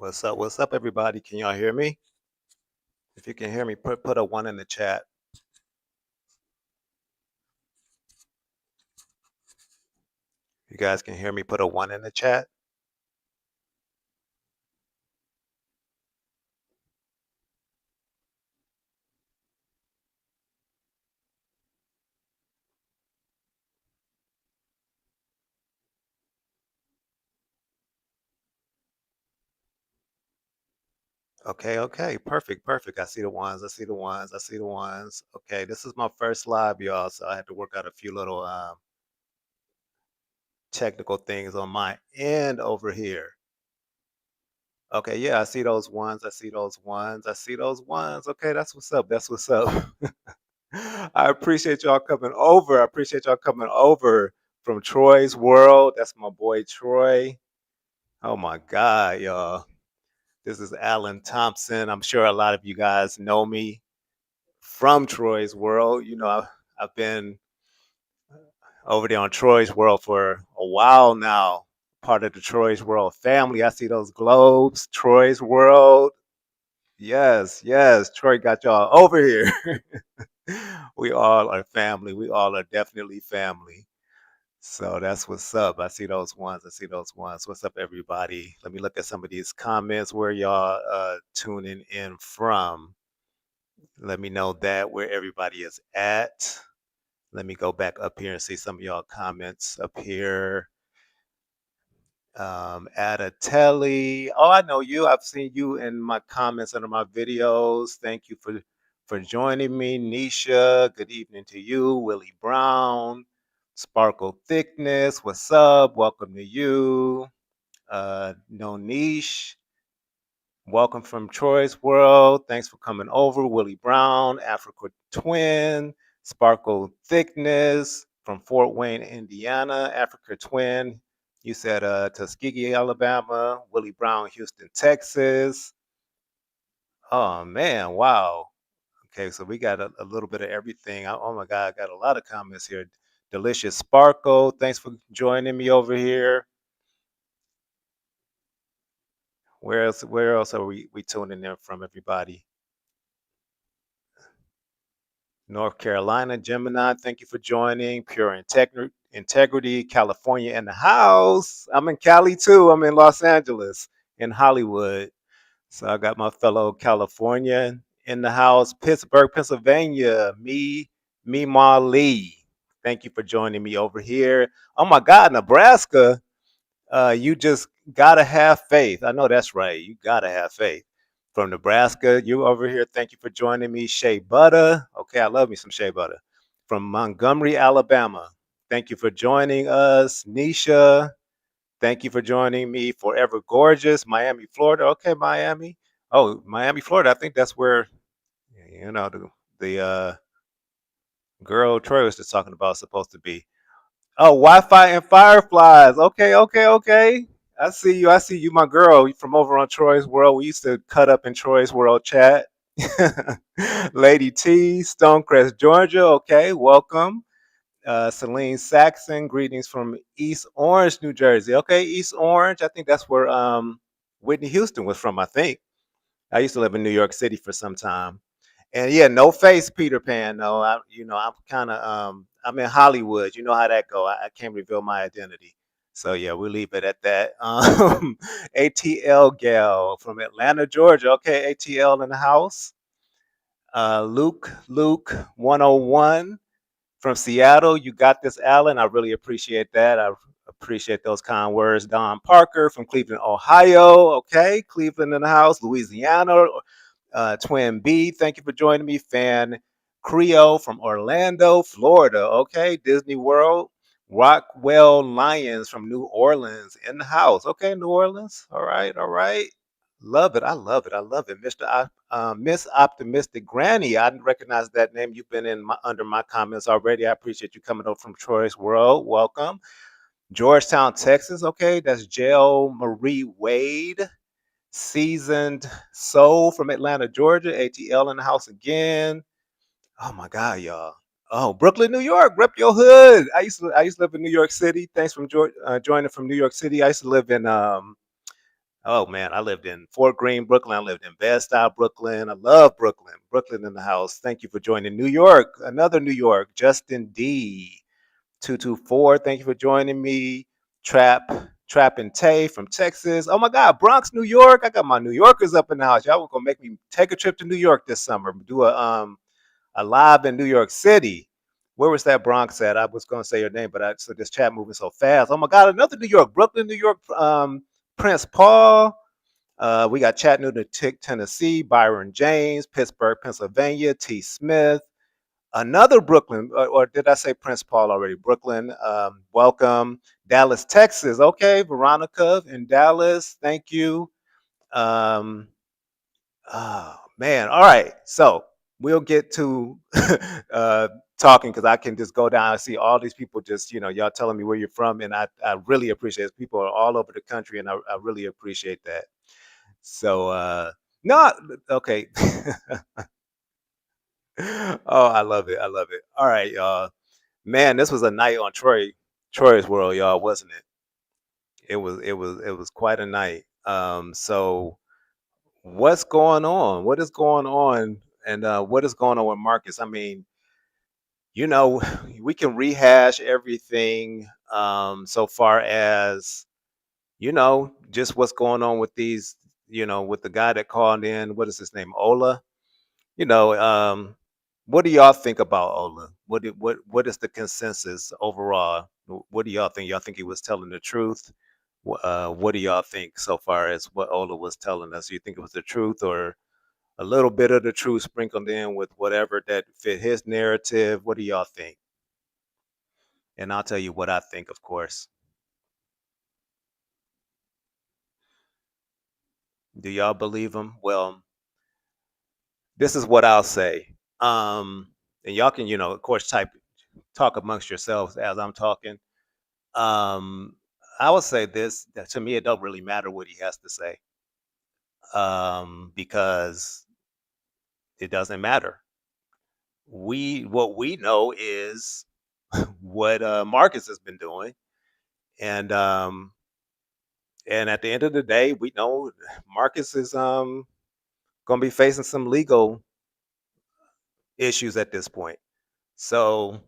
What's up? What's up, everybody? Can y'all hear me? If you can hear me, put a one in the chat. If you guys can hear me, put a one in the chat. Okay, okay, perfect, perfect. I see the ones. I see the ones. I see the ones. Okay, this is my first live, y'all, so I had to work out a few little technical things on my end over here. Okay, yeah, I see those ones. I see those ones. I see those ones. Okay, that's what's up. That's what's up. I appreciate y'all coming over. I appreciate y'all coming over from Troy's World. That's my boy Troy. Oh my God, y'all. This is Alan Thompson. I'm sure a lot of you guys know me from Troy's World. I've been over there on Troy's World for a while now, part of the Troy's World family. I see those globes, Troy's World. Yes, yes, Troy got y'all over here. We all are family. We all are definitely family. So that's what's up. I see those ones. I see those ones. What's up, everybody? Let me look at some of these comments. Where y'all tuning in from? Let me know that where everybody is at. Let me go back up here and see some of y'all comments up here. Adatelli. Oh, I know you. I've seen you in my comments under my videos. Thank you for joining me, Nisha. Good evening to you, Willie Brown. Sparkle Thickness. What's up? Welcome to you. No niche. Welcome from Troy's World. Thanks for coming over. Willie Brown, Africa Twin, Sparkle Thickness from Fort Wayne, Indiana, Africa Twin. You said Tuskegee, Alabama, Willie Brown, Houston, Texas. Oh man, wow. Okay, so we got a little bit of everything. Oh my God, I got a lot of comments here. Delicious Sparkle, thanks for joining me over here. Where else are we tuning in from, everybody? North Carolina, Gemini, thank you for joining. Integrity, California in the house. I'm in Cali too. I'm in Los Angeles, in Hollywood. So I got my fellow Californian in the house. Pittsburgh, Pennsylvania. Me, Ma Lee. Thank you for joining me over here. Oh my God, Nebraska. You just gotta have faith. I know that's right. You gotta have faith. From Nebraska, you over here. Thank you for joining me, Shea Butter. Okay, I love me some Shea Butter. From Montgomery, Alabama. Thank you for joining us, Nisha. Thank you for joining me, Forever Gorgeous, Miami, Florida. Okay, Miami. Oh, Miami, Florida. I think that's where the girl Troy was just talking about is supposed to be. Oh, Wi-Fi and Fireflies. Okay, okay, okay. I see you. I see you, my girl, from over on Troy's World. We used to cut up in Troy's World chat. Lady T, Stonecrest, Georgia. Okay, welcome. Celine Saxon, greetings from East Orange, New Jersey. Okay, East Orange. I think that's where Whitney Houston was from. I think I used to live in New York City for some time. And yeah, no face Peter Pan. No, I'm kind of I'm in Hollywood. You know how that go. I can't reveal my identity. So yeah, we'll leave it at that. ATL gal from Atlanta, Georgia. Okay, ATL in the house. Luke 101 from Seattle. You got this, Alan. I really appreciate that. I appreciate those kind words. Don Parker from Cleveland, Ohio. Okay, Cleveland in the house. Louisiana. Twin B, thank you for joining me. Fan Creo from Orlando, Florida. Okay, Disney World. Rockwell Lions from New Orleans in the house. Okay, New Orleans. All right, all right. Love it. I love it. I love it. Miss Optimistic Granny. I didn't recognize that name. You've been under my comments already. I appreciate you coming over from Troy's World. Welcome. Georgetown, Texas. Okay, that's Jail Marie Wade. Seasoned Soul from Atlanta, Georgia. ATL in the house again. Oh my God, y'all. Oh, Brooklyn, New York. Rep your hood. I used to live in New York City. Thanks for joining from New York City. I used to live in Oh man, I lived in Fort Greene, Brooklyn. I lived in Bed-Stuy, Brooklyn. I love Brooklyn. Brooklyn in the house. Thank you for joining. New York, another New York. Justin D. 224. Thank you for joining me. Trap and Tay from Texas. Oh my God, Bronx, New York. I got my New Yorkers up in the house. Y'all were gonna make me take a trip to New York this summer. Do a live in New York City. Where was that Bronx at? I was gonna say your name, but so this chat moving so fast. Oh my God, another New York, Brooklyn, New York. Prince Paul. We got Chattanooga, Tennessee. Byron James, Pittsburgh, Pennsylvania. T. Smith. Another Brooklyn, or did I say Prince Paul already? Brooklyn, welcome. Dallas, Texas. Okay, Veronica in Dallas. Thank you. Um, oh man. All right. So we'll get to uh, talking because I can just go down and see all these people. Just y'all telling me where you're from, and I really appreciate it. People are all over the country, and I really appreciate that. So no, okay. Oh, I love it. I love it. All right, y'all. Man, this was a night on Troy's World, y'all, wasn't it? It was quite a night. So what's going on? What is going on? And what is going on with Marcus? I mean, you know, we can rehash everything so far as, just what's going on with these, with the guy that called in, what is his name? Ola. You know, what do y'all think about Ola? What is the consensus overall? What do y'all think? Y'all think he was telling the truth? What do y'all think so far as what Ola was telling us? You think it was the truth or a little bit of the truth sprinkled in with whatever that fit his narrative? What do y'all think? And I'll tell you what I think, of course. Do y'all believe him? Well, this is what I'll say. And y'all can, of course, talk amongst yourselves as I'm talking. Um, I would say this, that to me it don't really matter what he has to say, because it doesn't matter. What we know is what Marcus has been doing, and at the end of the day, we know Marcus is going to be facing some legal issues at this point. So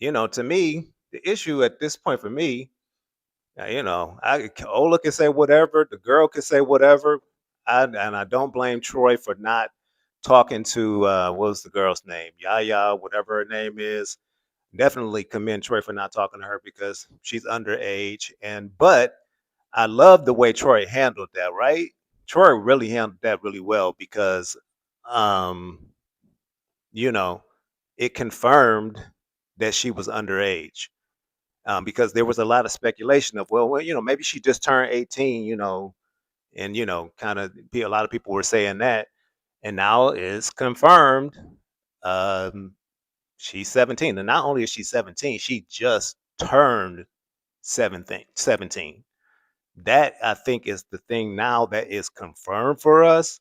to me, the issue at this point for me, Ola can say whatever, the girl can say whatever. And I don't blame Troy for not talking to what was the girl's name, Yaya, whatever her name is. Definitely commend Troy for not talking to her because she's underage. But I love the way Troy handled that. Right, Troy really handled that really well because um, you know it confirmed that she was underage, because there was a lot of speculation of, well, maybe she just turned 18, and kind of a lot of people were saying that, and now it's confirmed. Um, she's 17, and not only is she 17, she just turned 17. That I think is the thing now that is confirmed for us.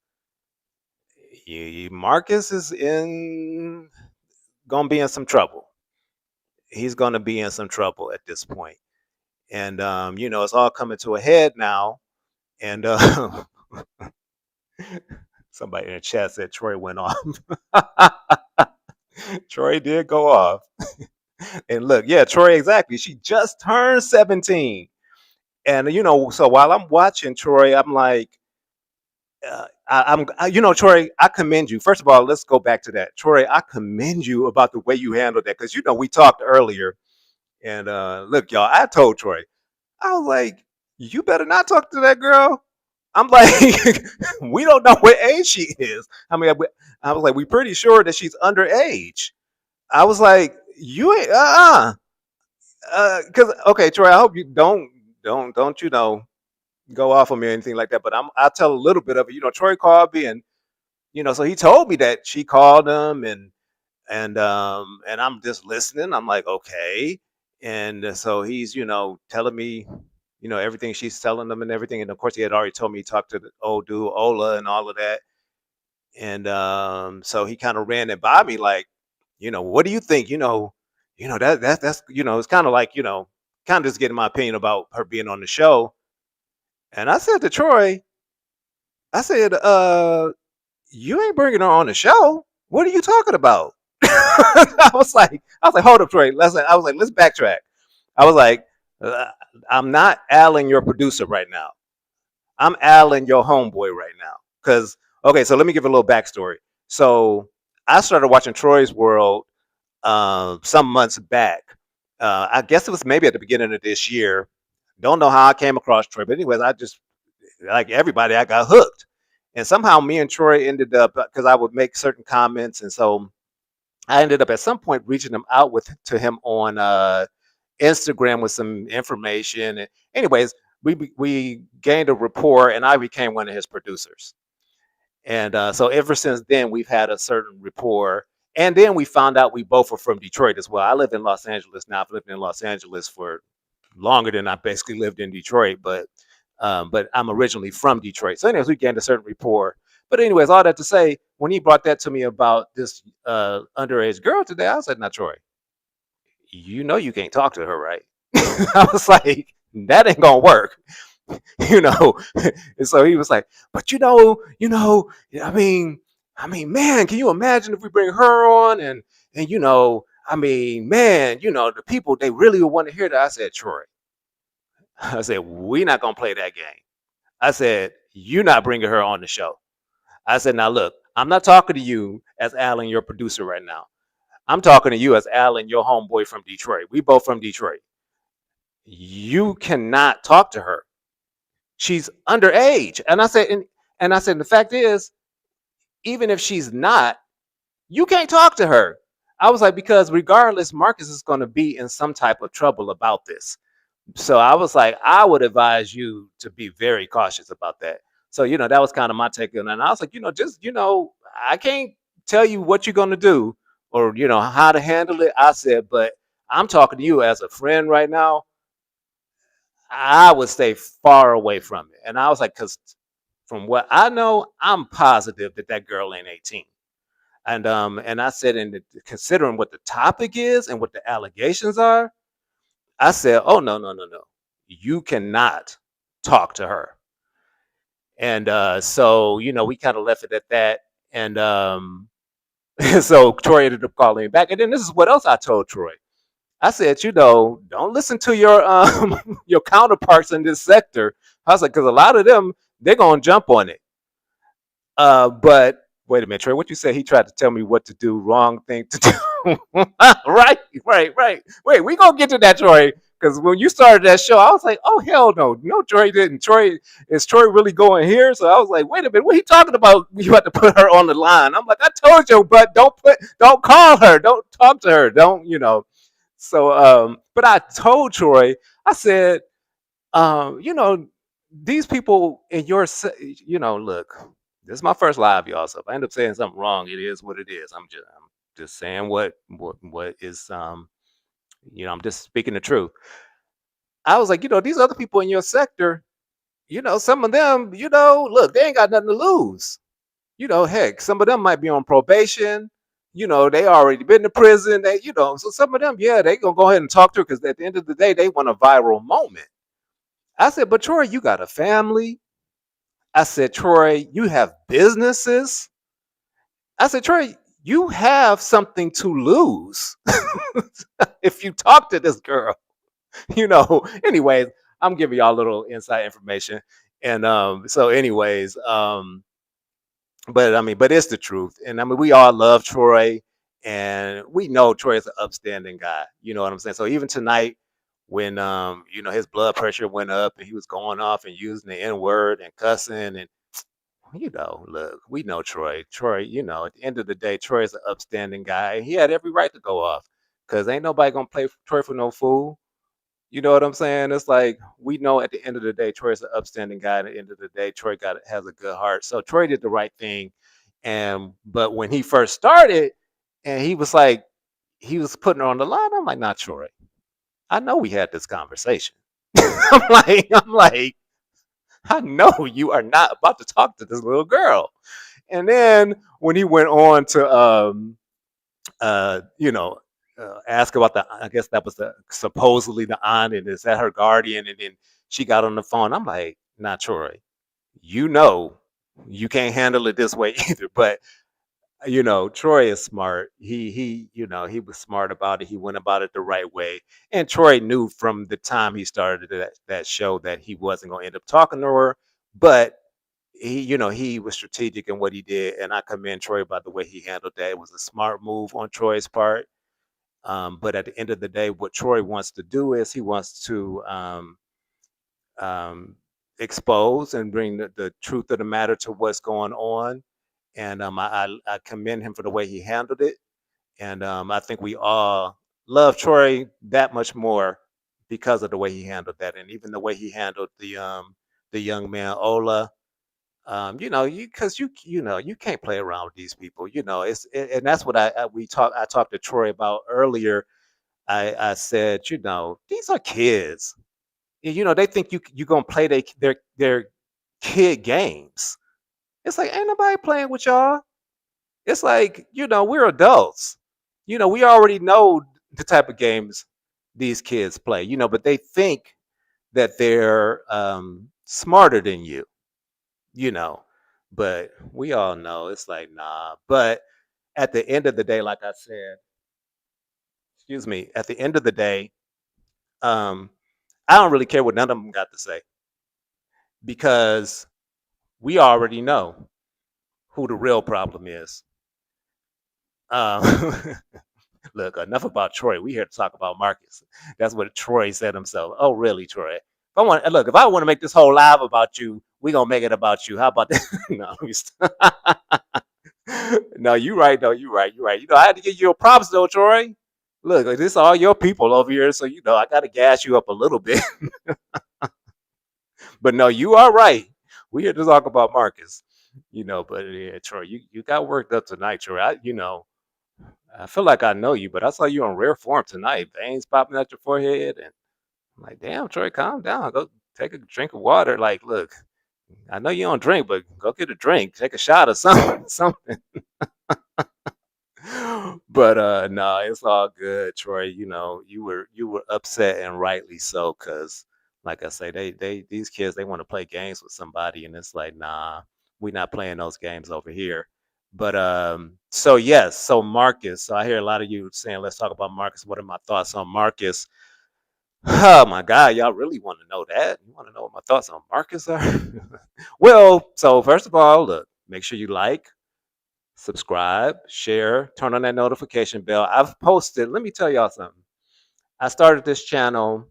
Marcus is in gonna be in some trouble. He's gonna be in some trouble at this point, and it's all coming to a head now. And somebody in the chat said Troy went off. Troy did go off. And look, yeah, Troy, exactly. She just turned 17. And so while I'm watching Troy, I'm like, Troy, I commend you. First of all, let's go back to that. Troy, I commend you about the way you handled that. Because we talked earlier. And look, y'all, I told Troy, I was like, you better not talk to that girl. I'm like, we don't know what age she is. I mean, I was like, we pretty sure that she's underage. I was like, you ain't, because okay, Troy, I hope you don't go off on me or anything like that. But I'll tell a little bit of it. Troy called me, and so he told me that she called him, and I'm just listening. I'm like, okay, and so he's telling me everything she's telling them and everything. And of course, he had already told me he talked to the old dude Ola and all of that. And so he kind of ran it by me like, what do you think? That's it's kind of like kind of just getting my opinion about her being on the show. And I said to Troy, I said, you ain't bringing her on the show. What are you talking about? Hold up, Troy. I was like, let's backtrack. I was like, uh, I'm not Alan, your producer right now. I'm Alan, your homeboy right now. Because okay, so let me give a little backstory. So I started watching Troy's World some months back. I guess it was maybe at the beginning of this year. Don't know how I came across Troy, but anyways, I just like everybody, I got hooked. And somehow me and Troy ended up because I would make certain comments, and so I ended up at some point reaching him out with to him on Instagram with some information. And anyways, we gained a rapport, and I became one of his producers. And so ever since then, we've had a certain rapport. And then we found out we both were from Detroit as well. I live in Los Angeles now. I've lived in Los Angeles for longer than I basically lived in Detroit, but I'm originally from Detroit. So, anyways, we gained a certain rapport. But anyways, all that to say, when he brought that to me about this underage girl today, I said, "Now, Troy, you know you can't talk to her, right?" I was like, "That ain't gonna work." you know. And so he was like, "But I mean, man, can you imagine if we bring her on and I mean, man, the people they really would want to hear that." I said, "Troy," I said, "We not gonna play that game." I said, "You not bringing her on the show." I said, "Now look, I'm not talking to you as Alan, your producer right now. I'm talking to you as Alan, your homeboy from Detroit. We both from Detroit. You cannot talk to her. She's underage." And I said, the fact is, even if she's not, you can't talk to her. I was like, because regardless, Marcus is going to be in some type of trouble about this. So I was like, I would advise you to be very cautious about that. So, that was kind of my take on it. And I was like, just, I can't tell you what you're going to do or, how to handle it. I said, but I'm talking to you as a friend right now. I would stay far away from it. And I was like, because from what I know, I'm positive that that girl ain't 18. And I said, and considering what the topic is and what the allegations are, I said, oh no, no, no, no. You cannot talk to her. And so, we kind of left it at that. And so Troy ended up calling me back. And then this is what else I told Troy. I said, don't listen to your your counterparts in this sector. I was like, because a lot of them, they're gonna jump on it. But wait a minute, Trey, what you said? He tried to tell me what to do, wrong thing to do. Right, right, right. Wait, we gonna get to that, Troy. Because when you started that show, I was like, oh hell no, no, Troy didn't. Is Troy really going here? So I was like, wait a minute, what are you talking about? You have to put her on the line. I'm like, I told you, but don't call her, don't talk to her, don't. So, but I told Troy, I said, these people in look, this is my first live, y'all. So if I end up saying something wrong, it is what it is. I'm just saying what is I'm just speaking the truth. I was like, these other people in your sector, some of them, look, they ain't got nothing to lose. Heck, some of them might be on probation. They already been to prison. So some of them, yeah, they gonna go ahead and talk to her because at the end of the day, they want a viral moment. I said, but Troy, you got a family. I said, Troy, you have businesses. I said, Troy, you have something to lose if you talk to this girl. Anyways, I'm giving y'all a little inside information. And so, anyways, but I mean, but it's the truth. And I mean, we all love Troy, and we know Troy is an upstanding guy. You know what I'm saying? So even tonight, when his blood pressure went up and he was going off and using the N word and cussing and look, we know Troy. Troy, at the end of the day, Troy is an upstanding guy. He had every right to go off because ain't nobody gonna play Troy for no fool. You know what I'm saying? It's like we know at the end of the day, Troy's an upstanding guy. At the end of the day, Troy has a good heart. So Troy did the right thing. But when he first started, and he was like, he was putting her on the line. I'm like, not Troy. I know we had this conversation. I'm like, I know you are not about to talk to this little girl. And then when he went on to ask about I guess that was supposedly the aunt, and is that her guardian? And then she got on the phone. I'm like, not Troy. You know, you can't handle it this way either. But Troy is smart. He was smart about it. He went about it the right way. And Troy knew from the time he started that show that he wasn't going to end up talking to her. But he was strategic in what he did, and I commend Troy about the way he handled that. It was a smart move on Troy's part. But at the end of the day, what Troy wants to do is he wants to um, expose and bring the truth of the matter to what's going on. And I commend him for the way he handled it. And I think we all love Troy that much more because of the way he handled that, and even the way he handled the young man Ola. Because you can't play around with these people. And that's what I talked to Troy about earlier. I said, these are kids. They think you gonna play their kid games. It's like ain't nobody playing with y'all. It's like, we're adults. We already know the type of games these kids play, but they think that they're smarter than you, you know. But we all know it's like, nah. But at the end of the day, like I said, excuse me, at the end of the day, um, I don't really care what none of them got to say because we already know who the real problem is. Um, Look, enough about Troy. We here to talk about Marcus. That's what Troy said himself. Oh, really, Troy? If I want to make this whole live about you, we gonna make it about you. How about that? No, no, you right though. You right. You right. I had to give you a props though, Troy. Look, this is all your people over here, so I got to gas you up a little bit. But no, you are right. We here to talk about Marcus. But yeah, Troy, you got worked up tonight, Troy. I feel like I know you, but I saw you on rare form tonight. Veins popping out your forehead, and I'm like, damn, Troy, calm down. Go take a drink of water. Like, look, I know you don't drink, but go get a drink, take a shot or something, something. But no, it's all good, Troy. You were upset and rightly so, cause like I say, these kids they want to play games with somebody, and it's like, nah, we're not playing those games over here. But so yes, so Marcus. So I hear a lot of you saying, let's talk about Marcus. What are my thoughts on Marcus? Oh my God, y'all really want to know that? You want to know what my thoughts on Marcus are? Well, so first of all, look, make sure you like, subscribe, share, turn on that notification bell. I've posted, let me tell y'all something. I started this channel,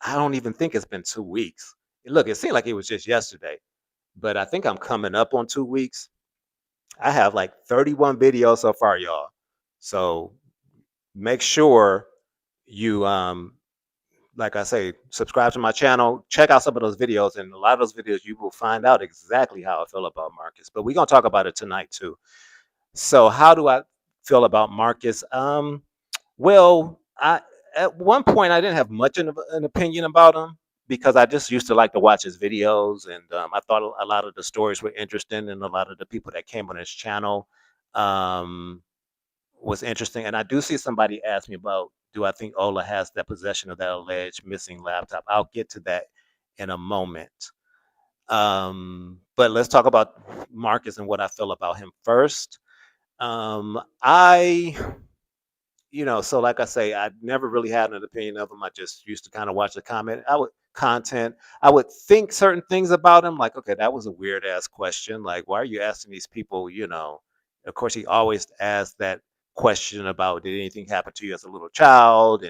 I don't even think it's been 2 weeks. Look, it seemed like it was just yesterday, but I think I'm coming up on 2 weeks. I have like 31 videos so far, y'all. So make sure you like I say, subscribe to my channel, check out some of those videos, and a lot of those videos you will find out exactly how I feel about Marcus. But we're gonna talk about it tonight too. So how do I feel about Marcus? Well, I at one point I didn't have much of an opinion about him because I just used to like to watch his videos, and I thought a lot of the stories were interesting, and a lot of the people that came on his channel um, was interesting. And I do see somebody ask me about, do I think Ola has that possession of that alleged missing laptop? I'll get to that in a moment. But let's talk about Marcus and what I feel about him first. I so like I say, I never really had an opinion of him. I just used to kind of watch the content. I would think certain things about him, like, okay, that was a weird ass question. Like, why are you asking these people? Of course, he always asks that question about did anything happen to you as a little child,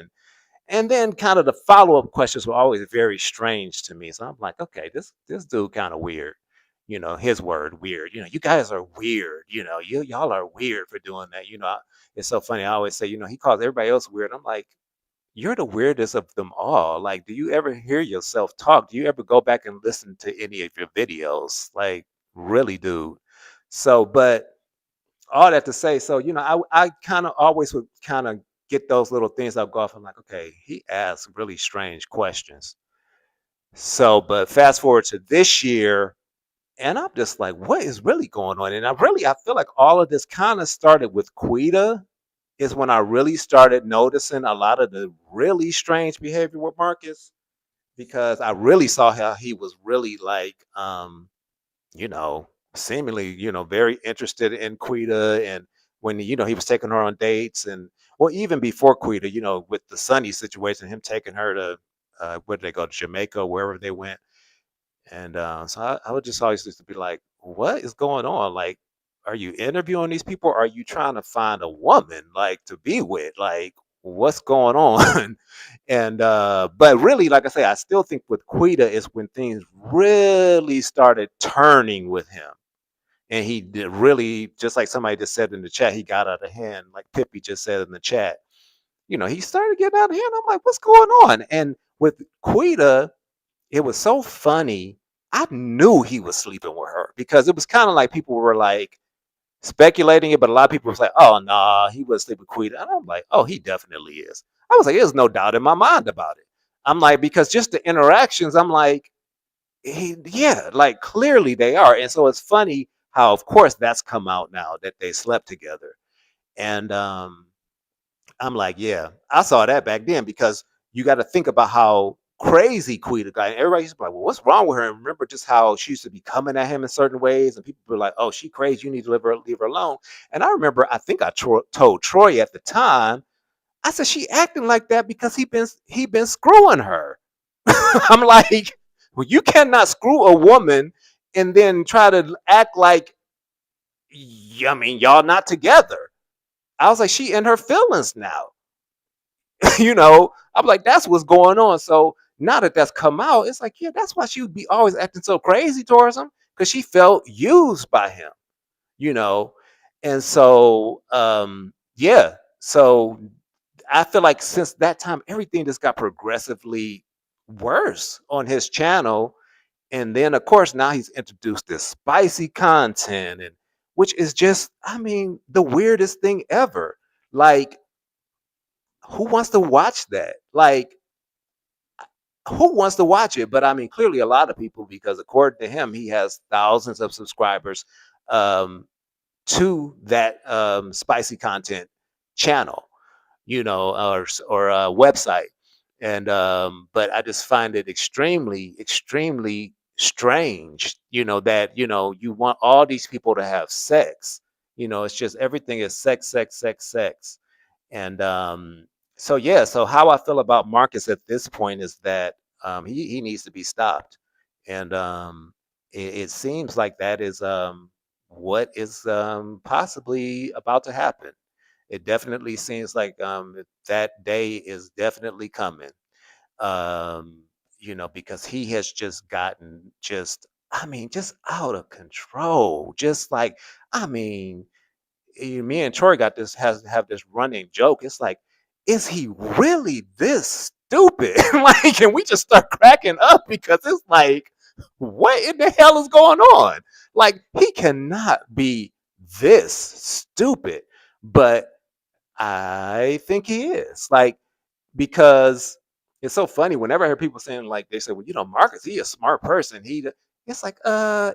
and then kind of the follow up questions were always very strange to me. So I'm like, okay, this dude kind of weird. His word weird. You guys are weird. Y'all are weird for doing that. It's so funny. I always say, he calls everybody else weird. I'm like, you're the weirdest of them all. Like, do you ever hear yourself talk? Do you ever go back and listen to any of your videos? Like, really, dude. So, but all that to say, so I kind of always would kind of get those little things I'll go off. I'm like, okay, he asks really strange questions. So, but fast forward to this year, and I'm just like, what is really going on? And I feel like all of this kind of started with Quita, is when I really started noticing a lot of the really strange behavior with Marcus. because I really saw how he was really like, you know, seemingly, very interested in Quita, and when he was taking her on dates, and well, even before Quita, with the Sunny situation, him taking her to where did they go, to Jamaica, wherever they went. And so I would just always used to be like, what is going on? Like, are you interviewing these people? Or are you trying to find a woman like to be with? Like, what's going on? And but really, like I say, I still think with Quita is when things really started turning with him. And he did really, just like somebody just said in the chat, he got out of hand, like Pippi just said in the chat. He started getting out of hand. I'm like, what's going on? And with Quita, it was so funny. I knew he was sleeping with her because it was kind of like people were like speculating it, but a lot of people was like, "Oh, nah, he was sleeping with Quita," and I'm like, "Oh, he definitely is." I was like, "There's no doubt in my mind about it." I'm like, because just the interactions, I'm like, yeah, like clearly they are, and so it's funny how, of course, that's come out now that they slept together, and I'm like, yeah, I saw that back then because you got to think about how crazy Quita got. And everybody used to be like, well, what's wrong with her? And remember just how she used to be coming at him in certain ways. And people were like, oh, she crazy. You need to leave her alone. And I remember, I think I told Troy at the time, I said, she acting like that because he been screwing her. I'm like, well, you cannot screw a woman and then try to act like, I mean, y'all not together. I was like, she in her feelings now. I'm like, that's what's going on. So now that that's come out, it's like, yeah, that's why she would be always acting so crazy towards him because she felt used by him, you know. And so, yeah. So I feel like since that time, everything just got progressively worse on his channel. And then, of course, now he's introduced this spicy content, and which is just, I mean, the weirdest thing ever. Like, who wants to watch that? Like, who wants to watch it? But I mean, clearly a lot of people, because according to him, he has thousands of subscribers um, to that spicy content channel, or website. And but I just find it extremely, extremely strange, that you want all these people to have sex. It's just everything is sex, sex, sex, sex. And so yeah, so how I feel about Marcus at this point is that he needs to be stopped, and it seems like that is what is possibly about to happen. It definitely seems like that day is definitely coming. Um, because he has just gotten just, I mean, just out of control. Just like, I mean, me and Troy got this has have this running joke. It's like, is he really this stupid? Like, and we just start cracking up because it's like, what in the hell is going on? Like, he cannot be this stupid, but I think he is. Like, because it's so funny whenever I hear people saying, like, they say, well, Marcus, he a smart person. It's like,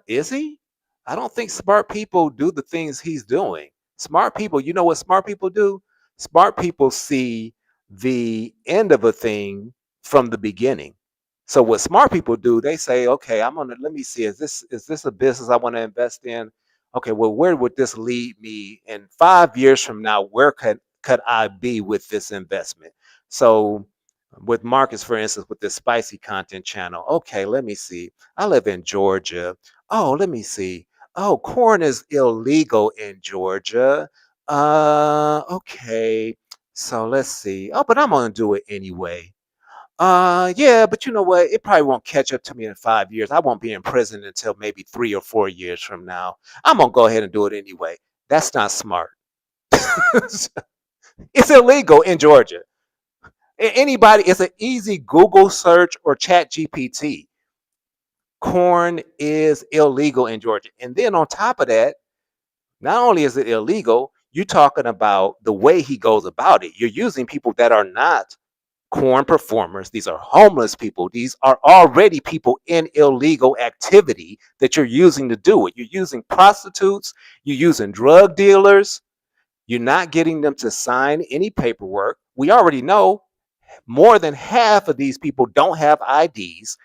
is he? I don't think smart people do the things he's doing. Smart people, you know what smart people do? Smart people see the end of a thing from the beginning. So what smart people do, they say, okay, let me see, is this a business I want to invest in? Okay, well, where would this lead me in 5 years from now? Where could I be with this investment? So with Marcus, for instance, with this spicy content channel, okay, let me see. I live in Georgia. Oh, let me see. Oh, corn is illegal in Georgia. Okay. So let's see. Oh, but I'm gonna do it anyway. Yeah, but you know what? It probably won't catch up to me in 5 years. I won't be in prison until maybe 3 or 4 years from now. I'm gonna go ahead and do it anyway. That's not smart. It's illegal in Georgia. Anybody, it's an easy Google search or Chat GPT. Corn is illegal in Georgia. And then on top of that, not only is it illegal, you're talking about the way he goes about it. You're using people that are not corn performers. These are homeless people. These are already people in illegal activity that you're using to do it. You're using prostitutes, you're using drug dealers, you're not getting them to sign any paperwork. We already know More than half of these people don't have IDs.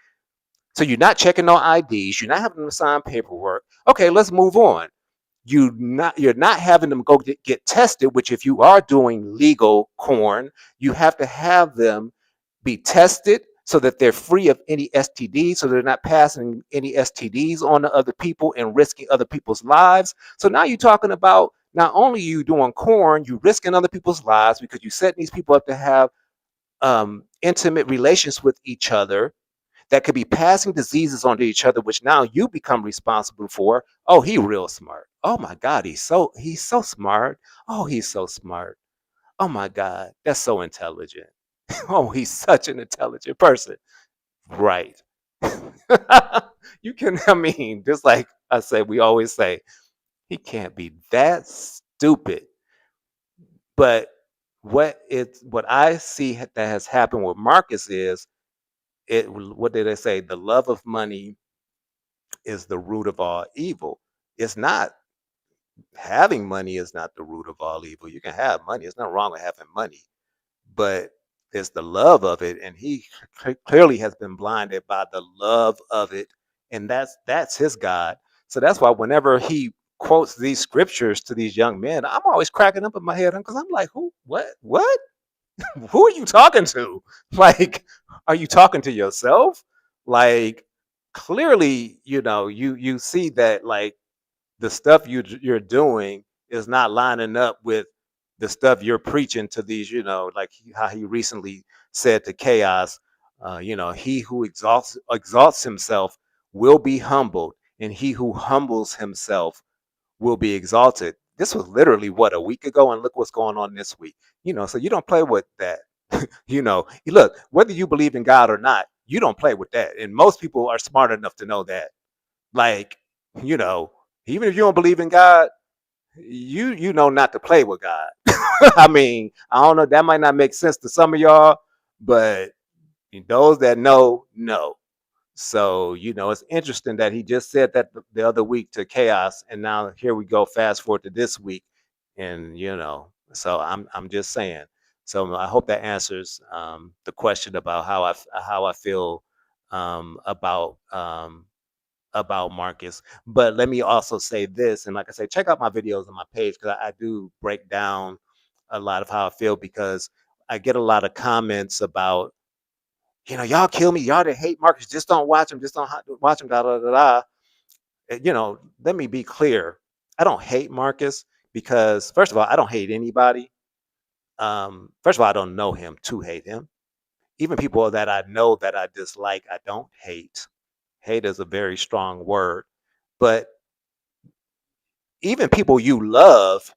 So you're not checking no IDs. You're not having them sign paperwork. Okay, let's move on. You're not having them go get tested, which if you are doing legal corn, you have to have them be tested so that they're free of any STDs, so they're not passing any STDs on to other people and risking other people's lives. So now you're talking about not only you doing corn, you risking other people's lives because you setting these people up to have intimate relations with each other that could be passing diseases onto each other, which now you become responsible for. Oh, he real smart. Oh my God, he's so smart. Oh, he's so smart. Oh my God, that's so intelligent. Oh, he's such an intelligent person. Right. You can, I mean, just like I said, we always say, he can't be that stupid. But what I see that has happened with Marcus is what did they say? The love of money is the root of all evil. It's not having money is not the root of all evil. You can have money. It's not wrong with having money, but it's the love of it. And he clearly has been blinded by the love of it, and that's his God. So that's why whenever he quotes these scriptures to these young men, I'm always cracking up in my head because I'm like, who, what? Who are you talking to? Like, are you talking to yourself? Like, clearly, you see that like the stuff you're doing is not lining up with the stuff you're preaching to these, like how he recently said to Chaos, he who exalts himself will be humbled, and he who humbles himself will be exalted. This was literally what, a week ago, and look what's going on this week. So you don't play with that. Look, whether you believe in God or not, you don't play with that. And most people are smart enough to know that. Like, you know, even if you don't believe in God, you know not to play with God. I mean, I don't know, that might not make sense to some of y'all, but those that know. So, it's interesting that he just said that the other week to Chaos, and now here we go, fast forward to this week, and so I'm just saying. So I hope that answers the question about how I feel about Marcus. But let me also say this, and like I say, check out my videos on my page because I do break down a lot of how I feel because I get a lot of comments about y'all kill me. Y'all that hate Marcus, just don't watch him. Just don't watch him. Da da da da. Let me be clear. I don't hate Marcus because, first of all, I don't hate anybody. First of all, I don't know him to hate him. Even people that I know that I dislike, I don't hate. Hate is a very strong word. But even people you love,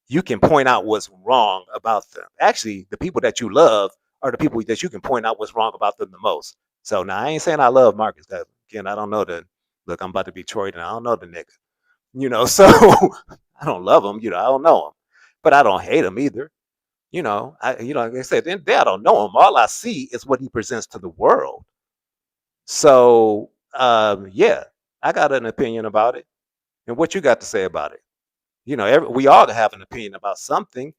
you can point out what's wrong about them. Actually, the people that you love are the people that you can point out what's wrong about them the most. So now I ain't saying I love Marcus because again, I don't know the look, I'm about to be Detroit and I don't know the nigga. So I don't love him, I don't know him. But I don't hate him either. Like I said, at the end of the day, I don't know him. All I see is what he presents to the world. So yeah, I got an opinion about it. And what you got to say about it? We all have an opinion about something.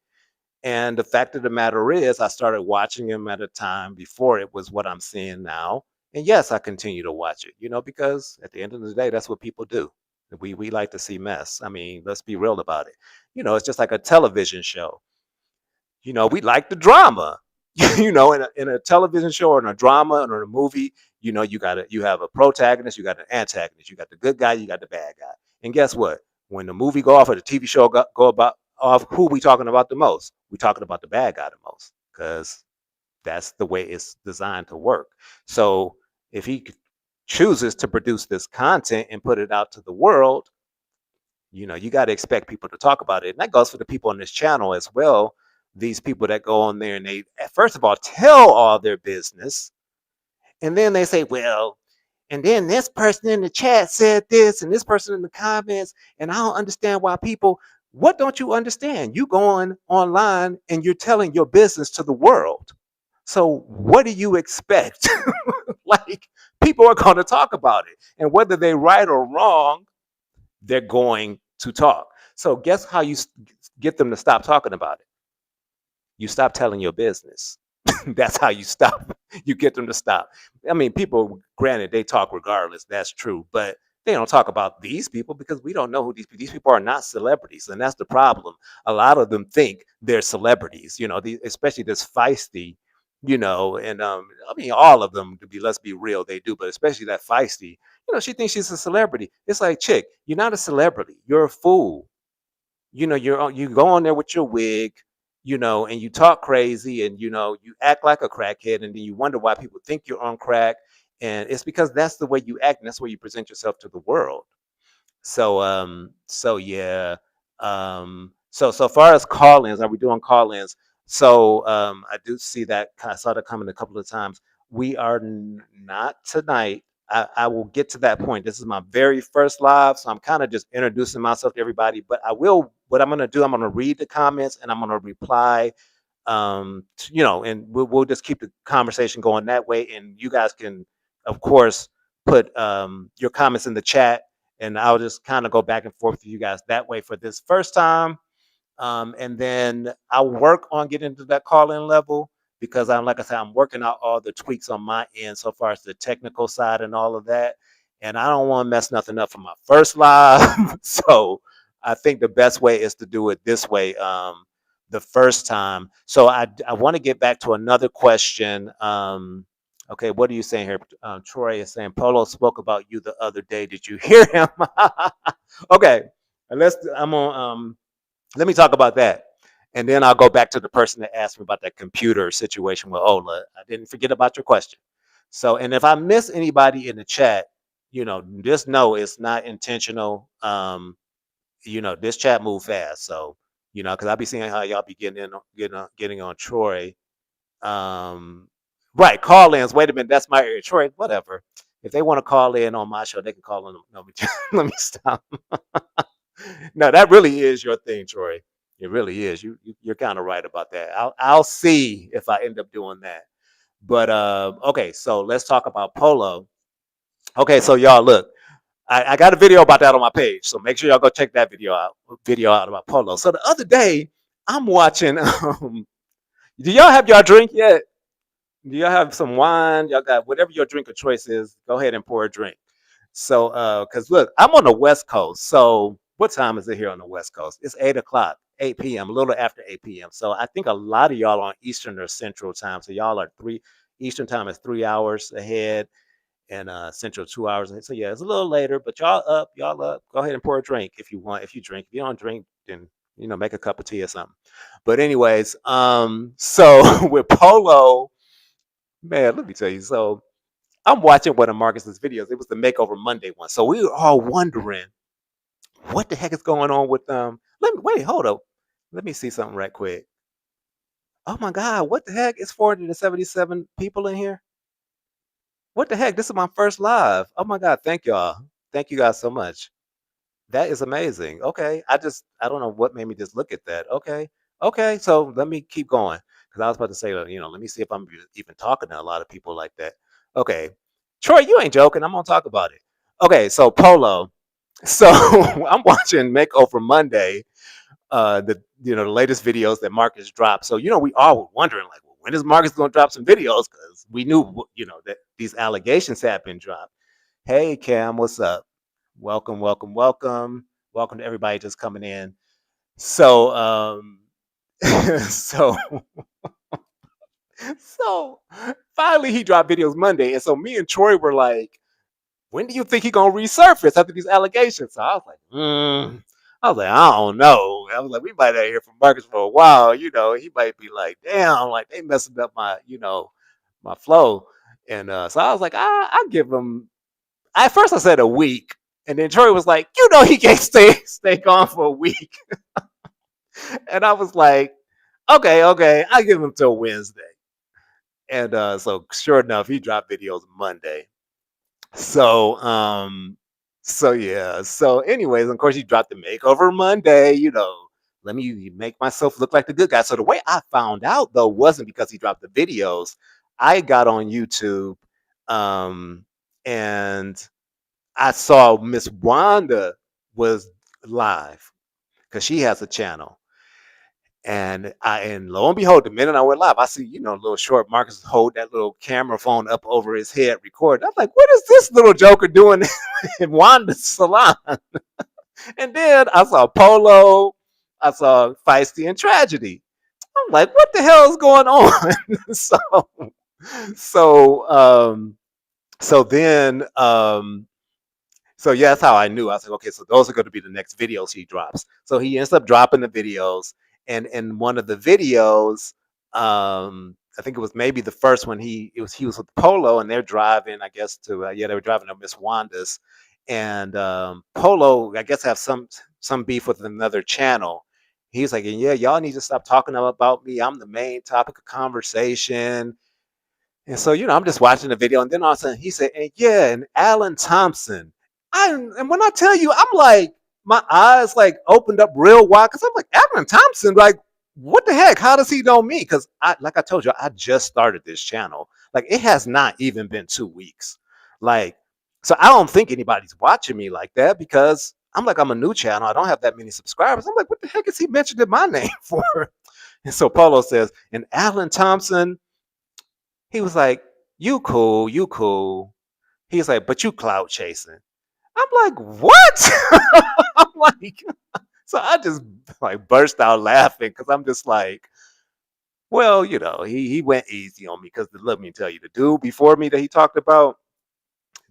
And the fact of the matter is, I started watching him at a time before it was what I'm seeing now. And yes, I continue to watch it, because at the end of the day, that's what people do. We like to see mess. I mean, let's be real about it. It's just like a television show. We like the drama. In a television show or in a drama or in a movie, you have a protagonist, you got an antagonist, you got the good guy, you got the bad guy. And guess what? When the movie go off or the TV show go about off, who we talking about the most? We talking about the bad guy the most because that's the way it's designed to work. So if he chooses to produce this content and put it out to the world, you got to expect people to talk about it. And that goes for the people on this channel as well. These people that go on there and they, first of all, tell all their business. And then they say, well, and then this person in the chat said this, and this person in the comments, and I don't understand why people, what don't you understand? You going online and you're telling your business to the world. So what do you expect? Like, people are going to talk about it. And whether they're right or wrong, they're going to talk. So guess how you get them to stop talking about it? You stop telling your business. That's how you stop. You get them to stop. I mean, people, granted, they talk regardless. That's true, but they don't talk about these people because we don't know who these people are. Not celebrities, and that's the problem. A lot of them think they're celebrities. Especially this feisty. And I mean, all of them. To be, let's be real, they do, but especially that feisty. She thinks she's a celebrity. It's like, chick, you're not a celebrity. You're a fool. You go on there with your wig, and you talk crazy, and you act like a crackhead, and then you wonder why people think you're on crack, and it's because that's the way you act, and that's the way you present yourself to the world. So yeah. So far as call-ins, are we doing call-ins? So I do see that. I saw that coming a couple of times. We are not tonight. I will get to that point. This is my very first live, so I'm kind of just introducing myself to everybody. But I will. What I'm going to do, I'm going to read the comments and I'm going to reply. And we'll just keep the conversation going that way. And you guys can, of course, put your comments in the chat, and I'll just kind of go back and forth with you guys that way for this first time. And then I'll work on getting to that call-in level because like I said, I'm working out all the tweaks on my end so far as the technical side and all of that. And I don't want to mess nothing up for my first live. So I think the best way is to do it this way. The first time. So I want to get back to another question. Okay, what are you saying here? Troy is saying Polo spoke about you the other day. Did you hear him? Okay, I'm on. Let me talk about that. And then I'll go back to the person that asked me about that computer situation with Ola. I didn't forget about your question. So, and if I miss anybody in the chat, just know it's not intentional. This chat move fast. So, because I'll be seeing how y'all be getting on Troy. Right, call-ins. Wait a minute, that's my area. Troy, whatever. If they want to call in on my show, they can call in. No, let me stop. No, that really is your thing, Troy. It really is. You're kind of right about that. I'll see if I end up doing that. But okay, so let's talk about Polo. Okay, so y'all look, I got a video about that on my page, so make sure y'all go check that video out about Polo. So the other day, I'm watching. Do y'all have y'all drink yet? Do y'all have some wine? Y'all got whatever your drink of choice is. Go ahead and pour a drink. So, because look, I'm on the West Coast. So, what time is it here on the West Coast? It's 8 o'clock, 8 p.m., a little after 8 p.m. So, I think a lot of y'all are on Eastern or Central time. So, y'all are Eastern time is 3 hours ahead, and Central 2 hours ahead. So, yeah, it's a little later, but y'all up. Go ahead and pour a drink if you want. If you drink, if you don't drink, then make a cup of tea or something. But anyways, so with Polo, man, let me tell you. So I'm watching one of Marcus's videos. It was the Makeover Monday one. So we were all wondering what the heck is going on with Let me wait, hold up. Let me see something right quick. Oh my God, what the heck? It's 477 people in here. What the heck? This is my first live. Oh my God, thank y'all. Thank you guys so much. That is amazing. Okay. I don't know what made me just look at that. Okay. Okay. So let me keep going. Because I was about to say, let me see if I'm even talking to a lot of people like that. Okay. Troy, you ain't joking. I'm gonna talk about it. Okay, so Polo. So I'm watching Makeover Monday, the latest videos that Marcus dropped. So we all were wondering like, well, when is Marcus gonna drop some videos? Because we knew that these allegations had been dropped. Hey Cam, what's up? Welcome, welcome, welcome. Welcome to everybody just coming in. So so so finally he dropped videos Monday. And so me and Troy were like, when do you think he gonna resurface after these allegations? So I was like, I don't know. I was like, we might not hear from Marcus for a while. He might be like, damn, like they messing up my flow. And so I was like, I give him. At first I said a week, and then Troy was like, he can't stay gone for a week. And I was like, okay, I give him till Wednesday. And so sure enough, he dropped videos Monday. So so yeah. So anyways, of course he dropped the Makeover Monday, let me make myself look like the good guy. So the way I found out though wasn't because he dropped the videos. I got on YouTube um and I saw Miss Wanda was live because she has a channel. And lo and behold, the minute I went live, I see, little short Marcus hold that little camera phone up over his head, recording. I'm like, what is this little joker doing in Wanda's salon? And then I saw Polo, I saw Feisty and Tragedy. I'm like, what the hell is going on? so, so, so then, so yeah, that's how I knew. I was like, okay, so those are going to be the next videos he drops. So he ends up dropping the videos, and in one of the videos, I think it was maybe the first one. He was with Polo, and they're driving, I guess, to they were driving to Miss Wanda's, and Polo, I guess, have some beef with another channel. He's like, yeah, y'all need to stop talking about me. I'm the main topic of conversation. And so, I'm just watching the video, and then all of a sudden he said, and yeah, and Alan Thompson. And when I tell you, I'm like, my eyes like opened up real wide because I'm like, Alan Thompson, like, what the heck? How does he know me? Because like I told you, I just started this channel. Like, it has not even been 2 weeks. Like, so I don't think anybody's watching me like that because I'm a new channel. I don't have that many subscribers. I'm like, what the heck is he mentioning my name for? And so Polo says, and Alan Thompson, he was like, you cool, you cool. He's like, but you clout chasing. I'm like, what? I'm like, so I just like burst out laughing because I'm just like, well, he went easy on me because let me tell you, the dude before me that he talked about,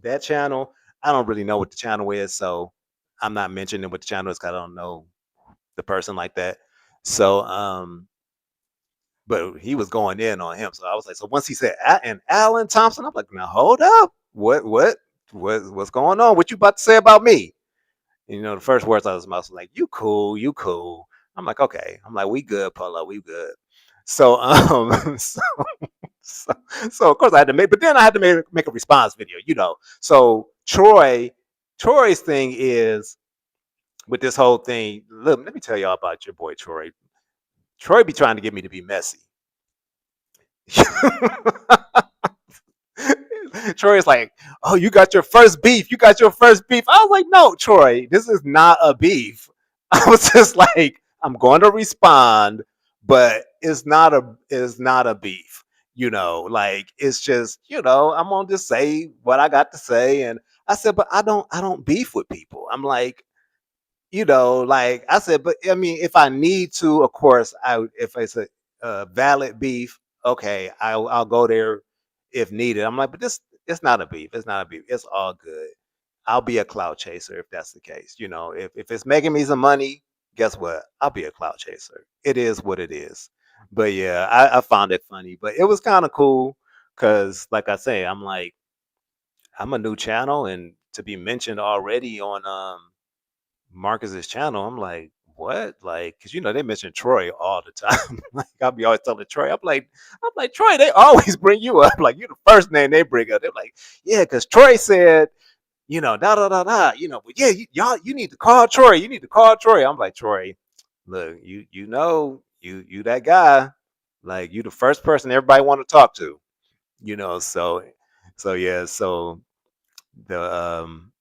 that channel, I don't really know what the channel is, so I'm not mentioning what the channel is because I don't know the person like that. So but he was going in on him. So I was like, so once he said and Alan Thompson, I'm like, now hold up. What's going on? What you about to say about me? And, the first words out of his mouth was like, you cool, you cool. I'm like, okay. I'm like, we good, Polo, we good. So so, so of course I had to make, but then I had to make a response video. So Troy's thing is with this whole thing. Look, let me tell y'all about your boy Troy. Troy be trying to get me to be messy. Troy is like, oh, you got your first beef. You got your first beef. I was like, no, Troy, this is not a beef. I was just like, I'm going to respond, but it's not a beef. Like it's just, I'm gonna just say what I got to say. And I said, but I don't beef with people. I'm like, like I said, but I mean, if I need to, of course, if it's a valid beef, okay, I'll go there if needed. I'm like, but this it's not a beef. It's not a beef. It's all good. I'll be a cloud chaser if that's the case. If it's making me some money, guess what? I'll be a cloud chaser. It is what it is. But yeah, I found it funny, but it was kind of cool because, like I say, I'm like, I'm a new channel, and to be mentioned already on Marcus's channel, I'm like, what? Like, because they mention Troy all the time. Like, I'll be always telling Troy, I'm like, Troy, they always bring you up. Like, you're the first name they bring up. They're like, yeah, because Troy said, da da da da, but yeah, y'all, you need to call Troy. You need to call Troy. I'm like, Troy, look, you that guy. Like, you the first person everybody want to talk to. So yeah, so the um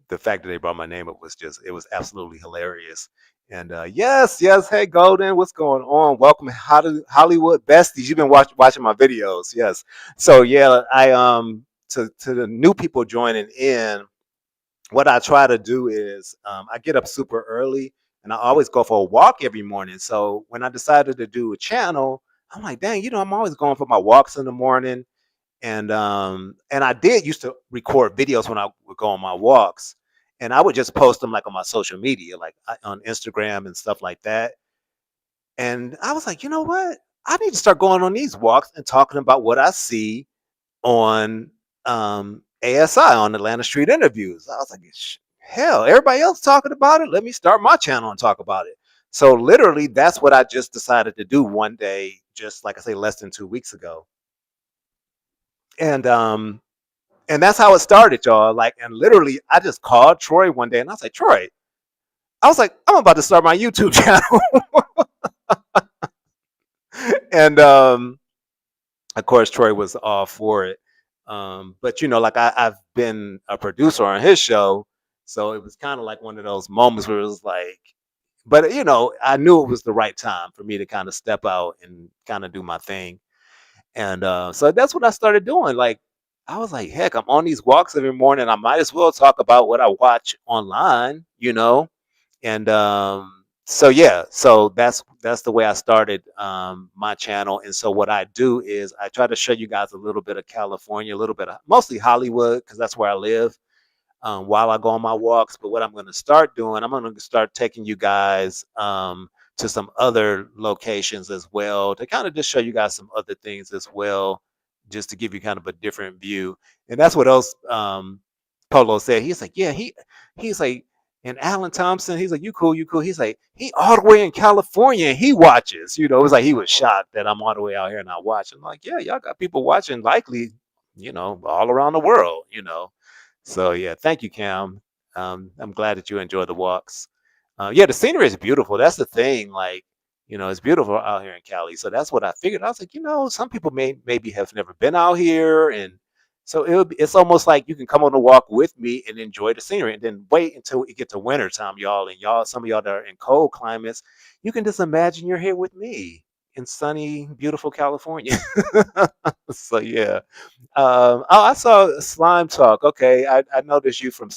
the fact that they brought my name up was just, it was absolutely hilarious. And yes, hey Golden, what's going on? Welcome, Hollywood besties. You've been watching my videos, yes. So yeah, I to the new people joining in, what I try to do is I get up super early and I always go for a walk every morning. So when I decided to do a channel, I'm like, dang, I'm always going for my walks in the morning. And I did used to record videos when I would go on my walks, and I would just post them like on my social media, like on Instagram and stuff like that. And I was like, you know what? I need to start going on these walks and talking about what I see on ASI, on Atlanta Street Interviews. I was like, hell, everybody else talking about it. Let me start my channel and talk about it. So literally, that's what I just decided to do one day, just like I say, less than 2 weeks ago. And that's how it started, y'all. Like, and literally, I just called Troy one day, and I was like, Troy, I'm about to start my YouTube channel. And of course, Troy was all for it. But like I've been a producer on his show, so it was kind of like one of those moments where it was like, But I knew it was the right time for me to kind of step out and kind of do my thing. And so that's what I started doing. Like, I was like, heck, I'm on these walks every morning. I might as well talk about what I watch online. And so yeah, so that's the way I started my channel. And so what I do is I try to show you guys a little bit of California, a little bit of mostly Hollywood because that's where I live while I go on my walks. But what I'm going to start doing, I'm going to start taking you guys to some other locations as well to kind of just show you guys some other things as well, just to give you kind of a different view. And that's what else Polo said. He's like, yeah, he's like, and Alan Thompson, he's like, you cool, you cool. He's like, he all the way in California and he watches. It was like he was shocked that I'm all the way out here and I watch. I'm like, yeah, y'all got people watching likely, all around the world. So yeah, thank you, Cam. I'm glad that you enjoy the walks. Yeah, the scenery is beautiful. That's the thing. Like, it's beautiful out here in Cali. So that's what I figured. I was like, some people maybe have never been out here, and so it's almost like you can come on a walk with me and enjoy the scenery, and then wait until it gets to winter time, y'all. And some of y'all that are in cold climates, you can just imagine you're here with me in sunny, beautiful California. So yeah. Oh, I saw Slime Talk. Okay, I noticed you from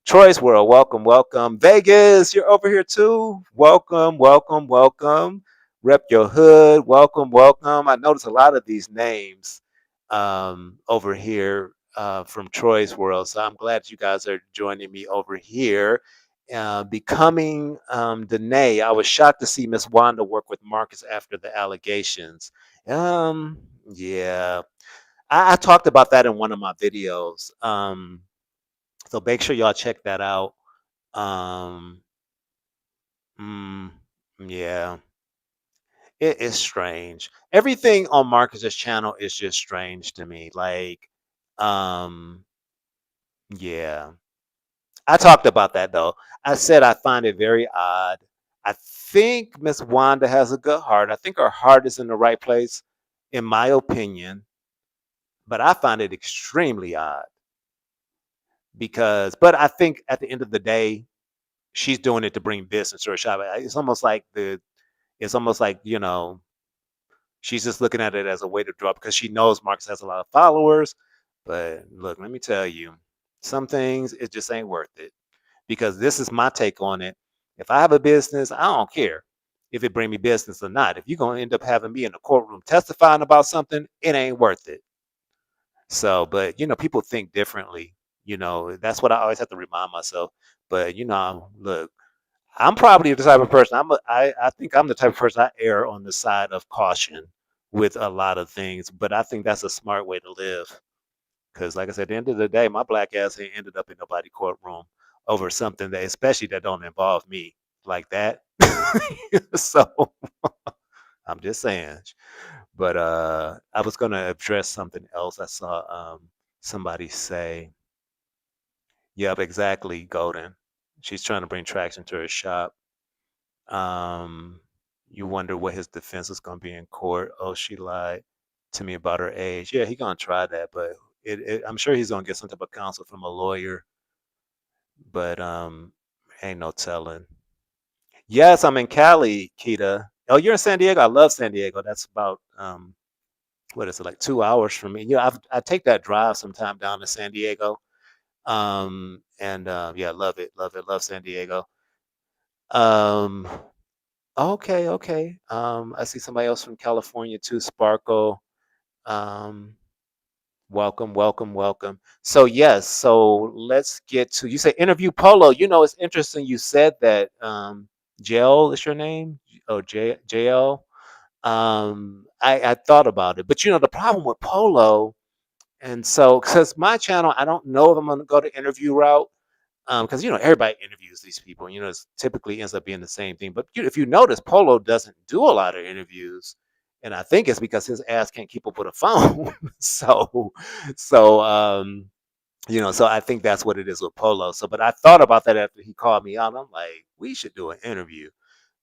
Troy's World. Welcome, welcome. Vegas, you're over here too. Welcome, welcome, welcome. Rep your hood. Welcome, welcome. I noticed a lot of these names over here from Troy's World. So I'm glad you guys are joining me over here. Becoming Danae, I was shocked to see Miss Wanda work with Marcus after the allegations. Yeah, I talked about that in one of my videos. So make sure y'all check that out. Um, mm, yeah, it is strange. Everything on Marcus's channel is just strange to me. Like, um, yeah, I talked about that though. I said I find it very odd. I think Miss Wanda has a good heart. I think her heart is in the right place, in my opinion. But I find it extremely odd but I think at the end of the day, she's doing it to bring business to her shop. It's almost like she's just looking at it as a way to draw because she knows Marcus has a lot of followers. But look, let me tell you, some things it just ain't worth it because this is my take on it. If I have a business, I don't care if it bring me business or not. If you're gonna end up having me in the courtroom testifying about something, it ain't worth it. So, but people think differently. That's what I always have to remind myself. But look, I'm probably the type of person. I think I'm the type of person I err on the side of caution with a lot of things. But I think that's a smart way to live. Because, like I said, at the end of the day, my black ass ain't ended up in nobody courtroom over something that, especially that don't involve me like that. So I'm just saying. But I was gonna address something else. I saw somebody say, "Yep, exactly, Golden. She's trying to bring traction to her shop." Um, you wonder what his defense is gonna be in court. Oh, she lied to me about her age. Yeah, he gonna try that, but I'm sure he's gonna get some type of counsel from a lawyer. But ain't no telling. Yes, I'm in Cali, Kita. Oh, you're in San Diego. I love San Diego. That's about what is it, like 2 hours from me? I take that drive sometime down to San Diego. And yeah, love it, love it, love San Diego. Um, okay, okay. I see somebody else from California too, Sparkle. Um, welcome, welcome, welcome. So yes, so let's get to you say interview Polo. It's interesting you said that. JL is your name? Oh, JL. I thought about it, but the problem with Polo, and so because my channel, I don't know if I'm gonna go the interview route. Because everybody interviews these people. It typically ends up being the same thing. But if you notice, Polo doesn't do a lot of interviews, and I think it's because his ass can't keep up with a phone. So I think that's what it is with Polo. So, but I thought about that after he called me out. I'm like, we should do an interview.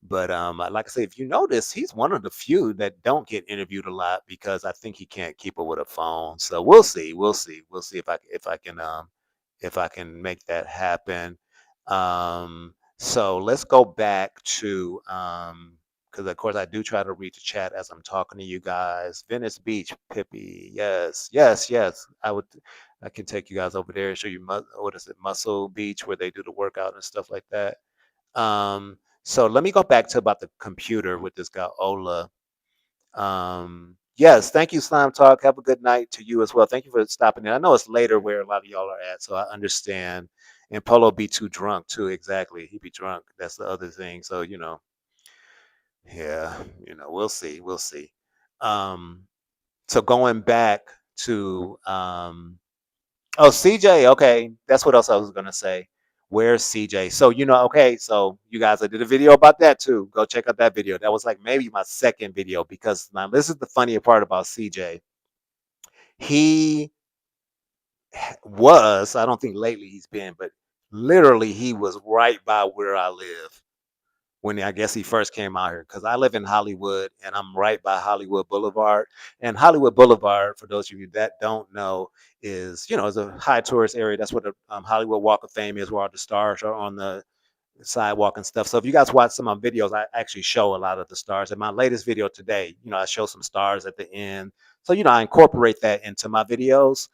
But like I say, if you notice, he's one of the few that don't get interviewed a lot because I think he can't keep up with a phone. So we'll see, we'll see if I can make that happen. So let's go back to because of course I do try to read the chat as I'm talking to you guys. Venice Beach, Pippi. Yes, yes, yes. I can take you guys over there and show you what is it, Muscle Beach, where they do the workout and stuff like that. So let me go back to about the computer with this guy Ola. Yes, thank you, Slime Talk. Have a good night to you as well. Thank you for stopping in. I know it's later where a lot of y'all are at, so I understand. And Polo be too drunk too. Exactly, he be drunk. That's the other thing. So yeah, we'll see, we'll see. Um, so going back to oh, CJ. Okay, that's what else I was gonna say. Where's CJ? So okay. So you guys, I did a video about that too. Go check out that video. That was like maybe my second video because now this is the funnier part about CJ. He was. I don't think lately he's been, but literally he was right by where I live when I guess he first came out here because I live in Hollywood and I'm right by Hollywood Boulevard. And Hollywood Boulevard, for those of you that don't know, is a high tourist area. That's where the Hollywood Walk of Fame is, where all the stars are on the sidewalk and stuff. So if you guys watch some of my videos, I actually show a lot of the stars. In my latest video today, I show some stars at the end. So I incorporate that into my videos.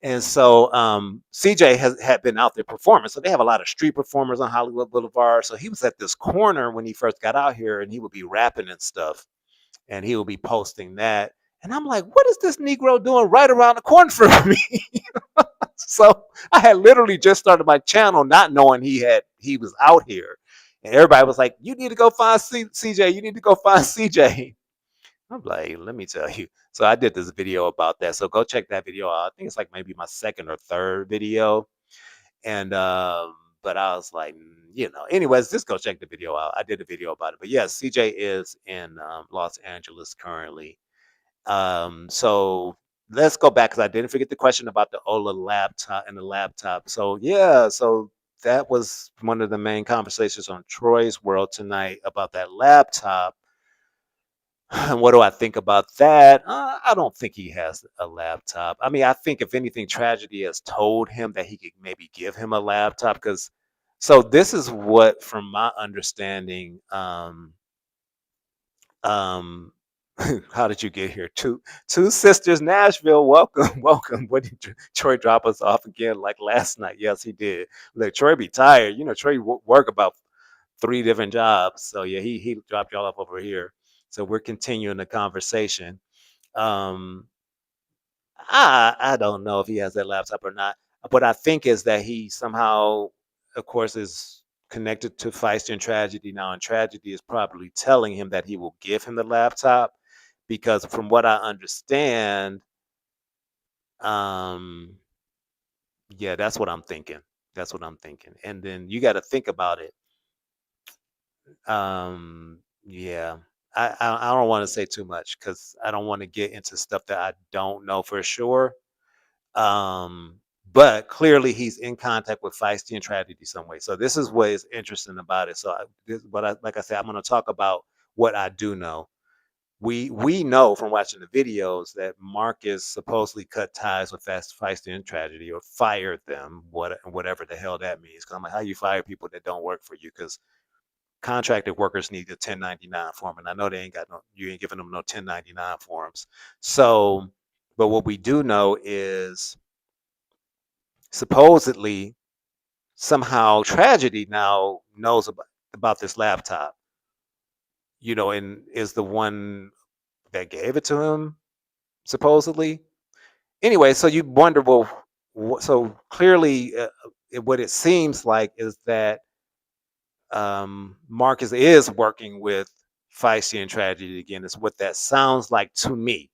And so CJ had been out there performing. So they have a lot of street performers on Hollywood Boulevard. So he was at this corner when he first got out here and he would be rapping and stuff. And he would be posting that. And I'm like, what is this Negro doing right around the corner from me? So I had literally just started my channel not knowing he was out here. And everybody was like, you need to go find CJ. You need to go find CJ. I'm like, let me tell you. So I did this video about that. So go check that video out. I think it's like maybe my second or third video. And but I was like, anyways, just go check the video out. I did a video about it. But yes, CJ is in Los Angeles currently. So let's go back because I didn't forget the question about the Ola laptop and the laptop. So yeah, so that was one of the main conversations on Troy's World tonight about that laptop. And what do I think about that? I don't think he has a laptop. I mean, I think if anything, tragedy has told him that he could maybe give him a laptop because. So this is what, from my understanding, um, how did you get here? Two sisters, Nashville. Welcome, welcome. What did Troy drop us off again like last night? Yes, he did. Look, Troy be tired. Troy work about three different jobs. So yeah, he dropped y'all off over here. So we're continuing the conversation. Um, I don't know if he has that laptop or not. What I think is that he somehow, of course, is connected to Feisty and Tragedy now, and Tragedy is probably telling him that he will give him the laptop because, from what I understand, um, yeah, that's what I'm thinking. That's what I'm thinking. And then you got to think about it. Yeah, I don't want to say too much because I don't want to get into stuff that I don't know for sure. Um, but clearly he's in contact with Feisty and Tragedy some way. So this is what is interesting about it. So like I said, I'm going to talk about what I do know. We know from watching the videos that Marcus supposedly cut ties with Feisty and Tragedy or fired them, whatever the hell that means. Because I'm like, how you fire people that don't work for you? Because contracted workers need a 1099 form, and I know you ain't giving them no 1099 forms. So, but what we do know is supposedly somehow Tragedy now knows about this laptop, and is the one that gave it to him supposedly. Anyway, so you wonder, well, so clearly, what it seems like is that Marcus is working with Feisty and Tragedy again. Is what that sounds like to me.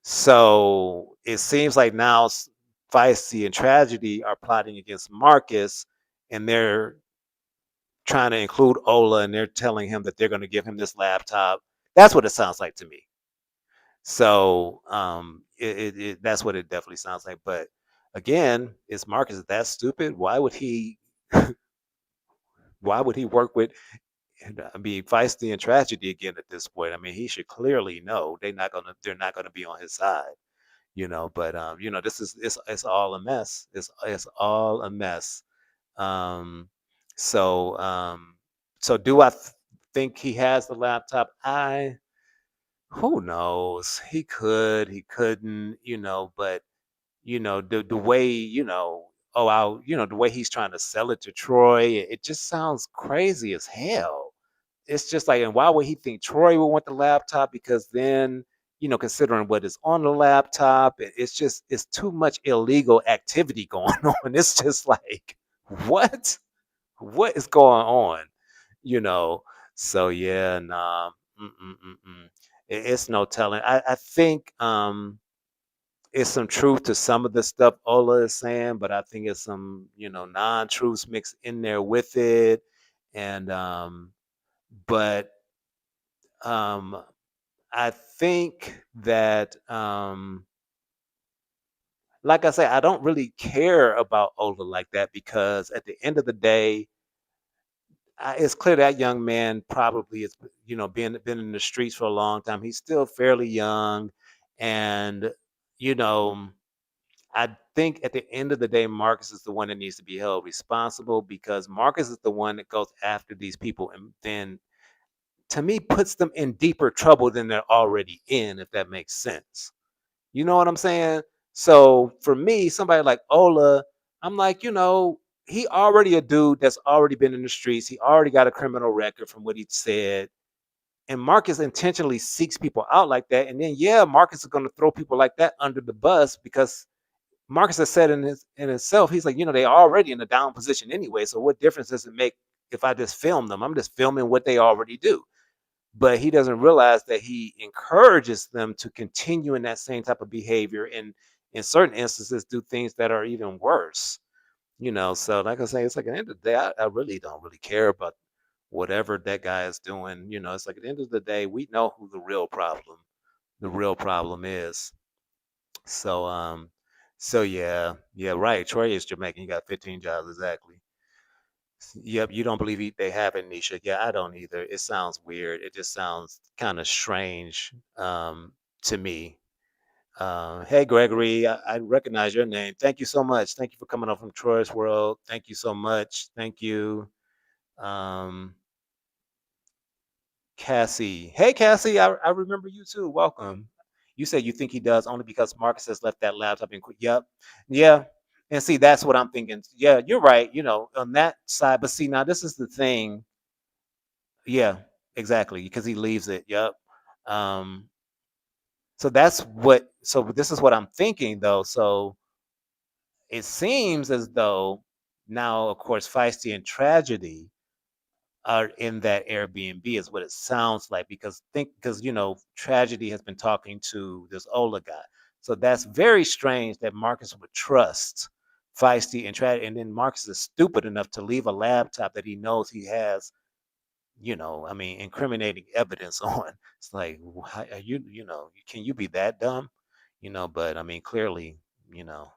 So it seems like now Feisty and Tragedy are plotting against Marcus, and they're trying to include Ola, and they're telling him that they're going to give him this laptop. That's what it sounds like to me. So that's what it definitely sounds like. But again, is Marcus that stupid? Why would he work with? I mean, Feisty and Tragedy again at this point. I mean, he should clearly know they're not gonna be on his side. But this is it's all a mess. It's all a mess. Um, So, so do I think he has the laptop? Who knows? He could, he couldn't, but the way, the way he's trying to sell it to Troy, it just sounds crazy as hell. It's just like, and why would he think Troy would want the laptop? Because then, considering what is on the laptop, it's too much illegal activity going on. It's just like, what? What is going on? You know? So yeah, nah, it's no telling. I think it's some truth to some of the stuff Ola is saying, but I think it's some, non-truths mixed in there with it. And but um I think that like I say, I don't really care about Ola like that because at the end of the day, it's clear that young man probably is, been in the streets for a long time. He's still fairly young, and you know, I think at the end of the day, Marcus is the one that needs to be held responsible because Marcus is the one that goes after these people and then, to me, puts them in deeper trouble than they're already in, if that makes sense. You know what I'm saying? So for me, somebody like Ola, I'm like, he already a dude that's already been in the streets. He already got a criminal record from what he said. And Marcus intentionally seeks people out like that. And then yeah, Marcus is gonna throw people like that under the bus because Marcus has said in himself, he's like, they're already in a down position anyway. So what difference does it make if I just film them? I'm just filming what they already do. But he doesn't realize that he encourages them to continue in that same type of behavior and in certain instances do things that are even worse. So like I say, it's like at the end of the day, I really don't really care about whatever that guy is doing. It's like at the end of the day, we know who the real problem is. So so yeah, yeah, right. Troy is Jamaican. He got 15 jobs exactly. Yep, you don't believe they have it, Nisha. Yeah, I don't either. It sounds weird. It just sounds kind of strange to me. Hey, Gregory, I recognize your name. Thank you so much. Thank you for coming up from Troy's World. Thank you so much. Thank you. Um, Cassie. Hey, Cassie, I remember you too. Welcome. You said you think he does only because Marcus has left that laptop and quit. Yep. Yeah. And see, that's what I'm thinking. Yeah, you're right. On that side. But see, now this is the thing. Yeah, exactly. Because he leaves it. Yep. Um, so this is what I'm thinking though. So it seems as though now, of course, Feisty and Tragedy are in that Airbnb is what it sounds like because Tragedy has been talking to this Ola guy. So that's very strange that Marcus would trust Feisty and Tragedy, and then Marcus is stupid enough to leave a laptop that he knows he has, I mean, incriminating evidence on. It's like, how are can you be that dumb? But I mean, clearly, you know,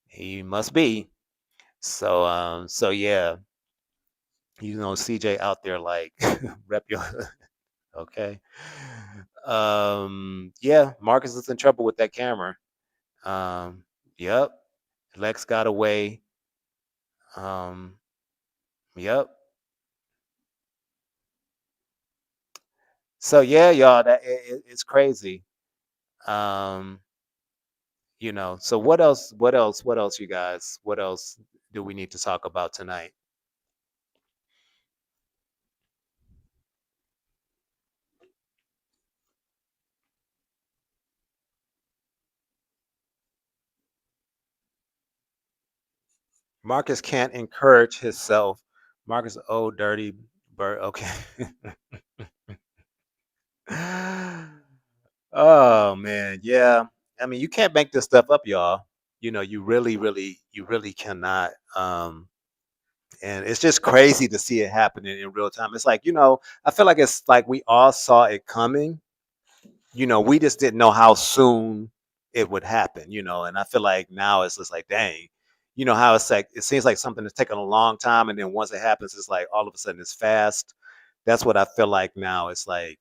he must be. So yeah, CJ out there like rep your okay. Yeah, Marcus is in trouble with that camera. Um, yep. Lex got away. Um, yep. So yeah, y'all, that it's crazy. Um, so what else? What else? What else, you guys? What else do we need to talk about tonight? Marcus can't encourage himself. Marcus, oh, dirty bird. Okay. Oh man, yeah. I mean, you can't make this stuff up, y'all. You really cannot. And it's just crazy to see it happening in real time. It's like, I feel like it's like we all saw it coming. We just didn't know how soon it would happen, and I feel like now it's just like, dang, how it's like it seems like something that's taken a long time, and then once it happens, it's like all of a sudden it's fast. That's what I feel like now. It's like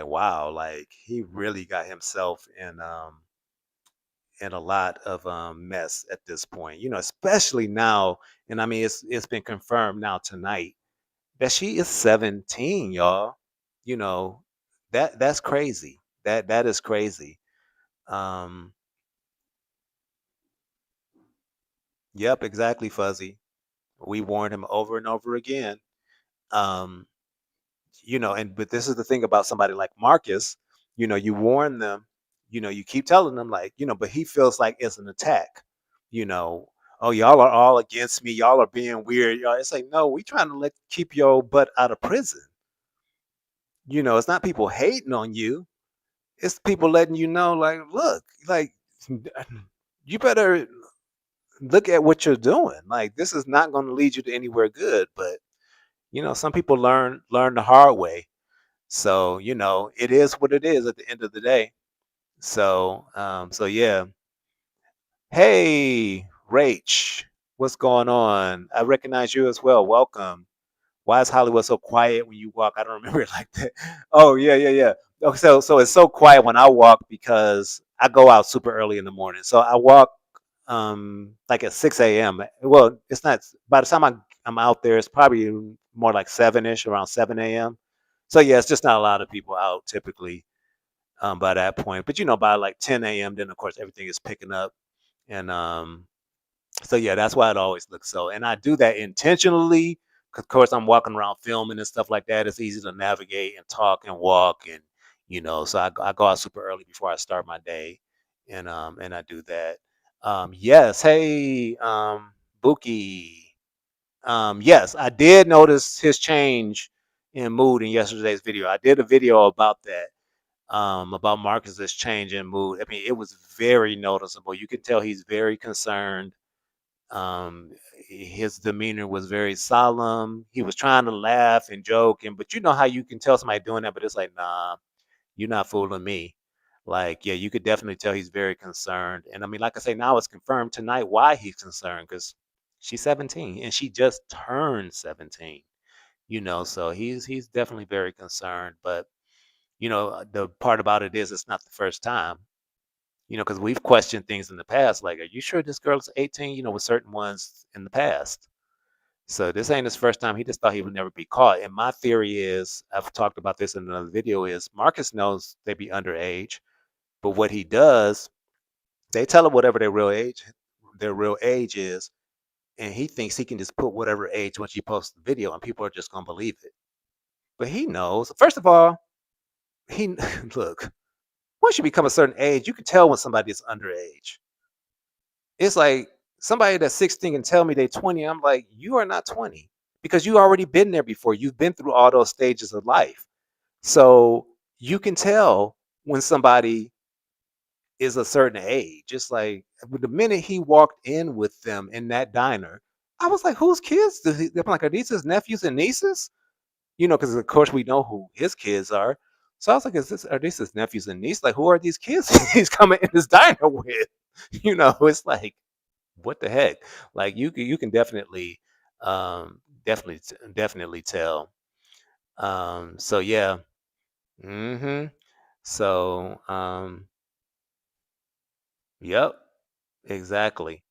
wow, like he really got himself in a lot of mess at this point. Especially now, and I mean it's been confirmed now tonight that she is 17, y'all. You know, that's crazy. That is crazy. Um, yep, exactly, Fuzzy. We warned him over and over again. Um, and but this is the thing about somebody like Marcus. You warn them. You keep telling them like, but he feels like it's an attack. You know, oh, y'all are all against me. Y'all are being weird. Y'all, it's like, no, we trying to keep your butt out of prison. It's not people hating on you. It's people letting you know, like, look, like, you better look at what you're doing. Like, this is not going to lead you to anywhere good. But some people learn the hard way. So it is what it is at the end of the day. So yeah. Hey, Rach, what's going on? I recognize you as well. Welcome. Why is Hollywood so quiet when you walk? I don't remember it like that. Oh yeah, yeah, yeah. Oh, so it's so quiet when I walk because I go out super early in the morning. So I walk like at 6 a.m. Well, it's not by the time I'm out there, it's probably more like 7ish, around 7 a.m. So yeah, it's just not a lot of people out typically by that point. But by like 10 a.m., then of course everything is picking up. And so yeah, that's why it always looks so. And I do that intentionally. 'Cause of course, I'm walking around filming and stuff like that. It's easy to navigate and talk and walk, and so I go out super early before I start my day, and I do that. Yes, hey, Buki. Yes, I did notice his change in mood in yesterday's video. I did a video about that, about Marcus's change in mood. I mean, it was very noticeable. You could tell he's very concerned. His demeanor was very solemn. He was trying to laugh and joke, but you know how you can tell somebody doing that, but it's like, nah, you're not fooling me. Like, yeah, you could definitely tell he's very concerned. And I mean, like I say, now it's confirmed tonight why he's concerned because she's 17 and she just turned 17. So he's definitely very concerned. But the part about it is it's not the first time. Because we've questioned things in the past, like, are you sure this girl's 18? With certain ones in the past. So this ain't his first time. He just thought he would never be caught. And my theory is, I've talked about this in another video, is Marcus knows they be underage, but what he does, they tell him whatever their real age is, and he thinks he can just put whatever age once you post the video, and people are just gonna believe it. But he knows. First of all, he look. Once you become a certain age, you can tell when somebody is underage. It's like somebody that's 16 can tell me they're 20. I'm like, you are not 20 because you already been there before. You've been through all those stages of life. So you can tell when somebody is a certain age. Just like the minute he walked in with them in that diner, I was like, whose kids? I'm like, are these his nephews and nieces? Because of course we know who his kids are. So I was like, are these his nephews and nieces? Like, who are these kids he's coming in this diner with? It's like, what the heck? Like you can definitely definitely tell. So yeah. Mhm. So yep, exactly.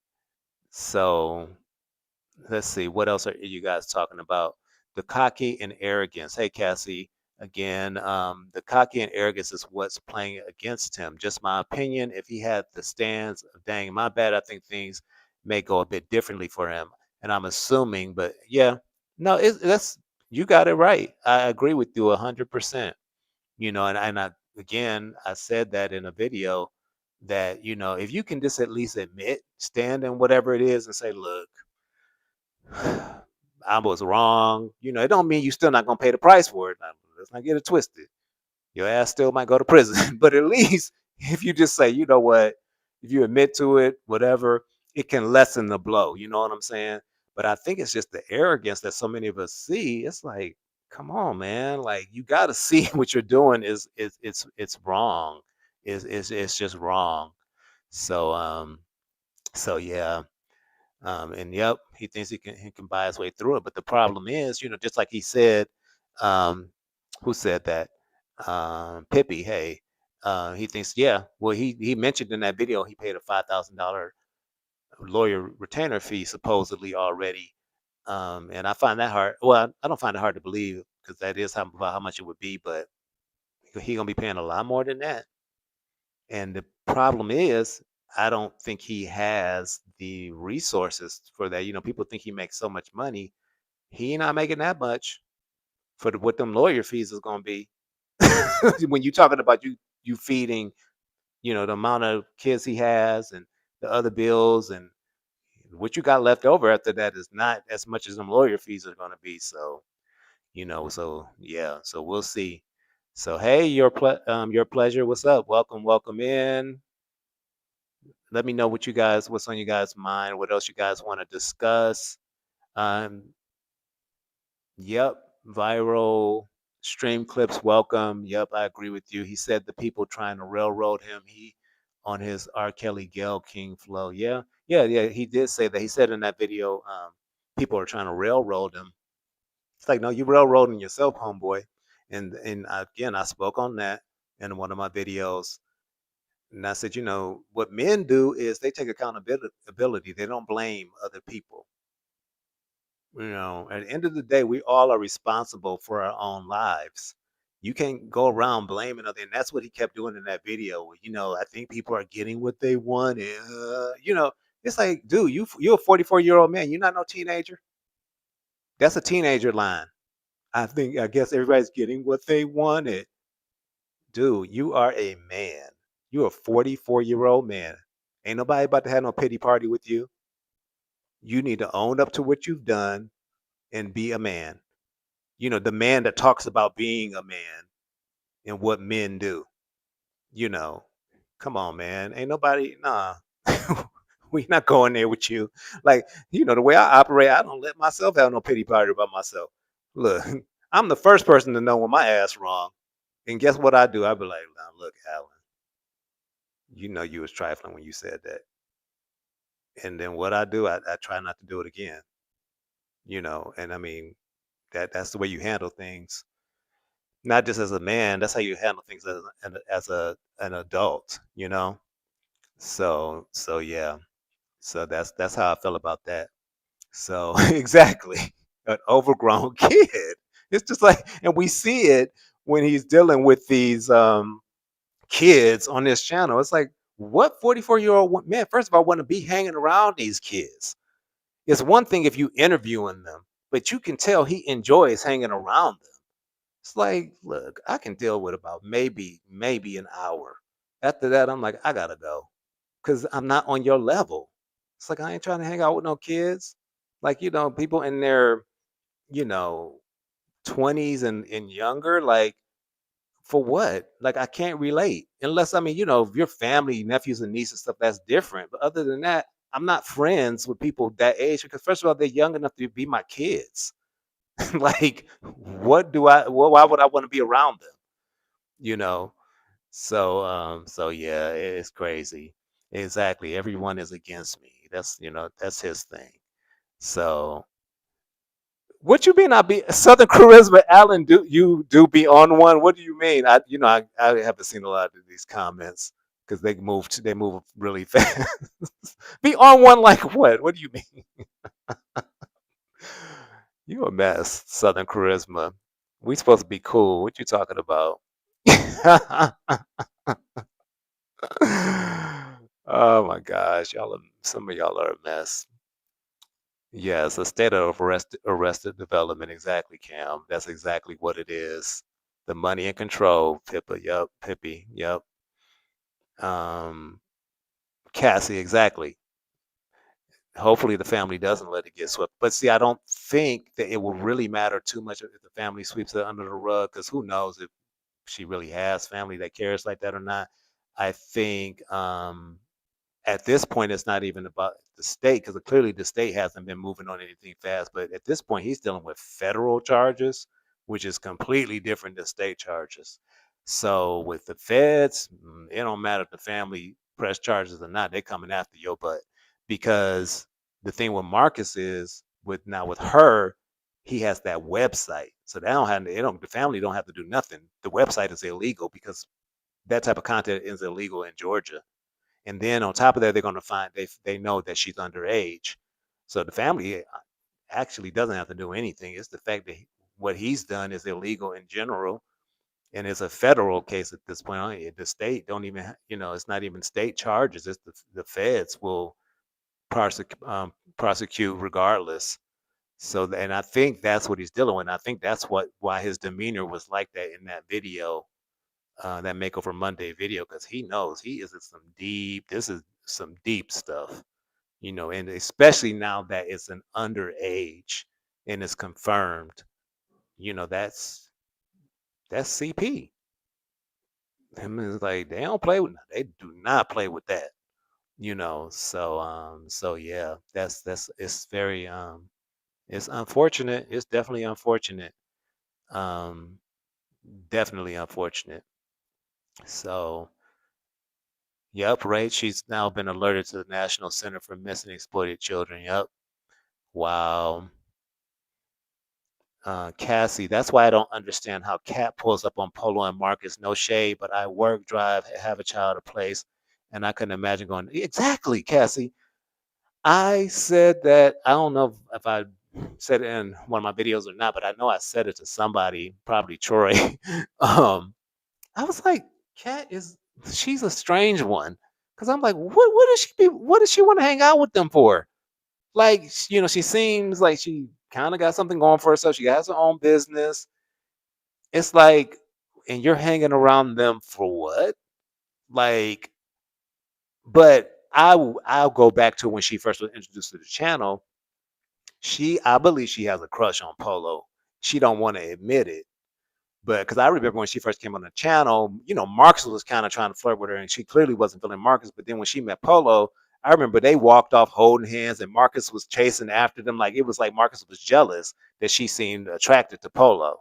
So let's see, what else are you guys talking about? The cocky and arrogance. Hey, Cassie, again, the cocky and arrogance is what's playing against him. Just my opinion. If he had the stance of, dang, my bad, I think things may go a bit differently for him. And I'm assuming, but yeah, no, that's you got it right. I agree with you 100%. Again, I said that in a video that if you can just at least admit, stand in whatever it is, and say, look. I was wrong. It don't mean you still not gonna pay the price for it. Now, let's not get it twisted. Your ass still might go to prison. But at least if you just say, you know what, if you admit to it, whatever, it can lessen the blow. You know what I'm saying? But I think it's just the arrogance that so many of us see. It's like, come on, man. Like you gotta see what you're doing it's wrong. It's just wrong. So so yeah. And yep, he thinks he can buy his way through it. But the problem is, just like he said, who said that? Pippi, hey, He thinks, yeah. Well, he mentioned in that video he paid a $5,000 lawyer retainer fee supposedly already. And I find that hard. Well, I don't find it hard to believe because that is about how much it would be, but he gonna be paying a lot more than that. And the problem is, I don't think he has the resources for that. People think he makes so much money. He not making that much for what them lawyer fees is gonna be. When you talking about you feeding, the amount of kids he has and the other bills and what you got left over after that is not as much as them lawyer fees are gonna be. So, so yeah, so we'll see. So hey, your pleasure. What's up? Welcome in. Let me know what's on you guys' mind. What else you guys want to discuss? Um, yep, viral stream clips. Welcome. Yep, I agree with you. He said the people trying to railroad him. He on his R. Kelly Gail King flow. Yeah, yeah, yeah. He did say that. He said in that video, people are trying to railroad him. It's like, no, you railroading yourself, homeboy. And again, I spoke on that in one of my videos. And I said, what men do is they take accountability. They don't blame other people. At the end of the day, we all are responsible for our own lives. You can't go around blaming other, and that's what he kept doing in that video. I think people are getting what they want. It's like, dude, you're a 44-year-old man. You're not no teenager. That's a teenager line. I guess everybody's getting what they wanted. Dude, you are a man. You're a 44-year-old man. Ain't nobody about to have no pity party with you. You need to own up to what you've done and be a man. The man that talks about being a man and what men do. You know, come on, man. Ain't nobody, nah. We not going there with you. Like, the way I operate, I don't let myself have no pity party about myself. Look, I'm the first person to know when my ass wrong. And guess what I do? I be like, now look, Alan, you was trifling when you said that. And then what I do, I try not to do it again. And I mean that's the way you handle things. Not just as a man, that's how you handle things as an adult, So yeah. So that's how I feel about that. So exactly. An overgrown kid. It's just like, and we see it when he's dealing with these kids on this channel. It's like, what 44-year-old man, first of all, want to be hanging around these kids? It's one thing if you interviewing them, but you can tell he enjoys hanging around them. It's like, look, I can deal with about maybe an hour. After that, I'm like, I gotta go because I'm not on your level. It's like I ain't trying to hang out with no kids. Like people in their you know 20s and younger. Like for what? Like I can't relate unless I mean if your family, nephews and nieces stuff that's different. But other than that, I'm not friends with people that age because first of all, they're young enough to be my kids. Like, what do I? Well, why would I want to be around them? You know. So yeah, it's crazy. Exactly. Everyone is against me. That's his thing. So, what you mean? I be Southern Charisma, Alan? Do you do be on one? What do you mean? I haven't seen a lot of these comments because they move really fast. Be on one like what? What do you mean? You a mess, Southern Charisma. We supposed to be cool. What you talking about? Oh my gosh, some of y'all are a mess. Yes, a state of arrested development. Exactly, Cam. That's exactly what it is. The money and control, Pippa. Yep, Pippi. Yep. Um, Cassie. Exactly. Hopefully, the family doesn't let it get swept. But see, I don't think that it will really matter too much if the family sweeps it under the rug, because who knows if she really has family that cares like that or not. I think at this point, it's not even about the state because clearly the state hasn't been moving on anything fast. But at this point, he's dealing with federal charges, which is completely different than state charges. So with the feds, it don't matter if the family press charges or not; they're coming after your butt because the thing with Marcus is with her, he has that website, so they don't have they don't the family don't have to do nothing. The website is illegal because that type of content is illegal in Georgia. And then on top of that, they're going to find they know that she's underage. So the family actually doesn't have to do anything. It's the fact that what he's done is illegal in general, and it's a federal case at this point. The state don't even, it's not even state charges. It's the feds will prosecute regardless. So, and I think that's what he's dealing with. And I think that's why his demeanor was like that in that video, that Makeover Monday video, because he knows he is in some deep. This is some deep stuff, and especially now that it's an underage and it's confirmed. That's CP. Him is like they don't play with. They do not play with that. So yeah, that's it's very it's unfortunate. It's definitely unfortunate. Um, definitely unfortunate. So, yep, right. She's now been alerted to the National Center for Missing and Exploited Children. Yep. Wow. Cassie, that's why I don't understand how Cat pulls up on Polo and Marcus. No shade, but I work, drive, have a child, a place, and I couldn't imagine going. Exactly, Cassie. I said that. I don't know if I said it in one of my videos or not, but I know I said it to somebody, probably Troy. um, I was like, Cat is she's a strange one. Cause I'm like, what does she be? What does she want to hang out with them for? Like, she seems like she kind of got something going for herself. She has her own business. It's like, and you're hanging around them for what? Like, but I'll go back to when she first was introduced to the channel. I believe she has a crush on Polo. She don't want to admit it. But because I remember when she first came on the channel, Marcus was kind of trying to flirt with her, and she clearly wasn't feeling Marcus. But then when she met Polo, I remember they walked off holding hands, and Marcus was chasing after them. Like it was like Marcus was jealous that she seemed attracted to Polo.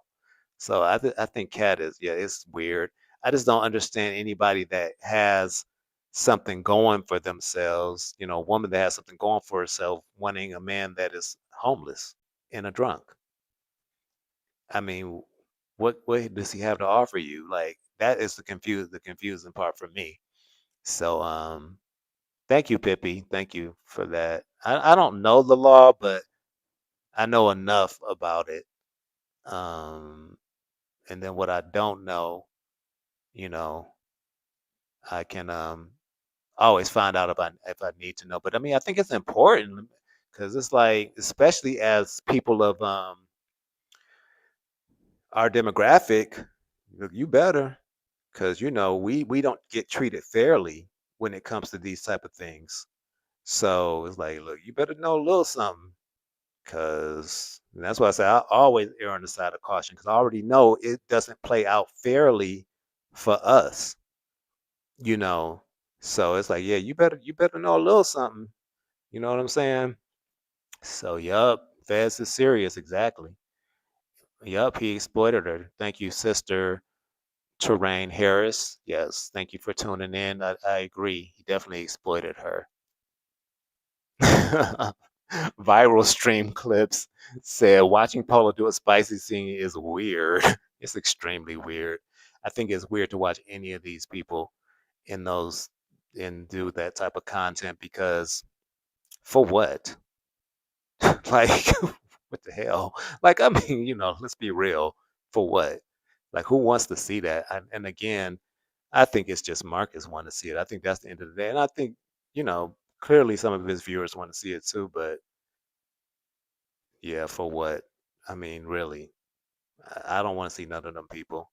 So I think Kat is, yeah, it's weird. I just don't understand anybody that has something going for themselves. A woman that has something going for herself, wanting a man that is homeless and a drunk. I mean, what does he have to offer you? Like that is the confusing part for me. So thank you, Pippi. Thank you for that. I don't know the law, but I know enough about it. Um and then what I don't know, you know, I can always find out if I need to know. But I mean, I think it's important because it's like, especially as people of our demographic, look, you better, because we don't get treated fairly when it comes to these type of things. So it's like, look, you better know a little something, because that's why I say I always err on the side of caution, because I already know it doesn't play out fairly for us, you know. So it's like, yeah, you better know a little something. You know what I'm saying? So, yup, Fez is serious, exactly. Yup, he exploited her. Thank you, sister Terrain Harris. Yes, thank you for tuning in. I agree. He definitely exploited her. Viral stream clips said watching Paula do a spicy scene is weird. It's extremely weird. I think it's weird to watch any of these people in those and do that type of content, because for what? Like, what the hell? Like, I mean, let's be real. For what? Like, who wants to see that? And again, I think it's just Marcus want to see it. I think that's the end of the day. And I think, clearly some of his viewers want to see it too. But yeah, for what? I mean, really, I don't want to see none of them people.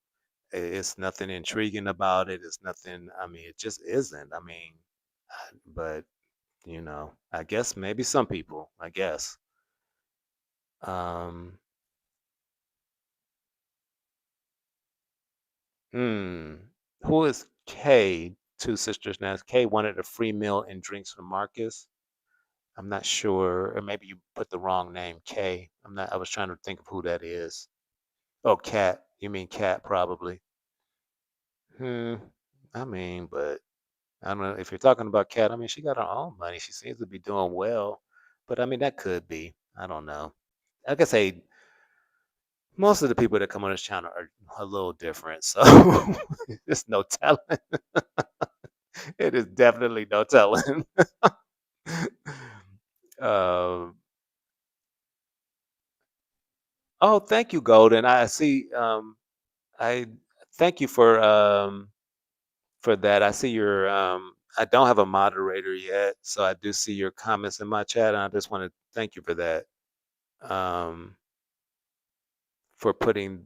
It's nothing intriguing about it. It's nothing. I mean, it just isn't. I mean, but I guess maybe some people. I guess. Um, Hmm. Who is Kay? Two sisters now. Kay wanted a free meal and drinks from Marcus. I'm not sure, or maybe you put the wrong name, Kay. I'm not. I was trying to think of who that is. Oh, Cat. You mean Cat, probably. Hmm. I mean, but I don't know if you're talking about Cat. I mean, she got her own money. She seems to be doing well, but I mean, that could be. I don't know. Like I say, Most of the people that come on this channel are a little different, so there's no telling. It is definitely no telling. Um, oh, thank you, Golden. I see. I thank you for that. I see your. I don't have a moderator yet, so I do see your comments in my chat, and I just want to thank you for that. Um, for putting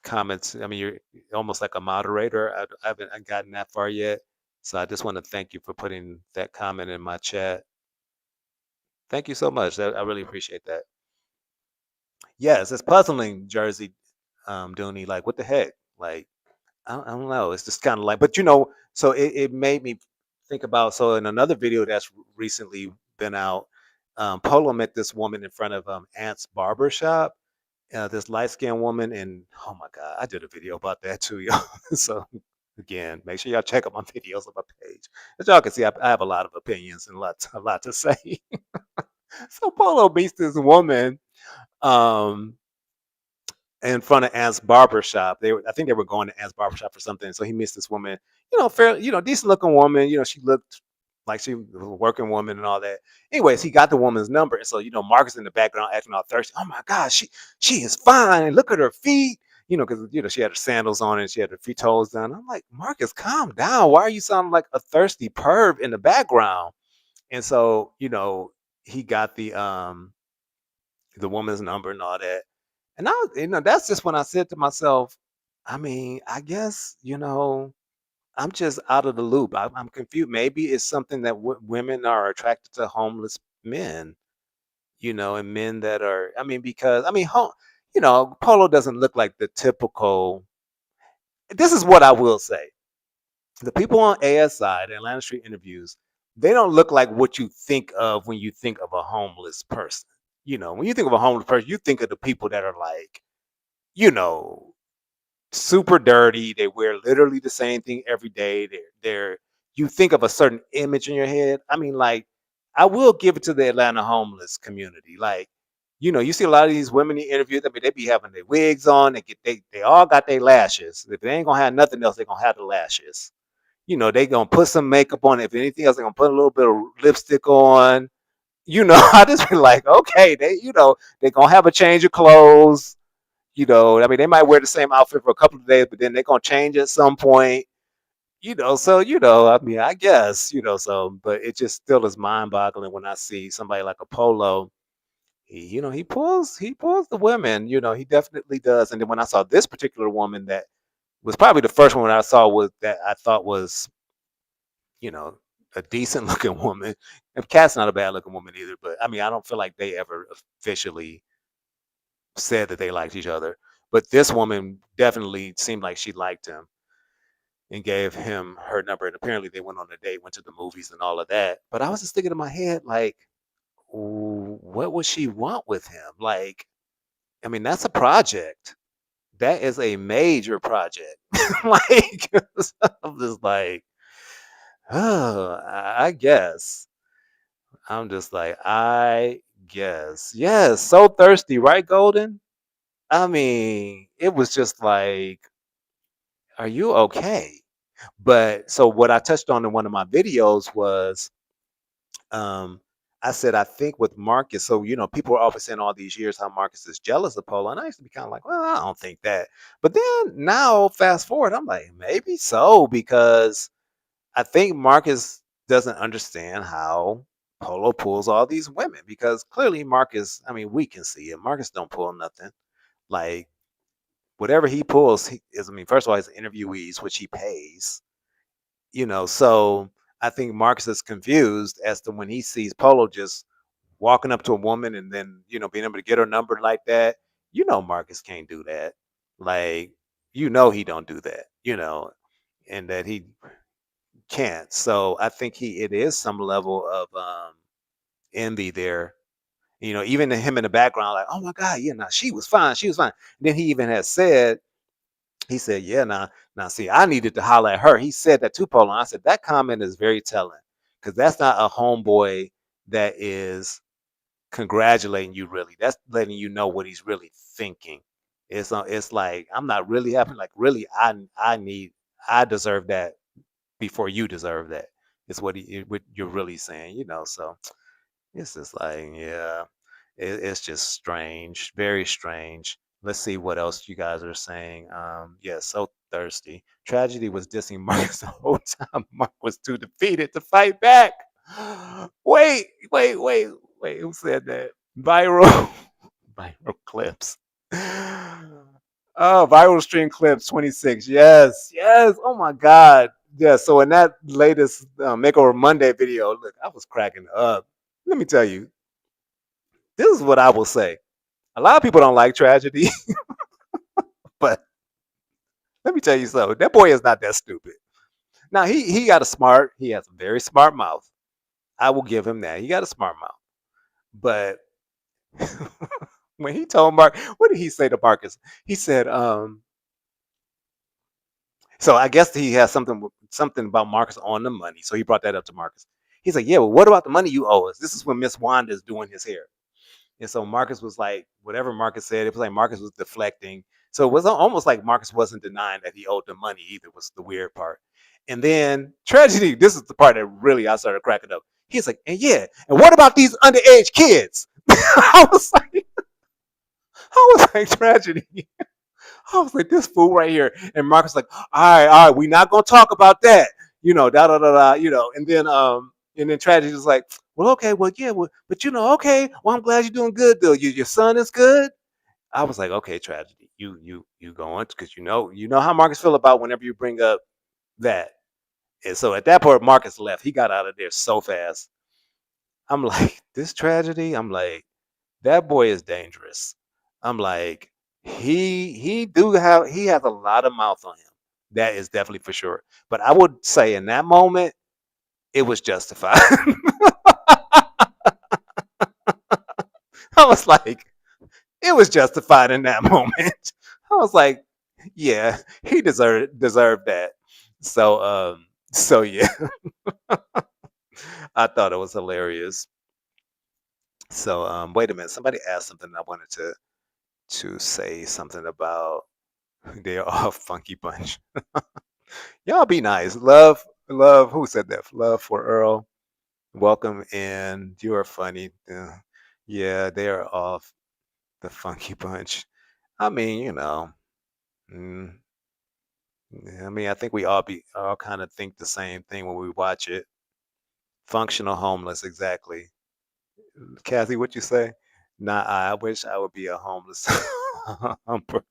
comments. I mean, you're almost like a moderator. I haven't gotten that far yet, so I just want to thank you for putting that comment in my chat. Thank you so much. I really appreciate that. Yes, it's puzzling, Jersey, Dooney. Like, what the heck? Like, I don't know. It's just kind of like, but so it made me think about. So in another video that's recently been out, Polo met this woman in front of Aunt's barber shop. This light skinned woman, and oh my god, I did a video about that too, y'all. So again, make sure y'all check out my videos on my page. As y'all can see, I have a lot of opinions and a lot to say. So Polo meets this woman. Um, in front of Ant's barbershop. I think they were going to Ant's barbershop for something. So he meets this woman, fair, decent looking woman. She looked like she was a working woman and all that. Anyways, he got the woman's number. And so, Marcus in the background acting all thirsty. Oh my God, she is fine. Look at her feet. Because she had her sandals on and she had her feet toes down. I'm like, Marcus, calm down. Why are you sounding like a thirsty perv in the background? And so, he got the woman's number and all that. And that's just when I said to myself, I mean, I guess, I'm just out of the loop. I'm confused. Maybe it's something that women are attracted to homeless men, and men that are, I mean, because, I mean, Polo doesn't look like the typical. This is what I will say. The people on ASI, the Atlanta Street interviews, they don't look like what you think of when you think of a homeless person. When you think of a homeless person, you think of the people that are like, you know, super dirty. They wear literally the same thing every day. They're you think of a certain image in your head. I mean, like, I will give it to the Atlanta homeless community. Like, you see a lot of these women in interviews. I mean, they be having their wigs on. They all got their lashes. If they ain't gonna have nothing else, they gonna have the lashes. They gonna put some makeup on. If anything else, they gonna put a little bit of lipstick on. I just be like, okay, they gonna have a change of clothes. I mean, they might wear the same outfit for a couple of days, but then they're gonna change at some point. So I mean, I guess, but it just still is mind-boggling when I see somebody like Apollo. He pulls the women. He definitely does. And then when I saw this particular woman, that was probably the first one I saw was that I thought was, you know, a decent looking woman. And Kat's not a bad looking woman either, but I mean, I don't feel like they ever officially said that they liked each other. But this woman definitely seemed like she liked him and gave him her number. And apparently they went on a date, went to the movies and all of that. But I was just thinking in my head, like, what would she want with him? Like, I mean, that's a project. That is a major project. Like, I'm just like, oh, I guess. I'm just like, I guess. Yes, so thirsty, right, Golden? I mean, it was just like, are you okay? But so what I touched on in one of my videos was, um, I said I think with Marcus, so people are always saying all these years how Marcus is jealous of Polo, and I used to be kind of like, well, I don't think that. But then now, fast forward, I'm like, maybe so, because I think Marcus doesn't understand how Polo pulls all these women, because clearly Marcus, I mean, we can see it. Marcus don't pull nothing. Like, whatever he pulls, he is. I mean, first of all, his interviewees, which he pays. So I think Marcus is confused as to when he sees Polo just walking up to a woman and then being able to get her number like that. Marcus can't do that. Like, he don't do that. And that he can't. So I think it is some level of envy there. Even him in the background, like, oh my God, yeah, nah, she was fine, she was fine. And then he even has said, he said, yeah, now, see, I needed to holler at her. He said that to Polo. I said, that comment is very telling, because that's not a homeboy that is congratulating you, really. That's letting you know what he's really thinking. It's like I'm not really happy. Like really, I deserve that before you deserve that. Is what you're really saying, So it's just like, yeah, it's just strange, very strange. Let's see what else you guys are saying. Yeah, so thirsty. Tragedy was dissing Marcus the whole time. Mark was too defeated to fight back. Wait. Who said that? Viral, viral clips. Oh, viral stream clips 26. Yes, yes. Oh my God. Yeah. So in that latest Makeover Monday video, look, I was cracking up. Let me tell you, this is what I will say. A lot of people don't like tragedy, but let me tell you something. That boy is not that stupid. Now he has a very smart mouth. I will give him that. He got a smart mouth. But when he told Mark, what did he say to Marcus? He said, so I guess he has something about Marcus on the money. So he brought that up to Marcus. He's like, yeah, well, what about the money you owe us? This is when Miss Wanda is doing his hair. And so Marcus was like, whatever Marcus said, it was like Marcus was deflecting. So it was almost like Marcus wasn't denying that he owed the money either, was the weird part. And then tragedy, this is the part that really I started cracking up. He's like, and yeah, and what about these underage kids? I was like tragedy. I was like, this fool right here. And Marcus like, all right, we're not gonna talk about that. Da da da da, and then Tragedy was like, well, okay, well, yeah, well, but okay, well, I'm glad you're doing good though. Your son is good. I was like, okay, Tragedy, you going because you know how Marcus feel about whenever you bring up that. And so at that point, Marcus left. He got out of there so fast. I'm like, this Tragedy. I'm like, that boy is dangerous. I'm like, he has a lot of mouth on him. That is definitely for sure. But I would say in that moment, it was justified. I was like, it was justified in that moment. I was like, yeah, he deserved that. So yeah, I thought it was hilarious. So wait a minute, somebody asked something I wanted to say something about. They're all funky bunch. Y'all be nice. Love. Who said that? Love for Earl. Welcome in. You are funny. Yeah, they are off the funky bunch. I mean, mm, yeah, I mean, I think we all kind of think the same thing when we watch it. Functional homeless, exactly. Kathy, what you say? Nah, I wish I would be a homeless humper.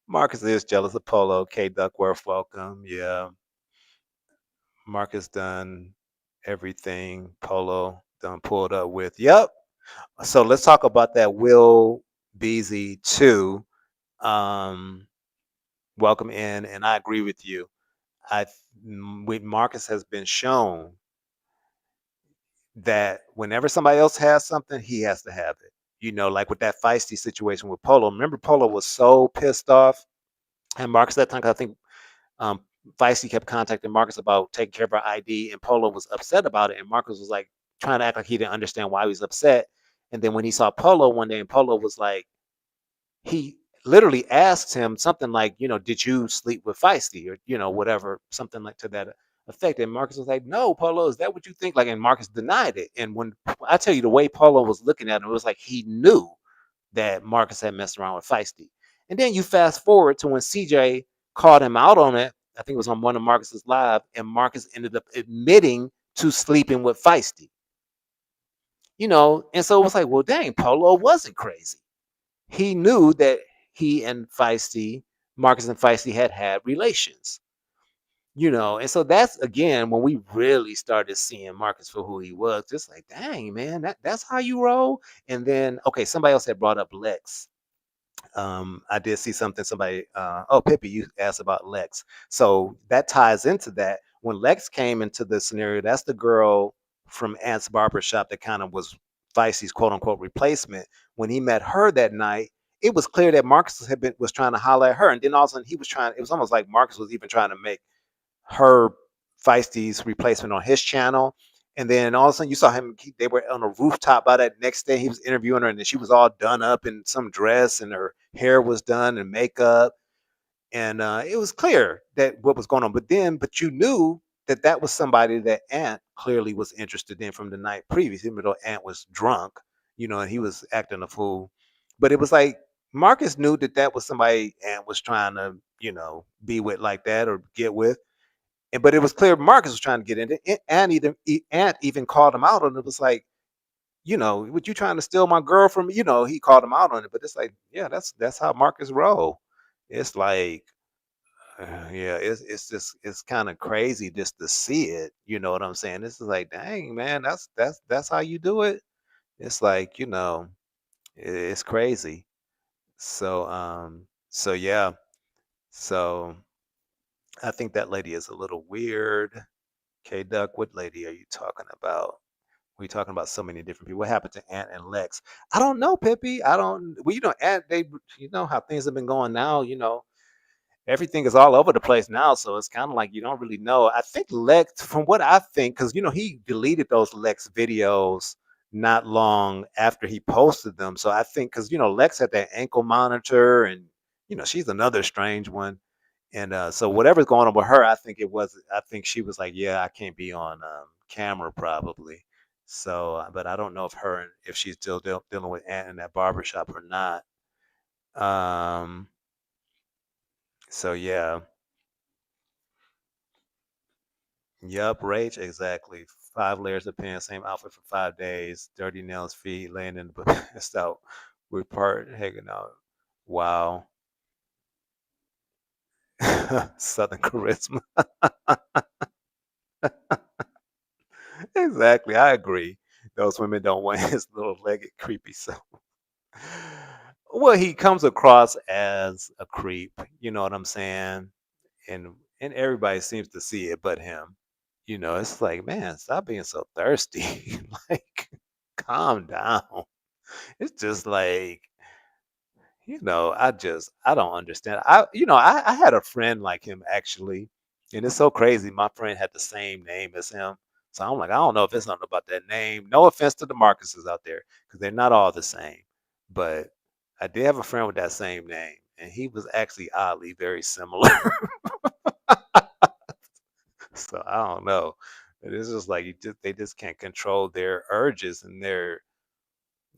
Marcus is jealous of Polo. K Duckworth, welcome. Yeah. Marcus done everything Polo done pulled up with. Yep. So let's talk about that Will Beasy too. Um, welcome in, and I agree with you. I with Marcus has been shown that whenever somebody else has something, he has to have it. Like with that feisty situation with Polo. Remember, Polo was so pissed off, and Marcus at that time, I think um, Feisty kept contacting Marcus about taking care of her ID, and Polo was upset about it. And Marcus was like trying to act like he didn't understand why he was upset. And then when he saw Polo one day, and Polo was like, he literally asked him something like, did you sleep with Feisty or, whatever, something like to that effect. And Marcus was like, no, Polo, is that what you think? Like, and Marcus denied it. And when I tell you the way Polo was looking at him, it was like he knew that Marcus had messed around with Feisty. And then you fast forward to when CJ called him out on it. I think it was on one of Marcus's live, and Marcus ended up admitting to sleeping with Feisty. And so it was like, well, dang, Polo wasn't crazy. He knew that he and Feisty, Marcus and Feisty had relations. And so that's again when we really started seeing Marcus for who he was. Just like, dang, man, that's how you roll. And then, okay, somebody else had brought up Lex. I did see somebody, Pippi, you asked about Lex. So that ties into that. When Lex came into the scenario, that's the girl from Ant's barber shop that kind of was Feisty's quote unquote replacement. When he met her that night, it was clear that Marcus was trying to holler at her. And then all of a sudden it was almost like Marcus was even trying to make her Feisty's replacement on his channel. And then all of a sudden you saw him, they were on a rooftop by that next day. He was interviewing her, and then she was all done up in some dress, and her hair was done and makeup. And it was clear that what was going on. But you knew that that was somebody that Ant clearly was interested in from the night previous, even though Ant was drunk, and he was acting a fool. But it was like Marcus knew that that was somebody Ant was trying to, be with like that or get with. And but it was clear Marcus was trying to get into it. Ant even called him out on it. It was like, what you trying to steal my girl from me? He called him out on it. But it's like, yeah, that's how Marcus roll. It's like, yeah, it's just it's kind of crazy just to see it. You know what I'm saying? This is like, dang man, that's how you do it. It's like, it's crazy. So yeah. So I think that lady is a little weird. K Duck, what lady are you talking about? We talking about so many different people. What happened to Ant and Lex? I don't know, Pippi. I don't. Well, Ant. You know how things have been going now. Everything is all over the place now, so it's kind of like you don't really know. I think Lex, from what I think, because he deleted those Lex videos not long after he posted them. So I think because Lex had that ankle monitor, and she's another strange one. And so whatever's going on with her, I think it was. I think she was like, yeah, I can't be on camera probably. So, but I don't know if she's still dealing with Ant in that barbershop or not. Um. So yeah. Yup, rage, exactly. 5 layers of pants, same outfit for 5 days, dirty nails, feet, laying in the passed out with part hanging out. Wow. Southern charisma. Exactly, I agree. Those women don't want his little legged creepy self. Well, he comes across as a creep, you know what I'm saying? And everybody seems to see it but him. It's like, man, stop being so thirsty. Like, calm down. It's just like, I don't understand. I had a friend like him actually, and it's so crazy. My friend had the same name as him. So I'm like, I don't know if it's something about that name. No offense to the Marcuses out there, because they're not all the same. But I did have a friend with that same name, and he was actually oddly very similar. So I don't know. But it's just like they just can't control their urges and their,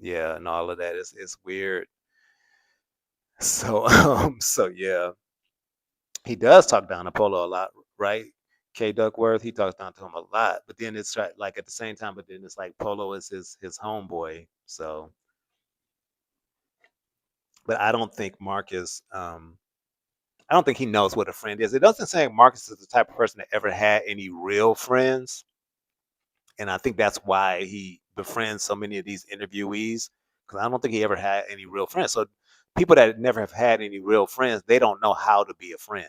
yeah, and all of that. It's weird. So so yeah, he does talk down to Polo a lot, right? K Duckworth, he talks down to him a lot. But then it's like at the same time, but then it's like Polo is his homeboy. So, but I don't think Marcus, I don't think he knows what a friend is. It doesn't say Marcus is the type of person that ever had any real friends. And I think that's why he befriends so many of these interviewees, because I don't think he ever had any real friends. So people that never have had any real friends, they don't know how to be a friend.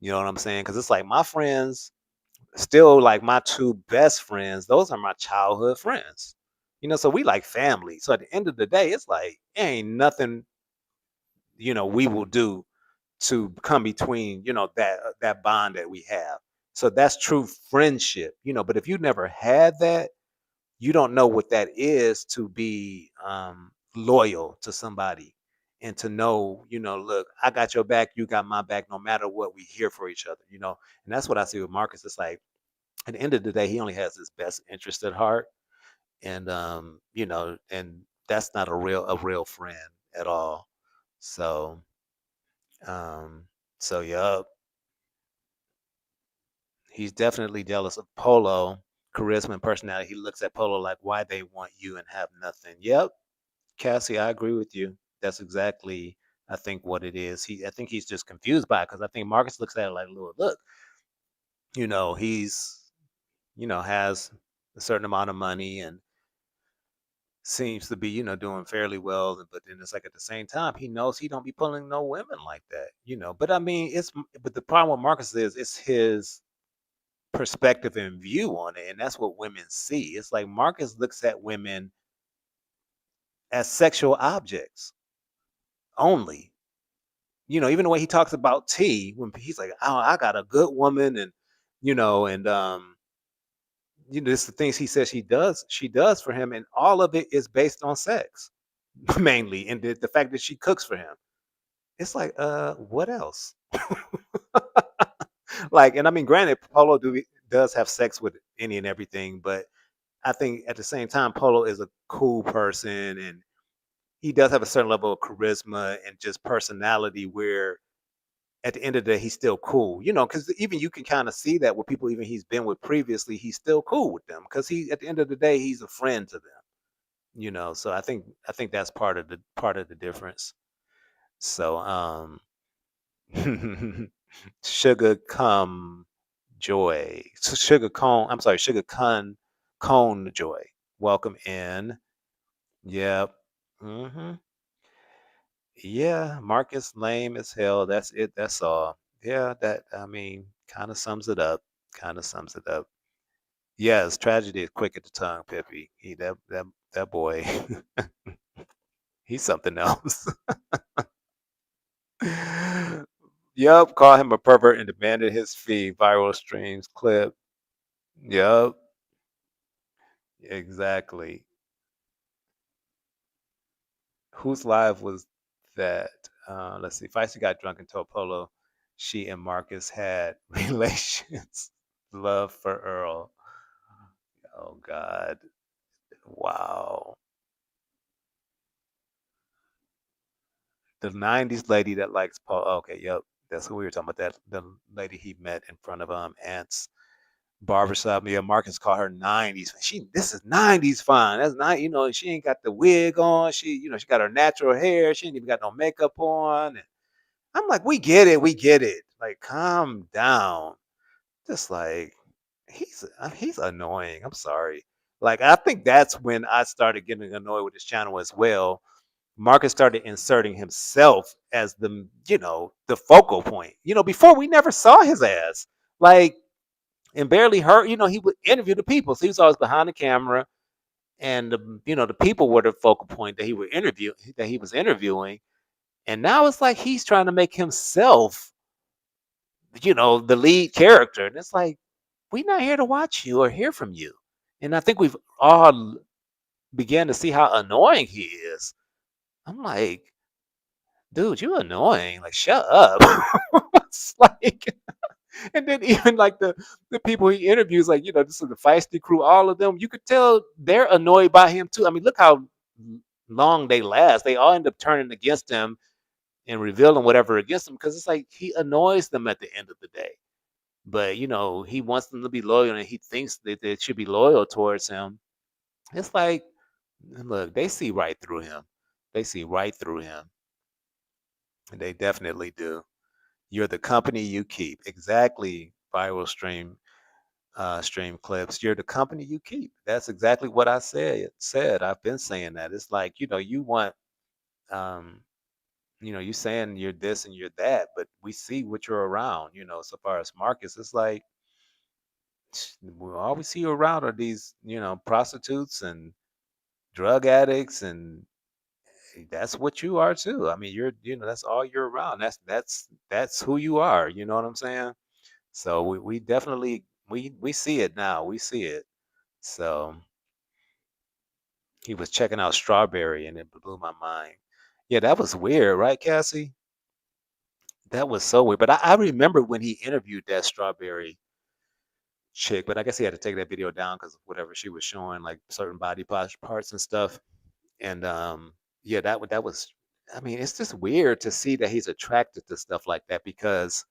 You know what I'm saying? Because it's like my friends, still like my two best friends, those are my childhood friends. So we like family. So at the end of the day, it's like ain't nothing, we will do to come between, that bond that we have. So that's true friendship. But if you never had that, you don't know what that is to be loyal to somebody and to know, look, I got your back, you got my back, no matter what, we here for each other. And that's what I see with Marcus. It's like at the end of the day, he only has his best interest at heart. And and that's not a real friend at all. So um yeah, he's definitely jealous of Polo charisma and personality. He looks at Polo like why they want you and have nothing. Yep, Cassie, I agree with you. That's exactly, I think, what it is. I think he's just confused by it because I think Marcus looks at it like, look, he's, has a certain amount of money and seems to be, doing fairly well. But then it's like at the same time, he knows he don't be pulling no women like that. But I mean, but the problem with Marcus is it's his perspective and view on it, and that's what women see. It's like Marcus looks at women as sexual objects only. Even the way he talks about T, when he's like, "Oh, I got a good woman," and and It's the things he says she does for him, and all of it is based on sex, mainly, and the fact that she cooks for him. It's like, what else? Like, and I mean, granted, Polo does have sex with any and everything, but I think at the same time, Polo is a cool person, and he does have a certain level of charisma and just personality where at the end of the day, he's still cool, because even you can kind of see that with people even he's been with previously, he's still cool with them because he at the end of the day, he's a friend to them. So I think that's part of the difference. So sugar come joy. Sugar cone, I'm sorry, sugar cone joy. Welcome in. Yep. hmm Yeah, Marcus lame as hell. That's it. That's all. Yeah, that I mean, kind of sums it up. Kind of sums it up. Yes, tragedy is quick at the tongue, Pippi. That boy, he's something else. Yup, call him a pervert and demanded his fee. Viral streams clip. Yup, exactly. Whose live was that? Let's see. Feisty got drunk and told Polo she and Marcus had relations. Love for Earl. Oh God. Wow. The 90s lady that likes Paul. Okay, yep. That's who we were talking about. That the lady he met in front of Aunt's barbershop. Yeah, Marcus called her 90s. This is 90s fine. That's not, she ain't got the wig on. She got her natural hair. She ain't even got no makeup on. And I'm like, we get it, we get it. Like, calm down. Just like he's annoying. I'm sorry. Like, I think that's when I started getting annoyed with this channel as well. Marcus started inserting himself as the focal point. Before we never saw his ass. Like, and barely heard, he would interview the people. So he was always behind the camera, and the people were the focal point that he was interviewing. And now it's like he's trying to make himself, the lead character. And it's like, we're not here to watch you or hear from you. And I think we've all began to see how annoying he is. I'm like, dude, you're annoying. Like, shut up. It's like, and then even like the people he interviews, like, this is the feisty crew, all of them, you could tell they're annoyed by him too. I mean, look how long they last. They all end up turning against him and revealing whatever against him because it's like he annoys them at the end of the day. But he wants them to be loyal, and he thinks that they should be loyal towards him. It's like, look, they see right through him. They see right through him. They definitely do. You're the company you keep. Exactly. Viral stream clips. You're the company you keep. That's exactly what I said. I've been saying that. It's like, you want um you saying you're this and you're that, but we see what you're around, so far as Marcus, it's like all we see you around are these, prostitutes and drug addicts, and that's what you are too. I mean, that's all you're around. That's who you are. You know what I'm saying? So we definitely we see it now. We see it. So he was checking out Strawberry, and it blew my mind. Yeah, that was weird, right, Cassie? That was so weird. But I remember when he interviewed that Strawberry chick, but I guess he had to take that video down because of whatever she was showing, like certain body parts and stuff. And yeah, that was. I mean, it's just weird to see that he's attracted to stuff like that because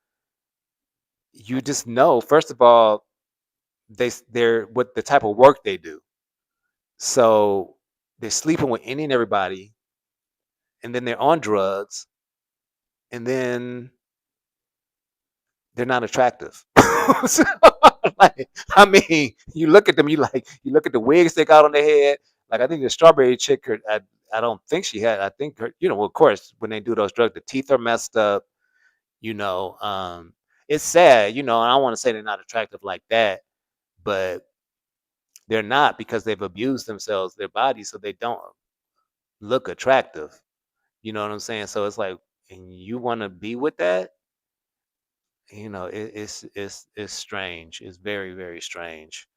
you just know. First of all, they're what the type of work they do. So they're sleeping with any and everybody, and then they're on drugs, and then they're not attractive. So, like, I mean, you look at them, you look at the wigs they got on their head. Like, I think the Strawberry chick, I don't think she had. I think her, well, of course, when they do those drugs, the teeth are messed up. You know, um, it's sad. And I don't want to say they're not attractive like that, but they're not because they've abused themselves, their bodies, so they don't look attractive. You know what I'm saying? So it's like, and you want to be with that? It's strange. It's very, very strange.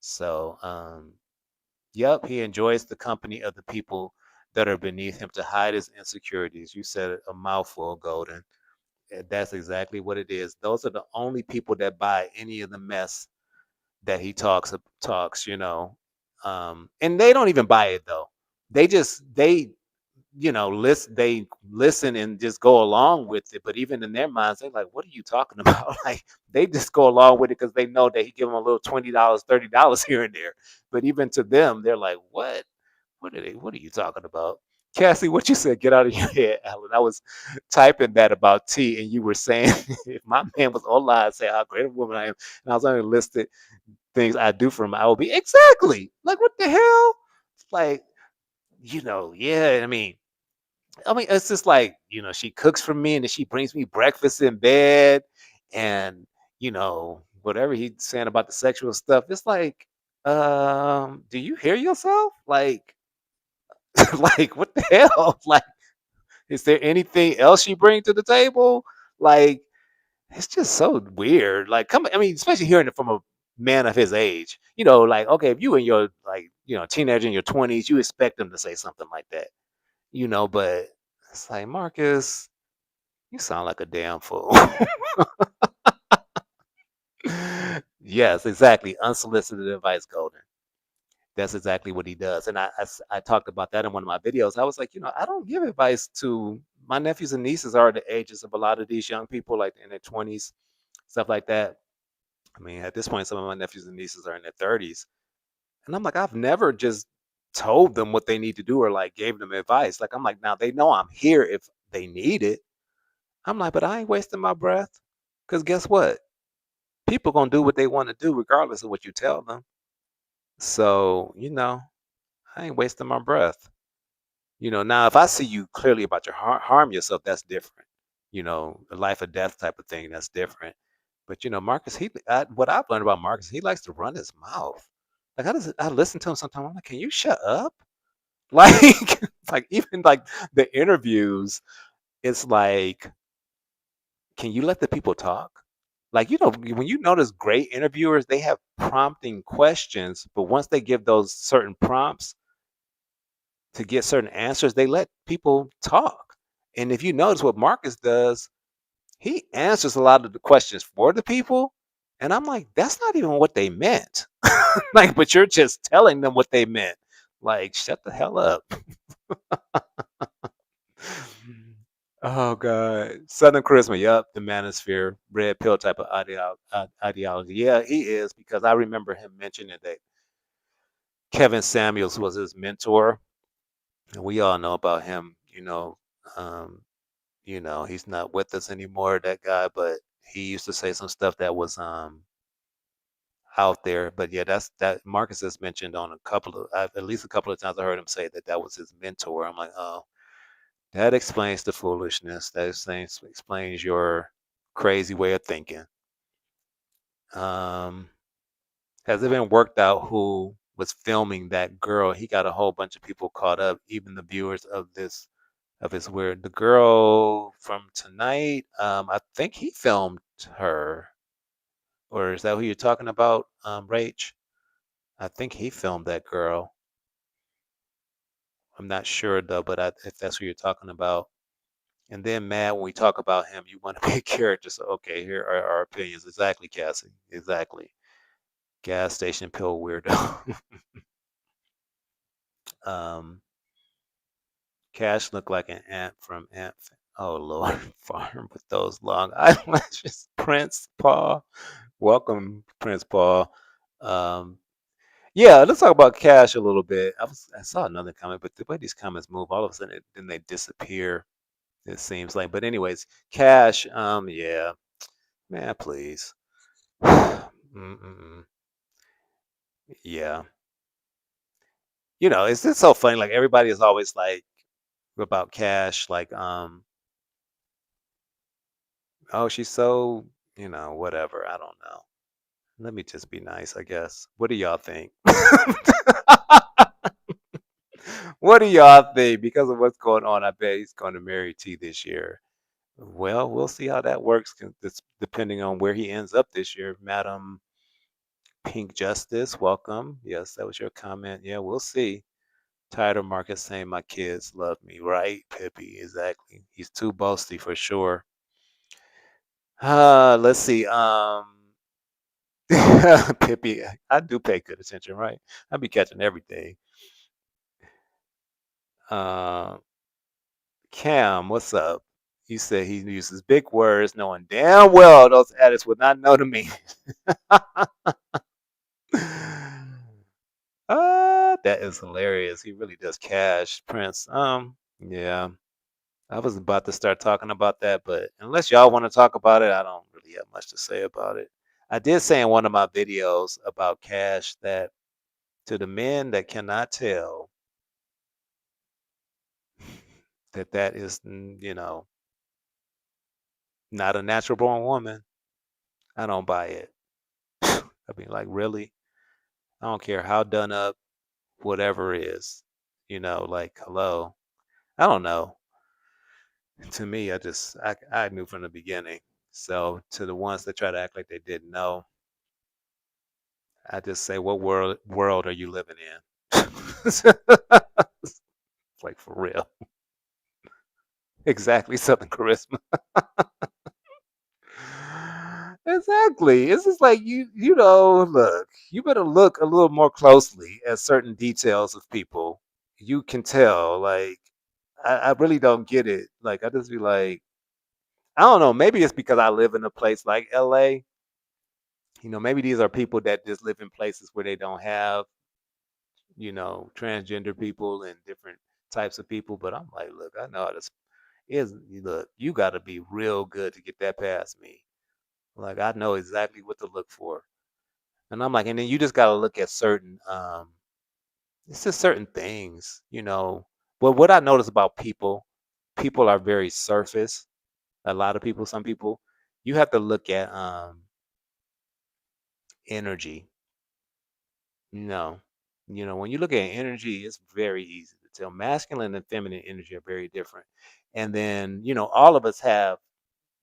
So, yep, he enjoys the company of the people that are beneath him to hide his insecurities. You said it, a mouthful, Golden. That's exactly what it is. Those are the only people that buy any of the mess that he talks, and they don't even buy it though. They listen and just go along with it. But even in their minds, they're like, "What are you talking about?" Like they just go along with it because they know that he give them a little $20, $30 here and there. But even to them, they're like, "What? What are you talking about?" Cassie, what you said, get out of your head, Alan. I was typing that about T, and you were saying if my man was online, say how great a woman I am, and I was only listed things I do for him, I would be exactly like, what the hell? Like, yeah. I mean, it's just like, she cooks for me and then she brings me breakfast in bed and, whatever he's saying about the sexual stuff. It's like, do you hear yourself? Like, like what the hell? Like, is there anything else you bring to the table? Like, it's just so weird. Like, especially hearing it from a man of his age. Like, okay, if you in your like, teenager in your 20s, you expect them to say something like that. But it's like, Marcus, you sound like a damn fool. Yes, exactly. Unsolicited advice, Golden. That's exactly what he does. And I talked about that in one of my videos. I was like, I don't give advice to my nephews and nieces are the ages of a lot of these young people, like in their 20s, stuff like that. I mean, at this point, some of my nephews and nieces are in their 30s. And I'm like, I've never just told them what they need to do or like gave them advice. Like, I'm like, now they know I'm here if they need it. I'm like, but I ain't wasting my breath. Because guess what? People gonna do what they want to do regardless of what you tell them. So, I ain't wasting my breath. Now if I see you clearly about your harm yourself, that's different. A life or death type of thing, that's different. But Marcus, what I've learned about Marcus, he likes to run his mouth. Like I listen to him sometimes. I'm like, can you shut up? Like, like even like the interviews, it's like, can you let the people talk? Like, when you notice great interviewers, they have prompting questions, but once they give those certain prompts to get certain answers, they let people talk. And if you notice what Marcus does, he answers a lot of the questions for the people. And I'm like, that's not even what they meant. Like, but you're just telling them what they meant. Like, shut the hell up. Oh God, Southern Charisma. Yup, the manosphere, red pill type of ideology. Yeah, he is because I remember him mentioning that Kevin Samuels was his mentor, and we all know about him. Um, he's not with us anymore, that guy, but he used to say some stuff that was out there. But yeah, that Marcus has mentioned on at least a couple of times I heard him say that was his mentor. I'm like, oh, that explains the foolishness. That explains your crazy way of thinking. Um, has it been worked out who was filming that girl? He got a whole bunch of people caught up, even the viewers of his weird. The girl from tonight, I think he filmed her. Or is that who you're talking about, Rach? I think he filmed that girl. I'm not sure though, but if that's who you're talking about. And then, Matt, when we talk about him, you want to be a character. So, okay, here are our opinions. Exactly, Cassie. Exactly. Gas station pill weirdo. um, Cash looked like an ant from Ant. Oh Lord, farm with those long eyelashes. Prince Paul, welcome, Prince Paul. Um, yeah, let's talk about Cash a little bit. I saw another comment, but the way these comments move, all of a sudden, then they disappear. It seems like. But anyways, Cash. Yeah, man, please. Mm-mm. Yeah, it's just so funny. Like everybody is always like about Cash. Like, oh, she's so, whatever. I don't know. Let me just be nice, I guess. What do y'all think? What do y'all think? Because of what's going on, I bet he's going to marry T this year. Well, we'll see how that works. Depending on where he ends up this year, Madam Pink Justice, welcome. Yes, that was your comment. Yeah, we'll see. Tired of Marcus saying my kids love me, right? Pippi, exactly. He's too boasty for sure. Let's see. Pippi, I do pay good attention, right? I be catching everything. Uh, Cam, what's up? He said he uses big words, knowing damn well those addicts would not know the meaning. That is hilarious. He really does cash Prince. Yeah. I was about to start talking about that, but unless y'all want to talk about it, I don't really have much to say about it. I did say in one of my videos about cash that to the men that cannot tell that that is, not a natural born woman, I don't buy it. I mean, like, really? I don't care how done up, whatever it is, like, hello. I don't know. To me, I knew from the beginning. So to the ones that try to act like they didn't know, I just say, what world are you living in? Like for real. Exactly, Southern charisma. Exactly. It's just like look, you better look a little more closely at certain details of people. You can tell, like, I really don't get it. Like, I just be like, I don't know, maybe it's because I live in a place like LA. Maybe these are people that just live in places where they don't have, transgender people and different types of people. But I'm like, look, I know how this is. Look, you got to be real good to get that past me. Like, I know exactly what to look for. And I'm like, and then you just got to look at certain, it's just certain things. But what I notice about people are very surface. A lot of people, some people, you have to look at energy. You know, when you look at energy, it's very easy to tell. Masculine and feminine energy are very different. And then, all of us have,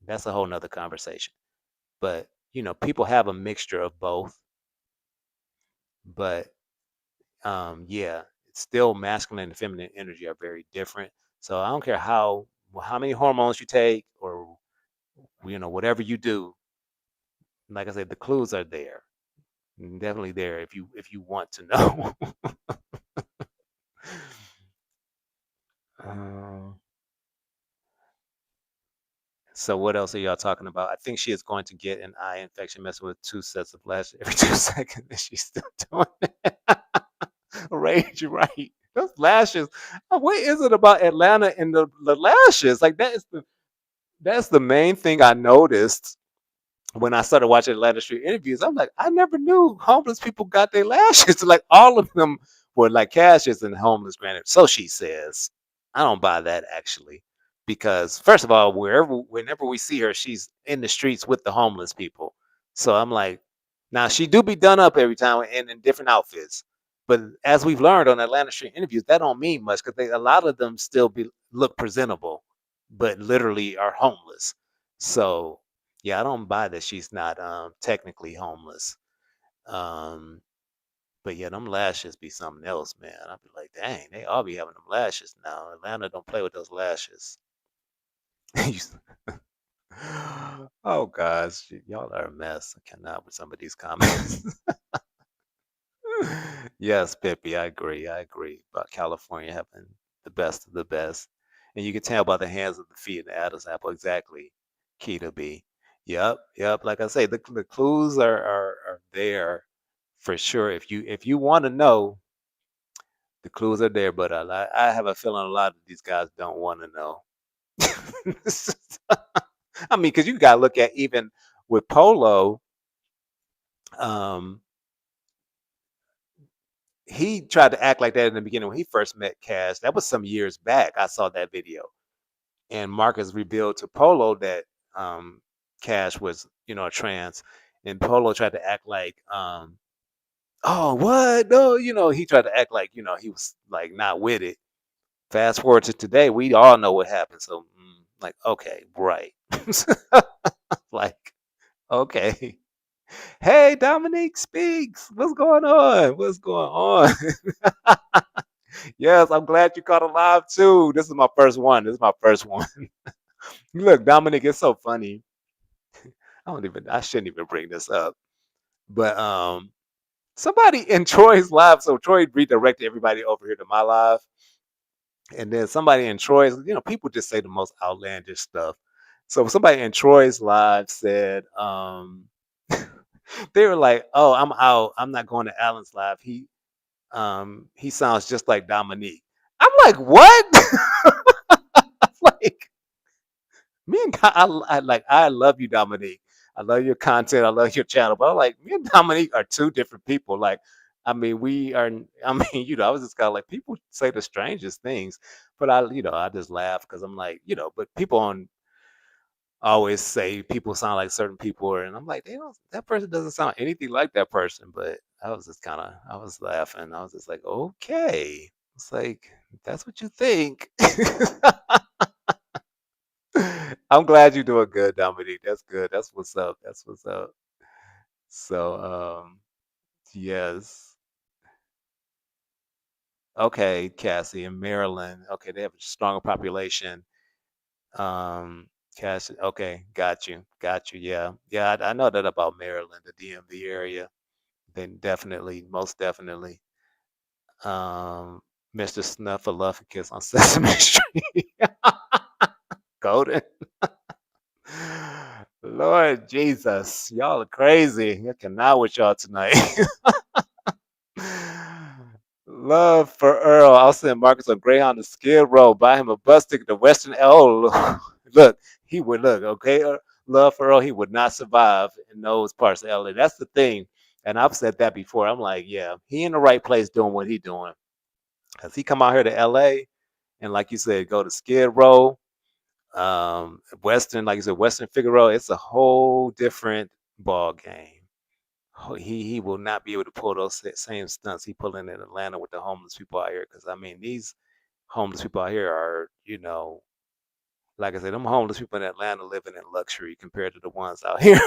that's a whole nother conversation. But, people have a mixture of both. But yeah, it's still masculine and feminine energy are very different. So I don't care how many hormones you take or whatever you do. Like I said, the clues are there. Definitely there if you want to know. Uh, so what else are y'all talking about? I think she is going to get an eye infection messing with two sets of lashes every 2 seconds, and she's still doing it. Rage, right? Those lashes. What is it about Atlanta and the lashes? Like that's the main thing I noticed when I started watching Atlanta Street interviews. I'm like, I never knew homeless people got their lashes. Like all of them were like cashes and homeless, granted. So she says. I don't buy that actually. Because first of all, whenever we see her, she's in the streets with the homeless people. So I'm like, now she do be done up every time and in different outfits. But as we've learned on Atlanta Street interviews, that don't mean much because a lot of them still look presentable, but literally are homeless. So yeah, I don't buy that she's not technically homeless. Um, but yeah, them lashes be something else, man. I'd be like, dang, they all be having them lashes now. Atlanta don't play with those lashes. Oh gosh, y'all are a mess. I cannot with some of these comments. Yes, Pippi, I agree. I agree about California having the best of the best. And you can tell by the hands of the feet and the Adam's apple exactly. Key to be. Yep, yep. Like I say, the clues are there for sure. If you want to know, the clues are there. But I have a feeling a lot of these guys don't want to know. I mean, because you got to look at even with Polo. Um, he tried to act like that in the beginning when he first met Cash. That was some years back. I saw that video, and Marcus revealed to Polo that Cash was, a trans, and Polo tried to act like, oh, what? No, he tried to act like, he was like not with it. Fast forward to today, we all know what happened. So, like, okay, right, like, okay. Hey, Dominique speaks. What's going on? What's going on? Yes, I'm glad you caught a live too. This is my first one. This is my first one. Look, Dominic, it's so funny. I shouldn't even bring this up. But somebody in Troy's live, so Troy redirected everybody over here to my live. And then somebody in Troy's, people just say the most outlandish stuff. So somebody in Troy's live said, they were like, "Oh, I'm out. I'm not going to Alan's live. He sounds just like Dominique." I'm like, "What?" Like me and I love you, Dominique. I love your content. I love your channel. But I'm like, me and Dominique are two different people. Like, I mean, we are. I mean, I was just kind of like, people say the strangest things, but I just laugh because I'm like, but people on always say people sound like certain people, and I'm like, they don't. That person doesn't sound anything like that person. But I was laughing. I was just like, okay. It's like that's what you think. I'm glad you're doing good, Dominique. That's good. That's what's up. That's what's up. So, yes. Okay, Cassie in Maryland. Okay, they have a stronger population. Cassie. Okay, got you. Got you. Yeah, yeah. I know that about Maryland, the DMV area. Then definitely, most definitely. Um, Mr. Snuffleupagus on Sesame Street. Golden. Lord Jesus, y'all are crazy. I cannot with y'all tonight. Love for Earl. I'll send Marcus on Greyhound to Skid Row. Buy him a bus ticket to Western. Oh, look, he would look okay. Love for Earl. He would not survive in those parts of LA. That's the thing, and I've said that before. I'm like, yeah, he in the right place doing what he doing. Cause he come out here to LA and like you said, go to Skid Row, Western, like you said, Western Figueroa. It's a whole different ball game. He will not be able to pull those same stunts he pulling in Atlanta with the homeless people out here. Because I mean, these homeless people out here are, like I said, them homeless people in Atlanta living in luxury compared to the ones out here.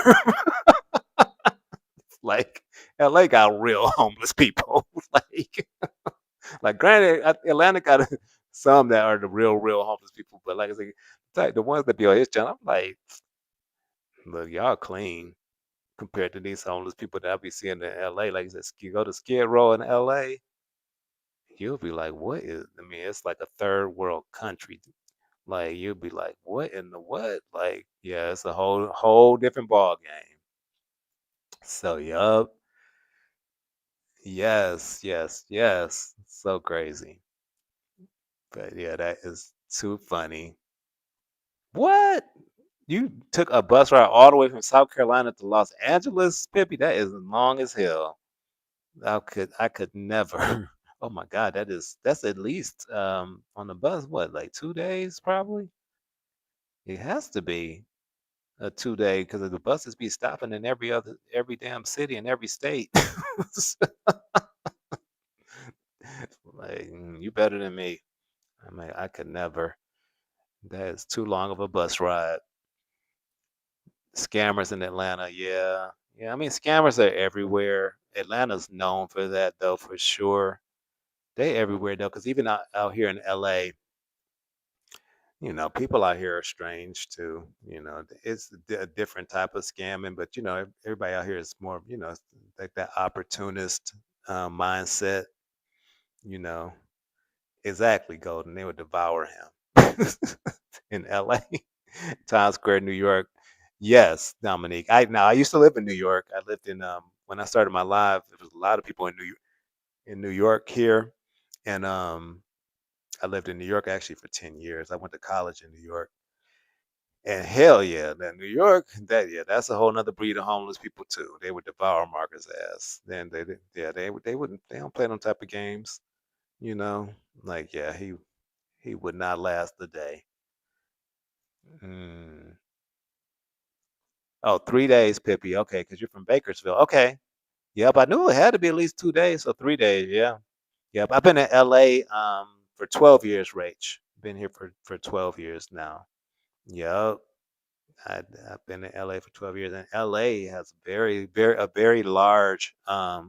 Like LA got real homeless people. Like granted, Atlanta got some that are the real homeless people, but like I said, the ones that be on his channel, I'm like, look, y'all clean compared to these homeless people that I be seeing in LA. Like I said, you go to Skid Row in LA, you'll be like, what is? I mean, it's like a third world country. Like you'll be like, what in the what? Like, yeah, it's a whole different ball game. So, yup, yes, so crazy. But yeah, that is too funny. What? You took a bus ride all the way from South Carolina to Los Angeles, Pippi? That is long as hell. I could never. Oh my God, that's at least on the bus, what, like 2 days probably? It has to be a 2 day because the buses be stopping in every damn city in every state. Like, you better than me. I mean, I could never. That is too long of a bus ride. Scammers in Atlanta, yeah. Yeah, I mean, scammers are everywhere. Atlanta's known for that, though, for sure. They everywhere, though, because even out here in LA, people out here are strange, too. It's a different type of scamming, but, everybody out here is more, it's like that opportunist mindset, you know. Exactly, Golden. They would devour him in LA. Times Square, New York. Yes, Dominique. I used to live in New York. I lived in when I started my live, there was a lot of people in New York here. And I lived in New York actually for 10 years. I went to college in New York. And hell yeah, that New York, that's a whole nother breed of homeless people too. They would devour Marcus' ass. Then they wouldn't they don't play them type of games, you know? Like yeah, he would not last the day. Mm. Oh, 3 days, Pippi. Okay, because you're from Bakersfield. Okay. Yep, I knew it had to be at least 2 days, so 3 days. Yeah. Yep. I've been in LA for 12 years, Rach. Been here for 12 years now. Yep. I've been in LA for 12 years, and LA has very large I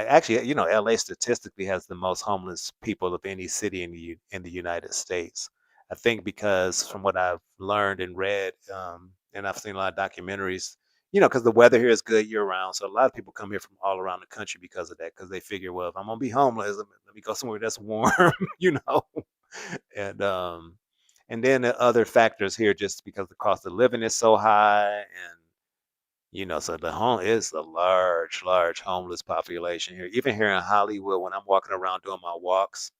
actually, LA statistically has the most homeless people of any city in the United States. I think because from what I've learned and read, and I've seen a lot of documentaries, because the weather here is good year round, so a lot of people come here from all around the country because of that, because they figure, well, if I'm gonna be homeless, let me go somewhere that's warm, you know, and um, and then the other factors here, just because the cost of living is so high, and so the home is a large homeless population here. Even here in Hollywood, when I'm walking around doing my walks,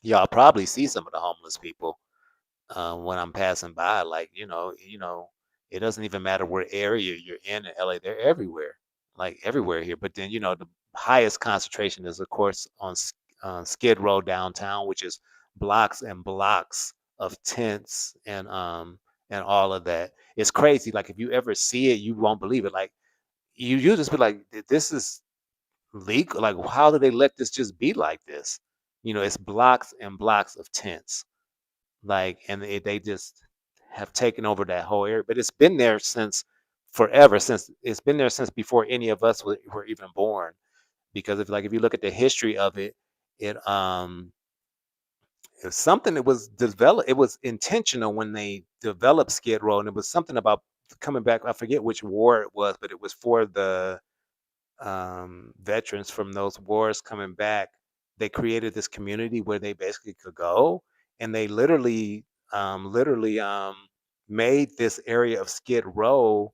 y'all probably see some of the homeless people when I'm passing by. Like, it doesn't even matter where area you're in LA, they're everywhere, like everywhere here. But then, the highest concentration is, of course, on Skid Row downtown, which is blocks and blocks of tents and all of that. It's crazy. Like if you ever see it, you won't believe it. Like you just be like, This is legal. Like, how do they let this just be like this?" It's blocks and blocks of tents, like, and they just have taken over that whole area. But it's been there since forever. Since it's been there since before any of us were even born. Because if you look at the history of it, it it was something that was developed. It was intentional when they developed Skid Row, and it was something about coming back. I forget which war it was, but it was for the veterans from those wars coming back. They created this community where they basically could go, and they literally made this area of Skid Row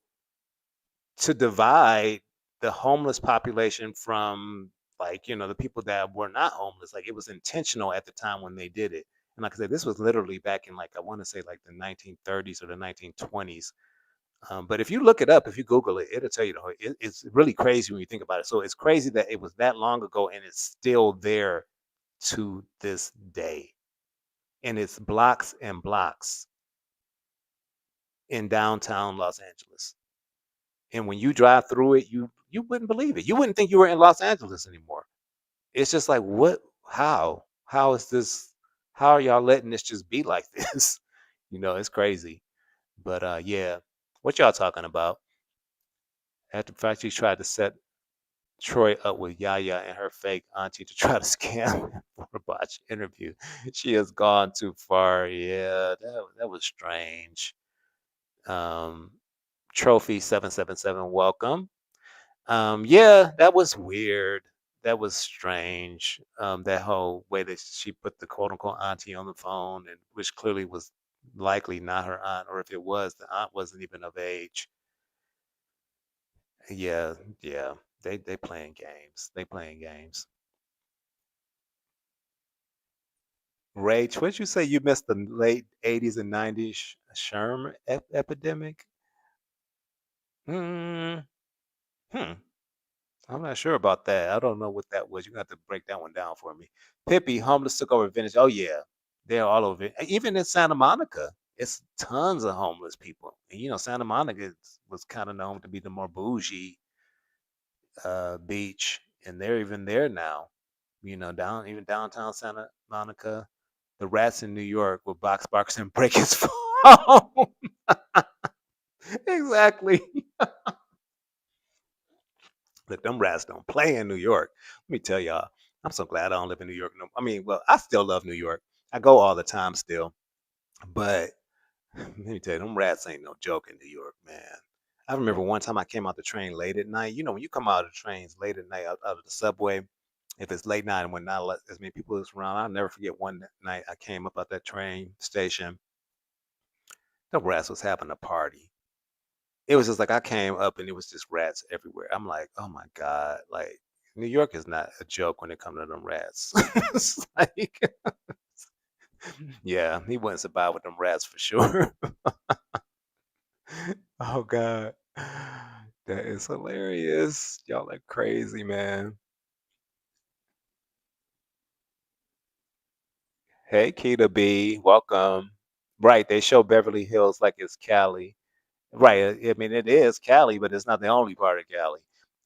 to divide the homeless population from, like, the people that were not homeless. Like, it was intentional at the time when they did it. And like I said, this was literally back in, like, I want to say like the 1930s or the 1920s. But if you look it up, if you Google it, it'll tell you it's really crazy when you think about it. So it's crazy that it was that long ago and it's still there to this day. And it's blocks and blocks in downtown Los Angeles. And when you drive through it, you wouldn't believe it. You wouldn't think you were in Los Angeles anymore. It's just like, what? How? How is this? How are y'all letting this just be like this? It's crazy. But yeah, what y'all talking about? After the fact, she tried to set Troy up with Yaya and her fake auntie to try to scam him for a botched interview. She has gone too far. Yeah, that was strange. Um, Trophy 777, welcome. Yeah, that was weird. That was strange. That whole way that she put the quote unquote auntie on the phone, and which clearly was likely not her aunt, or if it was, the aunt wasn't even of age. Yeah, yeah. They playing games. They playing games. Rach, what'd you say you missed the late 80s and 90s Sherm epidemic? Mm, hmm. I'm not sure about that. I don't know what that was. You got to break that one down for me. Pippi, homeless took over Venice. Oh yeah, they're all over it. Even in Santa Monica, it's tons of homeless people. And Santa Monica was kind of known to be the more bougie beach, and they're even there now. Even downtown Santa Monica, the rats in New York will box Barks and break his phone. Exactly. Look, them rats don't play in New York. Let me tell y'all, I'm so glad I don't live in New York. No, I mean, well, I still love New York. I go all the time still, but let me tell you, them rats ain't no joke in New York, man. I remember one time I came out the train late at night. When you come out of the trains late at night out of the subway, if it's late night and when not as many people is around, I'll never forget one night I came up at that train station. The rats was having a party. It was just like I came up and it was just rats everywhere. I'm like, oh my God, like New York is not a joke when it comes to them rats. It's like, yeah, he wouldn't survive with them rats for sure. Oh God. That is hilarious. Y'all are crazy, man. Hey, Keita B, welcome. Right, they show Beverly Hills like it's Cali. Right. I mean, it is Cali, but it's not the only part of Cali.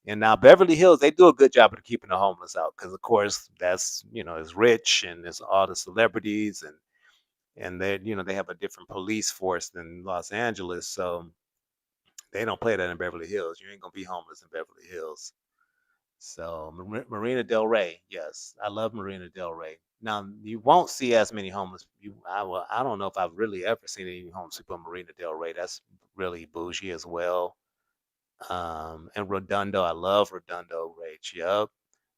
And now Beverly Hills, they do a good job of keeping the homeless out because, of course, that's it's rich and there's all the celebrities and and they have a different police force than Los Angeles, so they don't play that in Beverly Hills. You ain't gonna be homeless in Beverly Hills. So Marina Del Rey, yes, I love Marina Del Rey. Now you won't see as many homeless. I don't know if I've really ever seen any homeless people in Marina Del Rey. That's really bougie as well. And Redondo, I love Redondo Beach. Yup.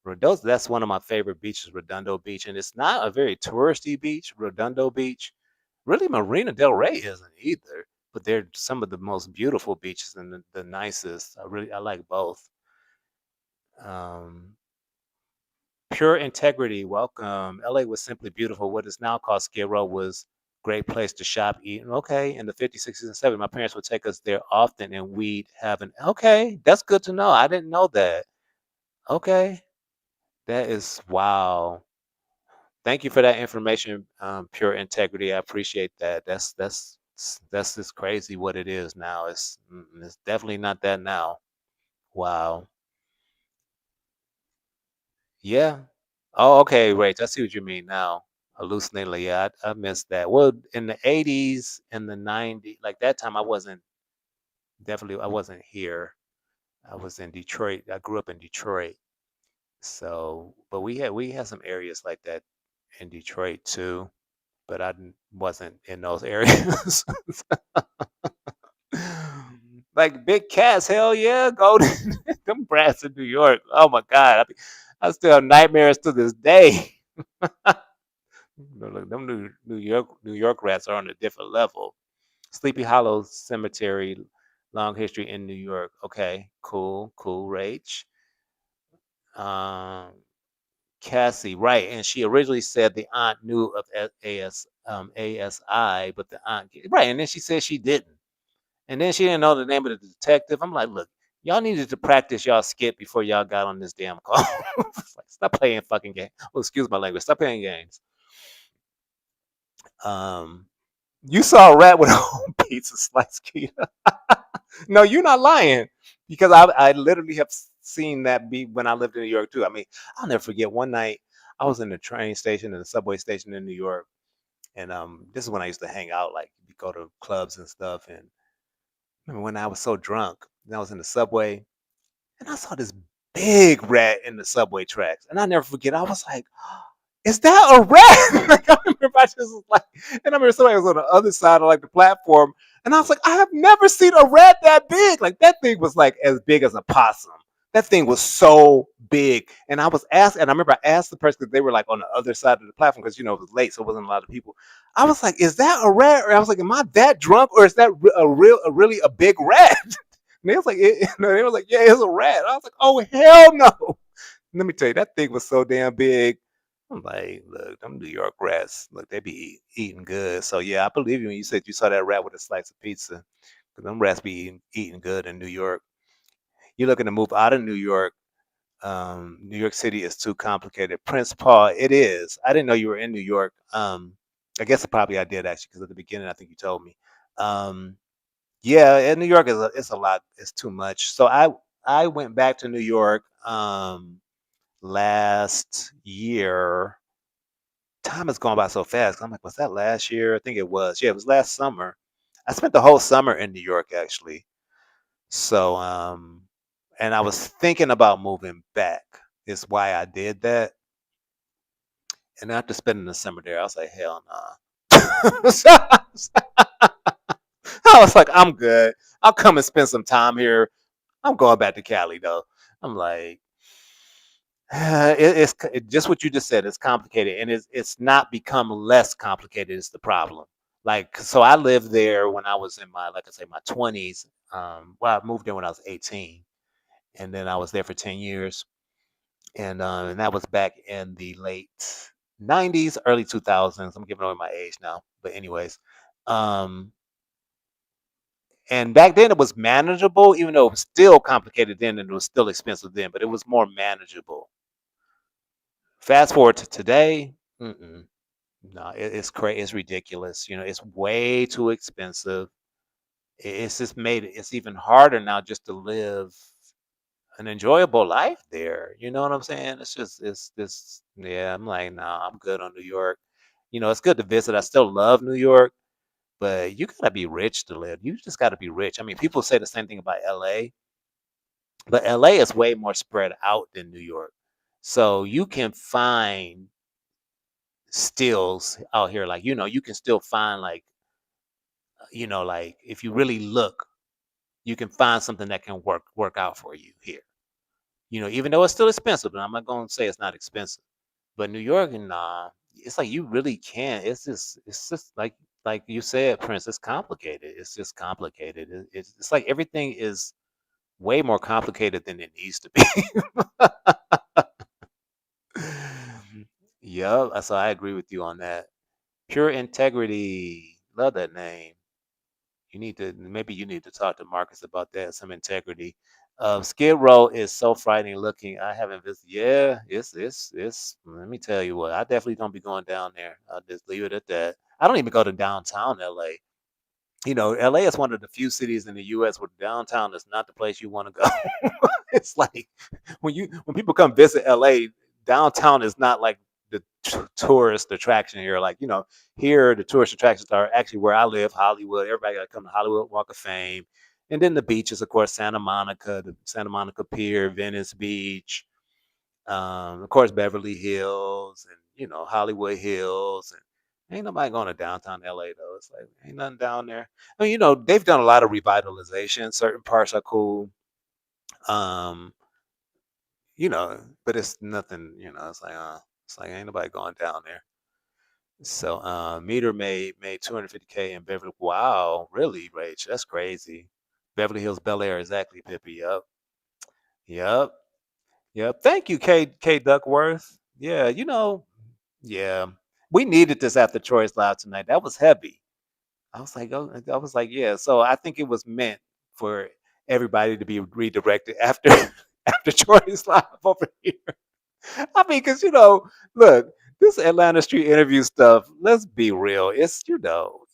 Redondo, that's one of my favorite beaches, Redondo Beach. And it's not a very touristy beach, Redondo Beach. Really, Marina Del Rey isn't either. But they're some of the most beautiful beaches and the nicest. I like both. Um, Pure integrity, welcome. LA was simply beautiful. What is now called Skid Row was great place to shop, eat. Okay, in the 50s, 60s, and 70s, my parents would take us there often, and we'd have an. Okay, that's good to know. I didn't know that. Okay, that is wow. Thank you for that information, Pure integrity. I appreciate that. That's just crazy what it is now. It's definitely not that now. Wow. Yeah. Oh, okay, Rach. I see what you mean now. Hallucinating. Yeah, I missed that. Well, in the 80s and the 90s, like that time, I wasn't here. I was in Detroit. I grew up in Detroit. So, but we had some areas like that in Detroit too, but wasn't in those areas. Like big cats, hell yeah, go to them brats in New York. Oh my God, I still have nightmares to this day. No, look, them New York rats are on a different level. Sleepy Hollow Cemetery, long history in New York. Okay, cool, cool, Rach. Um, Cassie, right? And she originally said the aunt knew of ASI, but the aunt, right? And then she said she didn't, and then she didn't know the name of the detective. I'm like, look, y'all needed to practice y'all skit before y'all got on this damn call. It's like, stop playing fucking games. Oh, excuse my language. Stop playing games. Um, You saw a rat with a whole pizza slice, Keita. No, you're not lying. Because I literally have seen that be when I lived in New York too. I mean, I'll never forget one night I was in the train station and the subway station in New York. And this is when I used to hang out, like go to clubs and stuff. And I remember when I was so drunk, and I was in the subway and I saw this big rat in the subway tracks. And I never forget, I was like, is that a rat? Like, I remember I just was like, and I remember somebody was on the other side of like the platform, and I was like, I have never seen a rat that big. Like that thing was like as big as a possum. That thing was so big, and I was asked, and I remember I asked the person because they were like on the other side of the platform because it was late, so it wasn't a lot of people. I was like, "Is that a rat?" Or I was like, "Am I that drunk, or is that really a big rat?" And they was like, they was like, "Yeah, it's a rat." I was like, "Oh hell no!" Let me tell you, that thing was so damn big. I'm like, look, them New York rats, look, they be eating good. So yeah, I believe you when you said you saw that rat with a slice of pizza. 'Cause them rats be eating good in New York. You're looking to move out of New York. New York City is too complicated. Prince Paul, it is. I didn't know you were in New York. I guess probably I did actually, because at the beginning I think you told me. Um, yeah, and New York it's a lot. It's too much. So I went back to New York last year. Time has gone by so fast. I'm like, was that last year? I think it was. Yeah, it was last summer. I spent the whole summer in New York actually. So and I was thinking about moving back. Is why I did that. And after spending the summer there, I was like, hell nah. So I was like, I'm good. I'll come and spend some time here. I'm going back to Cali though. I'm like, just what you just said. It's complicated, and it's not become less complicated. Is the problem? Like, so I lived there when I was in my, like I say, my 20s. Well, I moved there when I was 18, and then I was there for 10 years, and that was back in the late 90s, early 2000s. I'm giving away my age now, but anyways, um, and back then it was manageable, even though it was still complicated then, and it was still expensive then, but it was more manageable. Fast forward to today, mm-mm. No, it's crazy. It's ridiculous. It's way too expensive. It's just made it's even harder now just to live an enjoyable life there. You know what I'm saying? It's just, yeah. I'm like, nah, I'm good on New York. It's good to visit. I still love New York, but you gotta be rich to live. You just gotta be rich. I mean, people say the same thing about LA, but LA is way more spread out than New York. So you can find stills out here. Like, you can still find like, like if you really look, you can find something that can work out for you here. Even though it's still expensive, and I'm not gonna say it's not expensive. But New York, nah, it's like you really can't. It's just like you said, Prince. It's complicated. It's just complicated. It's like everything is way more complicated than it needs to be. Yep. So I agree with you on that. Pure integrity. Love that name. Maybe you need to talk to Marcus about that. Some integrity. Skid Row is so frightening looking. I haven't visited. Yeah, it's. Let me tell you what. I definitely don't be going down there. I'll just leave it at that. I don't even go to downtown LA. LA is one of the few cities in the US where downtown is not the place you want to go. It's like when people come visit LA, downtown is not like the tourist attraction here. Like, here the tourist attractions are actually where I live, Hollywood. Everybody got to come to Hollywood Walk of Fame. And then the beaches, of course, Santa Monica, the Santa Monica Pier, Venice Beach, of course, Beverly Hills, and Hollywood Hills, and ain't nobody going to downtown LA though. It's like ain't nothing down there. I mean, they've done a lot of revitalization. Certain parts are cool, um, but it's nothing. It's like ain't nobody going down there. So, Meter made 250K in Beverly. Wow, really, Rach? That's crazy. Beverly Hills, Bel Air, exactly, Pippi. Yep, yep. Yep. Thank you, K Duckworth. Yeah, yeah. We needed this after Troy's Live tonight. That was heavy. I was like, yeah. So I think it was meant for everybody to be redirected after after Troy's Live over here. I mean, because look, this Atlanta Street interview stuff. Let's be real. It's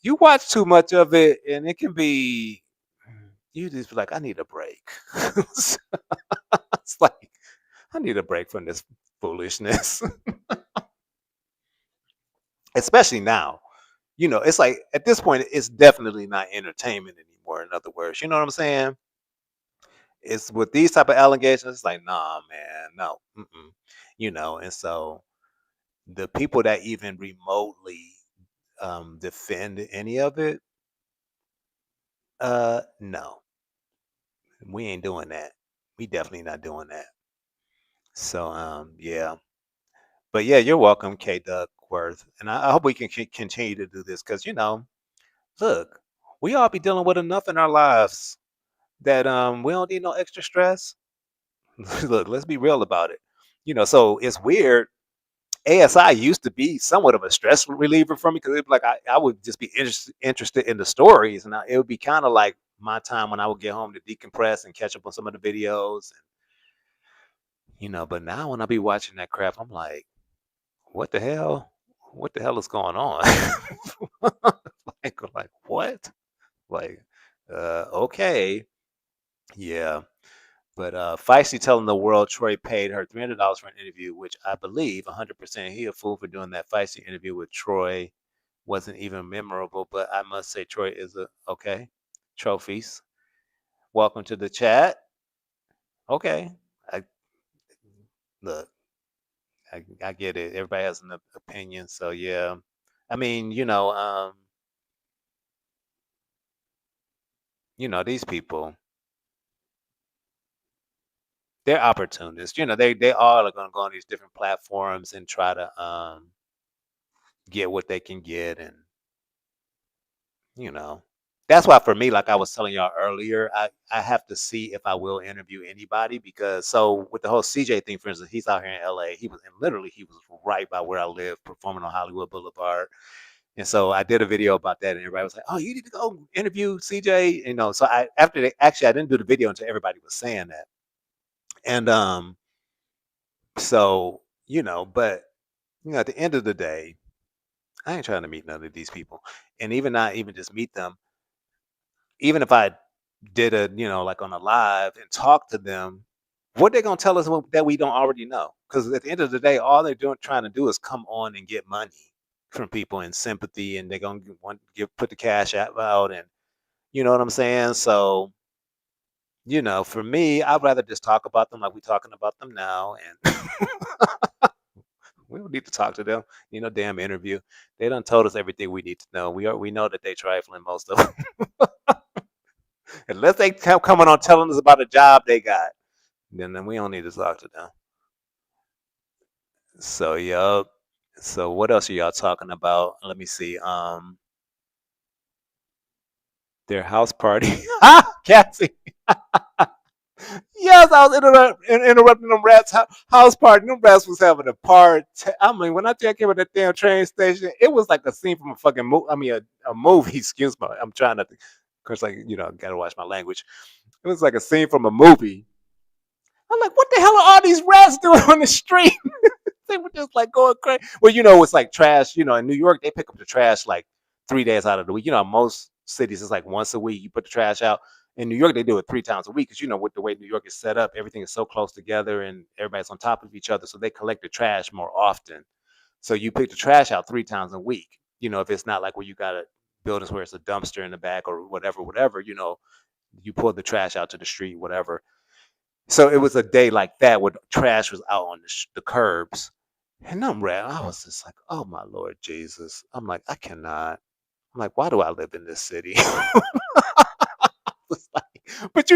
you watch too much of it, and it can be. You just be like, I need a break. It's like I need a break from this foolishness. Especially now. It's like at this point, it's definitely not entertainment anymore. In other words, you know what I'm saying? It's with these type of allegations. It's like, nah, man, no, And so the people that even remotely defend any of it, no, we ain't doing that. We definitely not doing that. So, yeah. But yeah, you're welcome, K Duckworth, and I hope we can continue to do this because look, we all be dealing with enough in our lives that we don't need no extra stress. Look, let's be real about it. So it's weird. ASI used to be somewhat of a stress reliever for me because it'd be like I would just be interested in the stories, and it would be kind of like my time when I would get home to decompress and catch up on some of the videos, and But now when I be watching that crap, I'm like, what the hell? What the hell is going on? like what? Like, okay, yeah. But Feisty telling the world Troy paid her $300 for an interview, which I believe 100% he a fool for doing that Feisty interview with Troy. Wasn't even memorable, but I must say Troy is a okay. Trophies. Welcome to the chat. Okay. I look, I get it. Everybody has an opinion, so yeah. I mean, these people, they're opportunists. They all are gonna go on these different platforms and try to get what they can get, and you know that's why for me, like I was telling y'all earlier, I have to see if I will interview anybody, because so with the whole CJ thing, for instance, he's out here in LA. He was right by where I live, performing on Hollywood Boulevard. And so I did a video about that, and everybody was like, "Oh, you need to go interview CJ." So I didn't do the video until everybody was saying that. And so but at the end of the day, I ain't trying to meet none of these people, and even not even just meet them. Even if I did like on a live and talk to them, what they gonna tell us that we don't already know? Because at the end of the day, all they're doing trying to do is come on and get money. from people in sympathy, and they're gonna want to put the cash out, and you know what I'm saying. So for me, I'd rather just talk about them like we're talking about them now, and we don't need to talk to them. Damn interview. They done told us everything we need to know. We know that they trifling most of them, unless they coming on telling us about a job they got. Then we don't need to talk to them. So yup. So what else are y'all talking about? Let me see. Their house party. Cassie. Yes, I was interrupting them rats' house party. Them rats was having a party. I mean, when I tell you I came at that damn train station, it was like a scene from a fucking movie. I mean, a movie. Excuse me. I'm trying not to, cause like gotta watch my language. It was like a scene from a movie. I'm like, what the hell are all these rats doing on the street? They were just like going crazy. Well, it's like trash. In New York, they pick up the trash like 3 days out of the week. Most cities it's like once a week you put the trash out. In New York, they do it 3 times a week because with the way New York is set up, everything is so close together and everybody's on top of each other, so they collect the trash more often. So you pick the trash out 3 times a week. If it's not like where you got buildings where it's a dumpster in the back or whatever. You pull the trash out to the street, whatever. So it was a day like that where trash was out on the curbs. And I was just like, oh my Lord Jesus. I'm like, I cannot. I'm like, why do I live in this city? But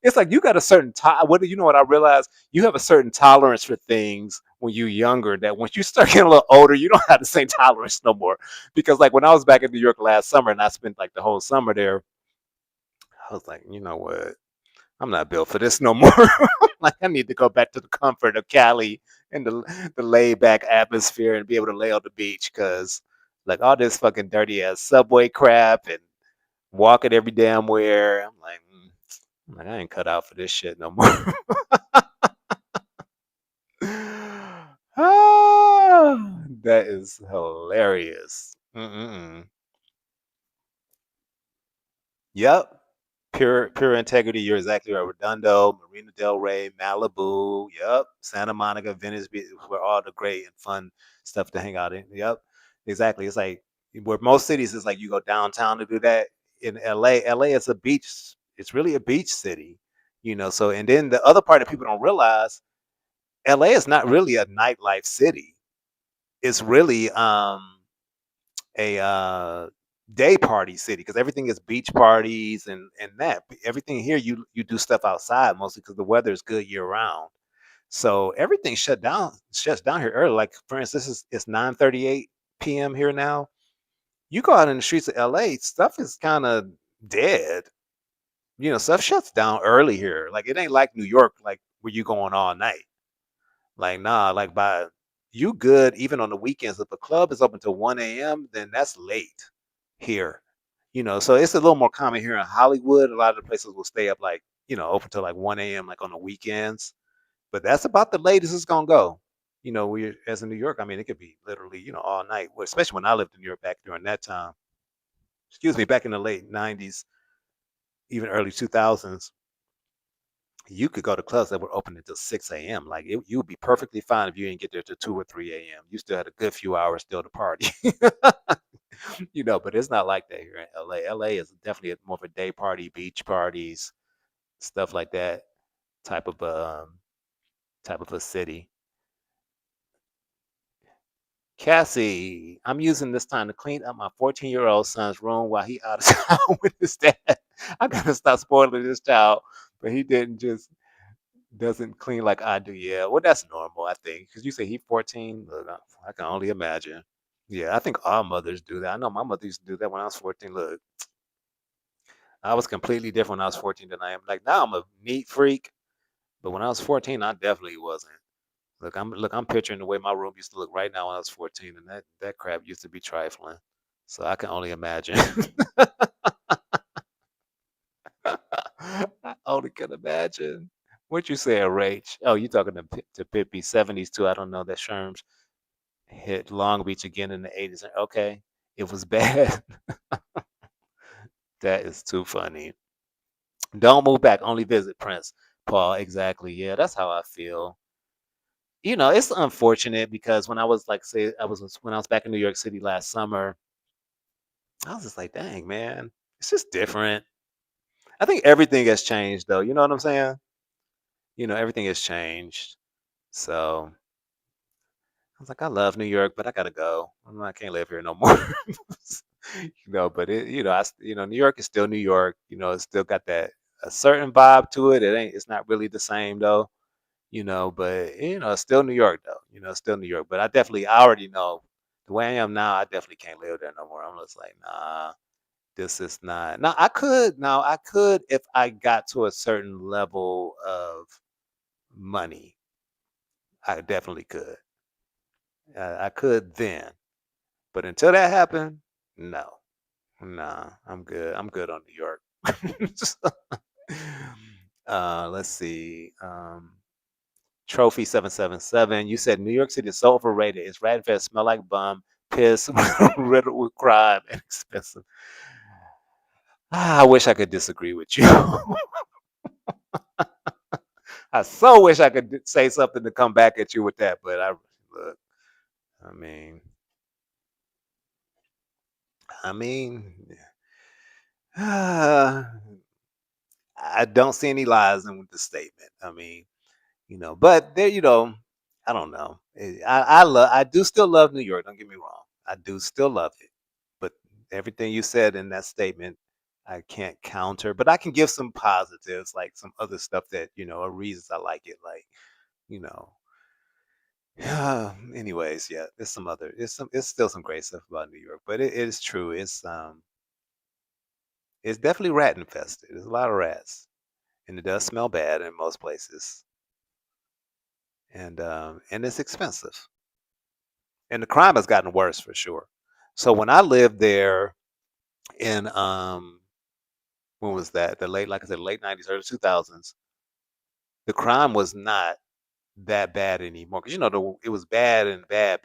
it's like you got a certain time. What do you know? What I realized, you have a certain tolerance for things when you're younger. That once you start getting a little older, you don't have the same tolerance no more. Because like when I was back in New York last summer, and I spent like the whole summer there, I was like, you know what? I'm not built for this no more. Like I need to go back to the comfort of Cali and the laid back atmosphere and be able to lay on the beach because like all this fucking dirty ass subway crap and walking every damn where. I'm like, I ain't cut out for this shit no more. Ah, that is hilarious. Mm-mm-mm. Yep. Pure integrity. You're exactly right. Redondo, Marina Del Rey, Malibu. Yep. Santa Monica, Venice Beach, where all the great and fun stuff to hang out in. Yep. Exactly. It's like where most cities is like you go downtown to do that. In LA is a beach. It's really a beach city. So and then the other part that people don't realize, LA is not really a nightlife city. It's really a day party city because everything is beach parties and that everything here you do stuff outside mostly because the weather is good year round. So everything shuts down here early. Like for instance, it's 9:38 p.m. here now. You go out in the streets of LA, stuff is kind of dead. Stuff shuts down early here. Like it ain't like New York, like where you going all night. Like nah, like by you good even on the weekends. If a club is open till 1 a.m., then that's late here. So it's a little more common here in Hollywood. A lot of the places will stay up like, open till like 1 a.m. like on the weekends. But that's about the latest it's gonna go. We as in New York, I mean, it could be literally, all night. Well, especially when I lived in New York back during that time. Excuse me, back in the late '90s, even early 2000s, you could go to clubs that were open until 6 a.m. Like you would be perfectly fine if you didn't get there till 2 or 3 a.m. You still had a good few hours still to party. But it's not like that here in LA. LA is definitely more of a day party, beach parties, stuff like that type of type of a city. Cassie, I'm using this time to clean up my 14-year-old son's room while he out of town with his dad. I gotta stop spoiling this child, but he didn't just doesn't clean like I do. Yeah, well, that's normal, I think, because you say he 14. Look, I can only imagine. Yeah, I think all mothers do that. I know my mother used to do that when I was 14. Look, I was completely different when I was 14 than I am. Like now, I'm a neat freak, but when I was 14, I definitely wasn't. I'm picturing the way my room used to look right now when I was 14, and that crap used to be trifling. So I can only imagine. I only can imagine. What you say, Rach? Oh, you talking to Pippi 70s too? I don't know that Sherms hit Long Beach again in the 80s. Okay, it was bad. That is too funny. Don't move back. Only visit Prince. Paul, exactly. Yeah, that's how I feel. it's unfortunate because when I was like, say, when I was back in New York City last summer, I was just like, dang, man, it's just different. I think everything has changed, though. You know what I'm saying? Everything has changed. So I was like, I love New York, but I gotta go. I can't live here no more. But New York is still New York. It's still got that a certain vibe to it. It's not really the same though. But it's still New York though. It's still New York. But I already know the way I am now. I definitely can't live there no more. I'm just like, nah, this is not. Now I could if I got to a certain level of money. I definitely could. I could then. But until that happened, no. Nah, I'm good. I'm good on New York. Let's see. Trophy 777. You said New York City is so overrated. It's rat fest, smell like bum, piss, riddled with crime, and expensive. I wish I could disagree with you. I so wish I could say something to come back at you with that, but look. I mean, I mean, I don't see any lies in the statement. I mean, but there, I don't know. I do still love New York. Don't get me wrong. I do still love it, but everything you said in that statement, I can't counter. But I can give some positives, like some other stuff that are reasons I like it. Like you know, anyways, yeah. It's still some great stuff about New York, but it is true. It's definitely rat infested. There's a lot of rats, and it does smell bad in most places, and it's expensive. And the crime has gotten worse for sure. So when I lived there in when was that? The late, like I said, late '90s, early 2000s. The crime was not that bad anymore because it was bad in the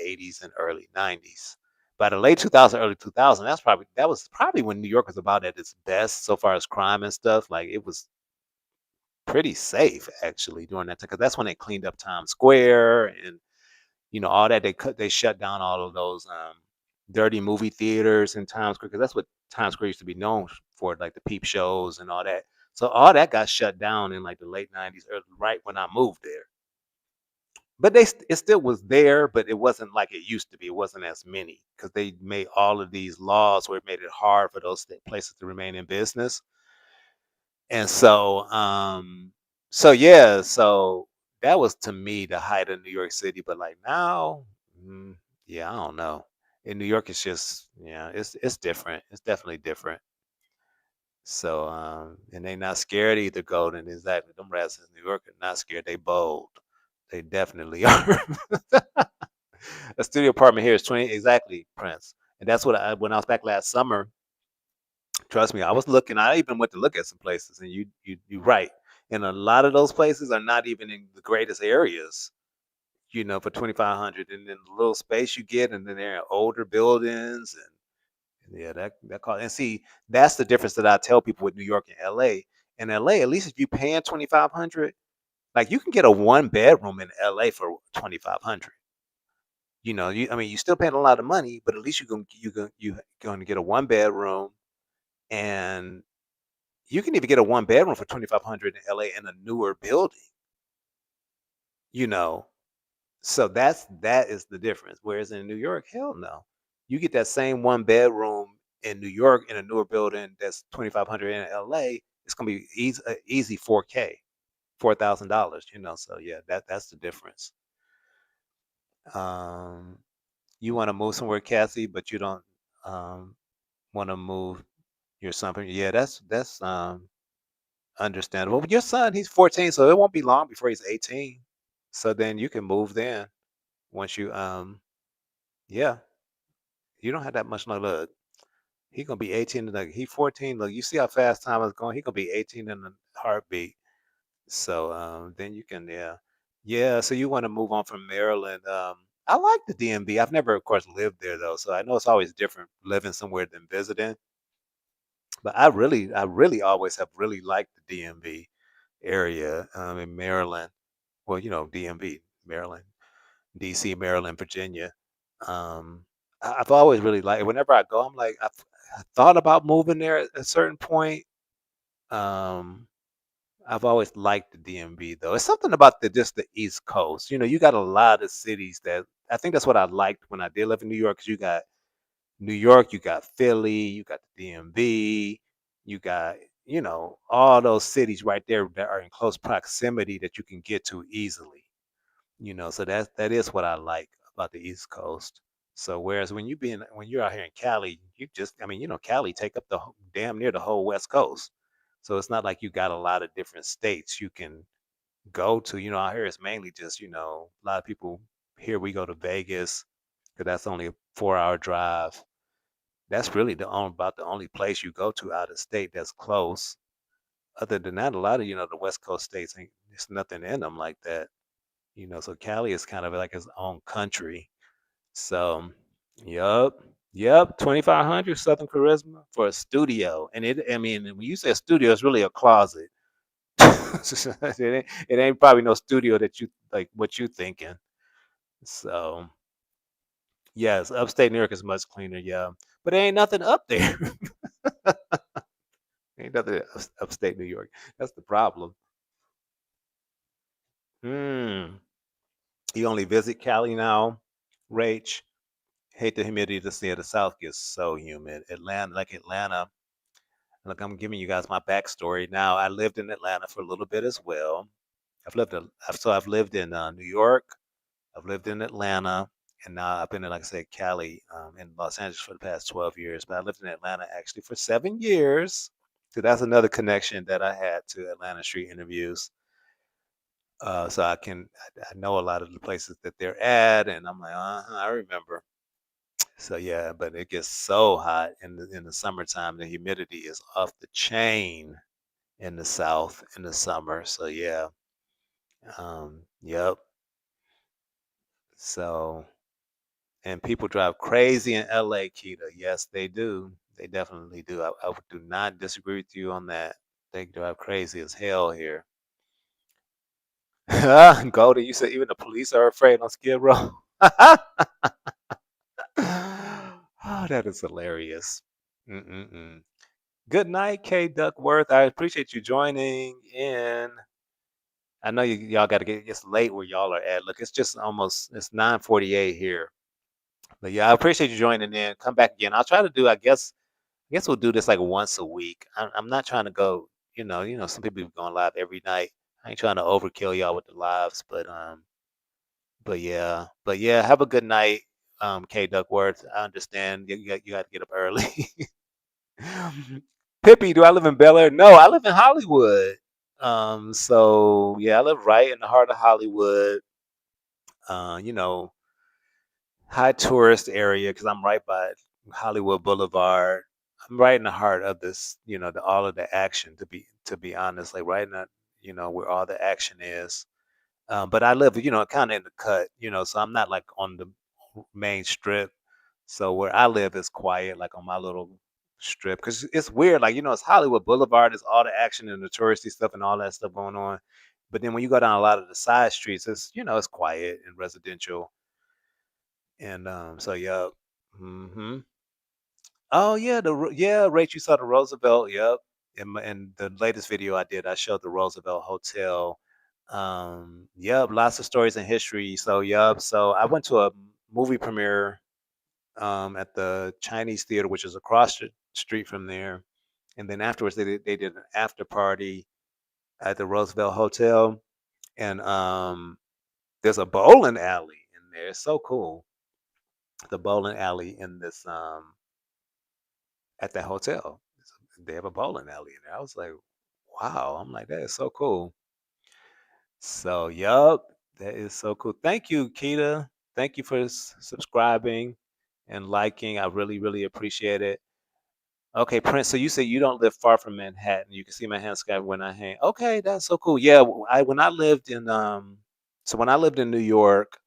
'80s and early '90s. By the late 2000, early 2000, that was probably when New York was about at its best so far as crime and stuff. Like it was pretty safe actually during that time because that's when they cleaned up Times Square and all that. They shut down all of those dirty movie theaters in Times Square because that's what Times Square used to be known for, like the peep shows and all that. So all that got shut down in like the late '90s, right when I moved there. But it still was there, but it wasn't like it used to be. It wasn't as many because they made all of these laws where it made it hard for those places to remain in business. And so yeah, so that was to me the height of New York City. But like now, yeah, I don't know. In New York, it's just yeah, it's different. It's definitely different. So and they not scared either. Golden exactly. Them rats in New York are not scared. They bold. They definitely are. A studio apartment here is 20 exactly, Prince. And that's what when I was back last summer. Trust me, I was looking. I even went to look at some places, and you right. And a lot of those places are not even in the greatest areas. For 2,500, and then the little space you get, and then there are older buildings, and yeah, that cost. And see, that's the difference that I tell people with New York and L.A. In L.A., at least if you paying 2,500, like you can get a one bedroom in L.A. for 2,500. I mean, you still paying a lot of money, but at least you going to get a one bedroom, and you can even get a one bedroom for 2,500 in LA in a newer building, you know. So that is the difference. Whereas in New York, hell no. You get that same one bedroom in New York in a newer building that's 2,500 in LA, it's gonna be easy 4K, $4,000, So yeah, that's the difference. Um you want to move somewhere, Cassie, but you don't um want to move your son. Yeah, that's understandable. But your son, he's 14, so it won't be long before he's 18. So then you can move then once you yeah, you don't have that much no look. He gonna be 18 in he 14. Look, you see how fast time is going. He gonna be 18 in a heartbeat. So then you can yeah. Yeah, so you want to move on from Maryland. I like the DMV. I've never of course lived there though, so I know it's always different living somewhere than visiting. But I really always have really liked the DMV area in Maryland. Well, DMV. Maryland, DC, Maryland, Virginia. Um, I've always really liked. Whenever I go, I'm like I thought about moving there at a certain point. Um, I've always liked the DMV though. It's something about the just the East Coast. You got a lot of cities that I think that's what I liked when I did live in New York. Because you got New York, you got Philly, you got the DMV, you got all those cities right there that are in close proximity that you can get to easily. So that is what I like about the East Coast. So whereas when you're out here in Cali, you just I mean, Cali take up damn near the whole West Coast. So it's not like you got a lot of different states you can go to. Out here it's mainly just, a lot of people here we go to Vegas because that's only a 4-hour drive. That's really about the only place you go to out of state that's close. Other than that, a lot of the West Coast states ain't there's nothing in them like that. So Cali is kind of like its own country. So, yep, yep, 2,500 Southern Charisma for a studio, and I mean, when you say studio, it's really a closet. It ain't probably no studio that you like what you thinking. So, yes, upstate New York is much cleaner, yeah, but there ain't nothing up there. Ain't nothing upstate New York. That's the problem. Hmm. You only visit Cali now, Rach. Hate the humidity to see it. The South gets so humid. Atlanta. Look, I'm giving you guys my backstory. Now, I lived in Atlanta for a little bit as well. I've lived in New York. I've lived in Atlanta, and now I've been in, like I said, Cali, in Los Angeles for the past 12 years. But I lived in Atlanta actually for 7 years. So that's another connection that I had to Atlanta Street Interviews. So I know a lot of the places that they're at, and I'm like, I remember. So yeah, but it gets so hot in the summertime. The humidity is off the chain in the South in the summer. So yeah, yep. So and people drive crazy in LA, Keita. Yes, they do. They definitely do. I do not disagree with you on that. They drive crazy as hell here. Goldie, you said even the police are afraid on Skid Row. Oh, that is hilarious. Mm-mm-mm. Good night, Kay Duckworth. I appreciate you joining in. I know y'all got to get. It's late where y'all are at. Look, it's 9:48 here. But yeah, I appreciate you joining in. Come back again. I'll try to do. I guess we'll do this like once a week. I'm not trying to go. Some people be going live every night. I ain't trying to overkill y'all with the lives, but yeah. Have a good night, Kay Duckworth. I understand you got to get up early. Pippi, do I live in Bel Air? No, I live in Hollywood. So yeah, I live right in the heart of Hollywood. Uh, you know, high tourist area because I'm right by Hollywood Boulevard. I'm right in the heart of this, all of the action. To be honest, like right in that, where all the action is. But I live, kind of in the cut, so I'm not like on the main strip. So where I live is quiet, like on my little strip, because it's weird. Like it's Hollywood Boulevard, there's all the action and the touristy stuff and all that stuff going on. But then when you go down a lot of the side streets, it's quiet and residential. And so yeah. Hmm. Oh yeah, yeah, Rach, you saw the Roosevelt. Yep. In the latest video I did, I showed the Roosevelt Hotel. Yep, lots of stories and history. So yep. So I went to a movie premiere at the Chinese Theater, which is across the street from there. And then afterwards, they did an after party at the Roosevelt Hotel, and there's a bowling alley in there. It's so cool. The bowling alley in this at that hotel. They have a bowling alley in there. I was like, wow. I'm like, that is so cool. So, yup, that is so cool. Thank you, Keita. Thank you for subscribing and liking. I really, really appreciate it. Okay, Prince. So you say you don't live far from Manhattan. You can see my hand sky when I hang. Okay, that's so cool. Yeah, when I lived in so when I lived in New York,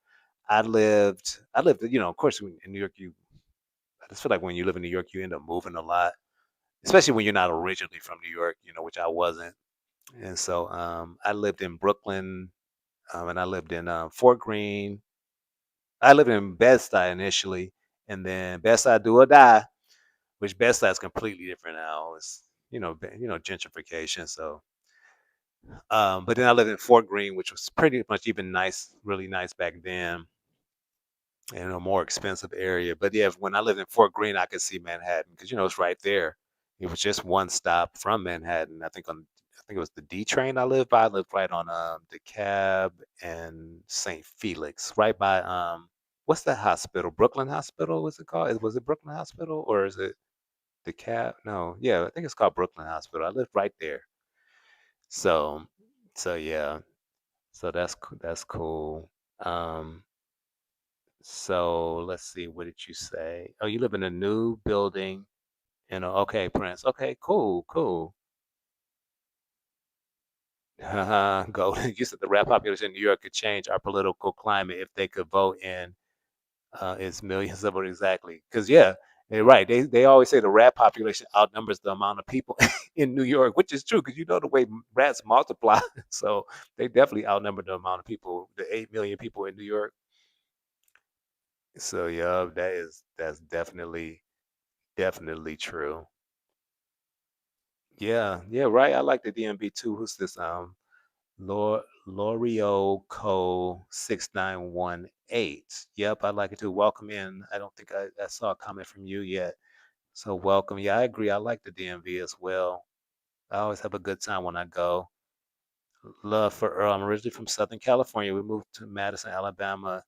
I lived. Of course, in New York, I just feel like when you live in New York, you end up moving a lot, especially when you're not originally from New York. Which I wasn't. And so I lived in Brooklyn. And I lived in Fort Greene. I lived in Bed-Stuy initially, and then Bed-Stuy do or die, which Bed-Stuy is completely different now. It's gentrification. So, but then I lived in Fort Greene, which was pretty much even nice, really nice back then, in a more expensive area. But yeah, when I lived in Fort Greene, I could see Manhattan because it's right there. It was just one stop from Manhattan. I think it was the D train I lived by. I lived right on the Cab and St. Felix, right by what's that hospital? Brooklyn Hospital, what's it called? Was it Brooklyn Hospital or is it the Cab? No, yeah, I think it's called Brooklyn Hospital. I lived right there. So yeah. So that's cool. Um So let's see, what did you say? Oh, you live in a new building. Okay, Prince. Okay, cool, cool. Go. You said the rap population in New York could change our political climate if they could vote in its millions of it exactly. Because yeah, they're right. They always say the rat population outnumbers the amount of people in New York, which is true because the way rats multiply. So they definitely outnumber the amount of people, the 8 million people in New York. So yeah, that's definitely true. Yeah, yeah, right. I like the DMV too. Who's this? L'Oreal Co 6918. Yep, I like it too. Welcome in. I don't think I saw a comment from you yet. So welcome. Yeah, I agree. I like the DMV as well. I always have a good time when I go. Love for Earl. I'm originally from Southern California. We moved to Madison, Alabama.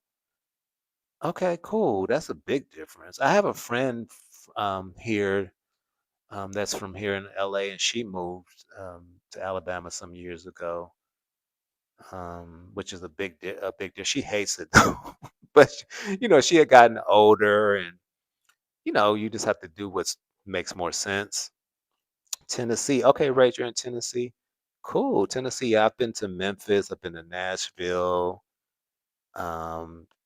Okay, cool. That's a big difference. I have a friend here that's from here in LA, and she moved to Alabama some years ago, which is a big deal. She hates it though, but she had gotten older, and you just have to do what makes more sense. Tennessee, okay, right, you're in Tennessee. Cool, Tennessee. Yeah, I've been to Memphis. I've been to Nashville.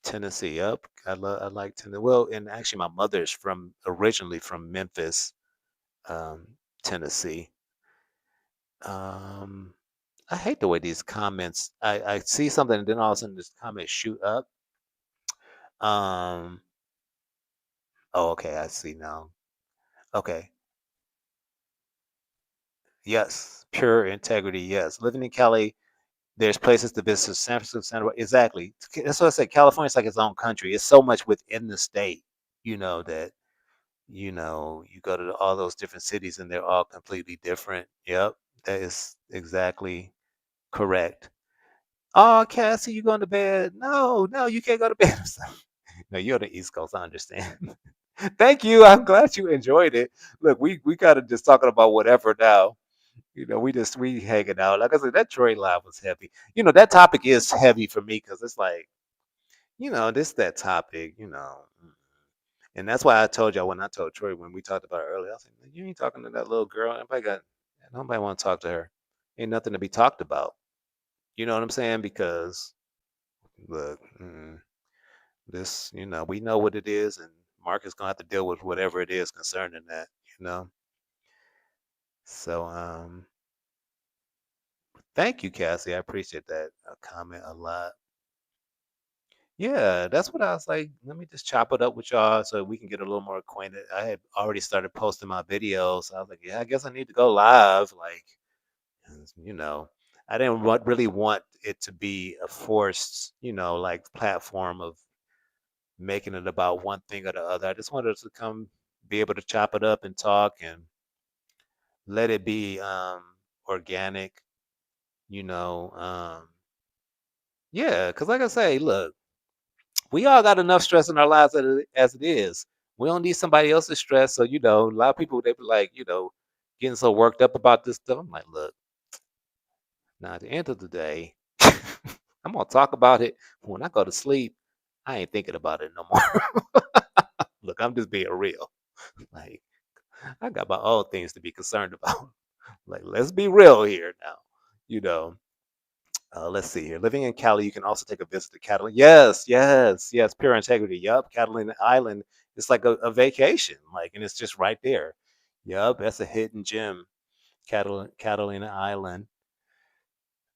Tennessee. Yep, I like Tennessee. Well, and actually, my mother's originally from Memphis, um, Tennessee. Um, I hate the way these comments. I see something and then all of a sudden this comment shoot up. Um. Oh, okay. I see now. Okay. Yes. Pure integrity. Yes. Living in Cali, there's places to visit. San Francisco, exactly. That's what I said. California's like its own country. It's so much within the state. That you go to all those different cities and they're all completely different. Yep. That is exactly correct. Oh, Cassie, you going to bed? No, no, you can't go to bed. No, you're on the East Coast. I understand. Thank you. I'm glad you enjoyed it. Look, we got to just talking about whatever now. We hanging out. Like I said, that Troy live was heavy. That topic is heavy for me because it's like, this that topic. And that's why I told y'all when I told Troy when we talked about it earlier. I was like, you ain't talking to that little girl. Nobody want to talk to her. Ain't nothing to be talked about. You know what I'm saying? Because look, we know what it is, and Mark is gonna have to deal with whatever it is concerning that, you know. So, thank you, Cassie. I appreciate that comment a lot. Yeah, that's what I was like. Let me just chop it up with y'all so we can get a little more acquainted. I had already started posting my videos. I was like, yeah, I guess I need to go live. Like, you know, I didn't really want it to be a forced, like platform of making it about one thing or the other. I just wanted to come be able to chop it up and talk and let it be organic, you know. Yeah, because like I say, look, we all got enough stress in our lives as it is. We don't need somebody else's stress. So, a lot of people they be like, getting so worked up about this stuff. I'm like, look, now at the end of the day, I'm gonna talk about it. When I go to sleep, I ain't thinking about it no more. Look, I'm just being real. Like, I got my own things to be concerned about. Like, let's be real here now. You know, let's see here. Living in Cali, you can also take a visit to Catalina. Yes, yes, yes. Pure integrity. Yup. Catalina Island. It's like a vacation. Like, and it's just right there. Yup. That's a hidden gem. Catalina Island.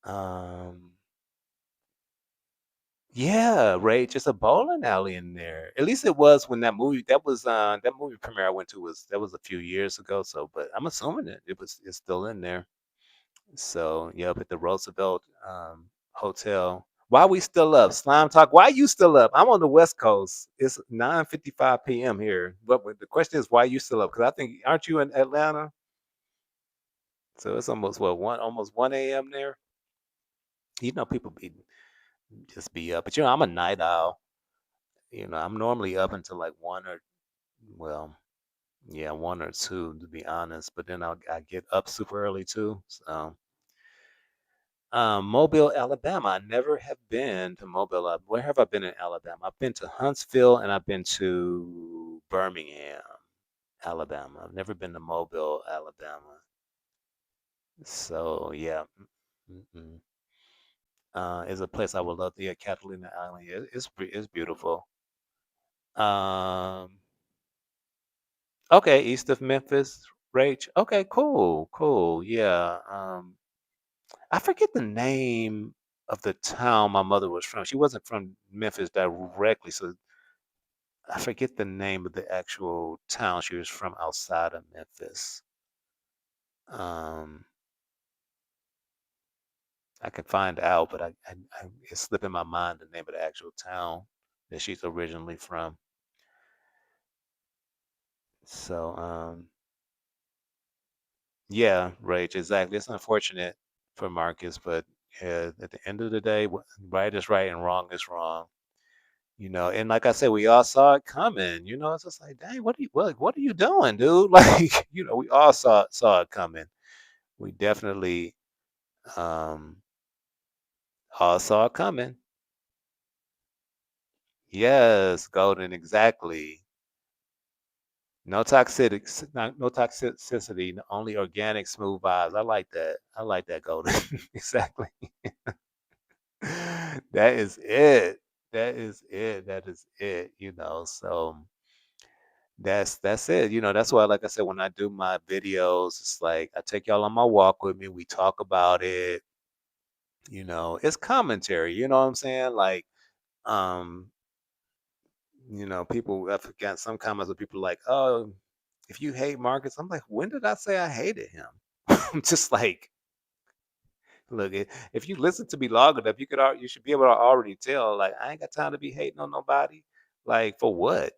Um, Yeah, right. Just a bowling alley in there. At least it was when that movie premiere I went to was that was a few years ago. So, but I'm assuming it's still in there. So, yep, at the Roosevelt Hotel. Why we still up? Slime Talk. Why you still up? I'm on the West Coast. It's 9:55 p.m. here. But the question is, why you still up? Because I think aren't you in Atlanta? So it's almost what almost 1 a.m. there. People be up, but I'm a night owl. I'm normally up until like one or well, yeah, one or two to be honest. But then I get up super early too. So Mobile, Alabama. I never have been to Mobile. Where have I been in Alabama? I've been to Huntsville and I've been to Birmingham, Alabama. I've never been to Mobile, Alabama. So yeah, mm-mm. Is a place I would love to. Yeah, Catalina Island. Yeah, it's beautiful. Um, okay, east of Memphis, Rach. Okay, cool, cool. Yeah. I forget the name of the town my mother was from. She wasn't from Memphis directly, so I forget the name of the actual town she was from outside of Memphis. Um, I can find out, but it's slipping my mind the name of the actual town that she's originally from. So, yeah, Rach, exactly. It's unfortunate for Marcus, but yeah, at the end of the day, right is right and wrong is wrong. And like I said, we all saw it coming. It's just like, dang, what are you doing, dude? Like, we all saw it coming. We definitely um all saw it coming. Yes, Golden, exactly. No toxicity, only organic, smooth vibes. I like that. I like that, Golden. Exactly. That is it. That is it. That is it. So that's it. That's why, like I said, when I do my videos, it's like I take y'all on my walk with me. We talk about it. It's commentary. You know what I'm saying? Like, um, people I've got some comments where people like, oh, if you hate Marcus, I'm like, when did I say I hated him? I'm just like, look, if you listen to me long enough, you should be able to already tell. Like, I ain't got time to be hating on nobody. Like, for what?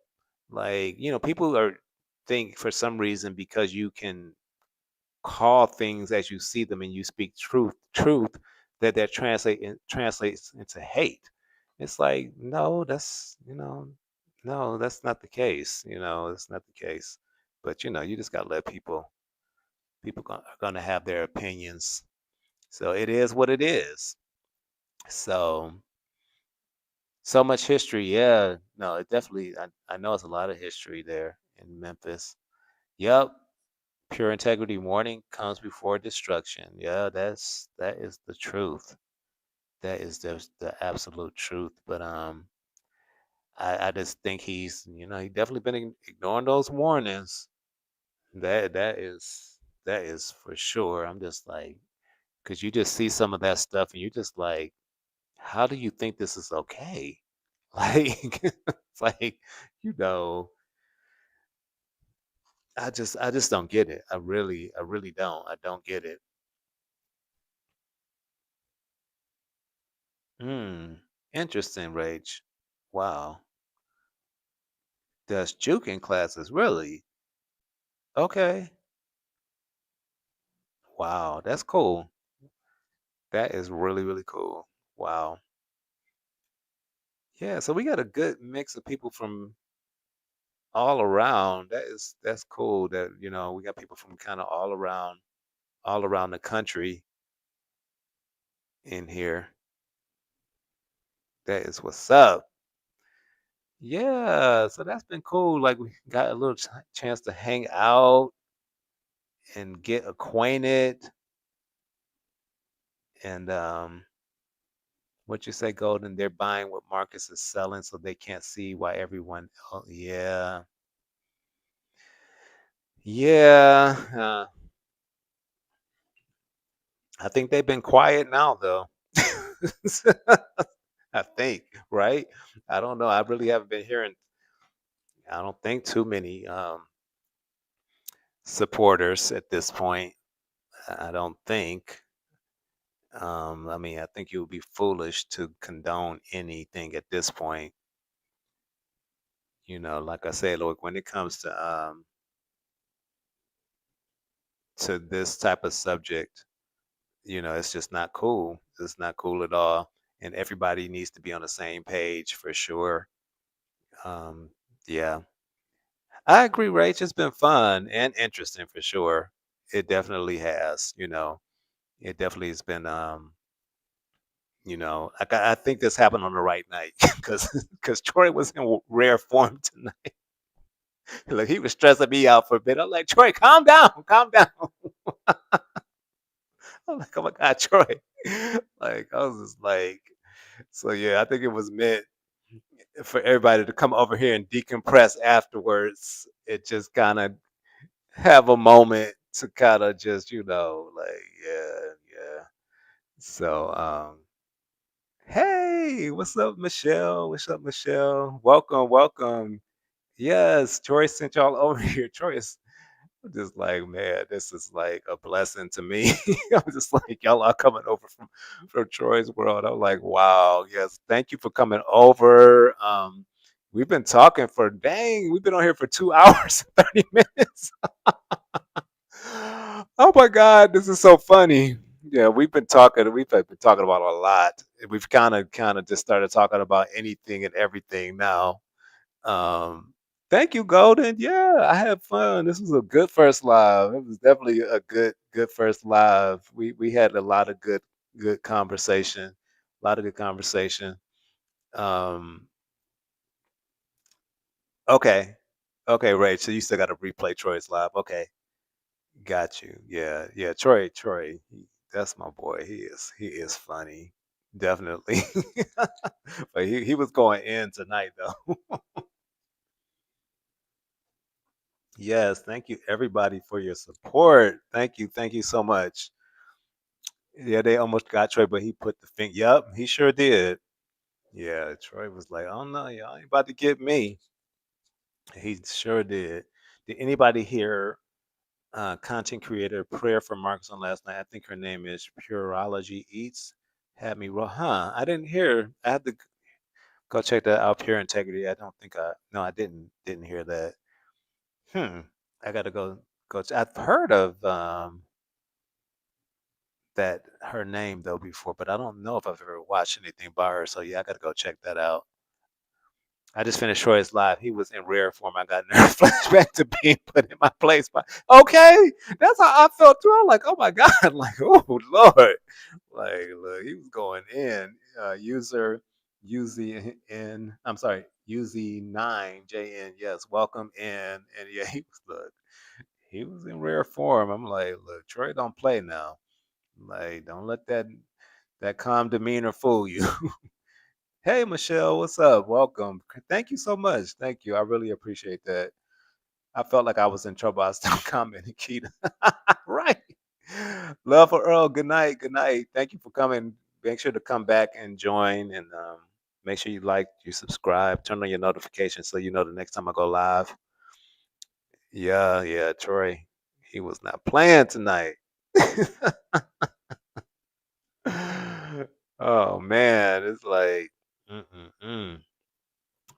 Like, people are think for some reason because you can call things as you see them and you speak truth that translates into hate. It's like, no, no, that's not the case. That's not the case. But you just gotta let are gonna have their opinions. So it is what it is. So so much history, yeah. No, it definitely I know it's a lot of history there in Memphis. Yep. Pure integrity warning comes before destruction. Yeah, that is the truth. That is the absolute truth. But I just think he definitely been ignoring those warnings. That is for sure. I'm just like, because you just see some of that stuff and you just like, how do you think this is okay? Like, it's like, you know, I just don't get it. I really don't. I don't get it. Hmm. Interesting, Rach. Wow. There's juking classes, really? Okay. Wow, that's cool. That is really, really cool. Wow. Yeah, so we got a good mix of people from all around. That's cool that, we got people from kind of all around the country in here. That is what's up. Yeah, so that's been cool. Like we got a little chance to hang out and get acquainted and what you say, Golden? They're buying what Marcus is selling, so they can't see why everyone. Oh, yeah, yeah. I think they've been quiet now, though. I think, right? I don't know. I really haven't been hearing. I don't think too many supporters at this point. I don't think. I mean, I think you would be foolish to condone anything at this point. Like I said, look, when it comes to this type of subject, it's just not cool. It's not cool at all, and everybody needs to be on the same page for sure. Um, yeah, I agree, Rach. It's been fun and interesting for sure. It definitely has. It definitely has been. Like I think this happened on the right night because Troy was in rare form tonight. Like he was stressing me out for a bit. I'm like, Troy, calm down, calm down. I'm like, oh my God, Troy. Like I was just like, so yeah, I think it was meant for everybody to come over here and decompress afterwards. It just kind of have a moment to kind of just, like, yeah, yeah. So, hey, what's up, Michelle? What's up, Michelle? Welcome, welcome. Yes, Troy sent y'all over here. Troy is just like, man, this is like a blessing to me. I'm just like, y'all are coming over from Troy's world. I'm like, wow, yes, thank you for coming over. We've been talking for dang, we've been on here for 2 hours and 30 minutes. Oh my God, this is so funny. Yeah, we've been talking about a lot. We've kind of just started talking about anything and everything now. Um, Thank you, Golden. Yeah, I had fun. This was a good first live. It was definitely a good first live. We had a lot of good conversation. A lot of good conversation. Um, okay. Okay, Ray. So you still gotta replay Troy's live. Okay. Got you. Yeah, yeah. Troy, that's my boy. He is funny. Definitely. But he was going in tonight though. Yes, thank you everybody for your support. Thank you so much. Yeah, they almost got Troy, but he put the thing. Yup, he sure did. Yeah, Troy was like, "Oh no, y'all ain't about to get me." He sure did. Did anybody hear content creator prayer for Marcus on last night? I think her name is Purology Eats. Had me wrong, huh? I didn't hear. I had to go check that out. Pure Integrity. I don't think I. No, I didn't hear that. Hmm. I gotta go. I've heard of that her name though before, but I don't know if I've ever watched anything by her. So yeah, I gotta go check that out. I just finished Troy's live. He was in rare form. I got nerve flashback to being put in my place. But okay, that's how I felt too. I'm like, oh my God, like, oh Lord, like, look, he was going in. User UZN, I'm sorry, UZ9JN. Yes, welcome in. And yeah, he was in rare form. I'm like, look, Troy, don't play now. Like, don't let that calm demeanor fool you. Hey, Michelle, what's up? Welcome. Thank you so much. Thank you. I really appreciate that. I felt like I was in trouble. I was still commenting, Keita. Right. Love for Earl. Good night. Good night. Thank you for coming. Make sure to come back and join, and make sure you subscribe, turn on your notifications so you know the next time I go live. Yeah, yeah, Troy. He was not playing tonight. Oh man, it's like, mm-mm-mm.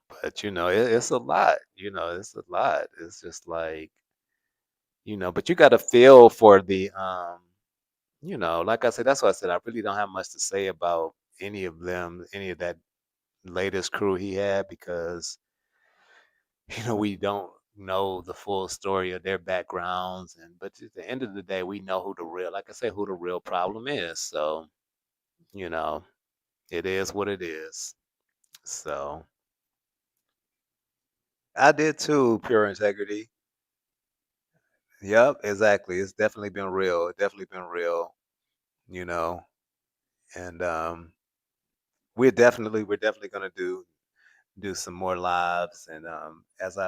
But it's a lot. It's a lot. It's just like, but you got to feel for the, like I said, that's why I said I really don't have much to say about any of them, any of that latest crew he had, because we don't know the full story of their backgrounds, but at the end of the day, we know like I say, who the real problem is. So you know, it is what it is. So I did too, pure integrity. Yep, exactly. It's definitely been real. It's definitely been real, you know. And we're definitely gonna do some more lives. And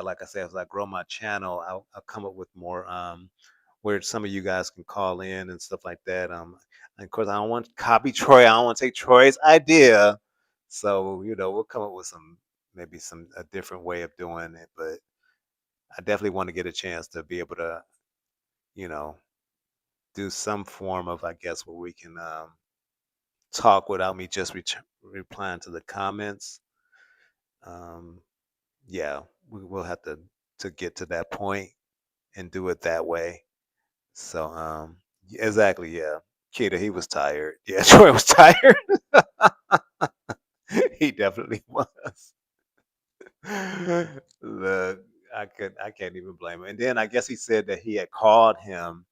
like I said, as I grow my channel, I'll come up with more where some of you guys can call in and stuff like that. And of course, I don't want to copy Troy. I don't want to take Troy's idea. So, we'll come up with maybe a different way of doing it, but I definitely want to get a chance to be able to, you know, do some form of, I guess, where we can talk without me just replying to the comments. Um, yeah, will have to get to that point and do it that way. So, exactly, yeah. Kita, he was tired. Yeah, Troy was tired. He definitely was. Look, I can't even blame him. And then I guess he said that he had called him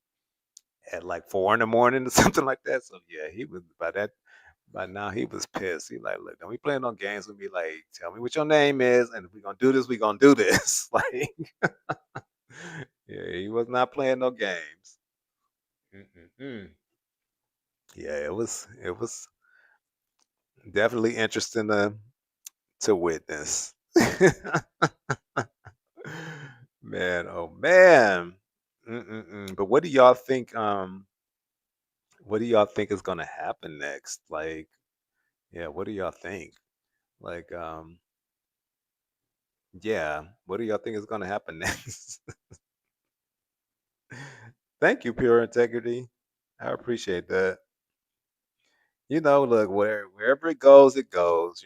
at like 4 in the morning or something like that. So yeah, he was by now he was pissed. He like, look, don't be playing no games with me. Like, tell me what your name is, and if we're gonna do this, we're gonna do this. Like, yeah, he was not playing no games. Mm-mm-mm. Yeah, it was definitely interesting to witness. Man, oh man. Mm-mm-mm. But what do y'all think? What do y'all think is gonna happen next? Like, yeah, what do y'all think? Like, yeah, what do y'all think is gonna happen next? Thank you, Pure Integrity. I appreciate that. Look, wherever it goes, it goes.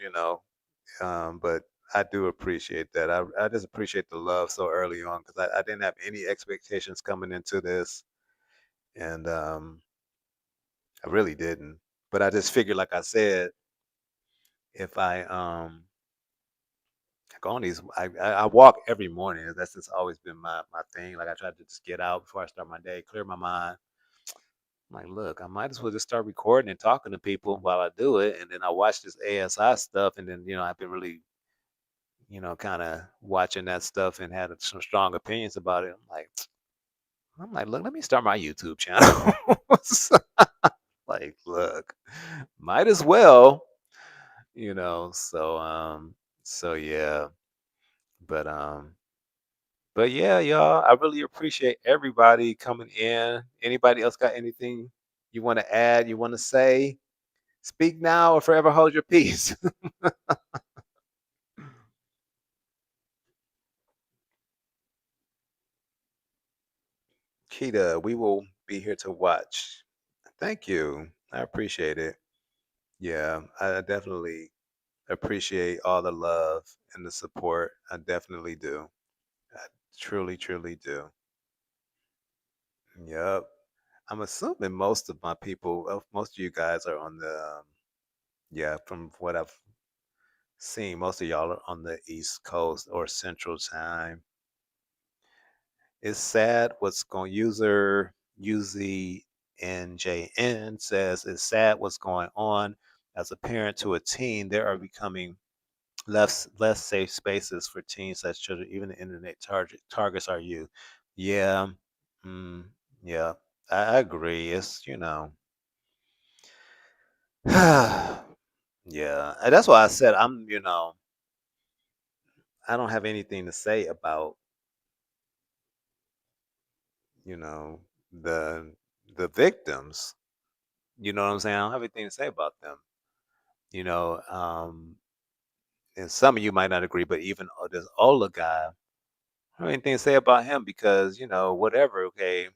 But I do appreciate that. I just appreciate the love so early on because I didn't have any expectations coming into this, and I really didn't. But I just figured, like I said, if I go on these, I walk every morning. That's just always been my thing. Like I try to just get out before I start my day, clear my mind. I'm like, look, I might as well just start recording and talking to people while I do it, and then I watch this ASI stuff, and then I've been really kind of watching that stuff and had some strong opinions about it. I'm like, look, let me start my YouTube channel. Like, look, might as well, so yeah, but yeah, y'all, I really appreciate everybody coming in. Anybody else got anything you want to add, you want to say? Speak now or forever hold your peace. Kita, we will be here to watch. Thank you. I appreciate it. Yeah, I definitely appreciate all the love and the support. I definitely do. I truly, truly do. Yep. I'm assuming most of my people, most of you guys are on yeah, from what I've seen, most of y'all are on the East Coast or Central Time. It's sad what's going UZNJN says it's sad what's going on. As a parent to a teen, there are becoming less safe spaces for teens as children. Even the internet targets are you. Yeah, mm, yeah, I agree. It's yeah, and that's why I said I don't have anything to say about you know the the victims. You know what I'm saying? I don't have anything to say about them. You know, and some of you might not agree, but even this Ola guy, I don't have anything to say about him because whatever. Okay,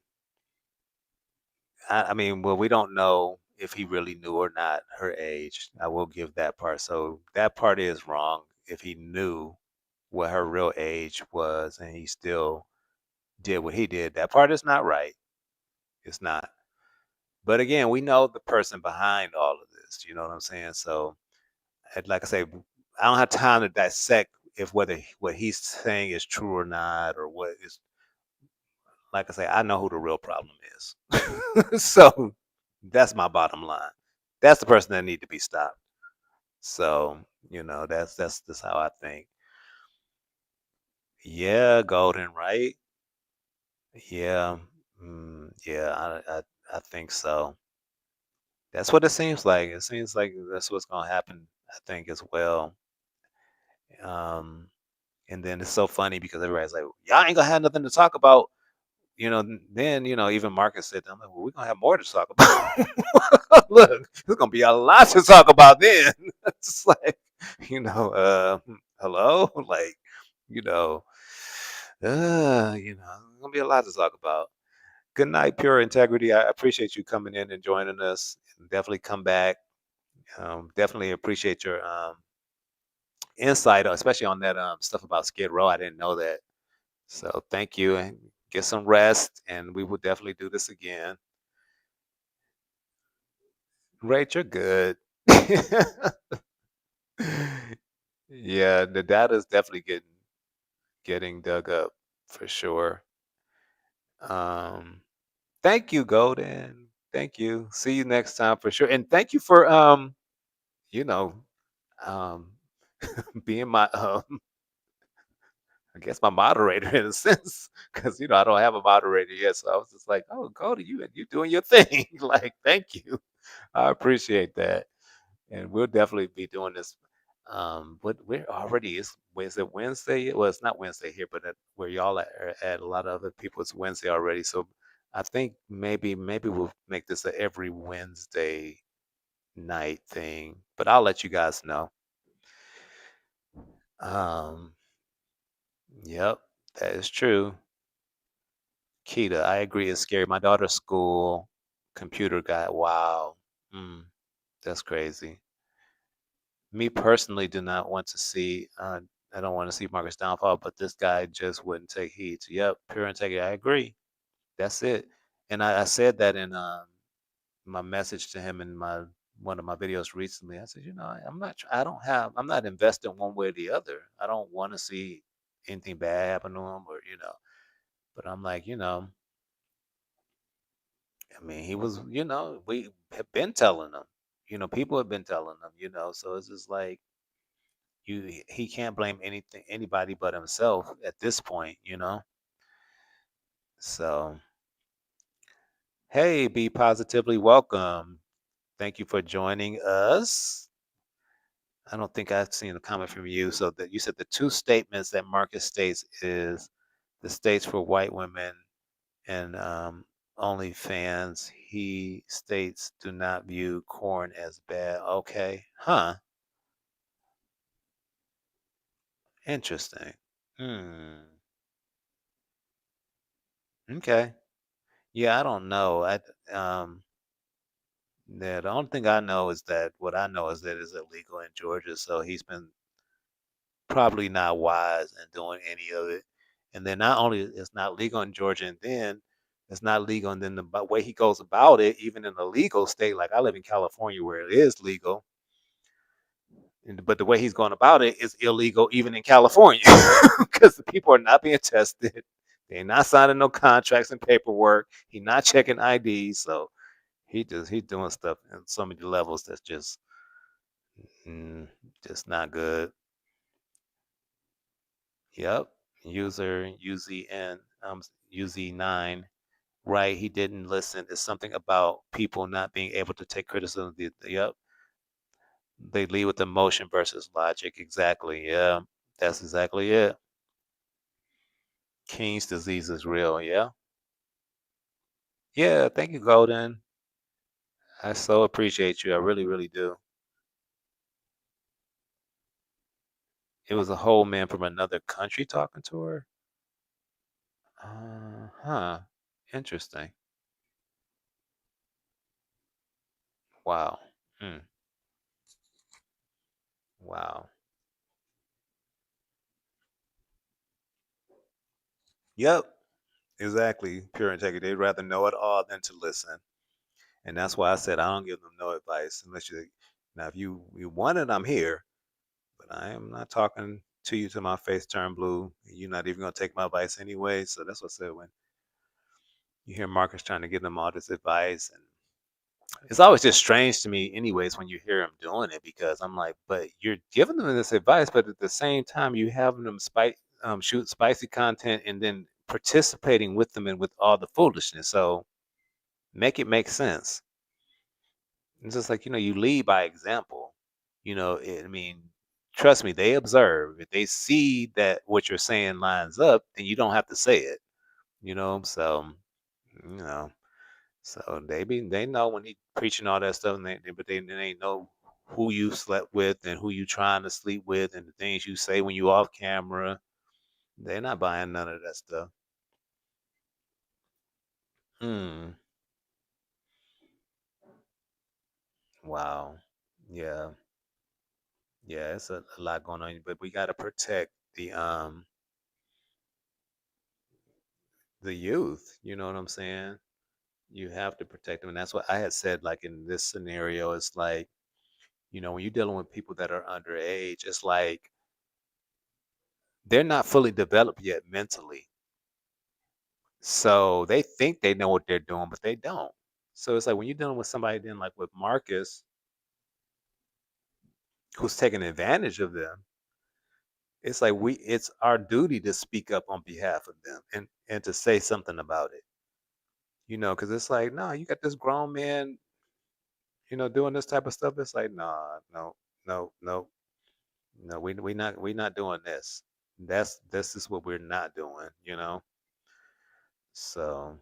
I mean, well, we don't know if he really knew or not her age. I will give that part. So that part is wrong. If he knew what her real age was and he still did what he did, that part is not right. It's not. But again, we know the person behind all of this. You know what I'm saying? So, like I say, I don't have time to dissect if whether what he's saying is true or not, or what is. Like I say, I know who the real problem is. So that's my bottom line. That's the person that need to be stopped. So that's how I think. Yeah, Golden, right? Yeah, yeah, I think so. That's what it seems like. It seems like that's what's gonna happen. I think as well. Um, and then it's so funny because everybody's like, "Y'all ain't gonna have nothing to talk about." Then even Marcus said, "I'm like, well, we're gonna have more to talk about." Look, there's gonna be a lot to talk about then. It's like. hello, like, you know, gonna be a lot to talk about. Good night, pure integrity. I appreciate you coming in and joining us. Definitely come back. Definitely appreciate your insight, especially on that stuff about Skid Row. I didn't know that. So thank you and get some rest. And we will definitely do this again. Rach, you're good. Yeah, the data is definitely getting dug up for sure. Um, Thank you, Golden. Thank you. See you next time for sure. And thank you for you know, um being my I guess my moderator in a sense, because I don't have a moderator yet. So I was just like, oh, Golden, you doing your thing. Like, thank you. I appreciate that. And we'll definitely be doing this. But we're already is it Wednesday? Well, it's not Wednesday here, but where y'all are at a lot of other people, it's Wednesday already. So I think maybe we'll make this a every Wednesday night thing. But I'll let you guys know. Um, yep, that is true. Kita, I agree. It's scary. My daughter's school computer guy. Wow, mm, that's crazy. Me personally do not want to see I don't want to see Marcus downfall, but this guy just wouldn't take heed. So, yep, pure integrity. I agree. That's it. And I said that in my message to him in my one of my videos recently. I said, I'm not. I don't have. I'm not invested one way or the other. I don't want to see anything bad happen to him, or. But I'm like, I mean, he was. We have been telling him. People have been telling him. So it's just like he can't blame anybody but himself at this point. So hey, be positively welcome. Thank you for joining us. I don't think I've seen a comment from you. So that you said the two statements that Marcus states is the states for white women and OnlyFans. He states do not view corn as bad. Okay, huh? Interesting. Hmm. Okay. Yeah, I don't know. Yeah, the only thing I know is that what I know is that it's illegal in Georgia, so he's been probably not wise in doing any of it. And then not only it's not legal in Georgia, and then it's not legal, and then the way he goes about it, even in a legal state, like I live in California where it is legal, but the way he's going about it is illegal even in California because the people are not being tested. They're not signing no contracts and paperwork. He's not checking IDs, so he's doing stuff in so many levels that's mm, just not good. Yep. User UZN UZ9. Right. He didn't listen. It's something about people not being able to take criticism. Yep. They lead with emotion versus logic. Exactly. Yeah. That's exactly it. King's disease is real. Yeah. Yeah. Thank you, Golden. I so appreciate you. I really, really do. It was a whole man from another country talking to her. Huh. Interesting. Wow. Hmm. Wow. Yep. Exactly. Pure integrity. They'd rather know it all than to listen. And that's why I said I don't give them no advice unless you now if you want it, I'm here. But I am not talking to you till my face turn blue. You're not even gonna take my advice anyway. So that's what I said when you hear Marcus trying to give them all this advice and it's always just strange to me anyways when you hear him doing it because I'm like, but you're giving them this advice, but at the same time you having them shoot spicy content and then participating with them and with all the foolishness. So make it make sense. It's just like, you lead by example. I mean, trust me, they observe. If they see that what you're saying lines up, then you don't have to say it. So you know, so they know when he preaching all that stuff, but they know who you slept with and who you trying to sleep with and the things you say when you off camera. They're not buying none of that stuff. Hmm. Wow. Yeah. Yeah, it's a lot going on, but we got to protect the youth. You know what I'm saying? You have to protect them, and that's what I had said. Like in this scenario, it's like when you're dealing with people that are underage, it's like they're not fully developed yet mentally. So they think they know what they're doing, but they don't. So it's like when you're dealing with somebody then like with Marcus, who's taking advantage of them, it's like it's our duty to speak up on behalf of them and to say something about it. Because it's like, no, you got this grown man, doing this type of stuff. It's like, nah, no, no, no, no, we not doing this. This is what we're not doing. So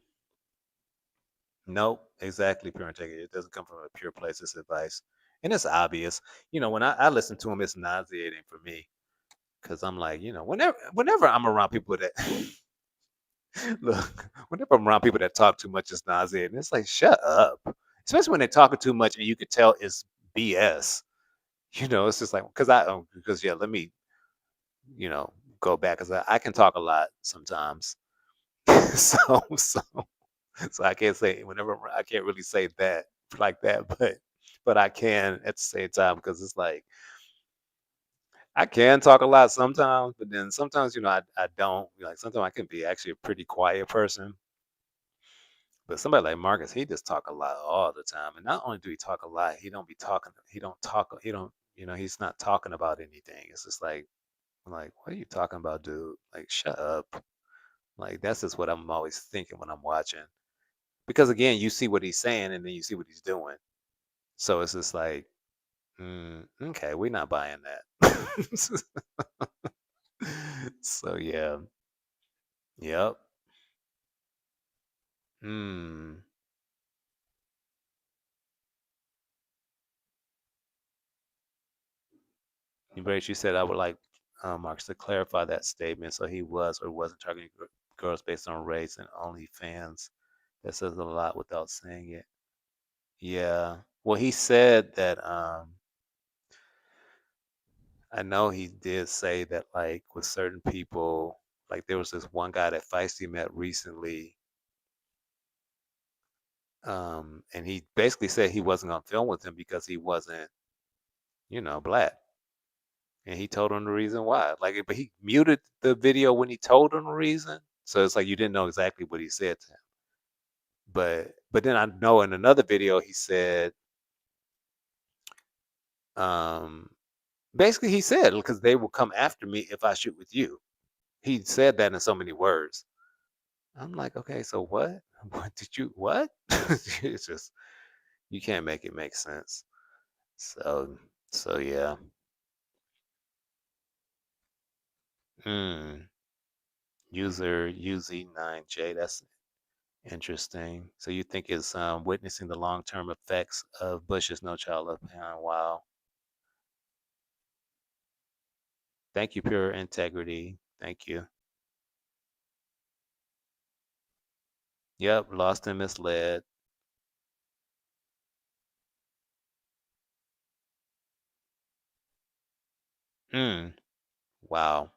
nope, exactly, pure integrity. It doesn't come from a pure place. It's advice. And it's obvious. When I listen to him, it's nauseating for me. Cause I'm like, whenever I'm around people that look, whenever I'm around people that talk too much, it's nauseating. It's like, shut up. Especially when they're talking too much and you could tell it's BS. It's just like because yeah, let me, you know, go back because I can talk a lot sometimes. So I can't say I can't really say that like that, but I can at the same time because it's like I can talk a lot sometimes, but then sometimes I don't. Like sometimes I can be actually a pretty quiet person, but somebody like Marcus, he just talk a lot all the time, and not only do he talk a lot, he don't be talking. He don't talk. He don't. He's not talking about anything. It's just like I'm like, what are you talking about, dude? Like, shut up. Like that's just what I'm always thinking when I'm watching. Because again, you see what he's saying and then you see what he's doing. So it's just like, okay, we're not buying that. So yeah, yep. Hmm. Embrace, you said I would like Marks to clarify that statement. So he was or wasn't targeting girls based on race and only fans. That says a lot without saying it. Yeah. Well, he said that. I know he did say that, like, with certain people, like there was this one guy that Feisty met recently, and he basically said he wasn't gonna film with him because he wasn't, black. And he told him the reason why. Like, but he muted the video when he told him the reason, so it's like you didn't know exactly what he said to him. But then I know in another video he said, um, basically he said because they will come after me if I shoot with you. He said that in so many words. I'm like, okay, so what? What did you what? It's just you can't make it make sense. So so yeah. Hmm. User UZ9J. That's interesting. So you think it's witnessing the long term effects of Bush's No Child Left Behind? Wow. Thank you, pure integrity. Thank you. Yep, lost and misled. Hmm. Wow.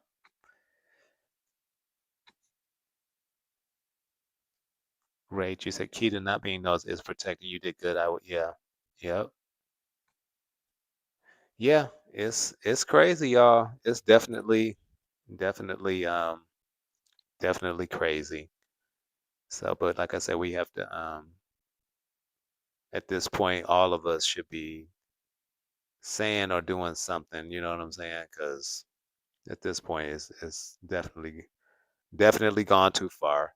Great. You said key to not being nosed is protecting. You did good. I would yeah. Yep. Yeah, it's crazy, y'all. It's definitely definitely crazy. So, but like I said, we have to at this point all of us should be saying or doing something, you know what I'm saying? Cuz at this point it's definitely gone too far.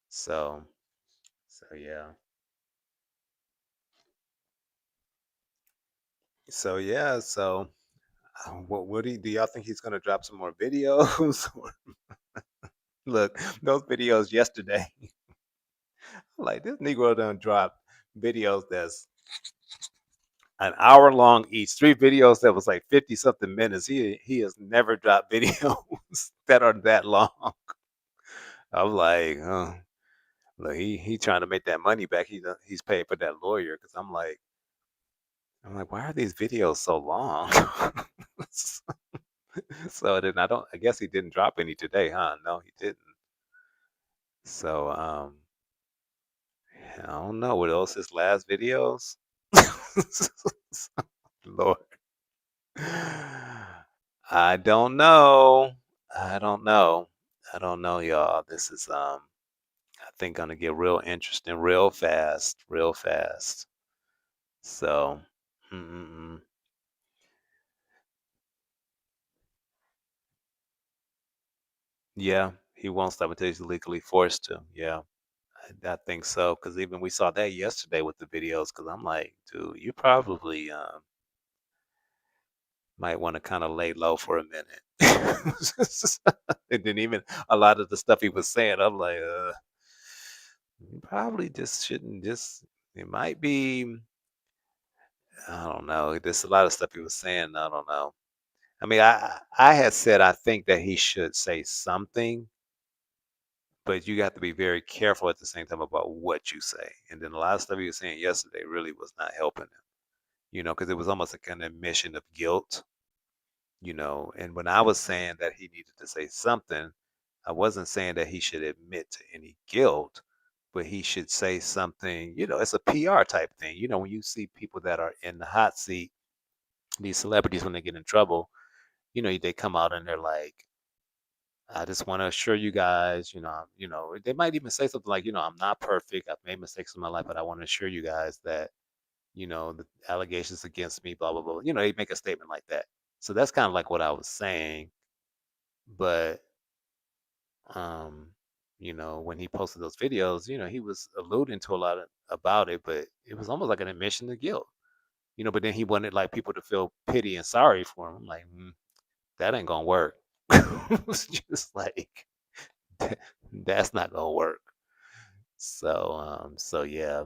So, so yeah. So yeah, so what do y'all think he's going to drop some more videos? Look, those videos yesterday. Like this Negro done dropped videos that's an hour long each, 3 videos that was like 50 something minutes. He has never dropped videos that are that long. I'm like, oh, look, he trying to make that money back. He's paying for that lawyer because I'm like, why are these videos so long? So then I guess he didn't drop any today, huh? No, he didn't. So I don't know. Were those his last videos? Lord. I don't know. I don't know. I don't know, y'all. This is I think gonna get real interesting real fast, real fast. So, mm-mm-mm. Yeah, he won't stop until he's legally forced to. Yeah, I think so. Because even we saw that yesterday with the videos. Because I'm like, dude, you probably might want to kind of lay low for a minute. And then even a lot of the stuff he was saying, I'm like, you probably just shouldn't just. It might be. I don't know. There's a lot of stuff he was saying. I don't know. I mean, I had said I think that he should say something, but you got to be very careful at the same time about what you say. And then a lot of stuff he was saying yesterday really was not helping him, because it was almost like an admission of guilt, And when I was saying that he needed to say something, I wasn't saying that he should admit to any guilt, but he should say something, it's a PR type thing. When you see people that are in the hot seat, these celebrities, when they get in trouble, they come out and they're like, I just want to assure you guys, they might even say something like, I'm not perfect. I've made mistakes in my life, but I want to assure you guys that, the allegations against me, blah, blah, blah. They make a statement like that. So that's kind of like what I was saying. But, um, when he posted those videos, he was alluding to a lot about it, but it was almost like an admission to guilt, but then he wanted like people to feel pity and sorry for him. I'm like, that ain't gonna work. It's just like, that's not gonna work. So yeah,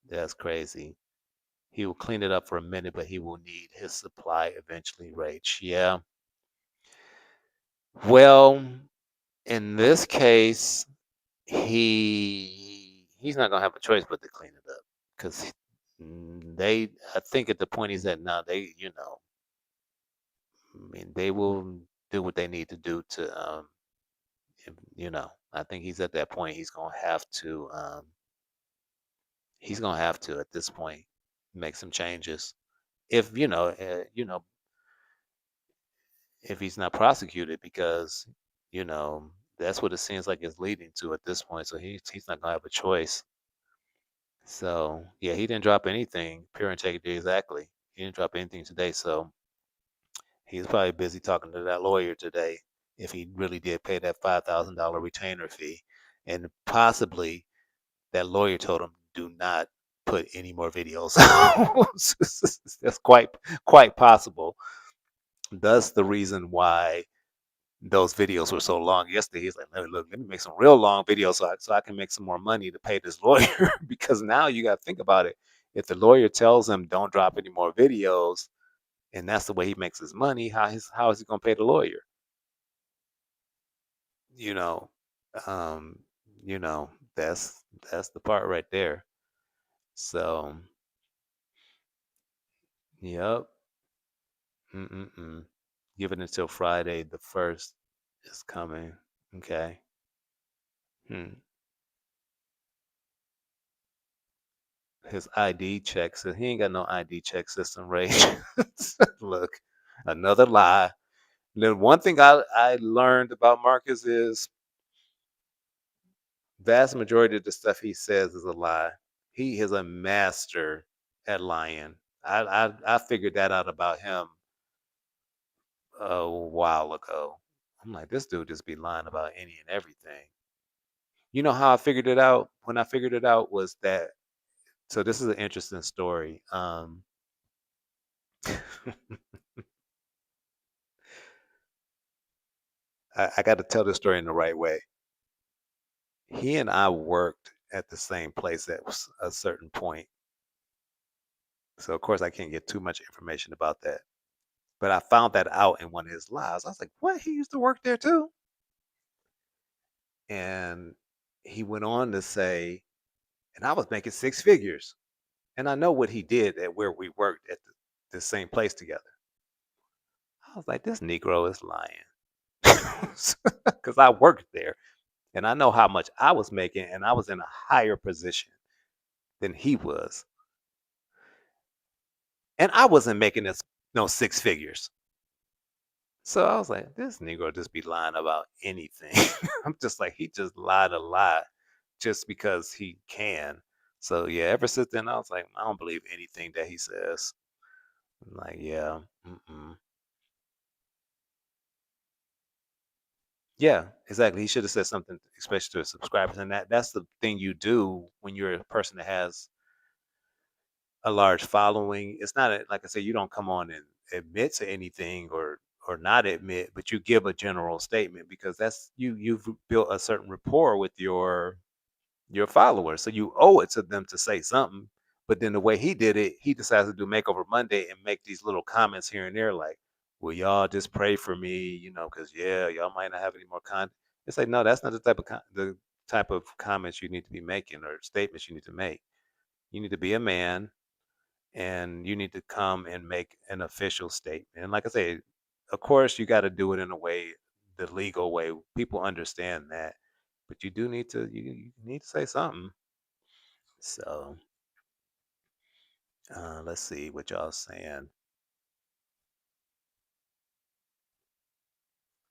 that's crazy. He will clean it up for a minute, but he will need his supply eventually, Rach. Yeah. Well, in this case, he's not gonna have a choice but to clean it up because I think at the point he's at now, I mean, they will do what they need to do to, I think he's at that point. He's gonna have to at this point make some changes. If if he's not prosecuted, because you know that's what it seems like it's leading to at this point. So he's not gonna have a choice. So yeah, he didn't drop anything. Pure integrity, exactly. He didn't drop anything today. So he's probably busy talking to that lawyer today. If he really did pay that $5,000 retainer fee, and possibly that lawyer told him, do not put any more videos out. That's quite possible. That's the reason why those videos were so long yesterday. He's like, look, let me make some real long videos so I can make some more money to pay this lawyer. Because now you got to think about it. If the lawyer tells him don't drop any more videos, and that's the way he makes his money, how is he going to pay the lawyer? You know, um, you know, that's the part right there. So, yep. Mm-mm-mm. Give it until Friday, the 1st is coming. Okay. Hmm. His ID checks. He ain't got no ID check system, Ray. Look, another lie. Then one thing I learned about Marcus is vast majority of the stuff he says is a lie. He is a master at lying. I figured that out about him a while ago. I'm like, this dude just be lying about any and everything. You know how I figured it out? When I figured it out was that, so this is an interesting story. I got to tell this story in the right way. He and I worked at the same place at a certain point. So of course I can't get too much information about that. But I found that out in one of his lives. I was like, "What? He used to work there too?" And he went on to say, and I was making six figures. And I know what he did at where we worked at the same place together. I was like, this Negro is lying. Because I worked there and I know how much I was making, and I was in a higher position than he was. And I wasn't making this no six figures. So I was like, this Negro just be lying about anything. I'm just like, he just lied a lot just because he can. So yeah, ever since then, I was like, I don't believe anything that he says. I'm like, yeah, mm-mm. Yeah, exactly. He should have said something, especially to his subscribers, and that's the thing you do when you're a person that has a large following. It's not like I said, you don't come on and admit to anything or not admit, but you give a general statement because that's you've built a certain rapport with your followers, so you owe it to them to say something. But then the way he did it, he decides to do Makeover Monday and make these little comments here and there, like, "Will y'all just pray for me?" Because yeah, y'all might not have any more content. It's like, no, that's not the type of comments you need to be making or statements you need to make. You need to be a man and you need to come and make an official statement. And like I say, of course, you got to do it in a way, the legal way. People understand that, but you do need to you need to say something. So let's see what y'all saying.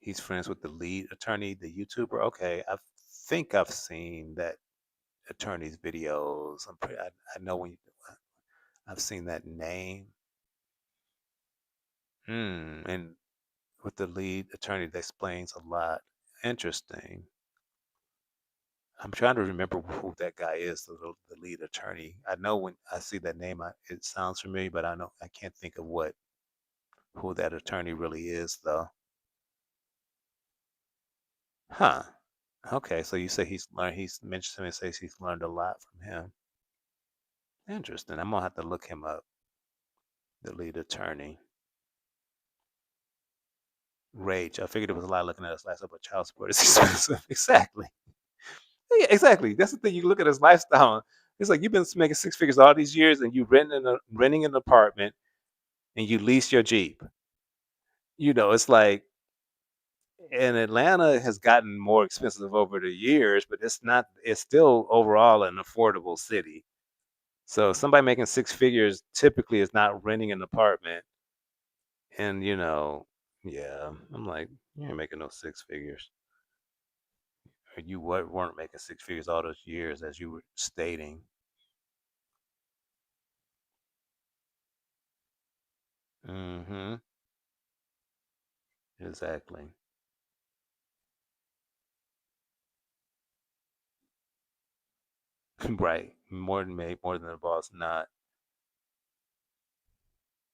He's friends with the lead attorney, the YouTuber. Okay, I think I've seen that attorney's videos. I know I've seen that name. And with the lead attorney, that explains a lot. Interesting. I'm trying to remember who that guy is, the lead attorney. I know when I see that name, it sounds familiar, but I can't think of what who that attorney really is, though. Huh. Okay, so you say he's mentioned him and says he's learned a lot from him. Interesting. I'm gonna have to look him up. The lead attorney. Rage. I figured it was a lot looking at his lifestyle, but child support is expensive. Exactly. Yeah, exactly. That's the thing. You look at his lifestyle. It's like you've been making six figures all these years, and you renting an apartment, and you lease your Jeep. It's like, and Atlanta has gotten more expensive over the years, but it's not. It's still overall an affordable city. So somebody making six figures typically is not renting an apartment. And yeah, I'm like, you ain't making no six figures. Or you weren't making six figures all those years as you were stating. Mm-hmm. Exactly. Right. More than the boss. Not.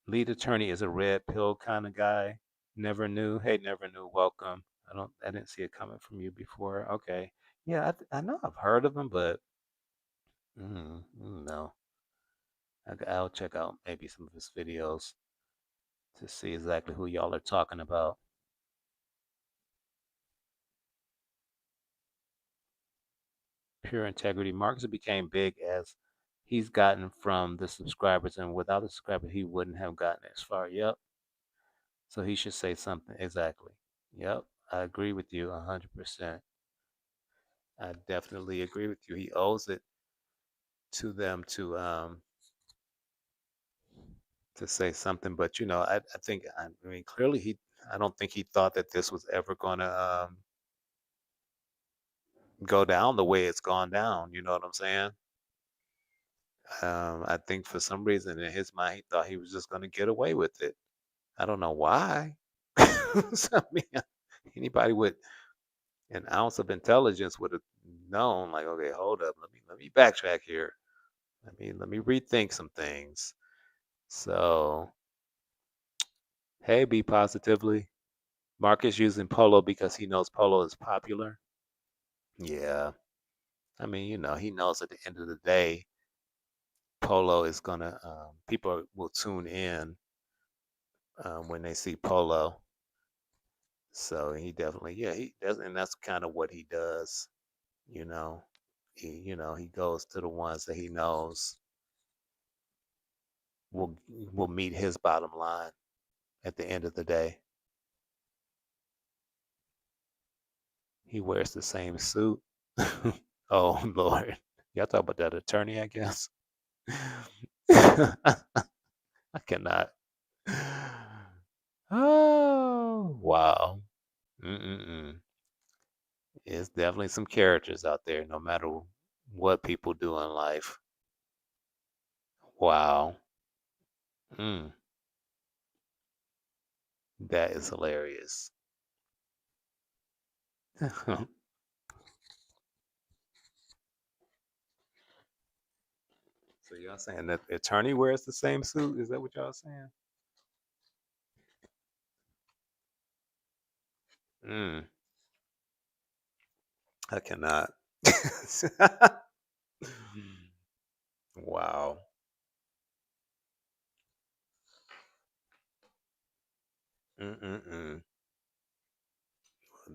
Lead attorney is a red pill kind of guy. Never knew. Hey, never knew. Welcome. I didn't see it coming from you before. Okay. Yeah, I know I've heard of him, but no. I'll check out maybe some of his videos to see exactly who y'all are talking about. Pure integrity. Marcus became big as he's gotten from the subscribers, and without the subscribers, he wouldn't have gotten as far. Yep. So he should say something. Exactly. Yep. I agree with you 100%. I definitely agree with you. He owes it to them to say something. But I think I mean clearly I don't think he thought that this was ever gonna go down the way it's gone down. You know what I'm saying? I think for some reason in his mind he thought he was just gonna get away with it. I don't know why. So, I mean, anybody with an ounce of intelligence would have known, like, okay, hold up, let me backtrack here. Let me rethink some things. So, hey, be positively. Marcus using polo because he knows polo is popular. Yeah, I mean, he knows at the end of the day, Polo is gonna people will tune in when they see Polo. So he definitely, yeah, he does, and that's kind of what he does. You know, he goes to the ones that he knows will meet his bottom line at the end of the day. He wears the same suit. Oh Lord, y'all talk about that attorney, I guess. I cannot. Oh wow. Mm-mm-mm. It's definitely some characters out there, no matter what people do in life. Wow. Mm, that is hilarious. So y'all saying that the attorney wears the same suit? Is that what y'all saying? Mm, I cannot. Wow. Mm-mm-mm.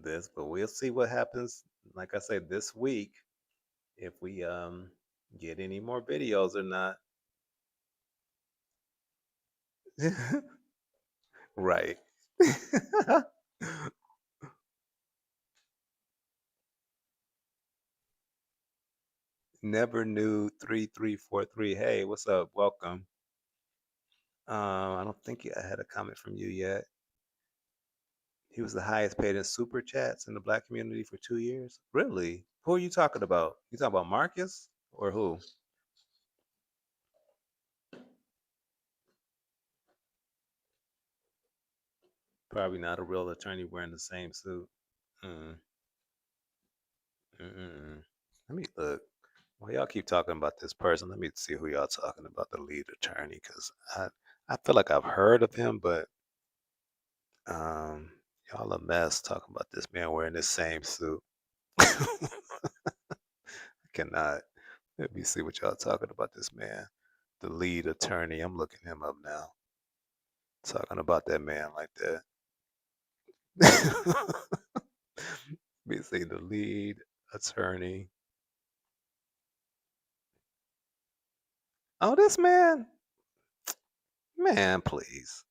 But we'll see what happens. Like I said, this week, if we get any more videos or not. Right. Never knew 3343. Hey, what's up? Welcome. I don't think I had a comment from you yet. He was the highest paid in super chats in the black community for 2 years. Really? Who are you talking about? You talking about Marcus or who? Probably not a real attorney wearing the same suit. Mm, mm-mm. Let me look. Well, y'all keep talking about this person. Let me see who y'all talking about, the lead attorney, because I feel like I've heard of him, but um, y'all a mess talking about this man wearing the same suit. I cannot. Let me see what y'all talking about this man, the lead attorney. I'm looking him up now. Talking about that man like that. Let me see the lead attorney. Oh, this man, man, please.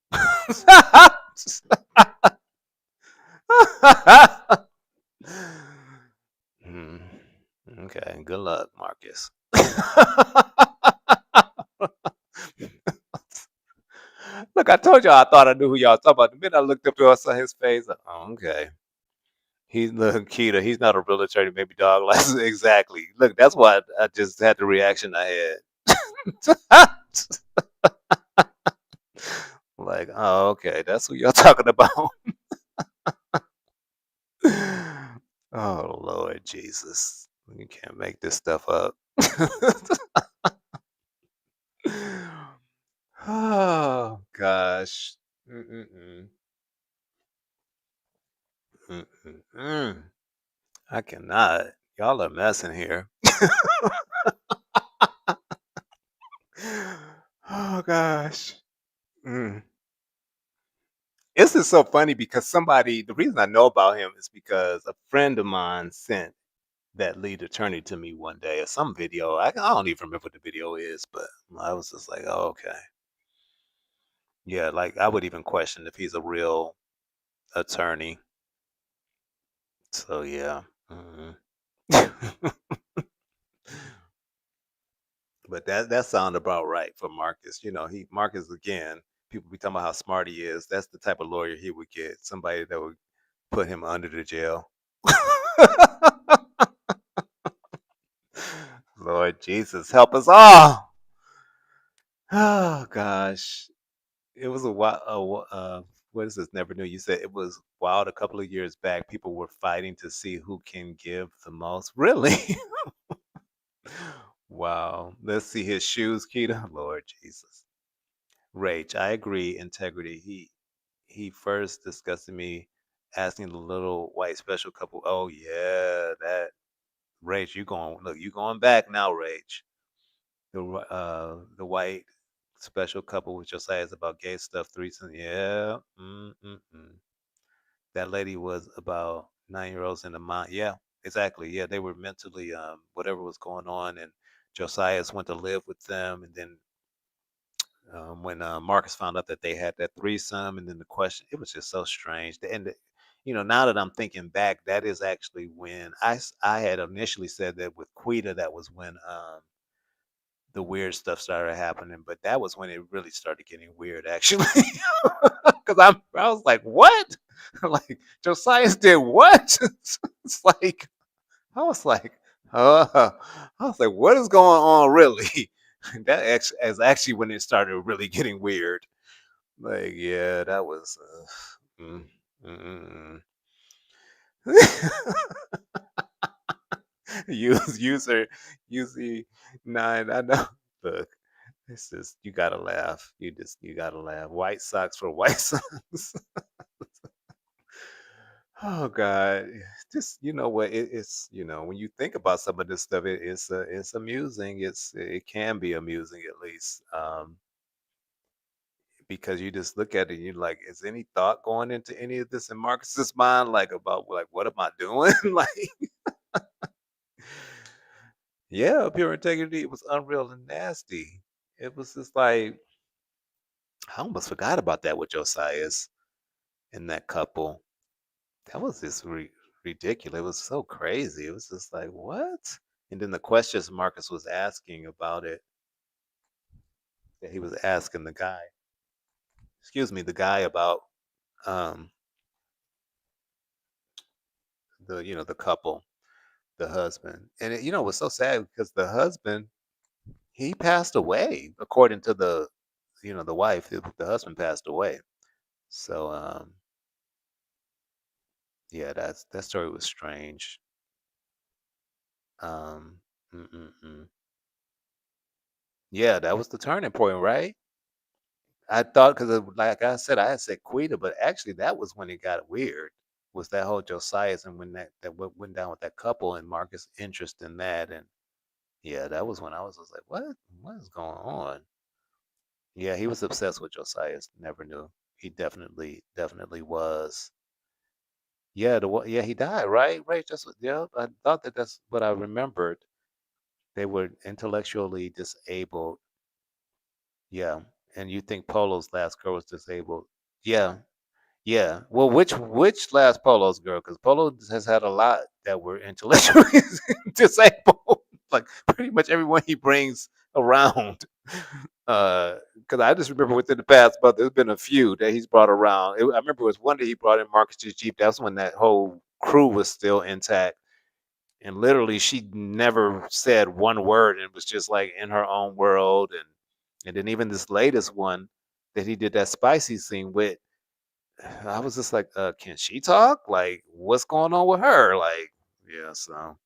Hmm. Okay, good luck, Marcus. Look, I told y'all I thought I knew who y'all talking about. The minute I looked up to I saw his face. Oh, okay. He's look Keita. He's not a real attorney, maybe dog license. Exactly. Look, that's why I just had the reaction I had. Like, oh, okay, that's what y'all talking about. Oh Lord Jesus, you can't make this stuff up. Oh gosh. Mm-mm-mm. Mm-mm-mm. I cannot. Y'all are messing here. Oh gosh. Mm. This is so funny because the reason I know about him is because a friend of mine sent that lead attorney to me one day or some video. I don't even remember what the video is, but I was just like, oh, okay. Yeah, like I would even question if he's a real attorney. So yeah. Mhm. But that sound about right for Marcus. Marcus again. People be talking about how smart he is. That's the type of lawyer he would get. Somebody that would put him under the jail. Lord Jesus, help us all. Oh gosh, it was a while. What is this? Never knew. You said it was wild. A couple of years back, people were fighting to see who can give the most. Really? Wow. Let's see his shoes, Keita. Lord Jesus. Rach, I agree. Integrity. He first disgusted me, asking the little white special couple. Oh yeah, that Rach. You going back now, Rach. The white special couple with Josiah is about gay stuff, threesome. Yeah. Mm. That lady was about 9 year olds in the mind. Yeah, exactly. Yeah, they were mentally whatever was going on, and Josiah's went to live with them, and then when Marcus found out that they had that threesome, and then the question, it was just so strange. Now that I'm thinking back, that is actually when I had initially said that with Quita, that was when the weird stuff started happening, but that was when it really started getting weird, actually. Because I was like, what? Like Josiah did what? It's like I was like, uh, I was like, what is going on, really? That is actually when it started really getting weird. Like, yeah, that was mm. User UC9. I know. Look, it's just you gotta laugh. You gotta laugh. White socks for white socks. Oh God, just what it's when you think about some of this stuff, it's amusing. It can be amusing at least, because you just look at it and you're like, is any thought going into any of this in Marcus's mind, like about like what am I doing? Like, yeah, pure integrity. It was unreal and nasty. It was just like I almost forgot about that with Josiah's and that couple. That was just ridiculous. It was so crazy. It was just like, what? And then the questions Marcus was asking about it, that he was asking the guy about um the couple, the husband. And it was so sad because the husband, he passed away according to the wife. The husband passed away. So yeah, that story was strange. Um mm-mm-mm. Yeah, that was the turning point, right? I thought because like I said, I had said Quita, but actually that was when it got weird. Was that whole Josias and when that what went down with that couple and Marcus' interest in that, and yeah, that was when I was just like, what is going on? Yeah, he was obsessed with Josias. Never knew. He definitely was. Yeah, yeah, he died, right? Right. Yeah. I thought that's what I remembered. They were intellectually disabled. Yeah, and you think Polo's last girl was disabled? Yeah, yeah. Well, which last Polo's girl? Because Polo has had a lot that were intellectually disabled. Like pretty much everyone he brings around. Because I just remember within the past, but there's been a few that he's brought around. I remember it was one that he brought in Marcus's Jeep. That's when that whole crew was still intact. And literally, she never said one word and was just like in her own world. And then even this latest one that he did that spicy scene with, I was just like, can she talk? Like, what's going on with her? Like, yeah, so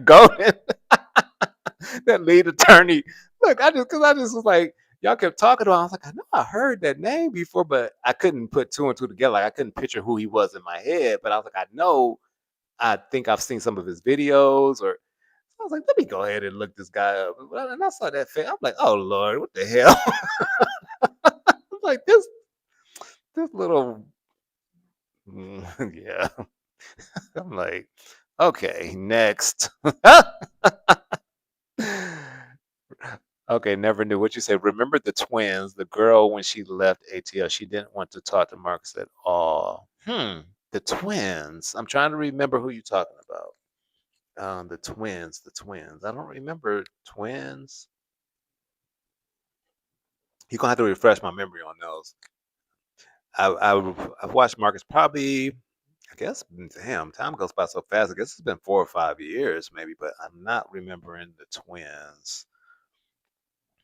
go ahead. That lead attorney. Look, I just was like, y'all kept talking about. I was like, I know I heard that name before, but I couldn't put two and two together. Like, I couldn't picture who he was in my head. But I was like, I think I've seen some of his videos, or I was like, let me go ahead and look this guy up. And I saw that face. I'm like, oh Lord, what the hell? I'm like this little yeah. I'm like, okay, next. Okay, never knew what you said. Remember the twins, the girl when she left ATL, she didn't want to talk to Marcus at all. The twins. I'm trying to remember who you're talking about. The twins. I don't remember twins. You're gonna have to refresh my memory on those. I've watched Marcus probably. I guess, damn, time goes by so fast. I guess it's been 4 or 5 years, maybe, but I'm not remembering the twins.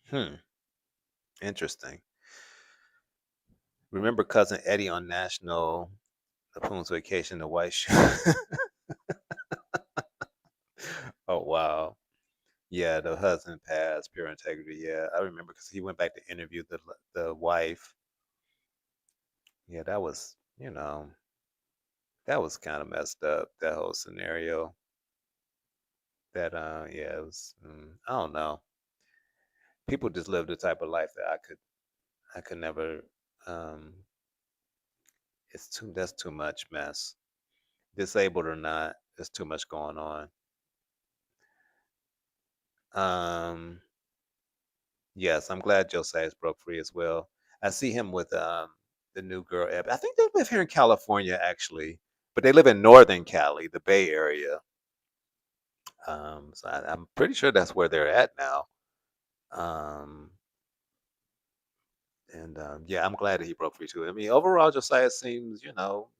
Hmm, interesting. Remember cousin Eddie on National Lapoon's Vacation, the white shoe. Oh wow, yeah, the husband passed, pure integrity. Yeah, I remember because he went back to interview the wife. Yeah, that was kind of messed up. That whole scenario. That yeah, it was. I don't know. People just live the type of life that I could never. Um, it's too. That's too much mess. Disabled or not, there's too much going on. Um, yes, I'm glad Josiah's broke free as well. I see him with the new girl. I think they live here in California actually, but they live in Northern Cali, the Bay Area. So I'm pretty sure that's where they're at now. Um, and yeah, I'm glad that he broke free too. I mean, overall, Josiah seems,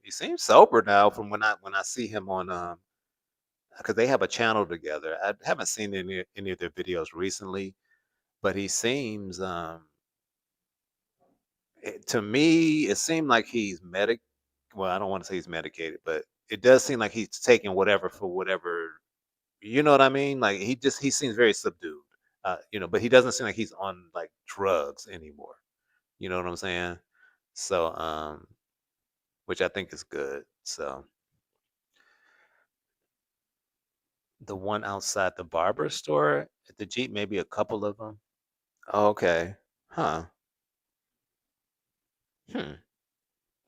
he seems sober now from when I see him on because they have a channel together. I haven't seen any of their videos recently, but he seems to me it seemed like he's medic. Well, I don't want to say he's medicated, but it does seem like he's taking whatever for whatever. You know what I mean? Like he seems very subdued. But he doesn't seem like he's on like drugs anymore. You know what I'm saying? So, which I think is good. So, the one outside the barber store at the Jeep, maybe a couple of them. Oh, okay. Huh. Hmm.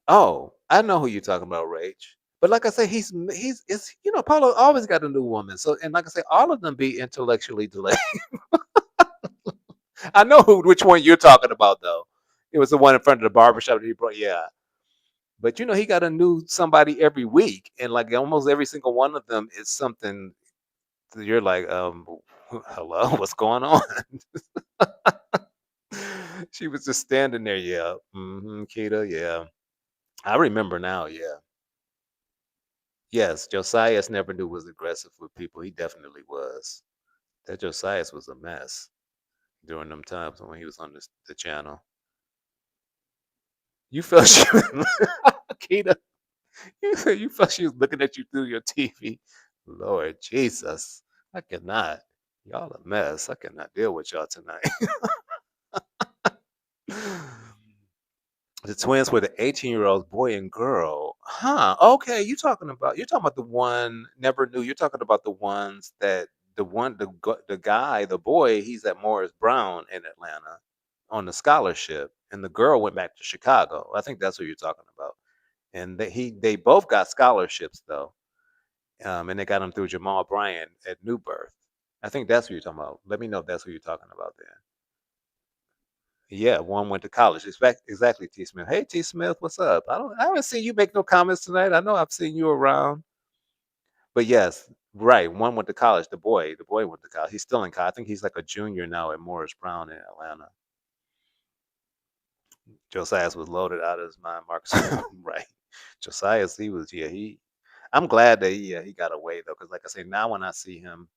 Oh, I know who you're talking about, Rach. But like I say, he's it's Paulo always got a new woman. So and like I say, all of them be intellectually delayed. I know which one you're talking about though. It was the one in front of the barbershop that he brought. Yeah. But he got a new somebody every week, and like almost every single one of them is something that you're like, hello, what's going on? She was just standing there, yeah. Kita, yeah. I remember now, yeah. Yes, Josias never knew was aggressive with people. He definitely was. That Josias was a mess during them times when he was on the channel. You felt she was, Kita, you felt she was looking at you through your TV. Lord Jesus, I cannot. Y'all a mess. I cannot deal with y'all tonight. The twins were the 18-year-old boy and girl. Huh. Okay, you're talking about the one never knew. You're talking about the ones that the guy, the boy, he's at Morris Brown in Atlanta on the scholarship, and the girl went back to Chicago. I think that's what you're talking about. And they both got scholarships though. And they got them through Jamal Bryant at New Birth. I think that's what you're talking about. Let me know if that's what you're talking about then. Yeah, one went to college. Exactly, T. Smith. Hey, T. Smith, what's up? I haven't seen you make no comments tonight. I know I've seen you around, but yes, right. One went to college. The boy went to college. He's still in college. I think he's like a junior now at Morris Brown in Atlanta. Josias was loaded out of his mind. Marcus, right? Josias, he was. Yeah, he. I'm glad that he got away though, because like I say, now when I see him,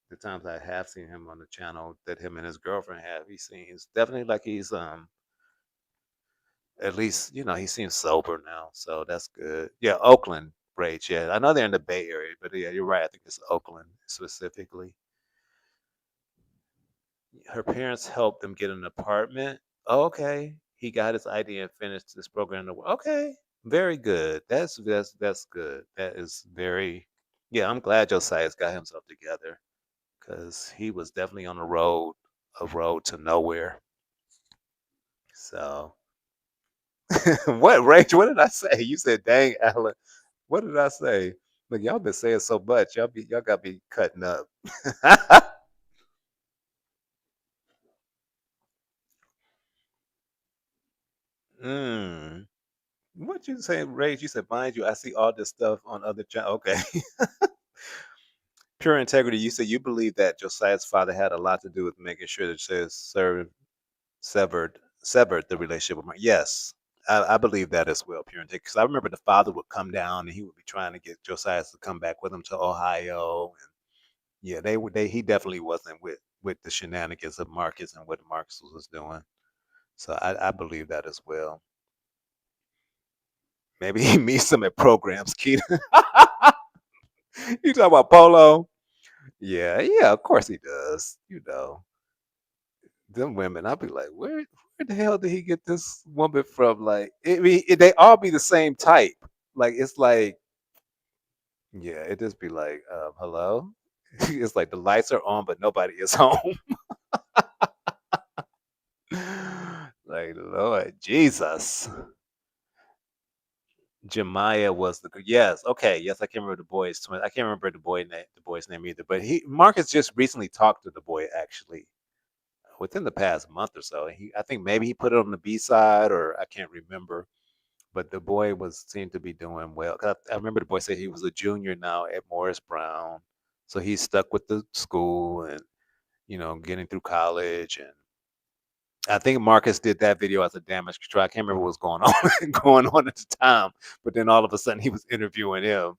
the times I have seen him on the channel that him and his girlfriend have, he seems definitely like he's at least, he seems sober now, so that's good. Yeah, Oakland Rage. Yeah, I know they're in the Bay Area, but yeah, you're right. I think it's Oakland specifically. Her parents helped them get an apartment. Oh, okay, he got his ID and finished this program. Okay, very good. That's good. That is very. Yeah, I'm glad Josiah's got himself together because he was definitely on a road to nowhere. So, what Rage? What did I say? You said, "Dang, Alan." What did I say? Look, y'all been saying so much. Y'all got me cutting up. mm. What you say, Rage? You said, mind you, I see all this stuff on other channels. Okay. Pure integrity. You said you believe that Josiah's father had a lot to do with making sure that Josiah severed the relationship with Mark. Yes. I believe that as well, pure integrity. Because I remember the father would come down and he would be trying to get Josiah to come back with him to Ohio. Yeah, they would. He definitely wasn't with the shenanigans of Marcus and what Marcus was doing. So I believe that as well. Maybe he meets them at programs, Keita. You talk about Polo? Yeah, yeah. Of course he does. Them women. I'll be like, where the hell did he get this woman from? Like, I mean, they all be the same type. Like, it's like, yeah, it just be like, hello. It's like the lights are on, but nobody is home. Like, Lord Jesus. Jemiah was the yes, okay, yes, I can't remember the boy's twin. I can't remember the boy's name either. But he Marcus just recently talked to the boy actually within the past month or so. I think maybe he put it on the B side or I can't remember. But the boy was seemed to be doing well. 'Cause I remember the boy said he was a junior now at Morris Brown, so he's stuck with the school and getting through college. And I think Marcus did that video as a damage control. I can't remember what was going on going on at the time, but then all of a sudden he was interviewing him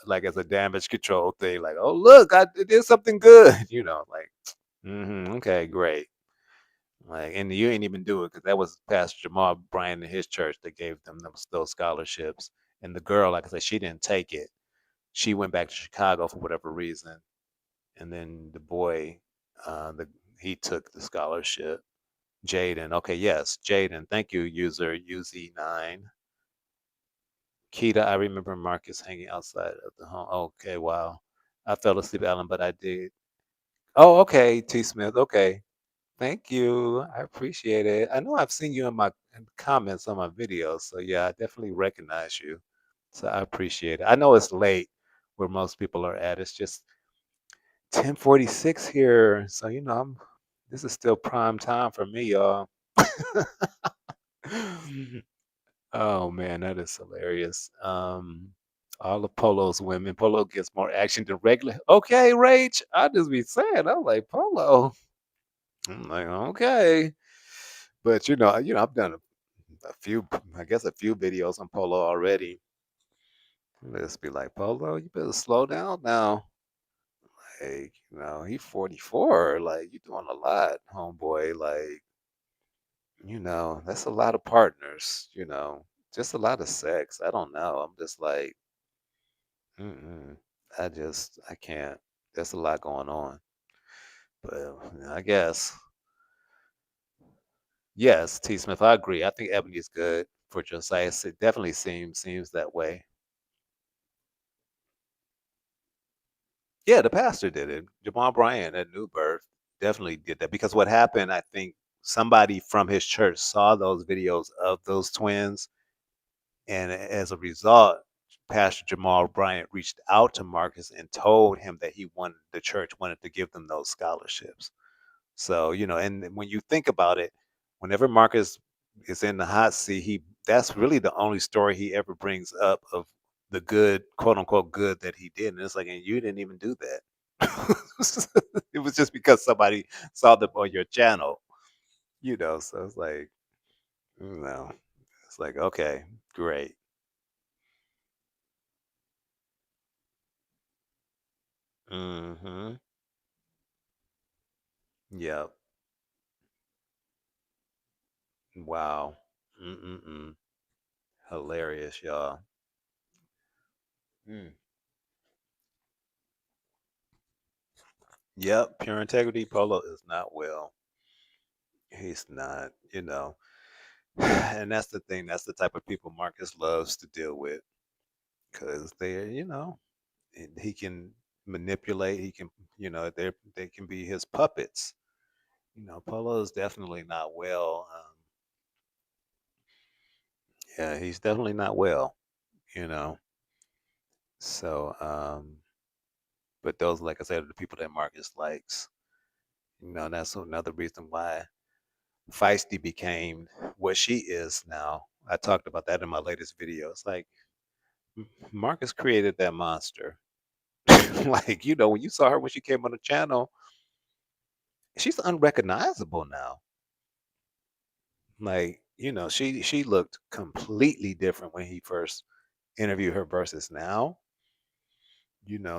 like as a damage control thing. Like, oh look, I did something good. Like, okay, great. Like, and you ain't even do it because that was Pastor Jamal Bryant and his church that gave them those scholarships. And the girl, like I said, she didn't take it. She went back to Chicago for whatever reason, and then the boy, the he took the scholarship. Jaden, okay, yes, Jaden. Thank you, user UZ9. Keita, I remember Marcus hanging outside of the home. Okay, wow. I fell asleep, Alan, but I did. Oh, okay, T. Smith. Okay. Thank you. I appreciate it. I know I've seen you in comments on my videos, so yeah, I definitely recognize you. So I appreciate it. I know it's late where most people are at. It's just 10:46 here, so this is still prime time for me, y'all. Oh man, that is hilarious. All of Polo's women. Polo gets more action than regular. Okay, Rach. I just be saying, I'm like Polo. I'm like, okay. But I've done a few, I guess, a few videos on Polo already. Let's be like, Polo, you better slow down now. Like, he's 44. Like, you doing a lot, homeboy. Like, that's a lot of partners. Just a lot of sex. I don't know. I'm just like, mm-mm. I can't. There's a lot going on. But I guess, yes, T. Smith, I agree. I think Ebony is good for Josiah. It definitely seems that way. Yeah, the pastor did it. Jamal Bryant at New Birth definitely did that because what happened, I think somebody from his church saw those videos of those twins, and as a result, Pastor Jamal Bryant reached out to Marcus and told him that the church wanted to give them those scholarships. So, and when you think about it, whenever Marcus is in the hot seat, that's really the only story he ever brings up of the good, quote unquote, good that he did. And it's like, and you didn't even do that. It was just because somebody saw them on your channel, So it's like, no, it's like, okay, great. Hmm. Yep. Wow. Mm-mm-mm. Hilarious, y'all. Mm. Yep. Pure integrity polo is not well. He's not, And that's the thing. That's the type of people Marcus loves to deal with because he can manipulate. He can, they can be his puppets. Polo is definitely not well. Yeah, he's definitely not well. You know. So, but those, like I said, are the people that Marcus likes. That's another reason why Feisty became what she is now. I talked about that in my latest video. It's like Marcus created that monster. Like, when you saw her when she came on the channel, she's unrecognizable now. Like, she looked completely different when he first interviewed her versus now.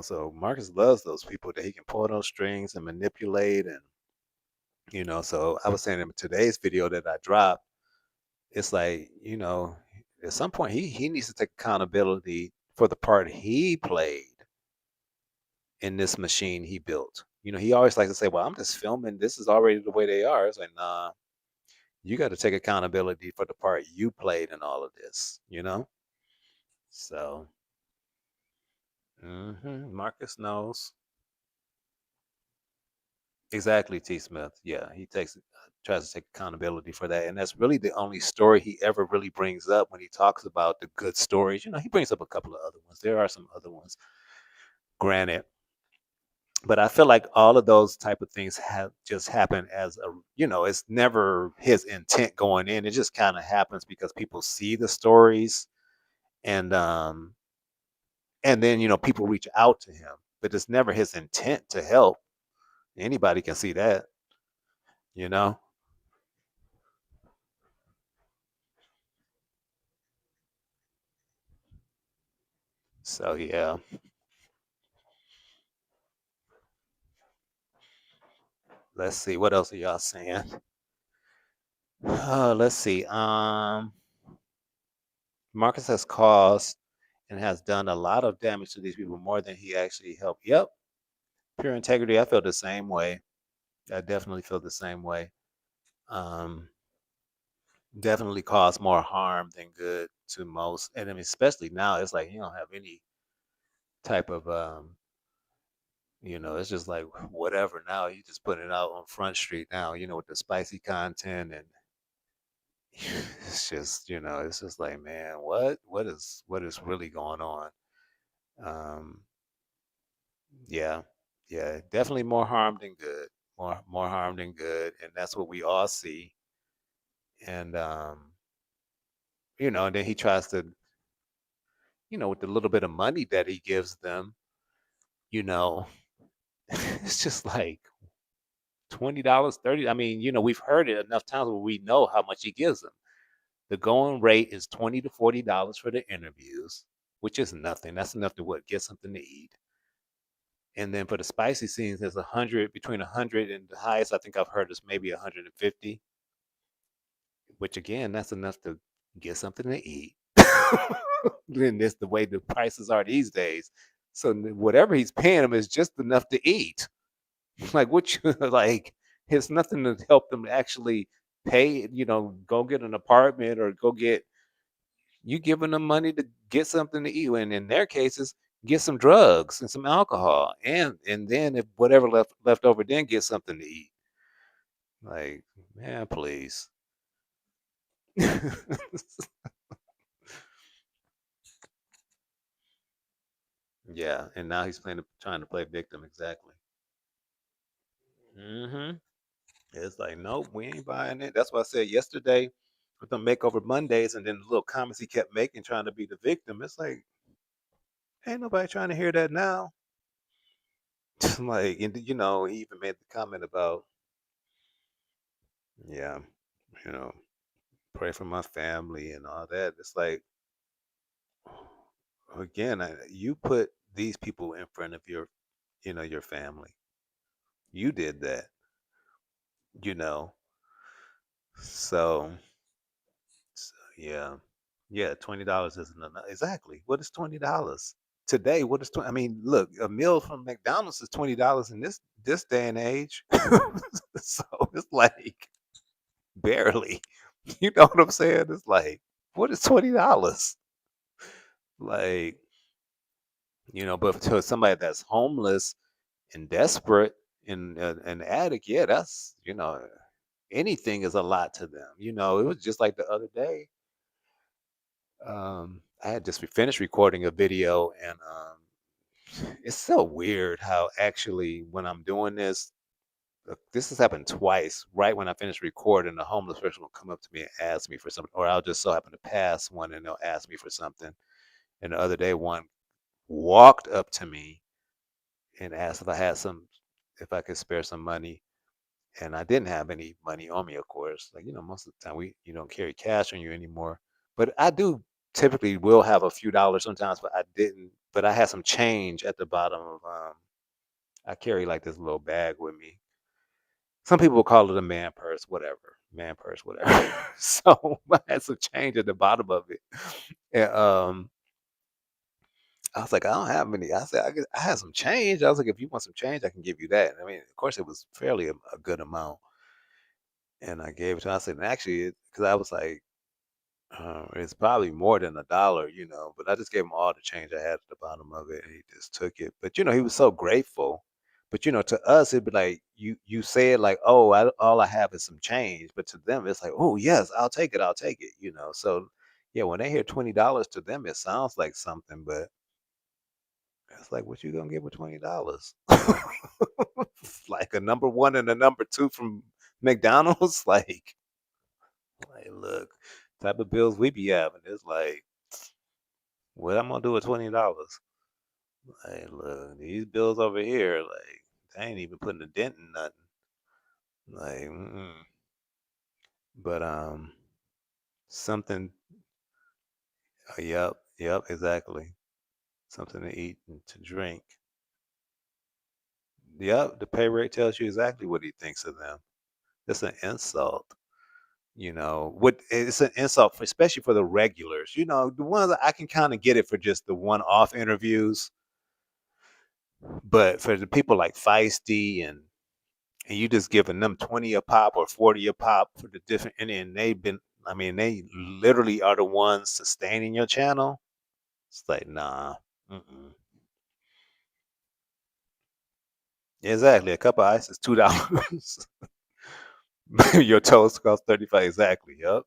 So Marcus loves those people that he can pull those strings and manipulate. And so I was saying in today's video that I dropped, it's like, at some point he needs to take accountability for the part he played in this machine he built. He always likes to say, well, I'm just filming. This is already the way they are. It's like, nah, you got to take accountability for the part you played in all of this. So, Marcus knows. Exactly, T. Smith. Yeah, he tries to take accountability for that, and that's really the only story he ever really brings up when he talks about the good stories. He brings up a couple of other ones. There are some other ones, granted, but I feel like all of those type of things have just happened as it's never his intent going in. It just kind of happens because people see the stories, and then people reach out to him, but it's never his intent to help. Anybody can see that, you know. So yeah, let's see what else are y'all saying. Let's see. Marcus has caused and has done a lot of damage to these people, more than he actually helped. Yep, pure integrity. I feel the same way. I definitely feel the same way. Um, Definitely caused more harm than good to most, and I mean, especially now, it's like you don't have any type of it's just like whatever now. You just put it out on Front Street now, with the spicy content, and it's just, it's just like, man, what is really going on? Um, yeah, yeah, definitely more harm than good. More harm than good, and that's what we all see. And and then he tries to, with the little bit of money that he gives them, you know, it's just like $20, 30. I mean, we've heard it enough times where we know how much he gives them. The going rate is $20 to $40 for the interviews, which is nothing. That's enough to what, get something to eat. And then for the spicy scenes, there's 100, between 100 and the highest I think I've heard is maybe 150, which again, that's enough to get something to eat. Then that's the way the prices are these days. So whatever he's paying them is just enough to eat. Like what you like, it's nothing to help them actually pay, go get an apartment or go get, you giving them money to get something to eat, and in their cases, get some drugs and some alcohol, and then if whatever left over, then get something to eat. Like, man, please. Yeah, and now he's trying to play victim, exactly. Hmm. It's like, nope, we ain't buying it. That's what I said yesterday with the makeover Mondays, and then the little comments he kept making, trying to be the victim. It's like, ain't nobody trying to hear that now. Like, and he even made the comment about, yeah, you know, pray for my family and all that. It's like, again, you put these people in front of your family. You did that, you know. So, yeah, yeah. $20 isn't enough. Exactly. What is $20 today? What is 20? I mean, look, a meal from McDonald's is $20 in this day and age. So it's like barely. You know what I'm saying? It's like, what is $20? Like, but to somebody that's homeless and desperate and an addict, yeah, that's, anything is a lot to them. It was just like the other day. I had just finished recording a video, and it's so weird how actually when I'm doing this has happened twice. Right when I finish recording, a homeless person will come up to me and ask me for something, or I'll just so happen to pass one and they'll ask me for something. And the other day, one walked up to me and asked if I could spare some money. And I didn't have any money on me, of course. Like, most of the time you don't carry cash on you anymore. But I do typically will have a few dollars sometimes, but I didn't. But I had some change at the bottom of I carry like this little bag with me. Some people call it a man purse, whatever. Man purse, whatever. So I had some change at the bottom of it. And I was like, I don't have any. I said, I had some change. I was like, if you want some change, I can give you that. I mean, of course, it was fairly a good amount. And I gave it to him. I said, and actually, because I was like, it's probably more than $1, but I just gave him all the change I had at the bottom of it, and he just took it. But he was so grateful But to us, it'd be like you say it like, "Oh, all I have is some change," but to them, it's like, "Oh, yes, I'll take it, I'll take it." So yeah, when they hear $20 to them, it sounds like something, but it's like, what you gonna get with $20? Like a number one and a number two from McDonald's, like look, type of bills we be having. It's like, what I'm gonna do with $20? Like, look, these bills over here, like, they ain't even putting a dent in nothing. Like, but something. Yep, yep, exactly. Something to eat and to drink. Yep, the pay rate tells you exactly what he thinks of them. It's an insult. What it's an insult, especially for the regulars. The ones that I can kind of get it for just the one-off interviews, but for the people like Feisty and you just giving them 20 a pop or 40 a pop for the different, and then I mean, they literally are the ones sustaining your channel. It's like, nah. Mm-mm. Exactly. A cup of ice is $2. Your toast costs 35. Exactly. Yep.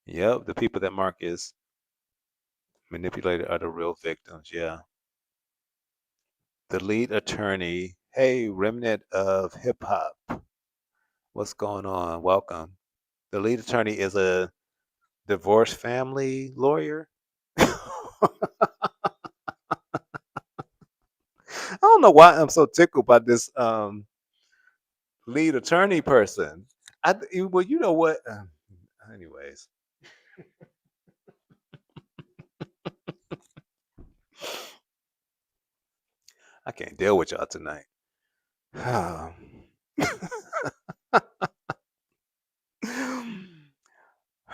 Yep. The people that Mark is manipulated are the real victims. Yeah. The lead attorney. Hey, remnant of hip hop. What's going on? Welcome. The lead attorney is a divorced family lawyer. I don't know why I'm so tickled by this lead attorney person. Well, you know what? Anyways, I can't deal with y'all tonight.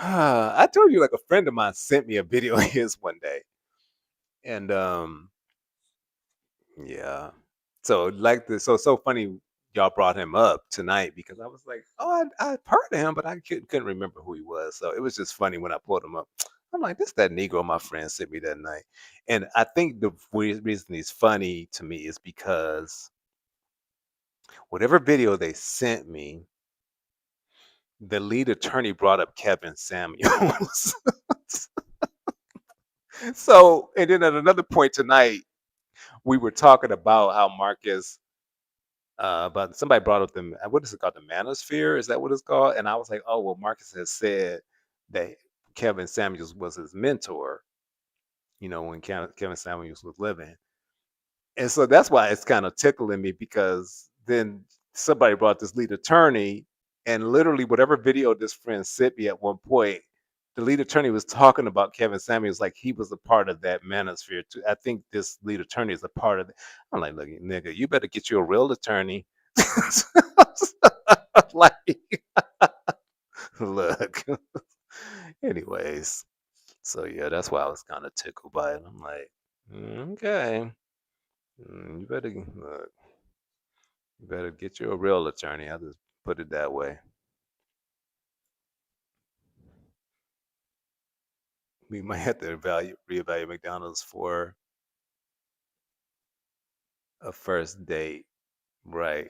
I told you, like, a friend of mine sent me a video of his one day, and yeah. So like this, so funny y'all brought him up tonight because I was like, oh, I've heard of him, but I couldn't remember who he was. So it was just funny when I pulled him up. I'm like, this that Negro my friend sent me that night, and I think the reason he's funny to me is because whatever video they sent me, the lead attorney brought up Kevin Samuels. So, and then at another point tonight, we were talking about how Marcus, but somebody brought up what is it called? The manosphere? Is that what it's called? And I was like, oh, well, Marcus has said that Kevin Samuels was his mentor, when Kevin Samuels was living. And so that's why it's kind of tickling me because then somebody brought this lead attorney, and literally whatever video this friend sent me at one point, the lead attorney was talking about Kevin Samuels like he was a part of that manosphere too. I think this lead attorney is a part of it. I'm like, look, nigga, you better get you a real attorney. Like, look. Anyways, so yeah, that's why I was kind of tickled by it. I'm like, okay, you better look. You better get you a real attorney. I'll just put it that way. We might have to reevaluate McDonald's for a first date, right?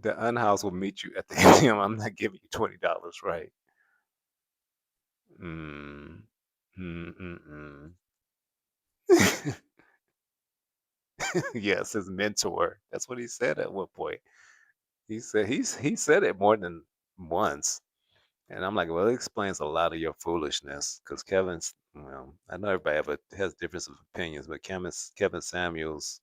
The unhouse will meet you at the ATM. I'm not giving you $20, right? Mm. Mm-mm-mm. Yes, his mentor. That's what he said at one point. He said it more than once. And I'm like, well, it explains a lot of your foolishness because I know everybody has difference of opinions, but Kevin Samuels,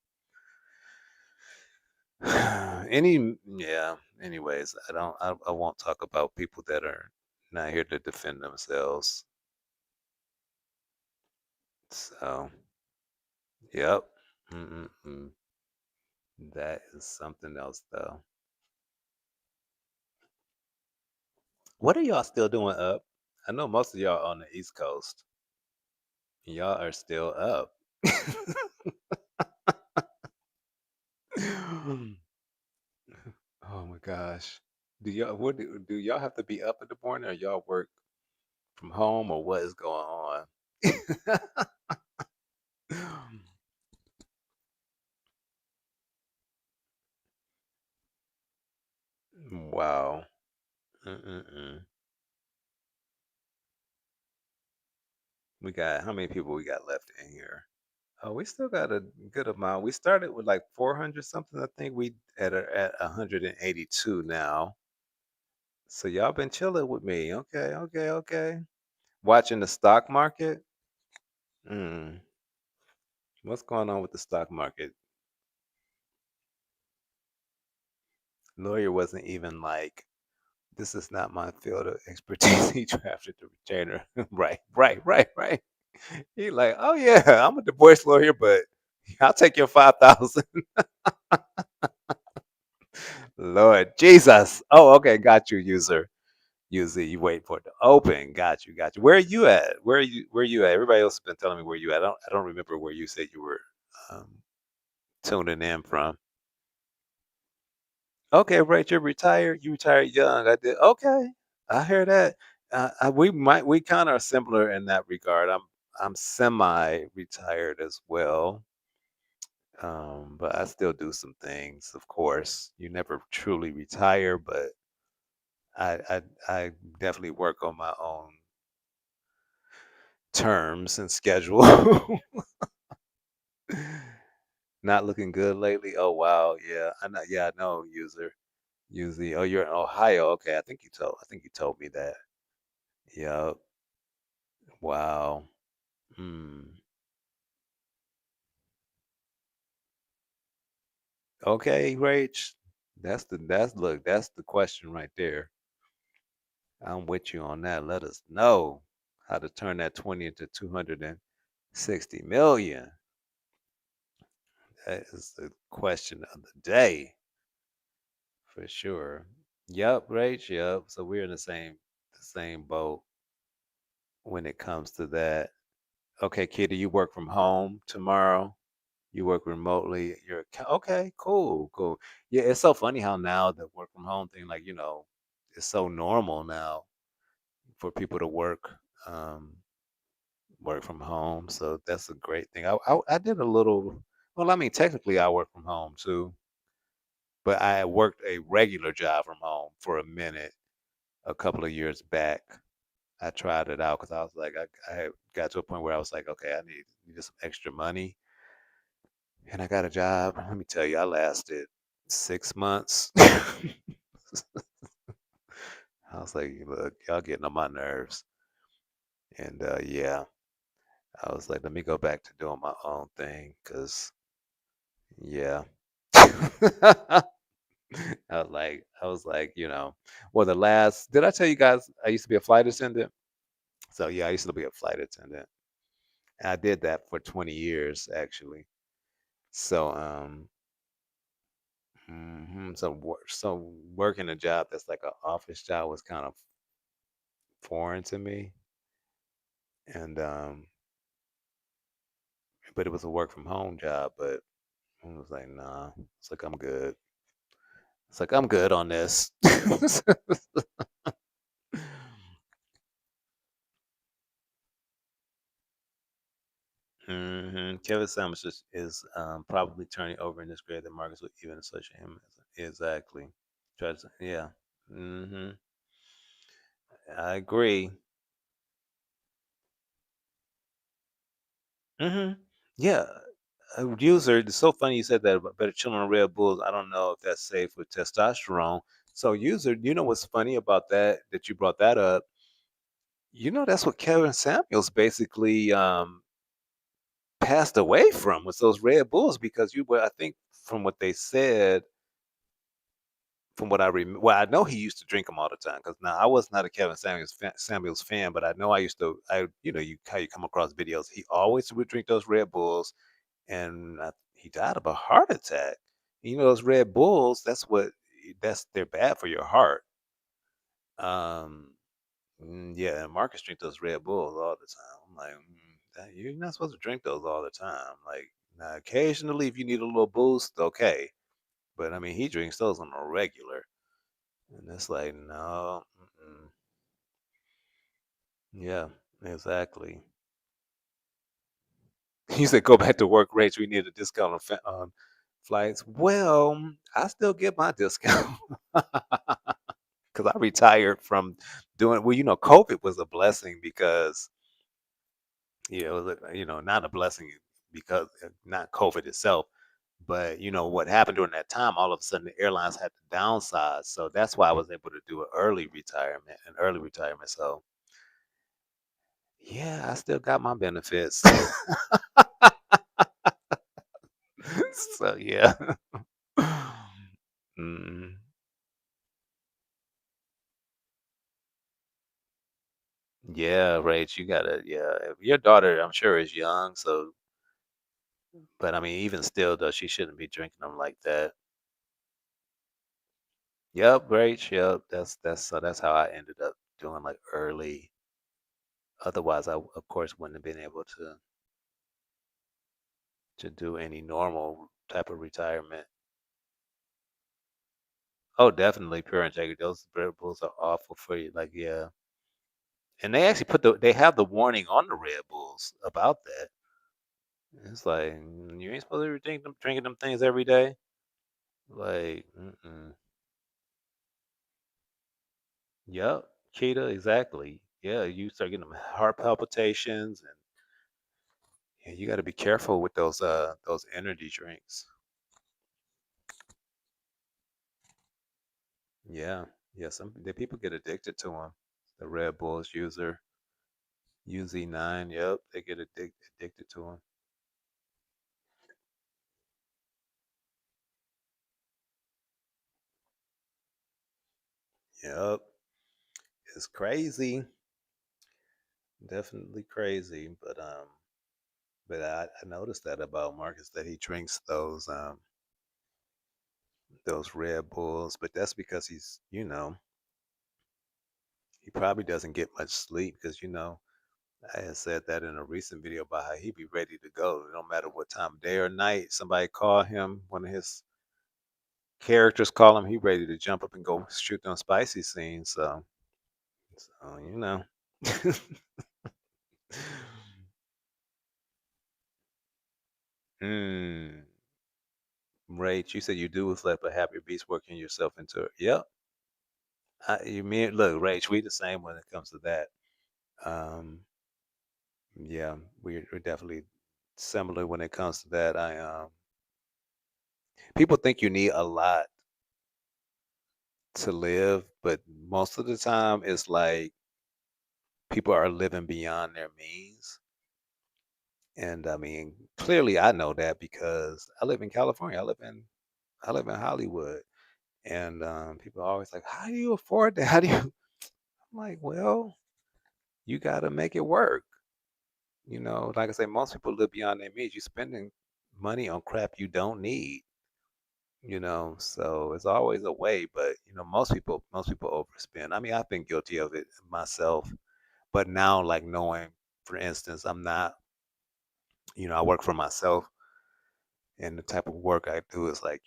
yeah. Anyways, I won't talk about people that are not here to defend themselves. So, yep. Mm-mm-mm. That is something else, though. What are y'all still doing up? I know most of y'all on the East Coast. Y'all are still up. Oh my gosh. Do y'all have to be up in the morning or y'all work from home or what is going on? Wow. Mm-mm-mm. We got how many people we got left in here? Oh, we still got a good amount. We started with like 400 something. I think we at 182 now. So y'all been chilling with me. Okay, okay, okay. Watching the stock market. Mm. What's going on with the stock market? Lawyer wasn't even like, this is not my field of expertise. He drafted the retainer. Right, right, right, right. He like, oh yeah, I'm a divorce lawyer, but I'll take your 5,000. Lord Jesus. Oh, okay, got you, user. User, you wait for it to open. Got you, got you. Where are you at? Where are you at? Everybody else has been telling me where you at. I don't remember where you said you were um, tuning in from. Okay, right, you're retired. You retired young. I did. Okay, I hear that. We kind of are similar in that regard. I'm semi-retired as well, but I still do some things. Of course, you never truly retire, but I definitely work on my own terms and schedule. Not looking good lately. Oh wow, yeah, I know. Yeah, I know. Usually. Oh, you're in Ohio. Okay, I think you told me that. Yep. Wow. Hmm. Okay, Rach. That's the question right there. I'm with you on that. Let us know how to turn that 20 into 260 million. That is the question of the day for sure. Yep, Rach. Yep. So we're in the same boat when it comes to that. Okay, Kitty, you work from home tomorrow. You work remotely. Okay, cool, cool. Yeah, it's so funny how now the work from home thing, like it's so normal now for people to um, work from home. So that's a great thing. I did a little. Well, I mean, technically, I work from home too, but I worked a regular job from home for a minute a couple of years back. I tried it out because I was like, I had got to a point where I was like, okay, I need some extra money. And I got a job. Let me tell you, I lasted 6 months. I was like, look, y'all getting on my nerves. And yeah, I was like, let me go back to doing my own thing because, yeah. I was like, well, did I tell you guys I used to be a flight attendant? So yeah, I used to be a flight attendant. And I did that for 20 years actually. So, so working a job that's like an office job was kind of foreign to me, and but it was a work from home job. But I was like, nah, it's like I'm good. It's like I'm good on this. Kevin Samuels is probably turning over in this grade that Marcus would even associate him as exactly. Yeah. hmm I agree. hmm Yeah. User, it's so funny you said that about better children on Red Bulls. I don't know if that's safe with testosterone. So, user, you know what's funny about that you brought that up? That's what Kevin Samuels basically passed away from was those Red Bulls because I think from what they said, from what I remember, well, I know he used to drink them all the time because now I was not a Samuels fan, but I know I used to. How you come across videos, he always would drink those Red Bulls, and he died of a heart attack. Those Red Bulls, they're bad for your heart. Um, yeah, and Marcus drink those Red Bulls all the time. I'm like, you're not supposed to drink those all the time. Like, now occasionally, if you need a little boost, okay. But I mean, he drinks those on a regular, and it's like, no, Yeah, exactly. He said, "Go back to work rates. We need a discount on flights." Well, I still get my discount because I retired from doing. Well, COVID was a blessing because it was not a blessing because not COVID itself, but what happened during that time. All of a sudden, the airlines had to downsize, so that's why I was able to do an early retirement. So yeah, I still got my benefits. So yeah. Mm. Yeah, right. You gotta, yeah. Your daughter, I'm sure, is young, so, but I mean, even still, though, she shouldn't be drinking them like that. Yep, great. Yep, that's how I ended up doing like early. Otherwise, I of course wouldn't have been able to do any normal type of retirement. Oh, definitely pure integrity. Those Red Bulls are awful for you. Like, yeah, and they actually they have the warning on the Red Bulls about that. It's like you ain't supposed to be drinking them things every day. Like, mm-mm. Yep, cheetah, exactly. Yeah, you start getting them heart palpitations, and yeah, you got to be careful with those energy drinks. Yeah, yeah, some the people get addicted to them. The Red Bulls UZ9, yep, they get addicted to them. Yep, it's crazy, definitely crazy. But I noticed that about Marcus that he drinks those Red Bulls, but that's because he probably doesn't get much sleep because I had said that in a recent video about how he be ready to go. No matter what time, day or night, somebody call him, one of his characters call him, he ready to jump up and go shoot them spicy scenes. So. mm, Rach, you said you do reflect a happy beast working yourself into it. Yep. You mean look, Rach, we the same when it comes to that. Um, yeah, we're definitely similar when it comes to that. People think you need a lot to live, but most of the time it's like people are living beyond their means. And I mean, clearly I know that because I live in California. I live in Hollywood. And people are always like, how do you afford that? How do you I'm like, well, you gotta make it work. Like I say, most people live beyond their means. You're spending money on crap you don't need. So it's always a way, but most people overspend. I mean, I've been guilty of it myself. But now, like knowing, for instance, I work for myself, and the type of work I do is like,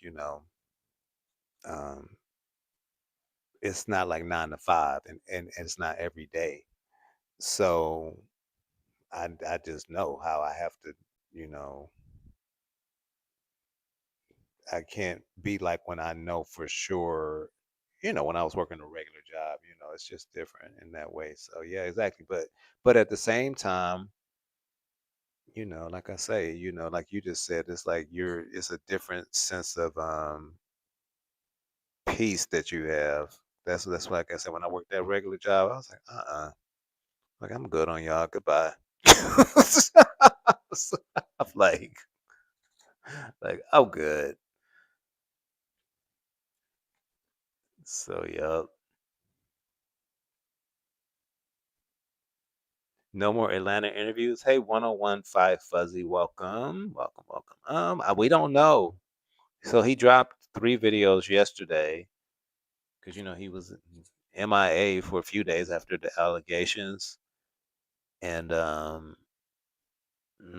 um, it's not like 9 to 5, and it's not every day. So I just know how I have to, you know, I can't be like when I know for sure, when I was working a regular job, it's just different in that way. So yeah, exactly. But at the same time, like I say, like you just said, it's like it's a different sense of peace that you have. That's why, like I said, when I worked that regular job, I was like, like I'm good on y'all. Goodbye. I'm like I'm good. So yeah, no more Atlanta interviews. Hey, 1015 Fuzzy, welcome, welcome, welcome. We don't know. So he dropped 3 videos yesterday because he was MIA for a few days after the allegations, and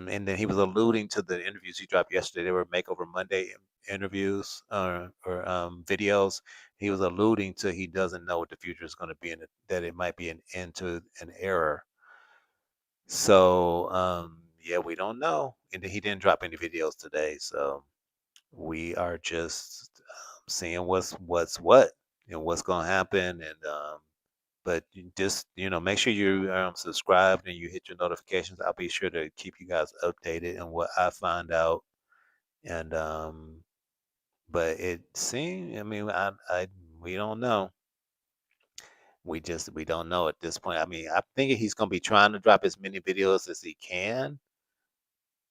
and then he was alluding to the interviews he dropped yesterday. They were Makeover Monday interviews or videos. He was alluding to he doesn't know what the future is going to be, and that it might be an end to an era. So, yeah, we don't know. And then he didn't drop any videos today, so we are just seeing what's what and what's gonna happen. And but you just make sure you subscribed and you hit your notifications. I'll be sure to keep you guys updated on what I find out. And but it seems, I mean, I we don't know. We don't know at this point. I mean, I'm thinking he's gonna be trying to drop as many videos as he can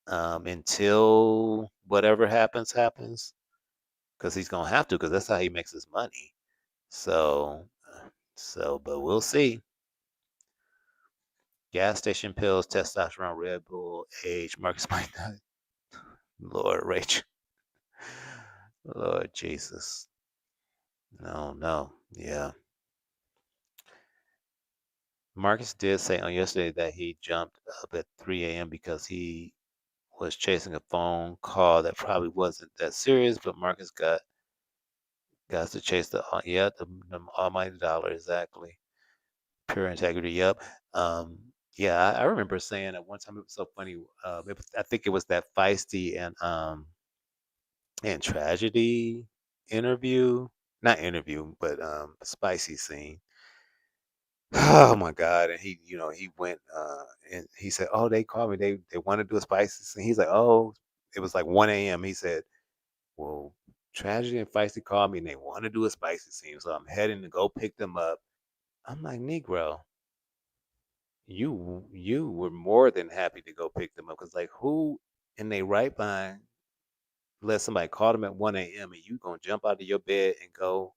until whatever happens, because he's gonna have to, because that's how he makes his money. So, but we'll see. Gas station pills, testosterone, Red Bull, age, Marcus might not. Lord Rachel, Lord Jesus, no, no, yeah. Marcus did say on yesterday that he jumped up at 3 a.m. because he was chasing a phone call that probably wasn't that serious, but Marcus got to chase the almighty dollar, exactly. Pure integrity, yep. Yeah, I remember saying at one time, it was so funny. I think it was that feisty and tragedy interview, not interview, but spicy scene. Oh my God! And he went and he said, "Oh, they called me. They want to do a spicy scene." He's like, "Oh, it was like 1 a.m." He said, "Well, tragedy and feisty called me and they want to do a spicy scene, so I'm heading to go pick them up." I'm like, Negro, you were more than happy to go pick them up, because like, who in they right mind let somebody call them at 1 a.m. and you gonna jump out of your bed and go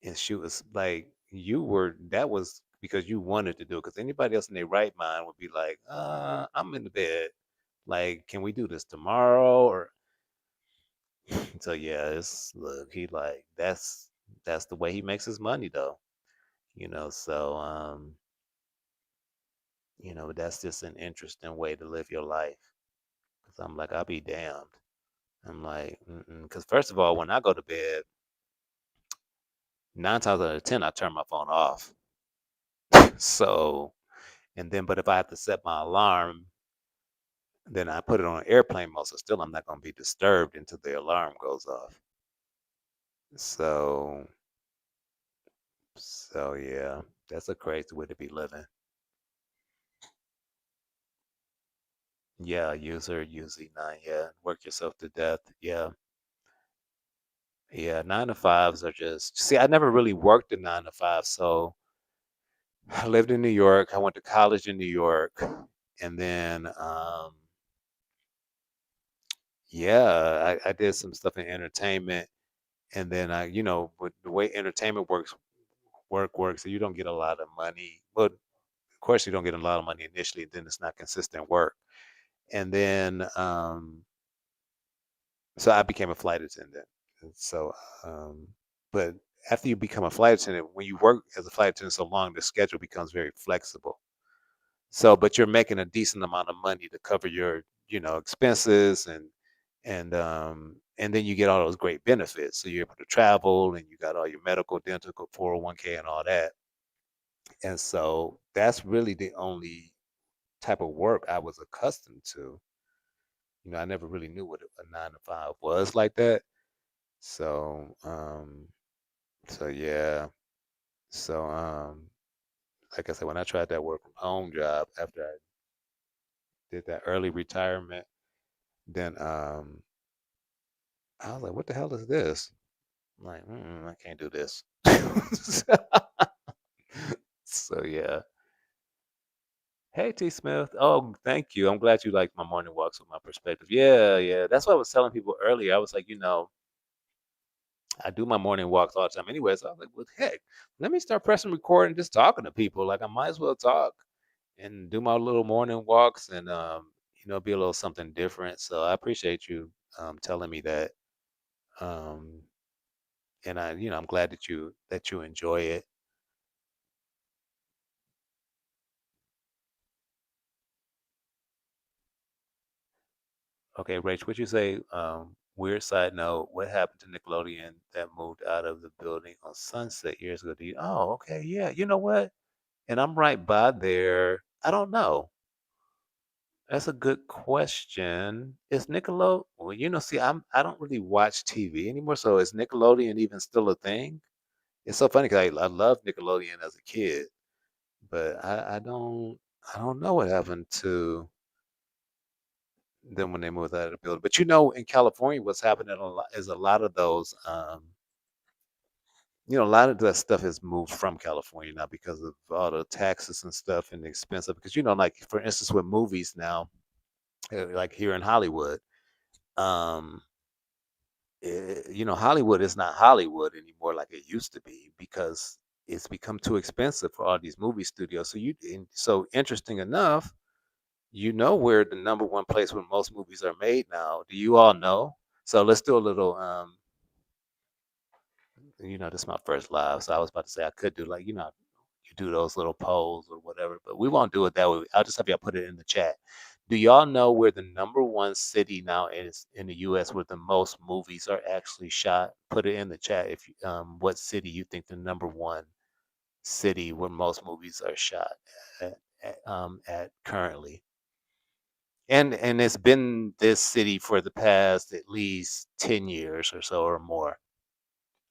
and shoot us? Like, that was because you wanted to do it, because anybody else in their right mind would be like, I'm in the bed, like, can we do this tomorrow? Or so yeah, it's look, he like, that's the way he makes his money though, so that's just an interesting way to live your life. Cause I'm like, I'll be damned. I'm like, because first of all, when I go to bed, 9 times out of 10, I turn my phone off. So, and then, but if I have to set my alarm, then I put it on airplane mode. So still, I'm not going to be disturbed until the alarm goes off. So, yeah, that's a crazy way to be living. Yeah, user UZ9. Yeah, work yourself to death. Yeah, yeah. 9 to 5s are just. See, I never really worked a 9 to 5, so I lived in New York. I went to college in New York, and then yeah, I did some stuff in entertainment, and then with the way entertainment works, so you don't get a lot of money. But of course, you don't get a lot of money initially. Then it's not consistent work, and then so I became a flight attendant. And so, but after you become a flight attendant, when you work as a flight attendant so long, the schedule becomes very flexible. So, but you're making a decent amount of money to cover your, expenses, and then you get all those great benefits. So you're able to travel and you got all your medical, dental, 401k and all that. And so that's really the only type of work I was accustomed to. I never really knew what a 9 to 5 was like that. So, yeah. So, like I said, when I tried that work from home job after I did that early retirement, then I was like, "What the hell is this?" I'm like, I can't do this." So yeah. Hey T Smith. Oh, thank you. I'm glad you like my morning walks with my perspective. Yeah, yeah. That's what I was telling people earlier. I was like, I do my morning walks all the time anyway. So I was like, well, heck, let me start pressing record and just talking to people. Like, I might as well talk and do my little morning walks and be a little something different. So I appreciate you telling me that. Um and I'm glad that you enjoy it. Okay, Rach, what you say? Weird side note: what happened to Nickelodeon that moved out of the building on Sunset years ago? Oh, okay, yeah. You know what? And I'm right by there. I don't know. That's a good question. Is Nickelode well, see, I don't really watch TV anymore, so is Nickelodeon even still a thing? It's so funny 'cause I loved Nickelodeon as a kid, but I don't know what happened to them when they moved out of the building. But in California, what's happening a lot is a lot of those, a lot of that stuff has moved from California now because of all the taxes and stuff and the expensive. Because like for instance, with movies now, like here in Hollywood, um, Hollywood is not Hollywood anymore like it used to be because it's become too expensive for all these movie studios. So interesting enough, where the number one place where most movies are made now. Do you all know? So let's do a little. This is my first live, so I was about to say I could do like you do those little polls or whatever, but we won't do it that way. I'll just have y'all put it in the chat. Do y'all know where the number one city now is in the U.S. where the most movies are actually shot? Put it in the chat if what city you think the number one city where most movies are shot at currently. And it's been this city for the past at least 10 years or so or more.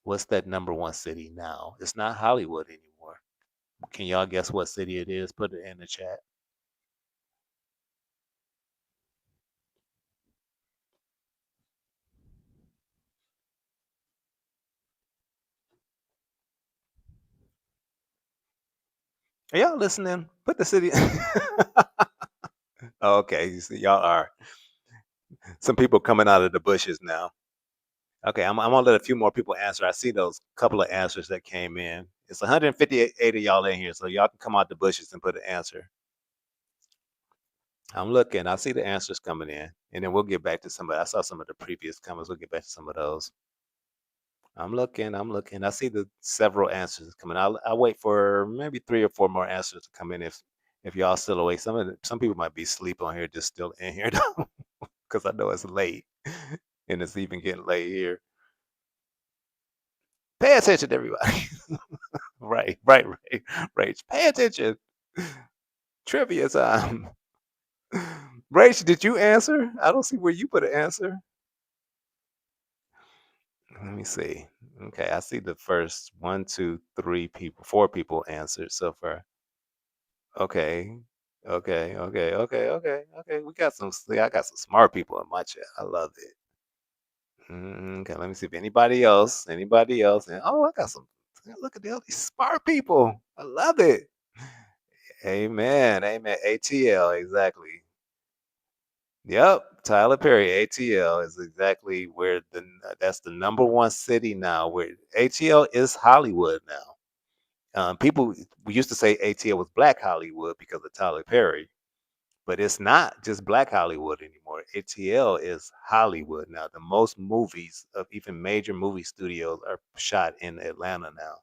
What's that number one city now? It's not Hollywood anymore. Can y'all guess what city it is? Put it in the chat. Are y'all listening? Put the city. Okay, you see, y'all are. Some people coming out of the bushes now. Okay, I'm gonna let a few more people answer. I see those couple of answers that came in. It's 158 of y'all in here, so y'all can come out the bushes and put an answer. I'm looking. I see the answers coming in, and then we'll get back to somebody. I saw some of the previous comments. We'll get back to some of those. I'm looking. I'm looking. I see the several answers coming. I'll wait for maybe three or four more answers to come in if y'all still awake. Some people might be asleep on here, just still in here though, because I know it's late, and it's even getting late here. Pay attention, everybody. Right, right, right, right. Pay attention. Trivia time. Rach, did you answer? I don't see where you put an answer. Let me see. Okay, I see the first one, two, three people, four people answered so far. Okay. Okay. Okay. Okay. Okay. Okay. I got some smart people in my chat. I love it. Okay. Let me see if anybody else. And I got some. Look at all these smart people. I love it. Amen. Amen. ATL. Exactly. Yep. Tyler Perry. ATL is exactly where that's the number one city now. Where ATL is Hollywood now. People we used to say ATL was Black Hollywood because of Tyler Perry. But it's not just Black Hollywood anymore. ATL is Hollywood now. The most movies of even major movie studios are shot in Atlanta now.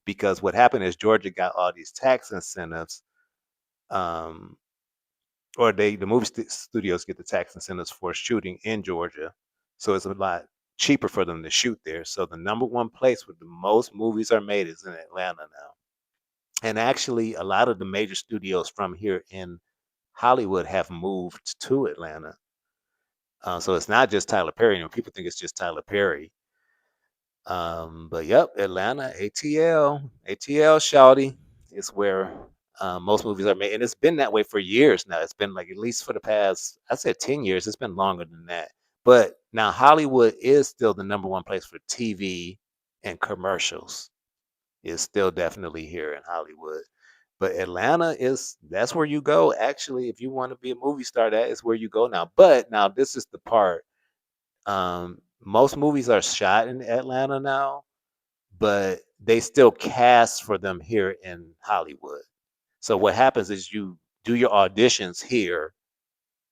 Because what happened is Georgia got all these tax incentives, um, or the studios get the tax incentives for shooting in Georgia, so it's a lot cheaper for them to shoot there. So the number one place where the most movies are made is in Atlanta now. And actually, a lot of the major studios from here in Hollywood have moved to Atlanta. So it's not just Tyler Perry. People think it's just Tyler Perry. But yep, Atlanta, ATL, Shawty is where most movies are made, and it's been that way for years now. It's been like at least for the past, I said 10 years. It's been longer than that. But now Hollywood is still the number one place for TV and commercials. It's still definitely here in Hollywood. But Atlanta that's where you go. Actually, if you want to be a movie star, that is where you go now. But now this is the part. Most movies are shot in Atlanta now, but they still cast for them here in Hollywood. So what happens is you do your auditions here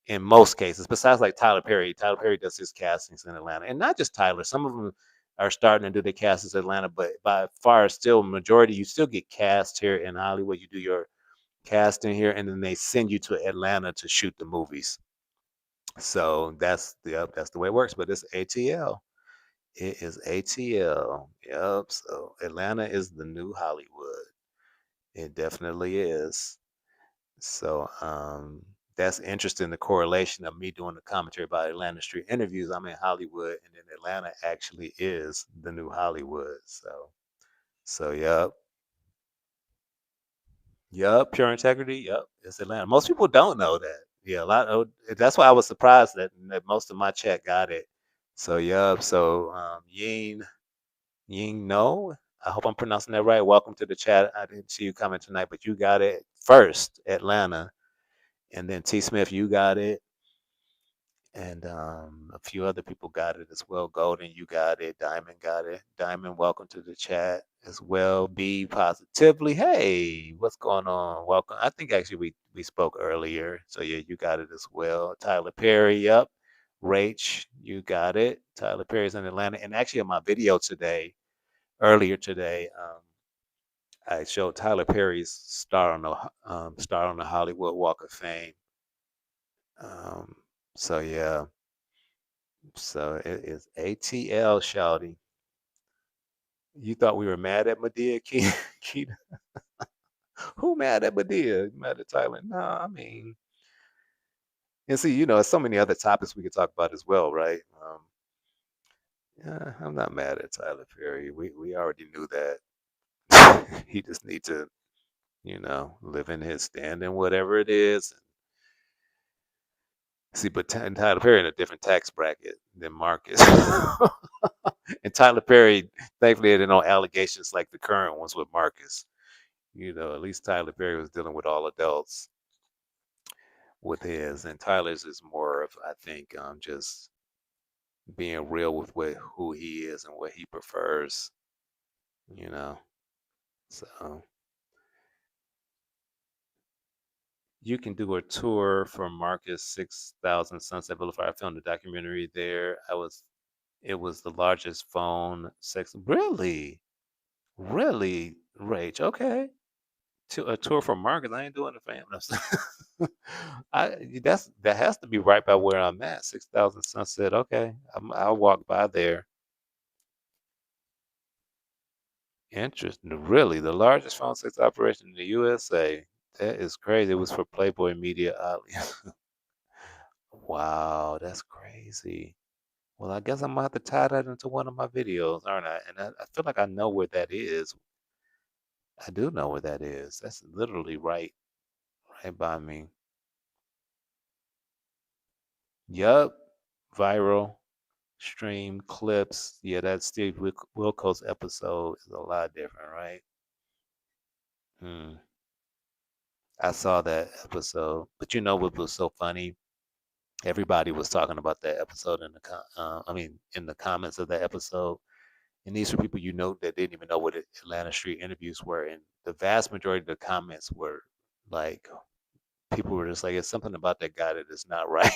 in most cases, besides like Tyler Perry. Tyler Perry does his castings in Atlanta, and not just Tyler. Some of them are starting to do the castings in Atlanta, but by far still majority you still get cast here in Hollywood. You do your casting here, and then they send you to Atlanta to shoot the movies. So that's the way it works. But it's ATL. It is ATL. Yep. So Atlanta is the new Hollywood. It definitely is. So That's interesting. The correlation of me doing the commentary about Atlanta street interviews. I'm in Hollywood, and then Atlanta actually is the new Hollywood. So yep, yep, pure integrity. Yep, it's Atlanta. Most people don't know that. Yeah, a lot of. That's why I was surprised that most of my chat got it. So yep. So Ying No. I hope I'm pronouncing that right. Welcome to the chat. I didn't see you coming tonight, but you got it first, Atlanta, and then T Smith, you got it. And a few other people got it as well. Golden, you got it. Diamond got it. Diamond, welcome to the chat as well. Be positively. Hey, what's going on? Welcome. I think actually we spoke earlier, so yeah, you got it as well. Tyler Perry, yep. Rach, you got it. Tyler Perry's in Atlanta, and actually in my video today, earlier today, I showed Tyler Perry's star on the Hollywood Walk of Fame. Um, so yeah. So it is ATL shouting. You thought we were mad at Medea, Keita? Who mad at Medea? Mad at Tyler? No, I mean, and see, there's so many other topics we could talk about as well, right? Yeah, I'm not mad at Tyler Perry. We already knew that. He just need to, live in his standing, whatever it is. See, but Tyler Perry in a different tax bracket than Marcus. And Tyler Perry, thankfully, there are no allegations like the current ones with Marcus. At least Tyler Perry was dealing with all adults with his, and Tyler's is more of, I think, just being real with who he is and what he prefers, you know. So you can do a tour for Marcus 6000 Sunset Boulevard. I filmed a documentary there. It was the largest phone sex. Really, really, Rach. Okay. To a tour for Marcus. I ain't doing the family. That has to be right by where I'm at. 6000 Sunset. Okay, I'll walk by there. Interesting. Really, the largest phone sex operation in the USA. That is crazy. It was for Playboy Media Oddly. Wow, that's crazy. Well, I guess I'm gonna have to tie that into one of my videos, aren't I? And I feel like I know where that is. I do know where that is. That's literally right by me. Yup. Viral stream clips. Yeah, that Steve Wilkos episode is a lot different, right? Hmm. I saw that episode, but you know what was so funny? Everybody was talking about that episode in the comments of that episode. And these were people that didn't even know what Atlanta Street interviews were, and the vast majority of the comments were like, people were just like, it's something about that guy that is not right.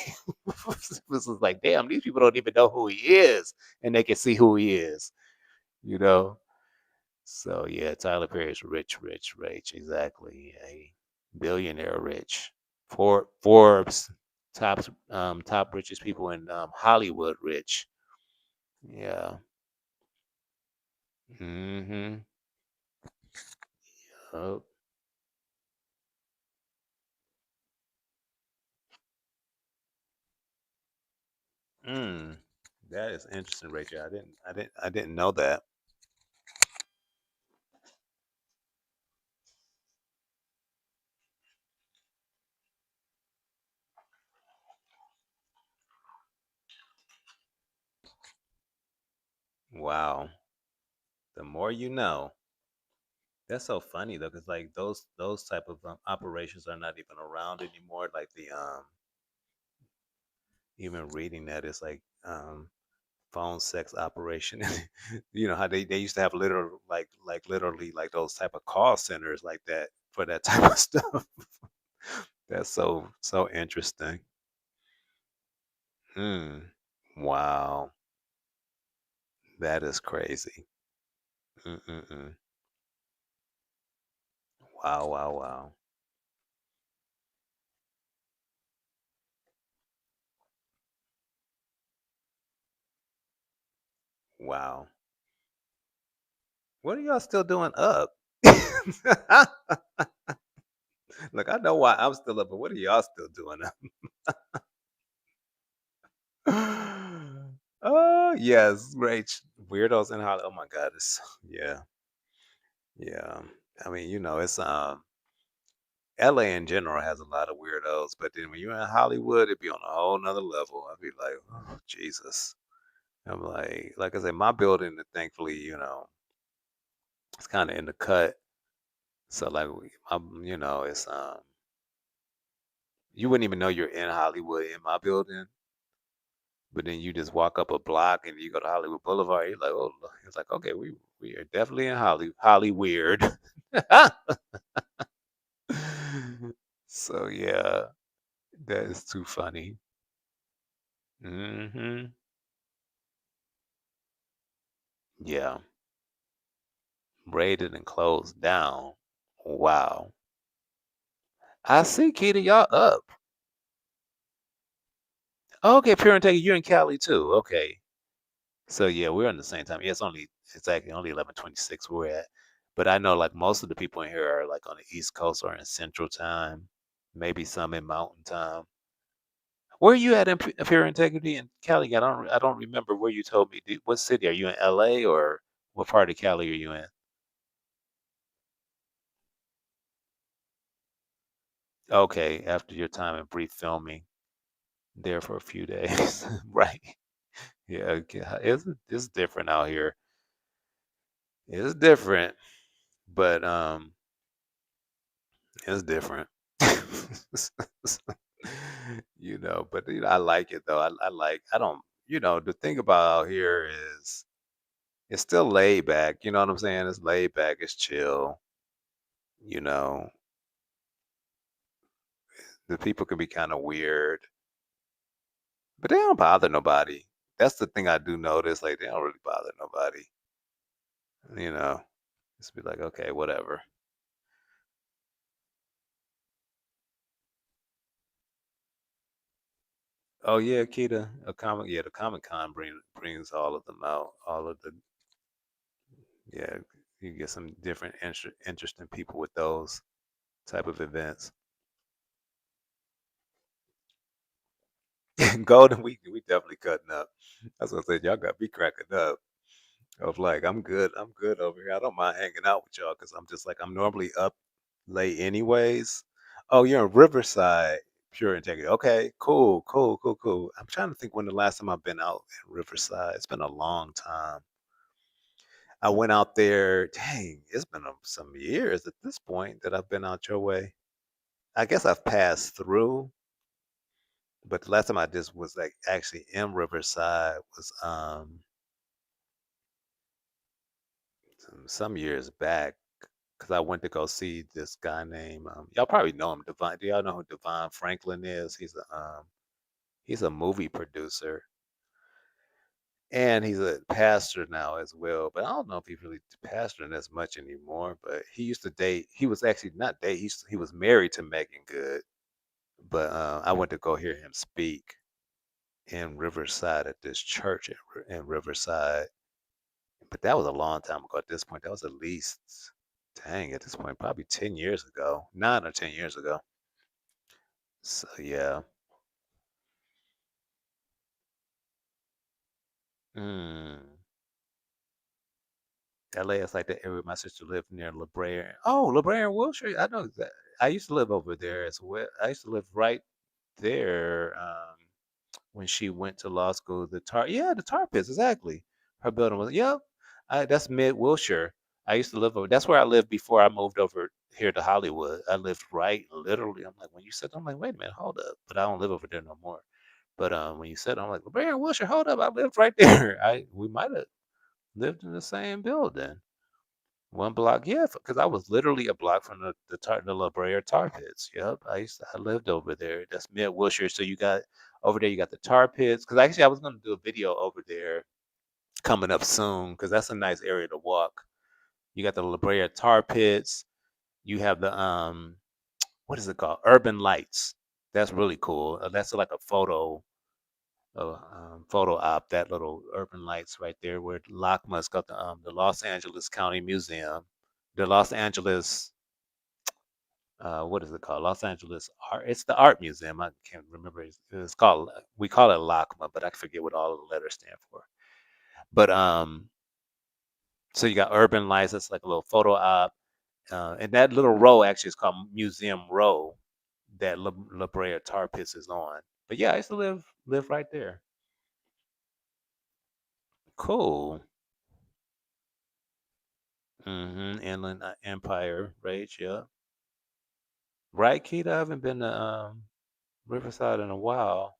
This was like, damn, these people don't even know who he is, and they can see who he is, you know. So yeah, Tyler Perry's rich, rich, rich. Exactly, a billionaire rich. Forbes top richest people in Hollywood rich. Yeah. Mm-hmm. Yup. Mm. That is interesting, Rachel. I didn't know that. Wow. The more you know. That's so funny though, because like those type of operations are not even around anymore. Like the even reading that is like phone sex operation. How they used to have literally like those type of call centers like that for that type of stuff. That's so interesting. Hmm. Wow, that is crazy. Mm-mm-mm. Wow, wow, wow, wow. What are y'all still doing up? Like I know why I'm still up, but what are y'all still doing Oh yes, great weirdos in Hollywood. Oh my God, it's yeah, yeah. I mean, it's LA in general has a lot of weirdos, but then when you're in Hollywood, it'd be on a whole nother level. I'd be like, oh Jesus. I'm like I said, my building, thankfully, it's kind of in the cut. So like, it's you wouldn't even know you're in Hollywood in my building, but then you just walk up a block and you go to Hollywood Boulevard. You're like, oh, look. It's like, okay, we are definitely in Holly weird. So yeah, that is too funny. Hmm. Yeah, raided and closed down. Wow. I see, Keita, y'all up. Okay, Pure and Take, you're in Cali too. Okay. So yeah, we're on the same time. Yeah, it's actually only 11:26 where we're at. But I know like most of the people in here are like on the East Coast or in Central Time, maybe some in Mountain Time. Where are you at in Pure Integrity in Cali? I don't remember where you told me. What city are you in? LA or what part of Cali are you in? Okay, after your time in brief filming there for a few days, right? Yeah, okay. It's different out here. It's different, but it's different. But I like it though. I don't, the thing about out here is it's still laid back. You know what I'm saying? It's laid back, it's chill. You know, the people can be kind of weird, but they don't bother nobody. That's the thing I do notice. Like they don't really bother nobody. You know, just be like, okay, whatever. Oh yeah, Kita, the Comic Con brings all of them out. All of the Yeah, you get some different interesting people with those type of events. Golden, we definitely cutting up. That's what I said. Y'all got me cracking up. Of like, I'm good over here. I don't mind hanging out with y'all because I'm just like I'm normally up late anyways. Oh, you're in Riverside, Pure Integrity. Okay, cool, cool, cool, cool. I'm trying to think when the last time I've been out in Riverside. It's been a long time. I went out there. Dang, it's been some years at this point that I've been out your way. I guess I've passed through, but the last time I just was like actually in Riverside was some years back because I went to go see this guy named y'all probably know him, Divine. Do y'all know who Divine Franklin is? He's a movie producer and he's a pastor now as well. But I don't know if he's really pastoring as much anymore. But he used to date. He was actually not date. He was married to Megan Good. But I went to go hear him speak in Riverside at this church in Riverside. But that was a long time ago at this point. That was at least, dang, at this point, probably 10 years ago, 9 or 10 years ago. So, yeah. Mm. LA is like the area my sister lived near La Brea. Oh, La Brea and Wilshire. I know that. I used to live over there as well. I used to live right there. When she went to law school. The tar pits, exactly. Her building was, yep. That's mid Wilshire. I used to live over. That's where I lived before I moved over here to Hollywood. I lived right, literally. I'm like, when you said, I'm like, wait a minute, hold up. But I don't live over there no more. But when you said, I'm like, Baron Wilshire, hold up, I lived right there. We might have lived in the same building. One block, yeah, because I was literally a block from the La Brea Tar Pits. Yep, I lived over there. That's mid Wilshire. So you got over there, you got the Tar Pits. Because actually, I was going to do a video over there coming up soon. Because that's a nice area to walk. You got the La Brea Tar Pits. You have the what is it called? Urban Lights. That's really cool. That's like a photo op. That little Urban Lights right there, where LACMA's got the Los Angeles County Museum, the Los Angeles what is it called? Los Angeles Art. It's the art museum. I can't remember. It's called. We call it LACMA, but I forget what all of the letters stand for. But so you got Urban Lights. That's like a little photo op, and that little row actually is called Museum Row. That La Brea Tar Pits is on. But yeah, I used to live right there. Cool. Inland Empire Rage. Yeah. Right, Keita. I haven't been to Riverside in a while.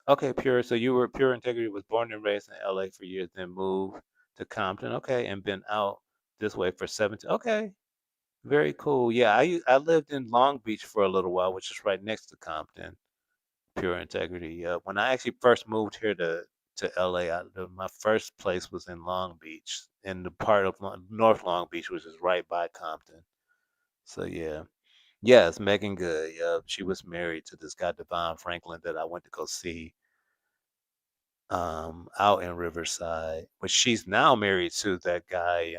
Okay, Pure. So you were Pure Integrity was born and raised in LA for years, then moved to Compton. Okay, and been out this way for 17. Okay, very cool. Yeah, I lived in Long Beach for a little while, which is right next to Compton. Pure Integrity. Yeah, when I actually first moved here to LA, my first place was in Long Beach, in the part of North Long Beach, which is right by Compton. So yeah. Yes, Megan Good. Yeah, she was married to this guy Devon Franklin that I went to go see out in Riverside. But she's now married to that guy,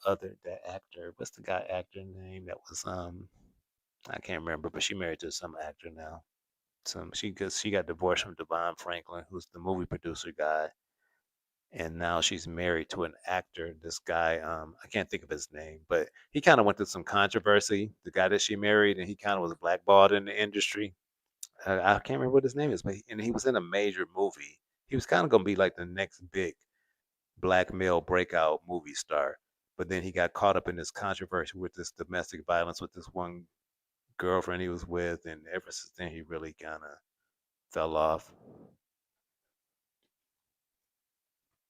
that actor. What's the guy actor name that was I can't remember, but she married to some actor now. Some she got divorced from Devon Franklin, who's the movie producer guy, and now she's married to an actor. This guy, I can't think of his name, but he kind of went through some controversy. The guy that she married, and he kind of was blackballed in the industry. I can't remember what his name is, but and he was in a major movie. He was kind of gonna be like the next big black male breakout movie star, but then he got caught up in this controversy with this domestic violence with this one girlfriend he was with, and ever since then he really kind of fell off.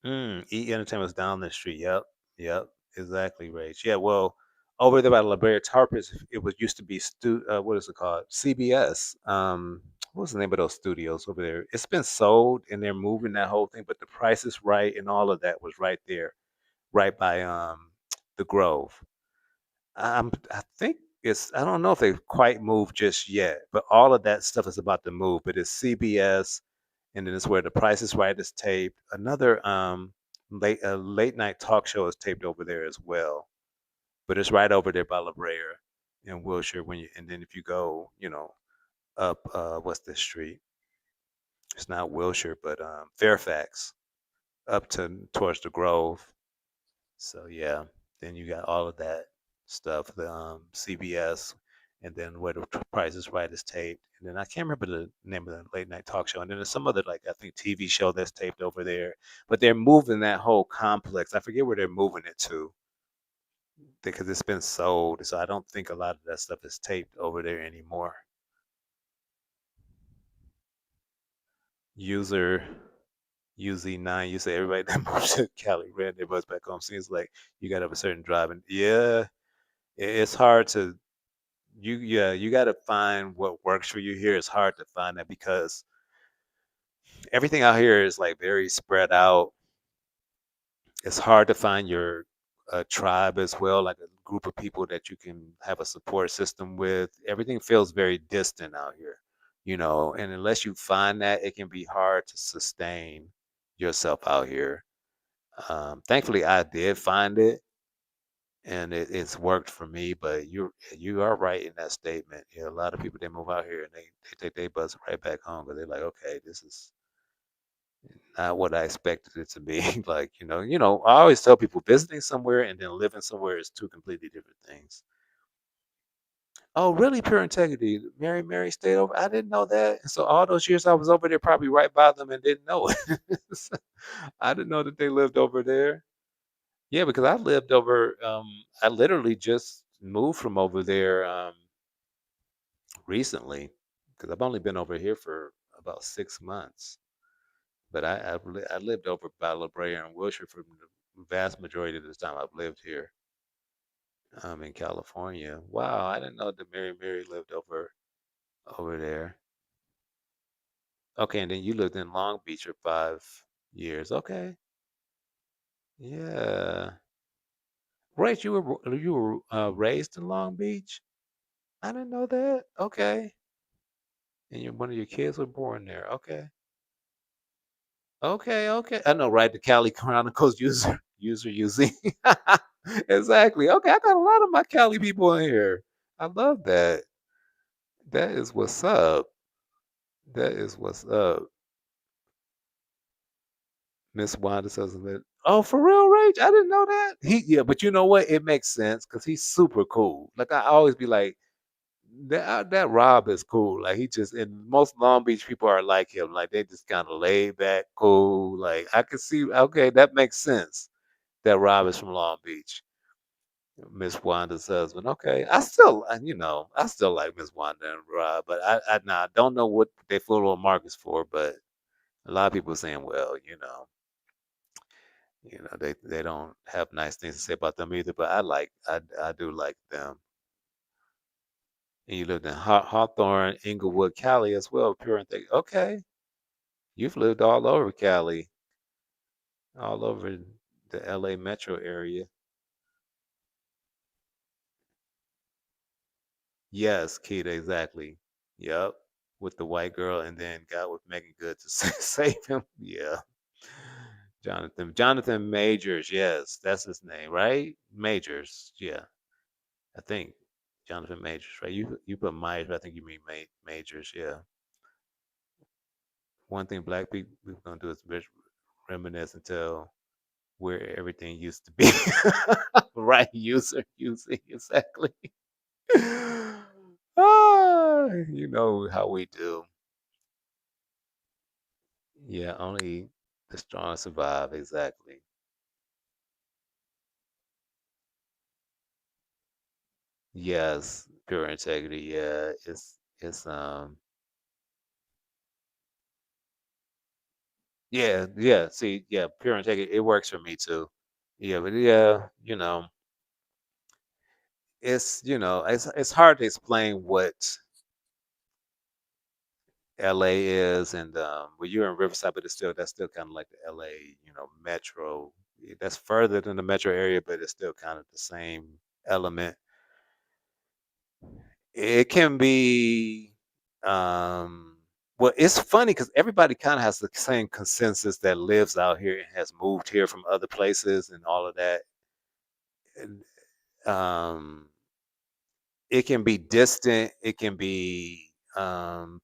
E Entertainment's down the street. Yep, yep, exactly, Rach. Yeah, well, over there by La Brea Tarpus, it was used to be what is it called? CBS. What was the name of those studios over there? It's been sold, and they're moving that whole thing, but the Price is Right and all of that was right there, right by the Grove. I think it's. I don't know if they've quite moved just yet, but all of that stuff is about to move. But it's CBS, and then it's where the Price is Right is taped. Another late night talk show is taped over there as well. But it's right over there by La Brea in Wilshire. And then if you go, up what's this street? It's not Wilshire, but Fairfax, up to towards the Grove. So yeah, then you got all of that stuff, the CBS, and then where the Price is Right is taped, and then I can't remember the name of the late night talk show, and then there's some other like I think TV show that's taped over there, but they're moving that whole complex. I forget where they're moving it to because it's been sold, so I don't think a lot of that stuff is taped over there anymore. User UZ9, you say everybody that moves to Cali ran their bus back home. Seems like you got to have a certain driving. Yeah, it's hard to you got to find what works for you here. It's hard to find that because everything out here is like very spread out. It's hard to find your tribe as well, like a group of people that you can have a support system with. Everything feels very distant out here, and unless you find that, it can be hard to sustain yourself out here. Thankfully, I did find it, and it's worked for me. But you are right in that statement. Yeah, a lot of people they move out here and they take their bus right back home because they're like, okay, this is not what I expected it to be. Like I always tell people visiting somewhere and then living somewhere is two completely different things. Oh, really? Pure integrity. Mary stayed over. I didn't know that. And so all those years I was over there, probably right by them, and didn't know it. I didn't know that they lived over there. Yeah, because I lived over. I literally just moved from over there recently because I've only been over here for about 6 months. But I lived over by La Brea and Wilshire for the vast majority of the time I've lived here in California. Wow, I didn't know that Mary lived over there. Okay, and then you lived in Long Beach for 5 years. Okay, yeah. Right, you were raised in Long Beach. I didn't know that. Okay, and one of your kids were born there. Okay, okay. I know, right? The Cali Chronicles user using exactly. Okay, I got a lot of my Cali people in here. I love that. That is what's up. That is what's up. Miss Wanda says that. Oh, for real, Rage? I didn't know that. Yeah, but you know what? It makes sense because he's super cool. Like I always be like, that Rob is cool. Like he just and most Long Beach people are like him. Like they just kind of laid back, cool. Like I can see. Okay, that makes sense. That Rob is from Long Beach. Miss Wanda's husband. Okay, I still like Miss Wanda and Rob, but I don't know what they flew on Marcus for, but a lot of people are saying, well, they don't have nice things to say about them either. But I do like them. And you lived in Hawthorne, Inglewood, Cali as well. Pure and think, okay, you've lived all over Cali, all over the LA metro area. Yes, Keita, exactly. Yep. With the white girl, and then got with Megan Good to save him. Yeah. Jonathan Majors. Yes, that's his name, right? Majors. Yeah, I think Jonathan Majors, right? You put Myers, but I think you mean Majors. Yeah. One thing black people gonna do is reminisce until where everything used to be. Right, using exactly. You know how we do. Yeah, only the strong survive. Exactly. Yes, pure integrity. Yeah, it's. Yeah. See, yeah, pure integrity. It works for me too. Yeah, but yeah, it's hard to explain what LA is, and well, you're in Riverside, but that's still kind of like the LA, metro. That's further than the metro area, but it's still kind of the same element. It can be, um, well, it's funny because everybody kind of has the same consensus that lives out here and has moved here from other places and all of that. And, it can be distant. It can be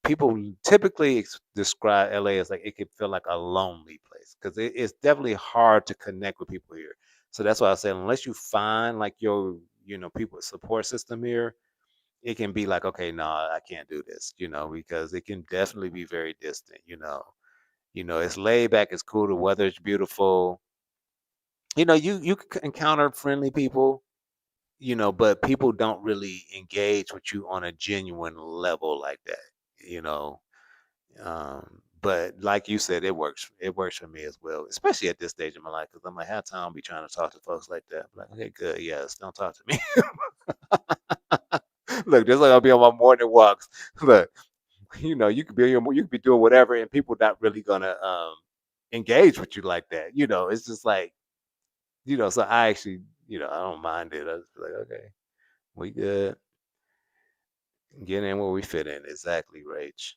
people typically describe LA as like it can feel like a lonely place because it's definitely hard to connect with people here. So that's why I said unless you find like your people support system here, it can be like okay, no, I can't do this, because it can definitely be very distant. It's laid back, it's cool, the weather is beautiful. You can encounter friendly people, but people don't really engage with you on a genuine level like that, you know. But like you said, it works. It works for me as well, especially at this stage of my life, because I'm like, how time be trying to talk to folks like that. I'm like, okay, good, yes, don't talk to me. Look, just like I'll be on my morning walks. Look, you could be doing whatever, and people not really gonna engage with you like that. It's just like So I actually, I don't mind it. I just be like, okay, we good. Get in where we fit in. Exactly, Rach.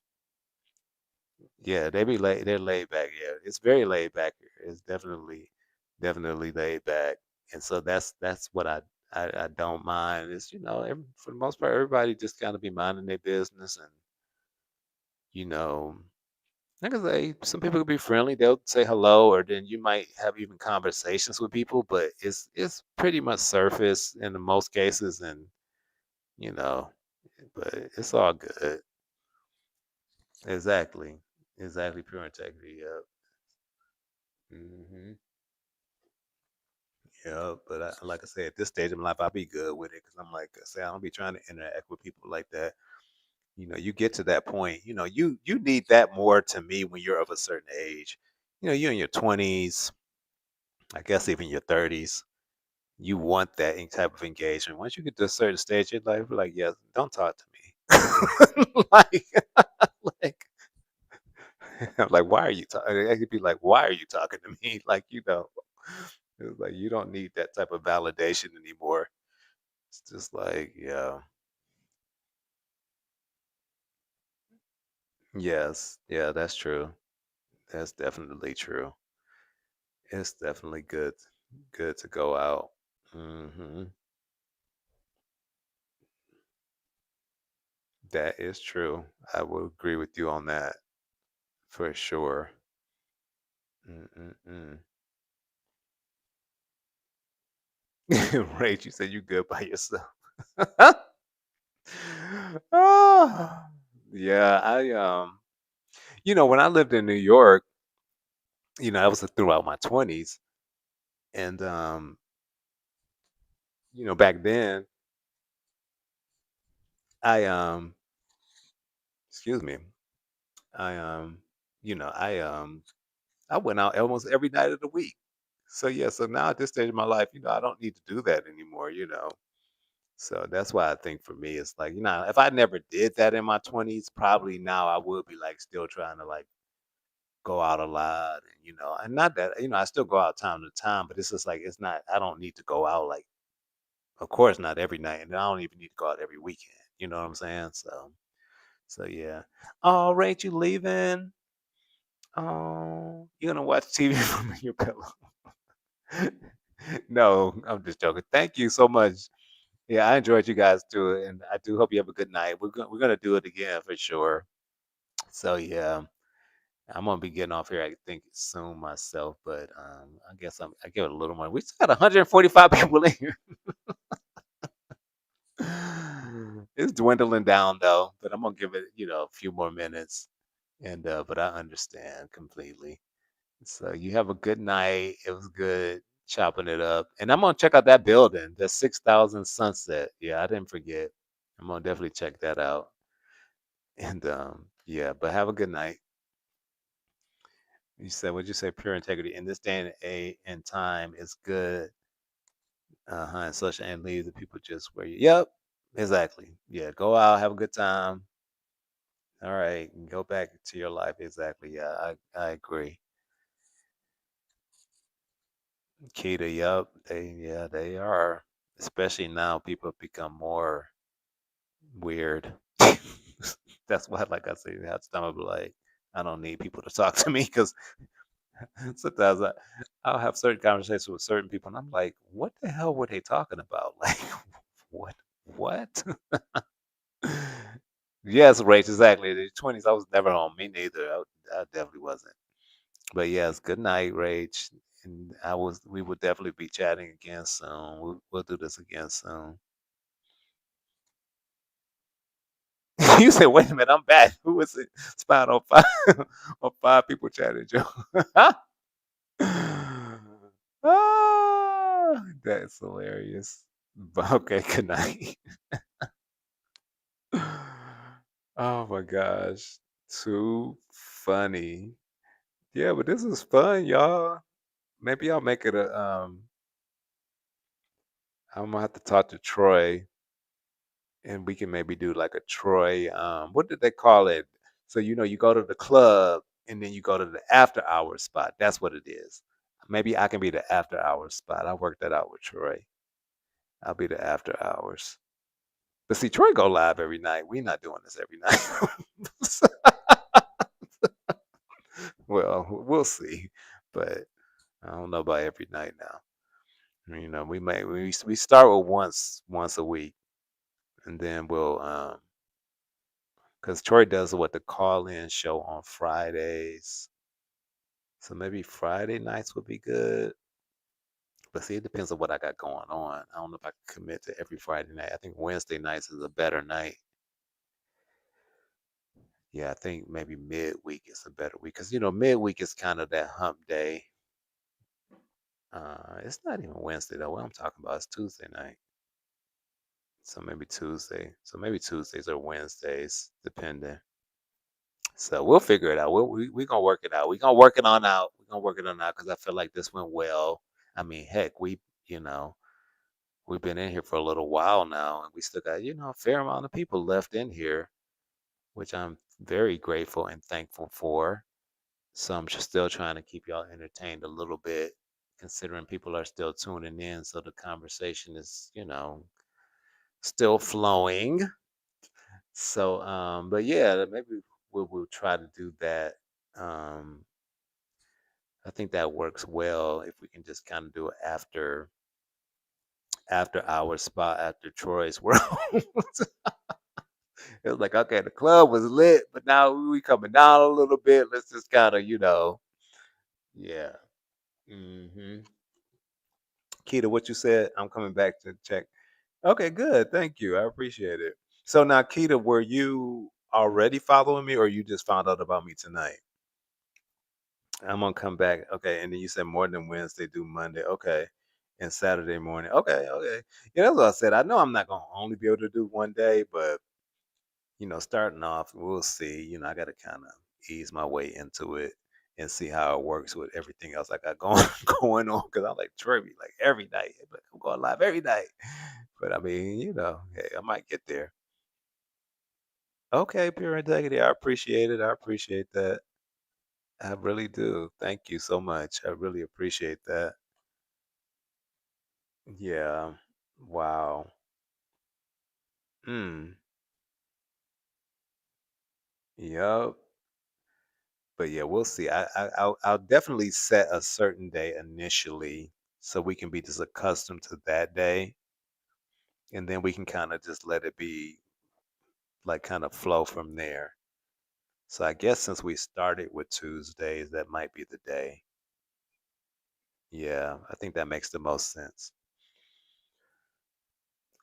Yeah, they're laid back. Yeah, it's very laid back here. It's definitely laid back. And so that's what I don't mind. Is for the most part, everybody just kind of be minding their business, and you know, like I say, some people could be friendly. They'll say hello, or then you might have even conversations with people, but it's pretty much surface in the most cases, and you know, but it's all good. Exactly. Exactly. Pure integrity. Yep. Yeah. But like I said, at this stage of my life, I'll be good with it because I'm like I say, I don't be trying to interact with people like that. You get to that point. You need that more to me when you're of a certain age. You're in your 20s, I guess even your 30s. You want that type of engagement. Once you get to a certain stage in life, you're like, yeah, don't talk to me. Like, like, why are you talking? I could be like, why are you talking to me? Like, it's like you don't need that type of validation anymore. It's just like, yeah, yes, yeah, that's true. That's definitely true. It's definitely good to go out. Hmm That is true. I will agree with you on that for sure. Mm-mm-mm. Rach, you said you good by yourself. Ah, yeah, when I lived in New York, I was throughout my 20s, and back then, I excuse me, I I went out almost every night of the week. So yeah, so now at this stage of my life, I don't need to do that anymore. So that's why I think for me, it's like, if I never did that in my 20s, probably now I would be like still trying to like go out a lot and not that, I still go out time to time, but it's just like it's not I don't need to go out like of course not every night, and I don't even need to go out every weekend. You know what I'm saying? So yeah. Oh, Rach, you leaving? Oh, you gonna watch TV from your pillow? No, I'm just joking. Thank you so much. Yeah, I enjoyed you guys too, and I do hope you have a good night. We're gonna do it again for sure. So yeah, I'm gonna be getting off here. I think soon myself, but I guess I give it a little more. We still got 145 people in here. It's dwindling down though, but I'm gonna give it a few more minutes, and but I understand completely. So you have a good night. It was good chopping it up. And I'm gonna check out that building, the 6,000 Sunset. Yeah, I didn't forget. I'm gonna definitely check that out. And yeah, but have a good night. You said, what'd you say? Pure integrity in this day and and time is good. And social and leave the people just where you. Yep, exactly. Yeah, go out, have a good time. All right, and go back to your life. Exactly. Yeah, I agree. Keto, yep. They are. Especially now, people have become more weird. That's why, like I said, half the time I'll be like, I don't need people to talk to me because sometimes I'll have certain conversations with certain people, and I'm like, what the hell were they talking about? Like, what? What? Yes, Rach, exactly. The 20s, I was never home. Me neither. I definitely wasn't. But yes, good night, Rach. And we will definitely be chatting again soon. We'll do this again soon. You said, wait a minute, I'm back. Who was it? Spot on five on five people chatting, Joe. Ah, that's hilarious. But okay, good night. Oh my gosh. Too funny. Yeah, but this is fun, y'all. Maybe I'll make it a I'm gonna have to talk to Troy and we can maybe do like a Troy what did they call it? So you go to the club and then you go to the after hours spot. That's what it is. Maybe I can be the after hours spot. I'll work that out with Troy. I'll be the after hours. But see, Troy go live every night. We not doing this every night. Well, we'll see. But I don't know about every night now. We start with once a week, and then we'll because Troy does what the call in show on Fridays. So maybe Friday nights would be good. But see, it depends on what I got going on. I don't know if I can commit to every Friday night. I think Wednesday nights is a better night. Yeah, I think maybe midweek is a better week because midweek is kind of that hump day. It's not even Wednesday though. What I'm talking about is Tuesday night. So maybe Tuesday. So maybe Tuesdays or Wednesdays, depending. So we'll figure it out. We gonna work it out. We gonna work it on out. We gonna work it on out because I feel like this went well. I mean, heck, you know we've been in here for a little while now, and we still got a fair amount of people left in here, which I'm very grateful and thankful for. So I'm just still trying to keep y'all entertained a little bit, considering people are still tuning in, so the conversation is still flowing. So but yeah, maybe we'll try to do that. Um, I think that works well if we can just kind of do it after our spot after Troy's World. It was like, okay, the club was lit, but now we coming down a little bit. Let's just kind of, yeah. Hmm. Keita, what you said? I'm coming back to check. Okay, good. Thank you. I appreciate it. So now, Keita, were you already following me, or you just found out about me tonight? I'm gonna come back. Okay, and then you said more than Wednesday, do Monday. Okay, and Saturday morning. Okay, okay. Yeah, that's what I said. I know I'm not gonna only be able to do one day, but starting off, we'll see. I got to kind of ease my way into it and see how it works with everything else I got going going on. Because I'm like Trevi, like every night. Like I'm going live every night. But I mean, hey, I might get there. Okay, pure integrity. I appreciate it. I appreciate that. I really do. Thank you so much. I really appreciate that. Yeah. Wow. Mm. Yep. But yeah, we'll see. I'll definitely set a certain day initially so we can be just accustomed to that day, and then we can kind of just let it be like kind of flow from there. So I guess since we started with Tuesdays, that might be the day. Yeah, I think that makes the most sense.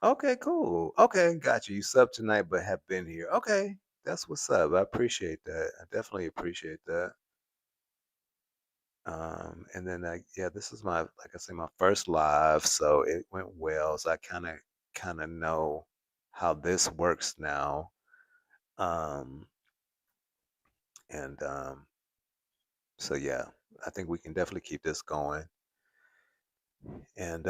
Okay, cool. Okay, got you. You sub tonight, but have been here. Okay, that's what's up. I appreciate that. I definitely appreciate that. And then yeah, this is like I say, my first live, so it went well. So I kind of know how this works now. Um, and so yeah, I think we can definitely keep this going. And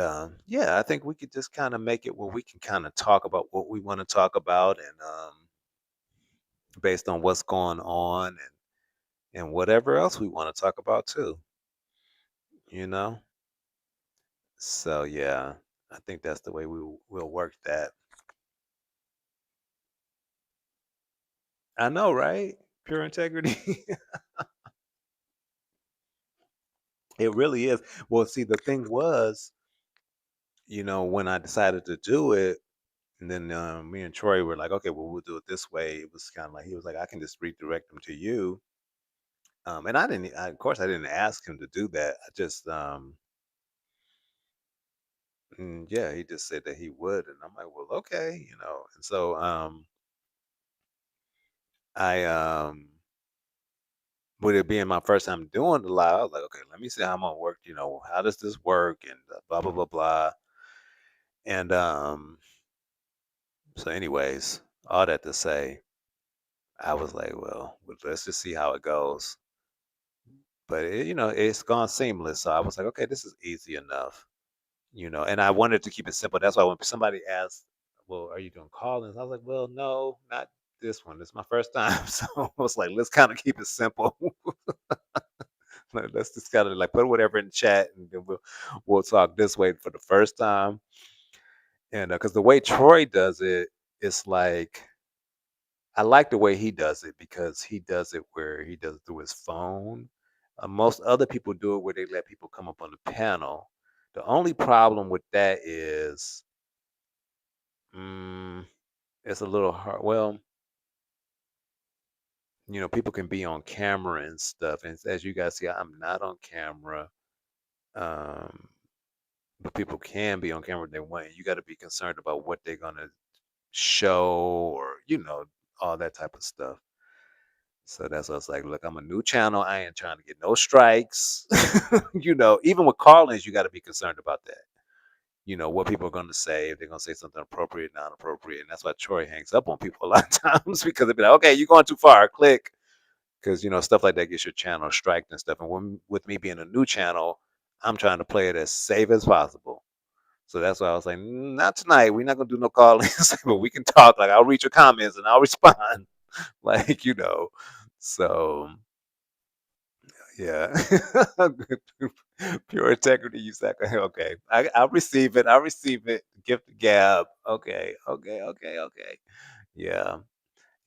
yeah, I think we could just kind of make it where we can kind of talk about what we want to talk about, and based on what's going on, and whatever else we want to talk about too. You know. So yeah, I think that's the way will work that. I know, right? Pure integrity. It really is. Well, see, the thing was, when I decided to do it, and then me and Troy were like, okay, well, we'll do it this way. It was kind of like he was like, I can just redirect them to you. And I didn't, of course, I didn't ask him to do that. I just, yeah, he just said that he would, and I'm like, well, okay. And so, I, with it being my first time doing the live, I was like, okay, let me see how I'm gonna work. How does this work? And blah blah blah blah. And so, anyways, all that to say, I was like, well, let's just see how it goes. But it's gone seamless. So I was like, okay, this is easy enough. And I wanted to keep it simple. That's why when somebody asked, well, are you doing call-ins? I was like, well, no, not this one. It's my first time. So I was like, let's kind of keep it simple. Let's just kind of like put whatever in the chat, and then we'll talk this way for the first time. And because the way Troy does it, it's like I like the way he does it because he does it where he does it through his phone. Most other people do it where they let people come up on the panel. The only problem with that is, mm, it's a little hard. Well, people can be on camera and stuff, and as you guys see, I'm not on camera. Um, but people can be on camera if they want. You got to be concerned about what they're gonna show, or all that type of stuff. So that's why it's like, look, I'm a new channel. I ain't trying to get no strikes. Even with call-ins, you got to be concerned about that. What people are going to say, if they're going to say something appropriate, not appropriate. And that's why Troy hangs up on people a lot of times because they'll be like, okay, you're going too far. Click. Because, stuff like that gets your channel striked and stuff. And with me being a new channel, I'm trying to play it as safe as possible. So that's why I was like, not tonight. We're not going to do no call-ins, but we can talk. Like, I'll read your comments and I'll respond. Like, So yeah. Pure integrity, you said, okay. I'll receive it. I'll receive it. Gift the gab. Okay. Okay. Okay. Okay. Yeah.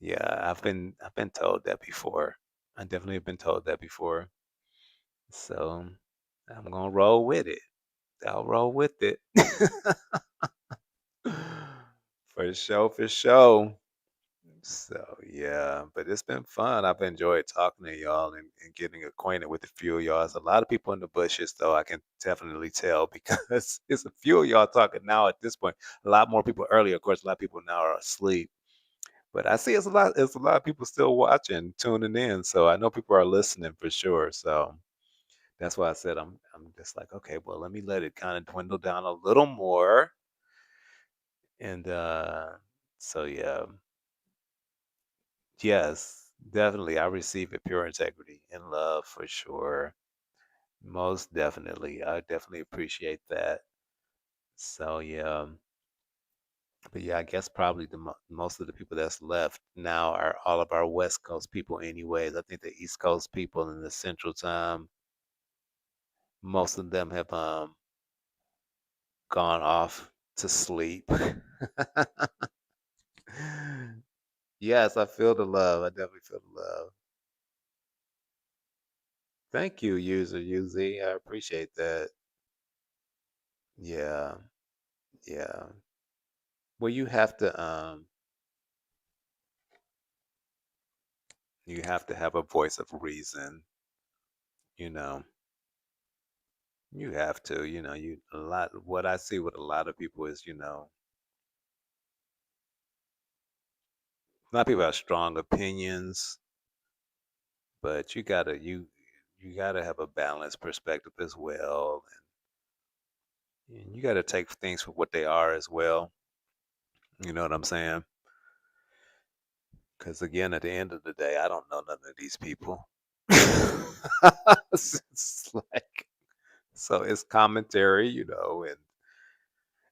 Yeah. I've been told that before. I definitely have been told that before. So I'm gonna roll with it. I'll roll with it. For sure, for sure. So yeah, but it's been fun. I've enjoyed talking to y'all and getting acquainted with a few of y'all. There's a lot of people in the bushes, though. I can definitely tell because it's a few of y'all talking now at this point. A lot more people earlier, of course. A lot of people now are asleep, but I see it's a lot. It's a lot of people still watching, tuning in. So I know people are listening for sure. So that's why I said I'm just like, okay, well, let me let it kind of dwindle down a little more, and so yeah. Yes, definitely. I receive it pure integrity and love for sure. Most definitely. I definitely appreciate that. So yeah. But yeah, I guess probably most of the people that's left now are all of our West Coast people anyways. I think the East Coast people in the Central Time, most of them have gone off to sleep. Yes, I feel the love. I definitely feel the love. Thank you, user UZ. I appreciate that. Yeah. Yeah. Well, you have to have a voice of reason, you know. You have to, you a lot what I see with a lot of people is, a lot of people have strong opinions, but you gotta have a balanced perspective as well. And you gotta take things for what they are as well. You know what I'm saying? Because again, at the end of the day, I don't know none of these people. It's like so it's commentary, and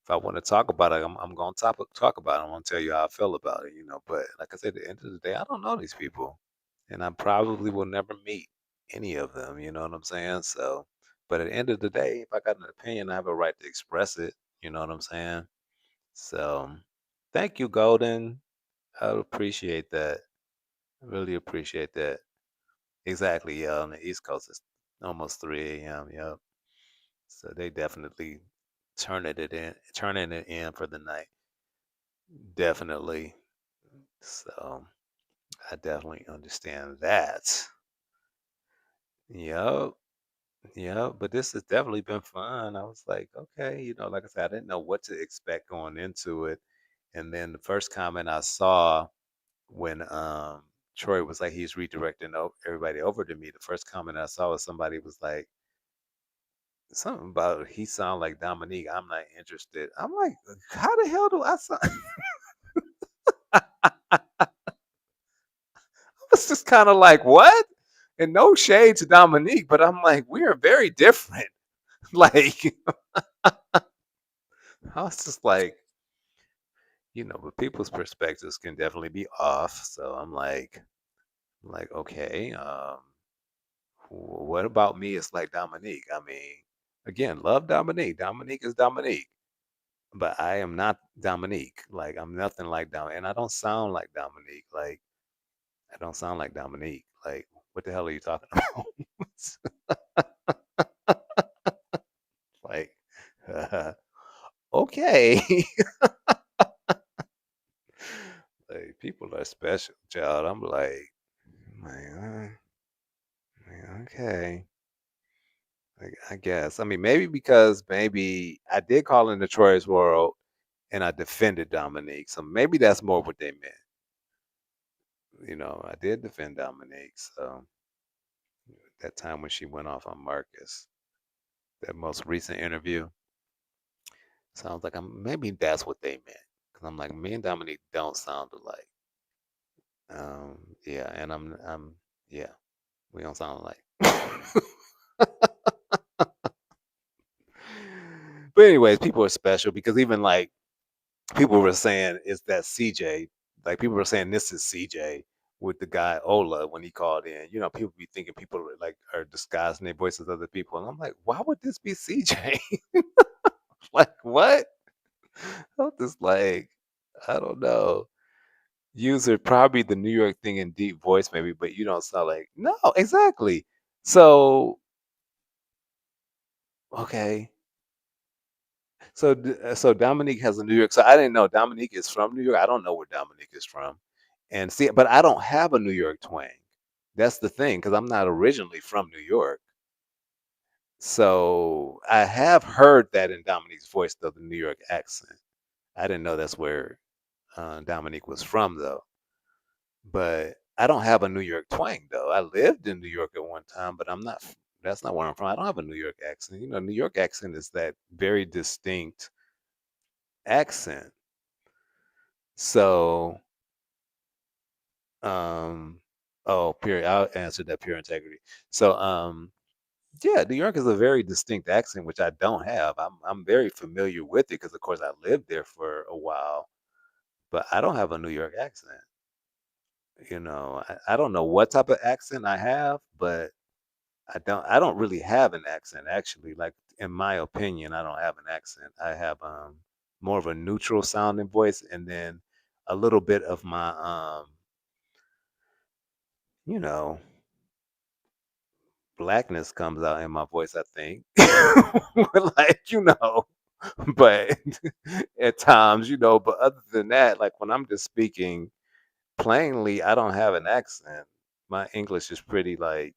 if I want to talk about it, I'm going to talk about it. I'm going to tell you how I feel about it. But like I said, at the end of the day, I don't know these people, and I probably will never meet any of them. You know what I'm saying? So, but at the end of the day, if I got an opinion, I have a right to express it. You know what I'm saying? So, thank you, Golden. I appreciate that. I really appreciate that. Exactly. Yeah, on the East Coast, it's almost 3 a.m. Yep. So they definitely turning it in for the night. Definitely. So I definitely understand that. Yep. Yep. But this has definitely been fun. I was like, okay, like I said, I didn't know what to expect going into it. And then the first comment I saw when Troy was like he's redirecting everybody over to me, the first comment I saw was somebody was like something about he sound like Dominique. I'm not interested. I'm like, how the hell do I sound? was just kind of like, what? And no shade to Dominique, but I'm like, we are very different. Like, I was just like, but people's perspectives can definitely be off. So I'm like, okay, what about me? It's like Dominique. I mean, again, love Dominique. Dominique is Dominique, but I am not Dominique. Like, I'm nothing like Dominique, and I don't sound like Dominique. Like, I don't sound like Dominique. Like, what the hell are you talking about? Like, okay. Like, people are special, child. I'm like, okay. Like, I guess. I mean, maybe because maybe I did call in the Troy's World and I defended Dominique. So maybe that's more what they meant. I did defend Dominique. So that time when she went off on Marcus, that most recent interview. Sounds like maybe that's what they meant. Cause I'm like, me and Dominique don't sound alike. Yeah, and yeah, we don't sound alike. But anyways, people are special because even like people were saying is that CJ. Like people were saying this is CJ with the guy Ola when he called in. People be thinking people are disguising their voices as other people, and I'm like, why would this be CJ? Like what? I'm just like, I don't know. User probably the New York thing in deep voice maybe, but you don't sound like no exactly. So okay, so Dominique has a New York. So I didn't know Dominique is from New York. I don't know where Dominique is from. And see, but I don't have a New York twang. That's the thing, because I'm not originally from New York. So I have heard that in Dominique's voice, though, the New York accent. I didn't know that's where Dominique was from, though. But I don't have a New York twang, though. I lived in New York at one time, but I'm not. That's not where I'm from. I don't have a New York accent. New York accent is that very distinct accent. So, um, oh, period. I'll answer that pure integrity. So, yeah, New York is a very distinct accent, which I don't have. I'm very familiar with it because, of course, I lived there for a while, but I don't have a New York accent. I don't know what type of accent I have, but I don't really have an accent actually. Like in my opinion, I don't have an accent. I have more of a neutral sounding voice and then a little bit of my you know, blackness comes out in my voice, I think. Like, but at times, but other than that, like when I'm just speaking plainly, I don't have an accent. My English is pretty like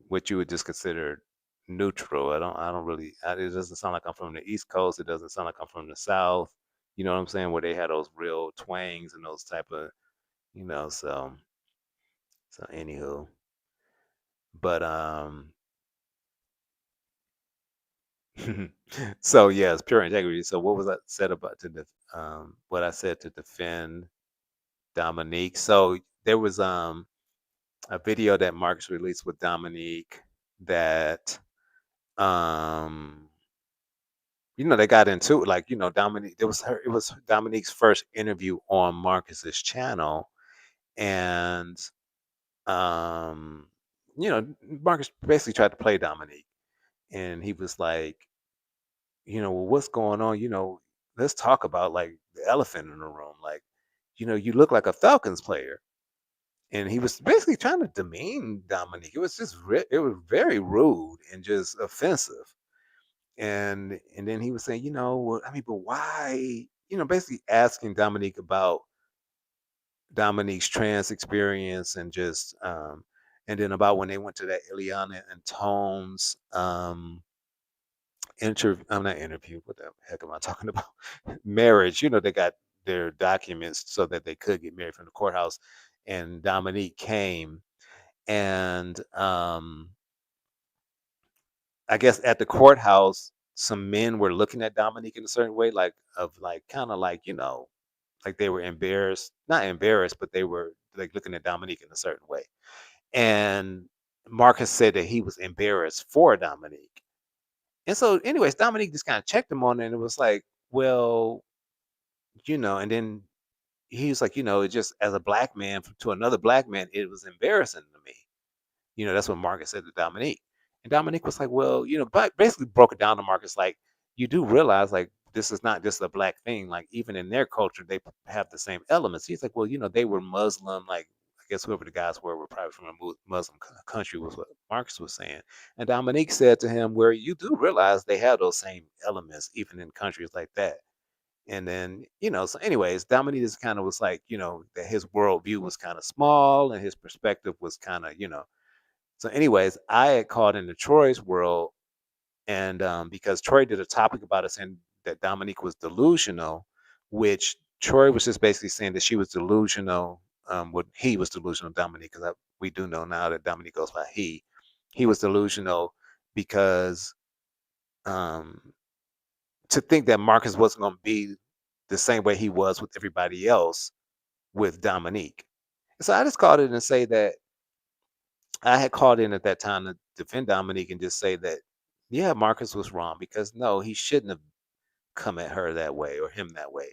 what you would just consider neutral. I don't really it doesn't sound like I'm from the East Coast. It doesn't sound like I'm from the South. You know what I'm saying? Where they had those real twangs and those type of, so anywho. But so yeah, it's pure integrity. So what was I said about what I said to defend Dominique? So there was a video that Marcus released with Dominique that um they got into it, like, Dominique, it was Dominique's first interview on Marcus's channel. And um Marcus basically tried to play Dominique, and he was like, well, what's going on? Let's talk about like the elephant in the room. Like, you look like a Falcons player. And he was basically trying to demean Dominique. It was just it was very rude and just offensive. And then he was saying, well, I mean, but why? Basically asking Dominique about Dominique's trans experience, and just and then about when they went to that Ileana and Tomes interview. I'm not interview. What the heck am I talking about? Marriage. They got their documents so that they could get married from the courthouse. And Dominique came, and I guess at the courthouse, some men were looking at Dominique in a certain way, like of like kind of like, like they were embarrassed, not embarrassed, but they were like looking at Dominique in a certain way. And Marcus said that he was embarrassed for Dominique. And so, anyways, Dominique just kind of checked him on it, and it was like, well, and then he was like, it just as a black man to another black man, it was embarrassing to me. That's what Marcus said to Dominique. And Dominique was like, well, but basically broke it down to Marcus like, you do realize like this is not just a black thing. Like even in their culture, they have the same elements. He's like, well, they were Muslim. Like I guess whoever the guys were probably from a Muslim country, was what Marcus was saying. And Dominique said to him, where you do realize they have those same elements even in countries like that. And then, so anyways, Dominique just kind of was like, that his worldview was kind of small and his perspective was kind of, so, anyways, I had called into Troy's world, and because Troy did a topic about it saying that Dominique was delusional, which Troy was just basically saying that she was delusional. He was delusional, Dominique, because we do know now that Dominique goes by he. He was delusional because um, to think that Marcus wasn't going to be the same way he was with everybody else with Dominique. So I just called it and say that I had called in at that time to defend Dominique and just say that, yeah, Marcus was wrong, because no, he shouldn't have come at her that way or him that way,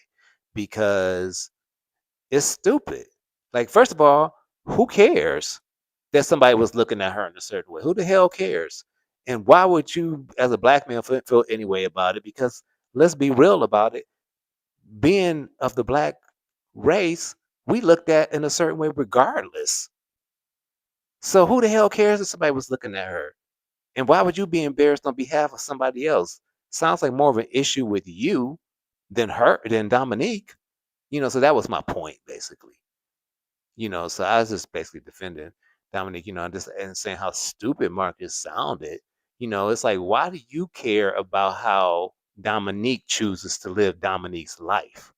because it's stupid. Like, first of all, who cares that somebody was looking at her in a certain way? Who the hell cares? And why would you, as a black man, feel any way about it? Because let's be real about it. Being of the black race, we looked at in a certain way regardless. So who the hell cares if somebody was looking at her? And why would you be embarrassed on behalf of somebody else? Sounds like more of an issue with you than Dominique. So that was my point, basically. So I was just basically defending Dominique, just and saying how stupid Marcus sounded. It's like, why do you care about how Dominique chooses to live Dominique's life?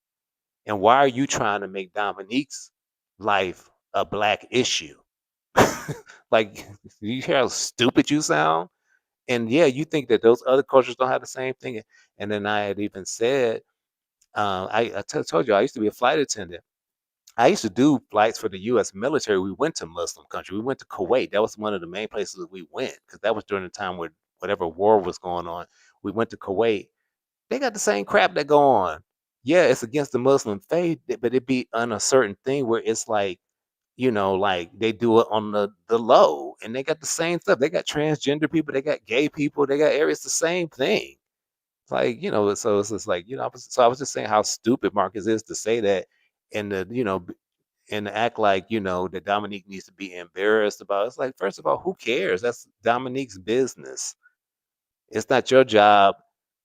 And why are you trying to make Dominique's life a black issue? Like, you hear how stupid you sound? And yeah, you think that those other cultures don't have the same thing. And then I had even said, told you I used to be a flight attendant. I used to do flights for the U.S. military. We went to Muslim country. We went to Kuwait. That was one of the main places that we went because that was during the time where whatever war was going on. We went to Kuwait. They got the same crap that go on. Yeah, it's against the Muslim faith, but it be on a certain thing where it's like, like they do it on the low, and they got the same stuff. They got transgender people, they got gay people, they got areas the same thing. It's like, so it's just like, I was just saying how stupid Marcus is to say that, and and act like, that Dominique needs to be embarrassed about. It's like, first of all, who cares? That's Dominique's business. It's not your job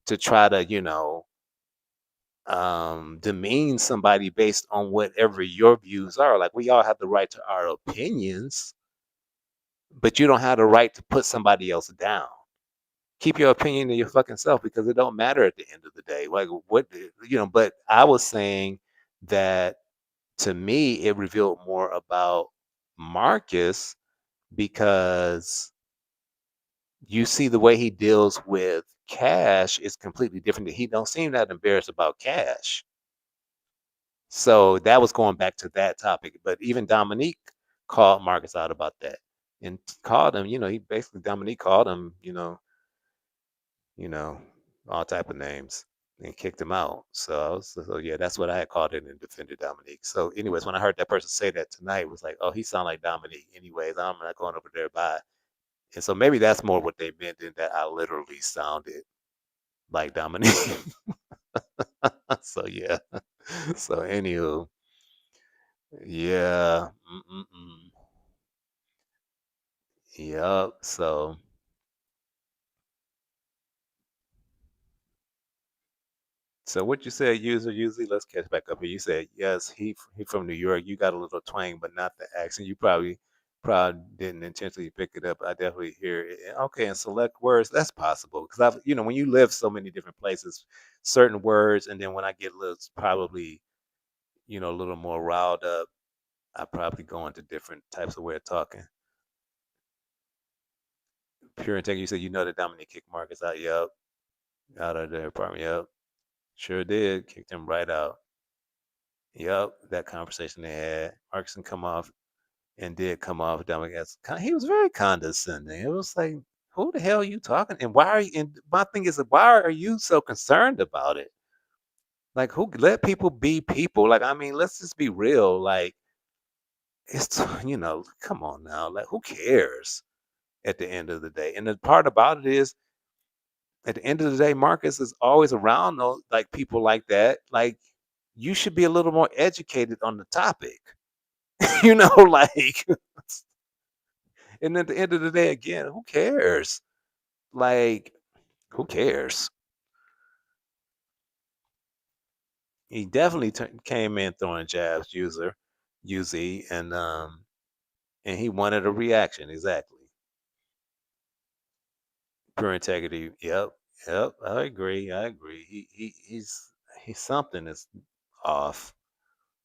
to try to, demean somebody based on whatever your views are. Like, we all have the right to our opinions, but you don't have the right to put somebody else down. Keep your opinion to your fucking self because it don't matter at the end of the day. Like, but I was saying that to me, it revealed more about Marcus because you see the way he deals with Cash is completely different. He don't seem that embarrassed about Cash. So that was going back to that topic. But even Dominique called Marcus out about that and called him, he basically Dominique called him, you know, all type of names and kicked him out. So yeah, that's what I had called it and defended Dominique. So anyways, when I heard that person say that tonight, it was like, oh, he sound like Dominique. Anyways, I'm not going over there by. And so maybe that's more what they meant than that I literally sounded like Dominique. So yeah. So anywho, yeah. Mm-mm-mm. Yep. So what you said, usually let's catch back up here. You said yes, he from New York. You got a little twang, but not the accent. You probably didn't intentionally pick it up. I definitely hear it. Okay, and select words, that's possible because I've when you live so many different places, certain words, and then when I get a little probably a little more riled up, I probably go into different types of way of talking. Pure integrity. You said that Dominic kicked Marcus out. Yep, out of the apartment. Yep, sure did. Kicked him right out. Yep, that conversation they had. Markson come off and did come off Dominic as he was very condescending. It was like, who the hell are you talking? And why are you? And my thing is, why are you so concerned about it? Like, who let people be people? Like, I mean, let's just be real. Like, it's come on now. Like, who cares at the end of the day? And the part about it is, at the end of the day, Marcus is always around those like people like that. Like, you should be a little more educated on the topic. Like, and at the end of the day, again, who cares? Like, who cares? He definitely came in throwing jabs, UZ, and he wanted a reaction. Exactly. Pure integrity. Yep. Yep. I agree. I agree. He's something that's off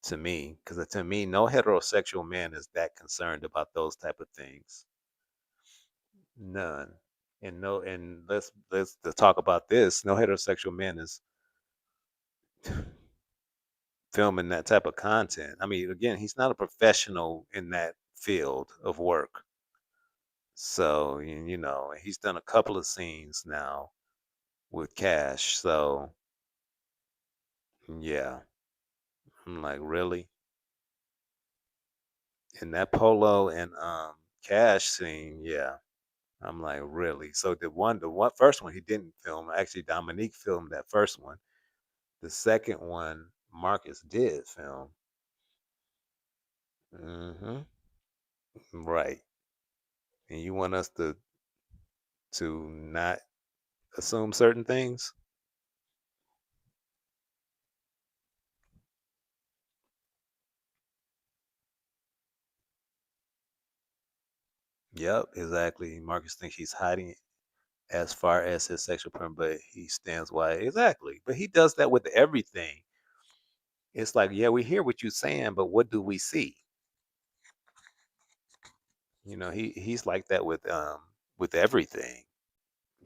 to me because to me, no heterosexual man is that concerned about those type of things. None. And no, and let's to talk about this. No heterosexual man is filming that type of content. I mean, again, he's not a professional in that field of work. So, he's done a couple of scenes now with Cash. So, yeah, I'm like, really? In that Polo and Cash scene, yeah. I'm like, really? So the one first one he didn't film. Actually, Dominique filmed that first one. The second one, Marcus did film. Hmm. Right. And you want us to not assume certain things? Yep, exactly. Marcus thinks he's hiding it as far as his sexual preference, but he stands why exactly. But he does that with everything. It's like, yeah, we hear what you're saying, but what do we see? He's like that with everything.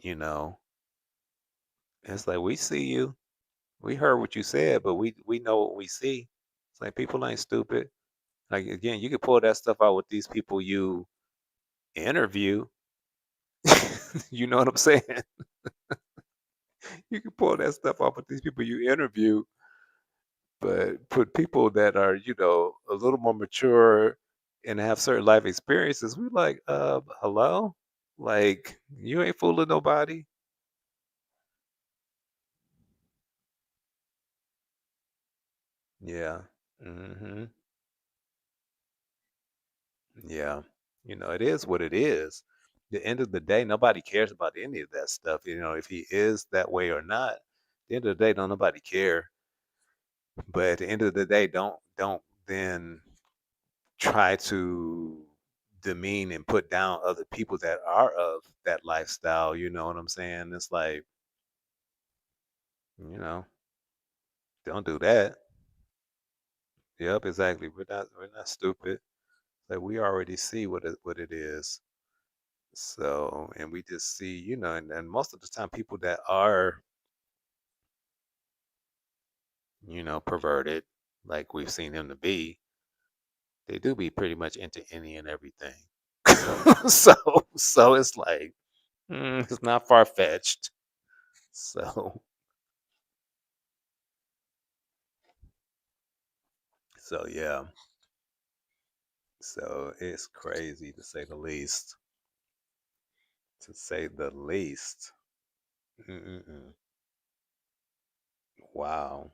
You know, it's like we see you, we heard what you said, but we know what we see. It's like people ain't stupid. Like again, you can pull that stuff out with these people you interview. You know what I'm saying? You can pull that stuff off with these people you interview, but put people that are, a little more mature and have certain life experiences, we like, hello? Like, you ain't fooling nobody. Yeah. Hmm. Yeah. It is what it is. The end of the day, nobody cares about any of that stuff. If he is that way or not. At the end of the day, don't nobody care. But at the end of the day, don't then try to demean and put down other people that are of that lifestyle. You know what I'm saying? It's like, you know, don't do that. Yep, exactly. We're not stupid. Like we already see what it is. So, and we just see, and most of the time people that are, perverted, like we've seen him to be, they do be pretty much into any and everything. so so it's like, it's not far fetched. So yeah. So it's crazy to say the least. To say the least. Mm-mm-mm. Wow.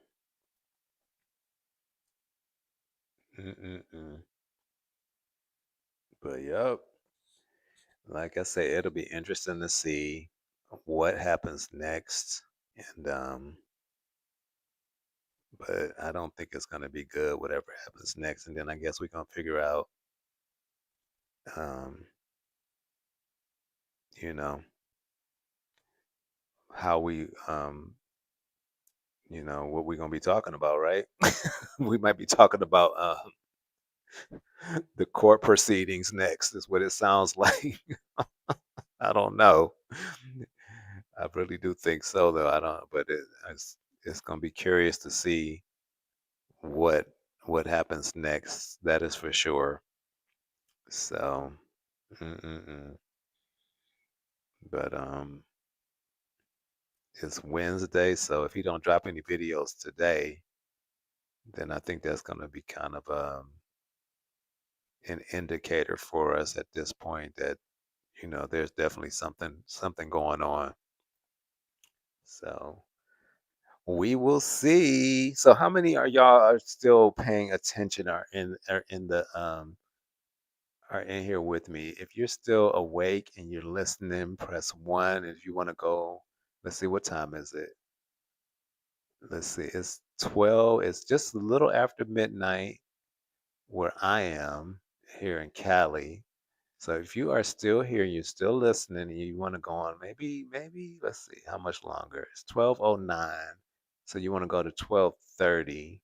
Mm-mm-mm. But yep, like I say, it'll be interesting to see what happens next. And but I don't think it's gonna be good, whatever happens next. And then I guess we're gonna figure out um, you know, how we what we're gonna be talking about, right? We might be talking about the court proceedings next, is what it sounds like. I don't know. I really do think so, though. I don't, but it's gonna be curious to see what what happens next. That is for sure. So, mm-mm-mm. But it's Wednesday, so if he don't drop any videos today, then I think that's gonna be kind of an indicator for us at this point that there's definitely something going on. So we will see. So how many are y'all are still paying attention are in here with me? If you're still awake and you're listening, press 1. If you want to go, let's see, what time is it? Let's see. It's 12. It's just a little after midnight where I am here in Cali. So if you are still here, you're still listening, and you want to go on, maybe let's see how much longer. It's 12:09. So you want to go to 12:30.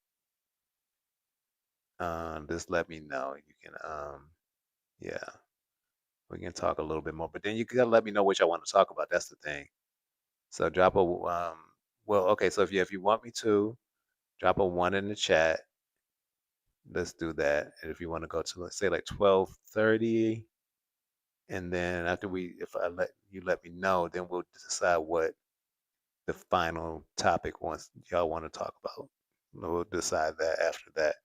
Just let me know. You can yeah, we can talk a little bit more. But then you gotta let me know what y'all want to talk about. That's the thing. So drop a well, okay, so if you want me to, drop a 1 in the chat. Let's do that. And if you want to go to, let's say, like 12:30, and then after if I let me know, then we'll decide what the final topic wants y'all want to talk about. We'll decide that after that.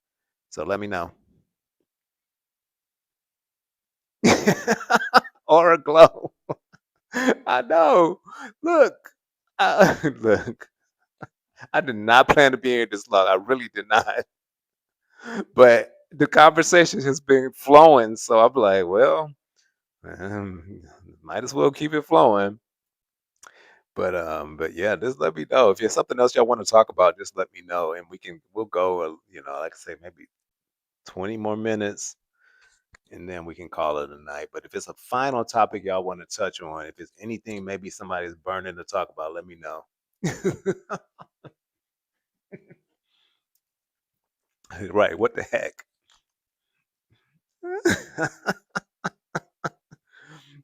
So let me know. Aura glow. I know. Look, look. I did not plan to be here this long. I really did not. But the conversation has been flowing, so I'm like, well, might as well keep it flowing. But yeah, just let me know if there's something else y'all want to talk about. Just let me know, and we'll go. Like I say, maybe 20 more minutes, and then we can call it a night. But if it's a final topic y'all want to touch on, if it's anything maybe somebody's burning to talk about, let me know. Right, what the heck?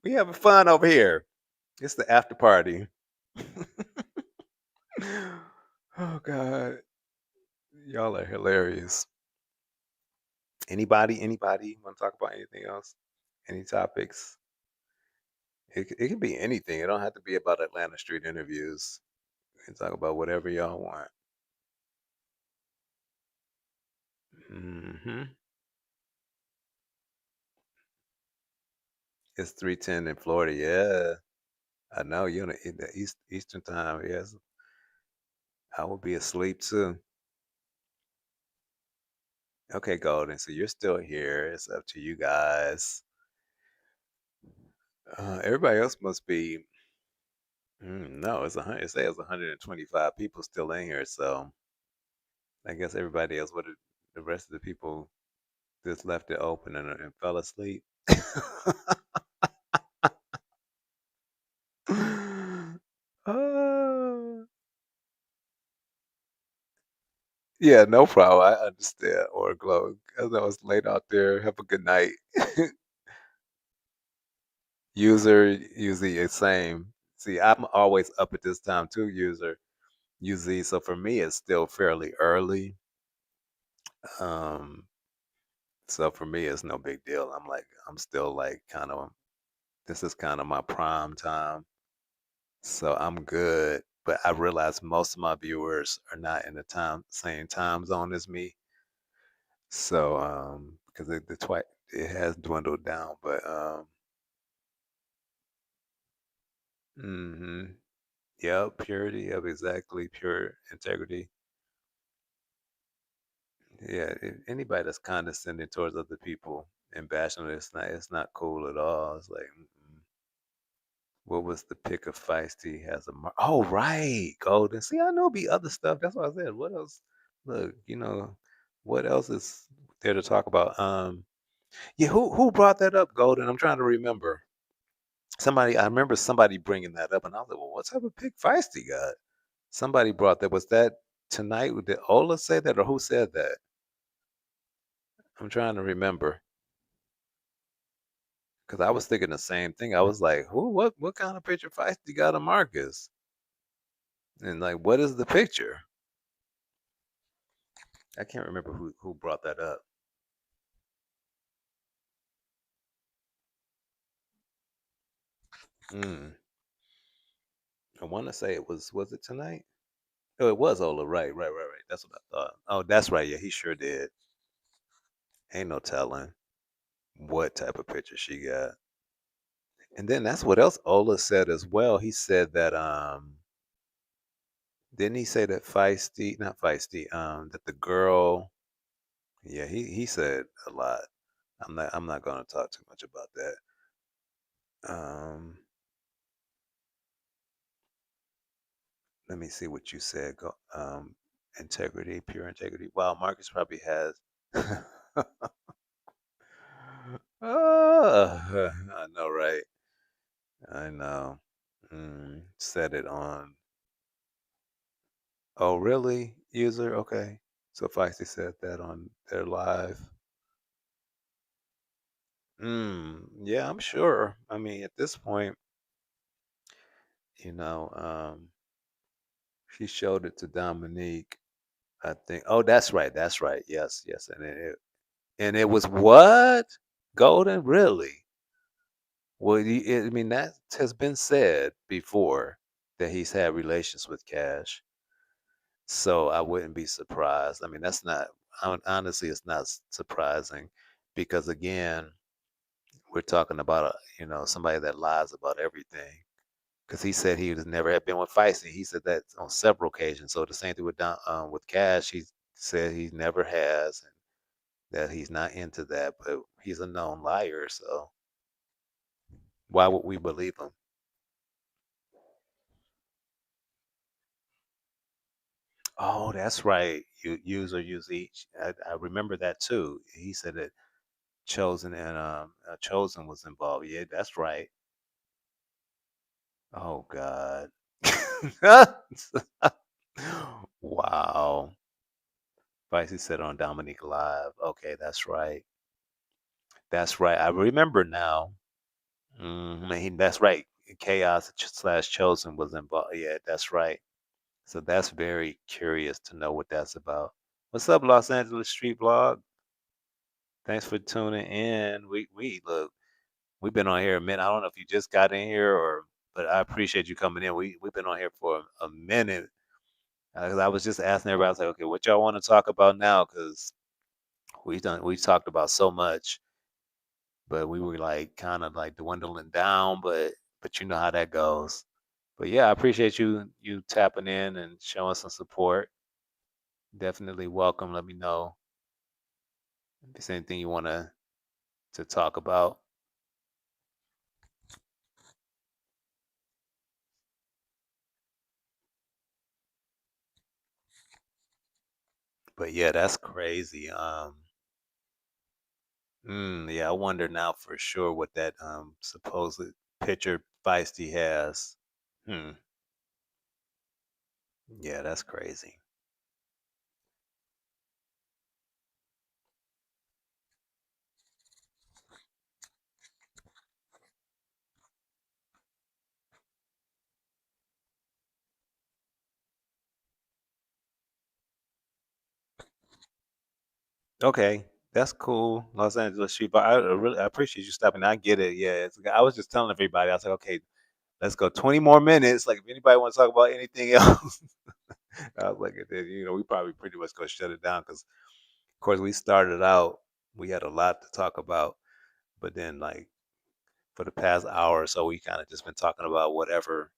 We having fun over here. It's the after party. Oh God, y'all are hilarious. Anybody want to talk about anything else? Any topics? It can be anything. It don't have to be about Atlanta Street interviews. We can talk about whatever y'all want. Hmm. It's 3:10 in Florida. Yeah, I know you're in the Eastern time. Yes, I will be asleep too. Okay, Golden. So you're still here. It's up to you guys. Everybody else must be. No, it's 100. It says 125 people still in here. So I guess everybody else. What did the rest of the people just left it open and fell asleep? Uh, yeah, no problem. I understand. Or glow. As I was late out there. Have a good night. User usually the same. See, I'm always up at this time too, usually. So for me, it's still fairly early. Um, so for me, it's no big deal. I'm still like kind of, this is kind of my prime time. So I'm good. But I realize most of my viewers are not in the same time zone as me. So, because it has dwindled down, but hmm yep, purity, yep, exactly, pure integrity. Yeah, anybody that's condescending towards other people and bashing it, it's not cool at all. It's like, mm-mm. What was the pick of feisty has a mark? Oh, right, Golden. See, I know be other stuff. That's what I said. What else? Look, what else is there to talk about? Yeah, who brought that up, Golden? I'm trying to remember. I remember somebody bringing that up, and I was like, well, what type of pick feisty got? Somebody brought that. Was that tonight? Did Ola say that, or who said that? I'm trying to remember. Because I was thinking the same thing. I was like, who, what kind of picture feisty got of Marcus? And like, what is the picture? I can't remember who brought that up. Mm. I want to say was it tonight? Oh, it was Ola. Right. That's what I thought. Oh, that's right. Yeah, he sure did. Ain't no telling what type of picture she got. And then that's what else Ola said as well. He said that didn't he say that feisty, not feisty, that the girl, yeah, he said a lot. I'm not gonna talk too much about that. Um, let me see what you said. Integrity, pure integrity. Wow, Marcus probably has. I know, right? I know. Said it on. Oh, really? User? Okay. So Feisty said that on their live. Yeah, I'm sure. I mean, at this point, you know, she showed it to Dominique. I think. Oh, that's right. That's right. Yes. And it was what? Golden, really? Well, I mean, that has been said before that he's had relations with Cash. So I wouldn't be surprised. I mean, that's not, honestly, it's not surprising because, again, we're talking about, somebody that lies about everything. Because he said he was never had been with Feisty. He said that on several occasions. So the same thing with Cash. He said he never has, and that he's not into that. But he's a known liar. So why would we believe him? Oh, that's right. You use or use each. I remember that too. He said it. Chosen was involved. Yeah, that's right. Oh God. Wow. Spicy said on Dominique Live. Okay, that's right. That's right. I remember now. That's right. Chaos slash Chosen was involved. Yeah, that's right. So that's very curious to know what that's about. What's up, Los Angeles Street Blog? Thanks for tuning in. We look, we've been on here a minute. I don't know if you just got in here or, but I appreciate you coming in. We've been on here for a minute. 'Cause I was just asking everybody, I was like, okay, what y'all want to talk about now? Because we talked about so much, but we were like kind of like dwindling down. But you know how that goes. But yeah, I appreciate you tapping in and showing some support. Definitely welcome. Let me know if there's anything you want to talk about. But yeah, that's crazy. Yeah, I wonder now for sure what that supposed picture feisty has. Hmm. Yeah, that's crazy. Okay, that's cool. Los Angeles Street Bar. I appreciate you stopping. I get it. Yeah, I was just telling everybody. I was like, okay, let's go 20 more minutes. Like, if anybody wants to talk about anything else, I was like, we probably pretty much gonna shut it down because, of course, we started out. We had a lot to talk about, but then like for the past hour or so, we kind of just been talking about whatever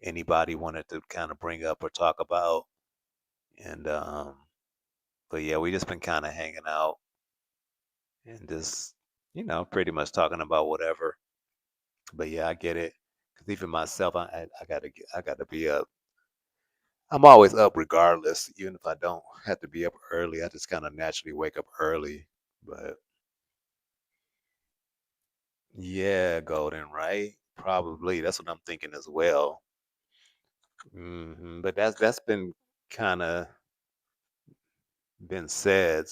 anybody wanted to kind of bring up or talk about, and but yeah, we just been kind of hanging out and just pretty much talking about whatever. But yeah, I get it. Cause even myself, I gotta be up. I'm always up regardless, even if I don't have to be up early. I just kind of naturally wake up early. But yeah, Golden, right? Probably. That's what I'm thinking as well. But that's been kind of been said.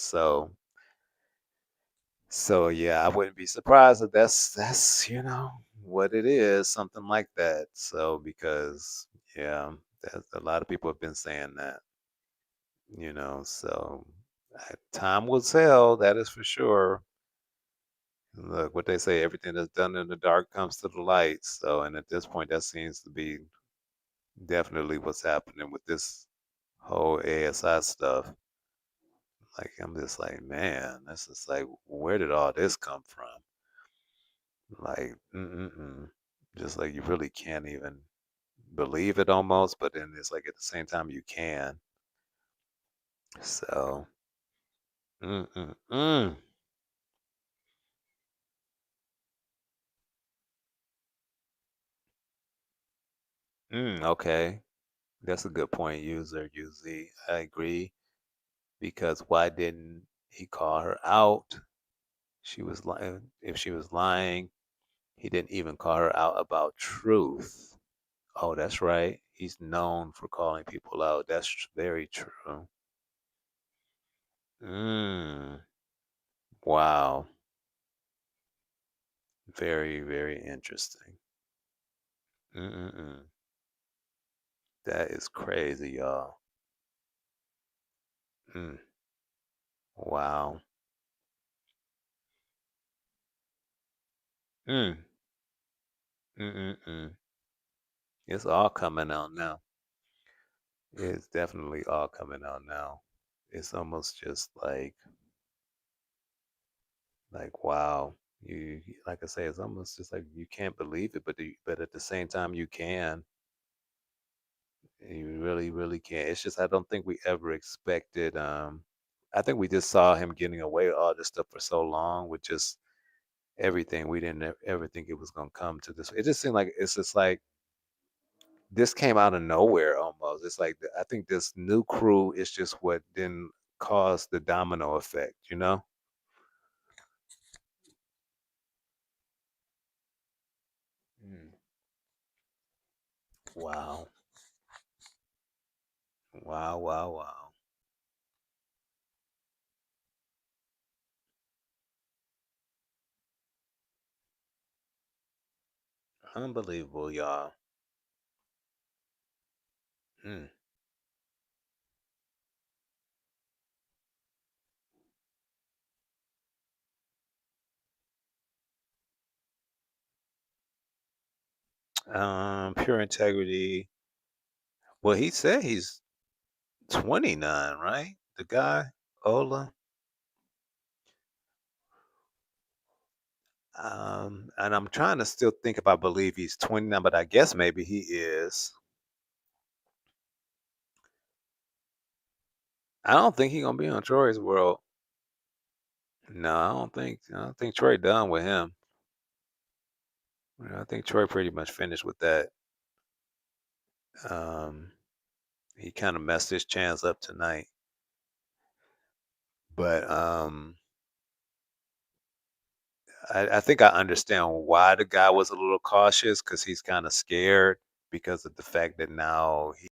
So yeah, I wouldn't be surprised if that's what it is, something like that. So because yeah, a lot of people have been saying that. So time will tell. That is for sure. Look, what they say, everything that's done in the dark comes to the light. So, and at this point, that seems to be definitely what's happening with this whole ASI stuff. Like, I'm just like, man, this is like, where did all this come from? Like, just like you really can't even believe it almost, but then it's like at the same time you can. So, mm-mm-mm. Okay, that's a good point, user UZ. I agree because why didn't he call her out? She was lying. If she was lying, he didn't even call her out about truth. Oh, that's right. He's known for calling people out. That's very true. Mm, wow. Very, very interesting. Mm-mm-mm. That is crazy, y'all. Mm, wow. Mm, mm-mm-mm. It's all coming out now. It's definitely all coming out now. It's almost just like wow. Like I say, it's almost just like you can't believe it, but at the same time you can. You really, really can. It's just I don't think we ever expected. I think we just saw him getting away with all this stuff for so long with just everything. We didn't ever think it was gonna come to this. It just seemed like it's just like this came out of nowhere almost. It's like I think this new crew is just what then caused the domino effect. Wow. Wow, wow, wow. Unbelievable, y'all. Mm. Pure integrity. Well, he said he's 29, right? The guy, Ola. And I'm trying to still think if I believe he's 29, but I guess maybe he is. I don't think he's gonna be on Troy's world. No, I don't think Troy done with him. I think Troy pretty much finished with that. Um, he kind of messed his chance up tonight. But I think I understand why the guy was a little cautious because he's kind of scared because of the fact that now he.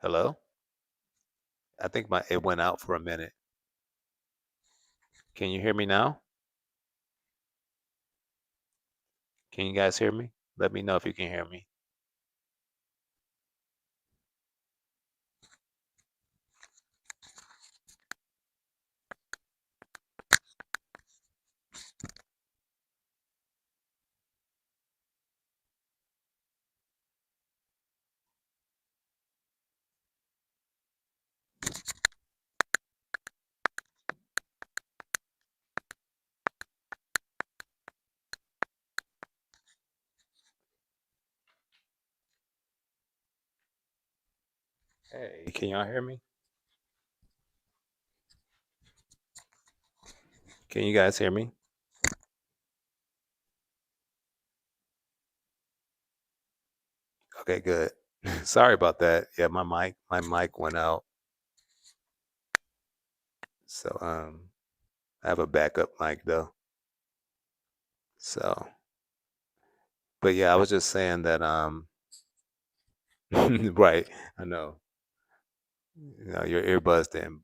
Hello. I think my it went out for a minute. Can you hear me now? Can you guys hear me? Let me know if you can hear me. Hey, can y'all hear me? Can you guys hear me? Okay, good. Sorry about that. Yeah, my mic went out. So I have a backup mic though. So but yeah, I was just saying that right, I know. You know, your earbuds didn't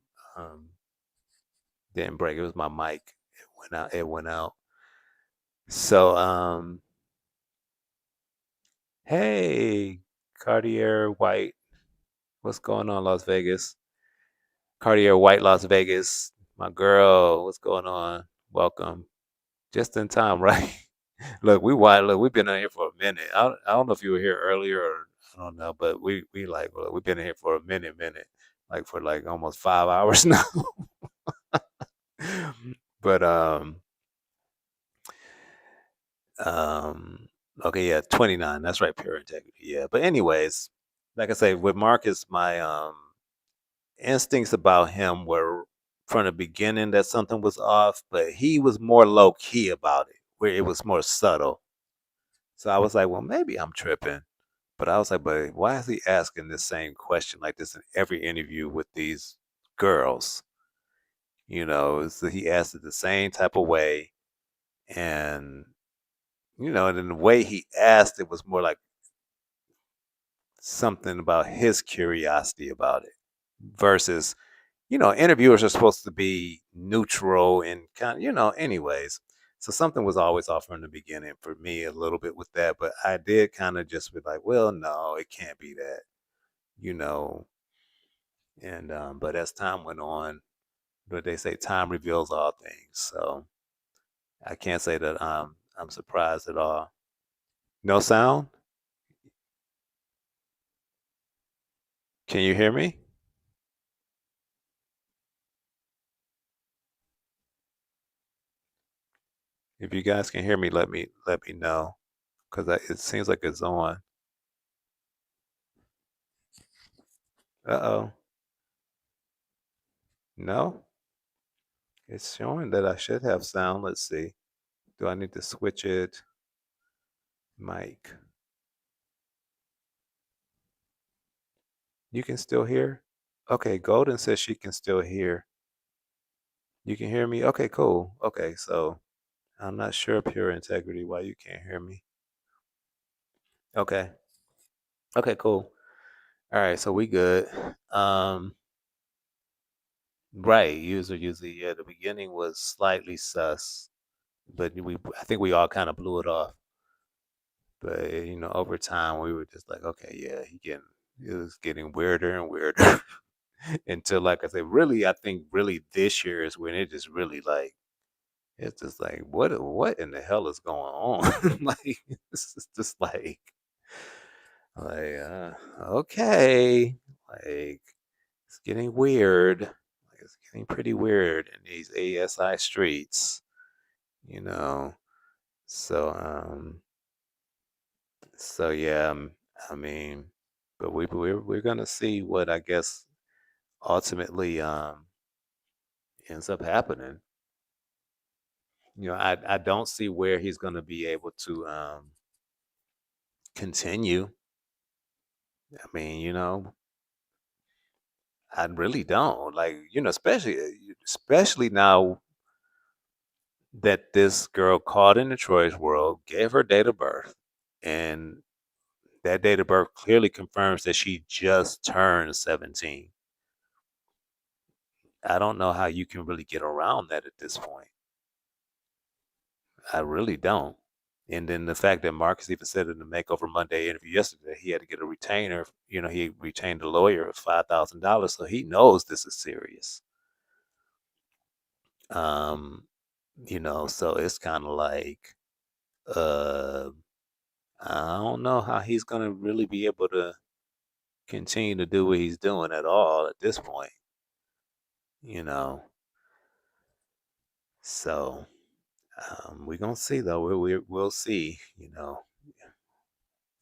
break. It was my mic. It went out. It went out. So hey, Cartier White. What's going on, Las Vegas? Cartier White, Las Vegas. My girl, what's going on? Welcome. Just in time, right? Look, we've been in here for a minute. I don't know if you were here earlier or I don't know, but we like look, we've been in here for a minute, like for like almost 5 hours now. But um okay, yeah, 29. That's right, pure integrity. Yeah. But anyways, like I say, with Marcus, my instincts about him were from the beginning that something was off, but he was more low key about it, where it was more subtle. So I was like, well, maybe I'm tripping. But I was like, but why is he asking the same question like this in every interview with these girls? You know, so he asked it the same type of way. And, and in the way he asked it was more like something about his curiosity about it versus, interviewers are supposed to be neutral and kind of, anyways. So something was always off from the beginning for me a little bit with that. But I did kind of just be like, well, no, it can't be that, you know And but as time went on, what they say, time reveals all things. So I can't say that I'm surprised at all. No sound? Can you hear me? If you guys can hear me, let me know because it seems like it's on. Uh-oh. No, it's showing that I should have sound. Let's see. Do I need to switch it? Mic. You can still hear? Okay, Golden says she can still hear. You can hear me? Okay, cool. Okay, so I'm not sure, pure integrity, why you can't hear me. Okay. Okay, cool. All right, so we good. Um, right, usually, yeah, the beginning was slightly sus, but I think we all kind of blew it off. But over time, we were just like, okay, yeah, it was getting weirder and weirder until, like I said, really, I think really this year is when it just really like it's just like what in the hell is going on? Like it's just like okay, like it's getting weird. Like it's getting pretty weird in these ASI streets, you know. So yeah, I mean, but we're gonna see what I guess ultimately ends up happening. I don't see where he's gonna be able to continue. I mean, I really don't like, especially now that this girl called into Troy's world, gave her date of birth, and that date of birth clearly confirms that she just turned 17. I don't know how you can really get around that at this point. I really don't. And then the fact that Marcus even said in the Makeover Monday interview yesterday, he had to get a retainer. He retained a lawyer of $5,000, so he knows this is serious. Um, so it's kind of like, uh, I don't know how he's gonna really be able to continue to do what he's doing at all at this point. You know, so we're gonna see though. We'll see.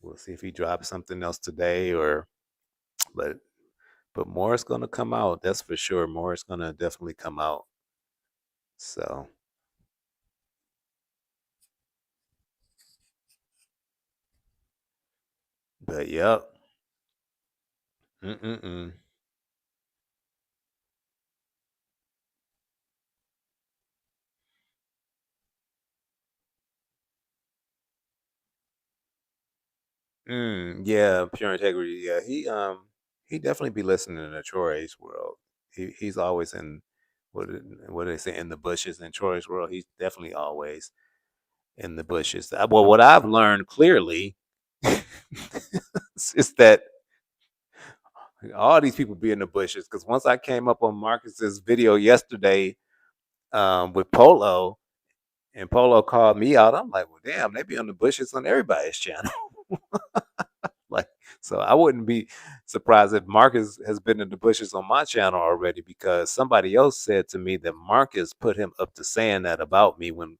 We'll see if he drops something else today or, but more is gonna come out. That's for sure. More is gonna definitely come out. So But yep. Mm-mm-mm. Yeah, pure integrity. Yeah, he definitely be listening to Troy's world. He's always in what do they say in the bushes in Troy's world. He's definitely always in the bushes. Well, what I've learned clearly is that all these people be in the bushes. Because once I came up on Marcus's video yesterday with Polo, and Polo called me out, I'm like, well, damn, they be on the bushes on everybody's channel. Like, so I wouldn't be surprised if Marcus has been in the bushes on my channel already because somebody else said to me that Marcus put him up to saying that about me when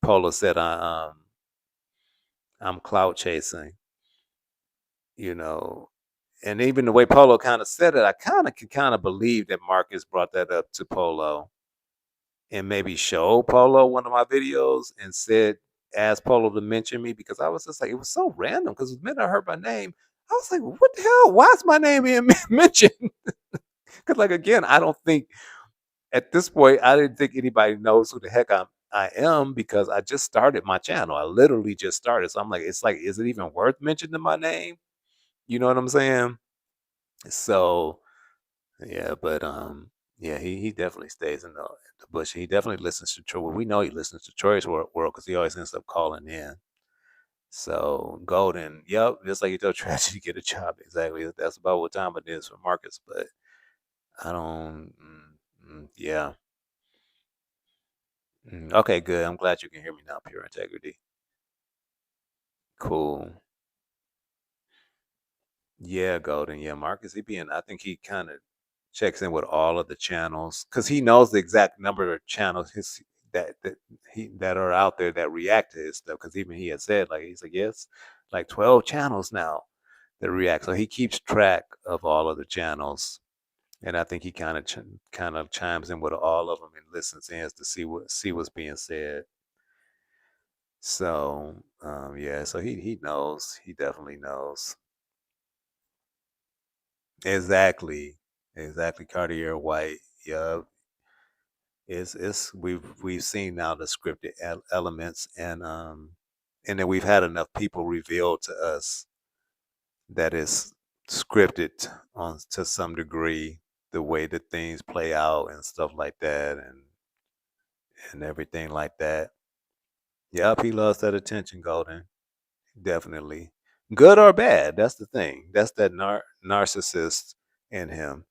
Polo said I'm clout chasing, you know. And even the way Polo kind of said it, I kind of could kind of believe that Marcus brought that up to Polo and maybe showed Polo one of my videos and said, asked Polo to mention me because I was just like, it was so random because the minute I heard my name, I was like, what the hell? Why is my name being mentioned? Because, like, again, I don't think at this point, I didn't think anybody knows who the heck I am because I just started my channel. I literally just started. So I'm like, it's like, is it even worth mentioning my name? You know what I'm saying? So yeah, but yeah, he definitely stays in the bush. He definitely listens to Troy. Well, we know he listens to Troy's world because he always ends up calling in. So Golden, yep, just like you told Tragedy, get a job. Exactly. That's about what time it is for Marcus. But I don't. Yeah. Okay, good. I'm glad you can hear me now. Pure integrity. Cool. Yeah, Golden. Yeah, Marcus. He being. I think he kind of checks in with all of the channels because he knows the exact number of channels that are out there that react to his stuff. Because even he had said like he's like yes, like 12 channels now that react. So he keeps track of all of the channels, and I think he kind of chimes in with all of them and listens in to see what's being said. So yeah, so he knows. He definitely knows. Exactly. Exactly. Cartier White. Yeah. It's we've seen now the scripted elements and then we've had enough people reveal to us that it's scripted on to some degree the way that things play out and stuff like that and everything like that. Yep, he loves that attention, Golden. Definitely. Good or bad, that's the thing. That's that narcissist in him.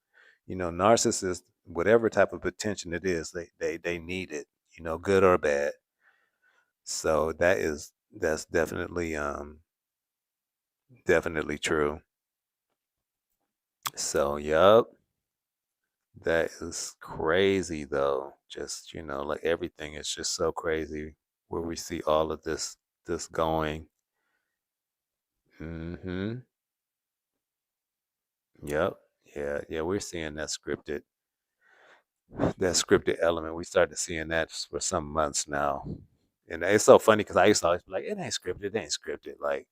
You know, narcissist, whatever type of attention it is, they need it, you know, good or bad. So that's definitely true. So, yup, that is crazy though. Just, you know, like everything is just so crazy where we see all of this going. Mhm. Yep. Yeah, yeah, we're seeing that scripted element. We started seeing that for some months now. And it's so funny because I used to always be like, it ain't scripted, it ain't scripted. Like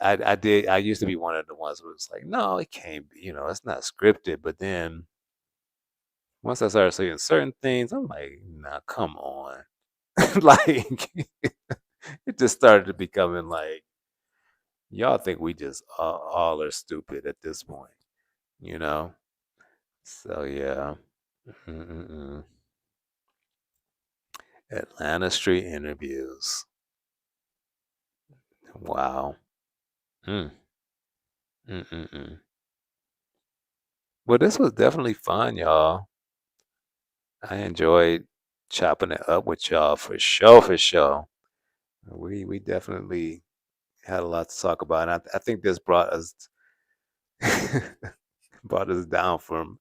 I used to be one of the ones who was like, no, it can't be, you know, it's not scripted. But then once I started seeing certain things, I'm like, nah, come on. Like it just started to becoming like, y'all think we just all are stupid at this point, you know? So yeah. Mm-mm-mm. Atlanta Street interviews. Wow. Mm. Mm-mm-mm. Well, this was definitely fun, y'all. I enjoyed chopping it up with y'all for sure, for sure. We definitely had a lot to talk about. And I think this brought us brought us down from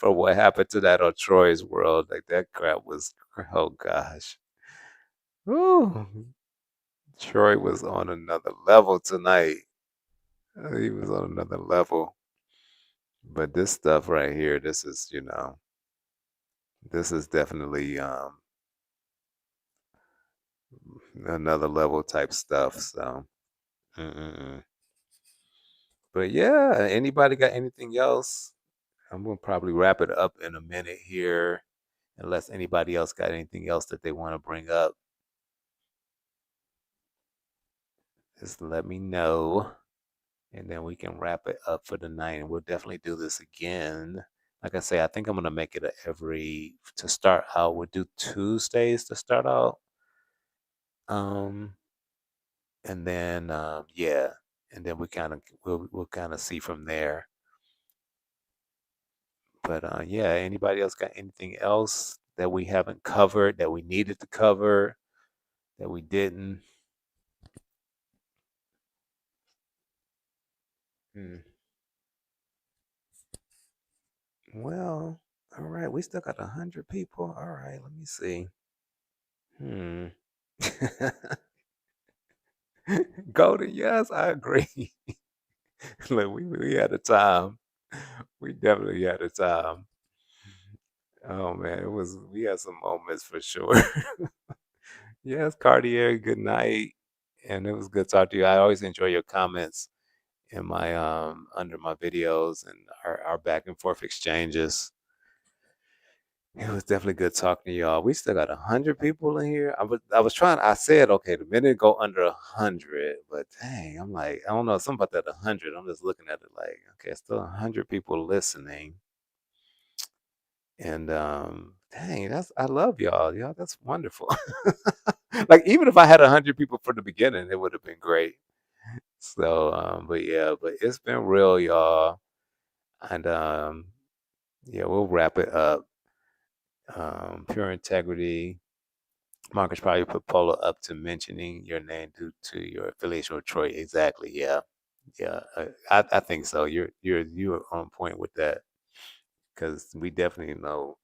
what happened to that on Troy's world. Like that crap was oh gosh. Woo. Troy was on another level tonight. He was on another level. But this stuff right here, this is, you know, this is definitely another level type stuff. So, mm-mm-mm. But yeah, anybody got anything else? I'm gonna probably wrap it up in a minute here, unless anybody else got anything else that they want to bring up. Just let me know, and then we can wrap it up for the night. And we'll definitely do this again. Like I say, I think I'm gonna make it a every to start out. We'll do Tuesdays to start out. Um, and then yeah, and then we'll kind of see from there. But yeah, anybody else got anything else that we haven't covered that we needed to cover that we didn't? Hmm. Well, all right, we still got 100 people. All right, let me see. Hmm. Golden, yes, I agree. Look, we had a time. We definitely had a time. Oh man, it was we had some moments for sure. Yes, Cartier, good night. And it was good to talk to you. I always enjoy your comments in my under my videos and our back and forth exchanges. It was definitely good talking to y'all. We still got 100 people in here. I was trying. I said okay, the minute go under 100, but dang, I'm like I don't know something about that 100. I'm just looking at it like okay, still 100 people listening, and dang, that's I love y'all. Y'all, that's wonderful. Like even if I had 100 people from the beginning, it would have been great. So, but yeah, but it's been real, y'all, and yeah, we'll wrap it up. Pure integrity. Marcus probably put Polo up to mentioning your name due to your affiliation with Troy. Exactly. Yeah. Yeah. I think so. You're on point with that because we definitely know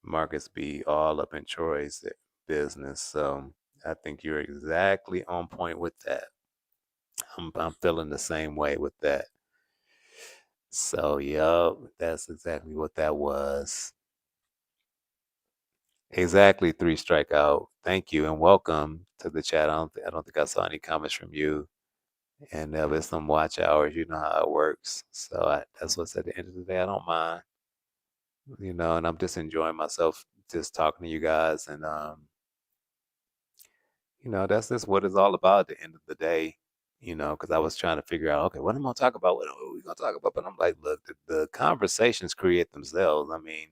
Marcus be all up in Troy's business. So I think you're exactly on point with that. I'm feeling the same way with that. So, yup, that's exactly what that was. Exactly, three strikeout. Thank you and welcome to the chat. I don't think I saw any comments from you. And there's some watch hours. You know how it works. So that's what's at the end of the day. I don't mind, and I'm just enjoying myself, just talking to you guys, and that's just what it's all about at the end of the day. Because I was trying to figure out, okay, what am I gonna talk about? What are we gonna talk about? But I'm like, look, the conversations create themselves. I mean,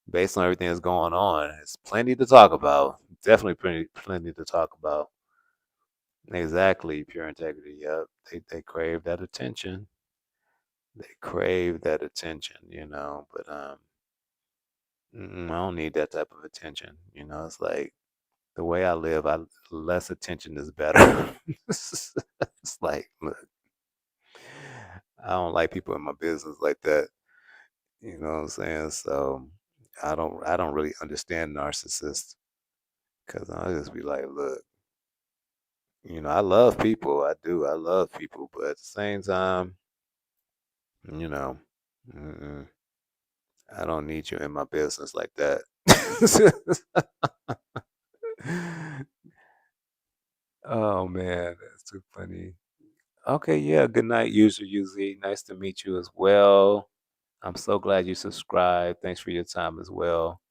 based on everything that's going on, it's plenty to talk about. Definitely plenty to talk about. Exactly, pure integrity. Yep, they crave that attention. They crave that attention. But I don't need that type of attention. It's like the way I live. Less attention is better. It's like, look, I don't like people in my business like that. You know what I'm saying? So I don't really understand narcissists because I just be like, look. I love people. I do. I love people, but at the same time, you know, mm-mm, I don't need you in my business like that. Oh man, that's too funny. Okay, yeah. Good night, user UZ. Nice to meet you as well. I'm so glad you subscribed. Thanks for your time as well.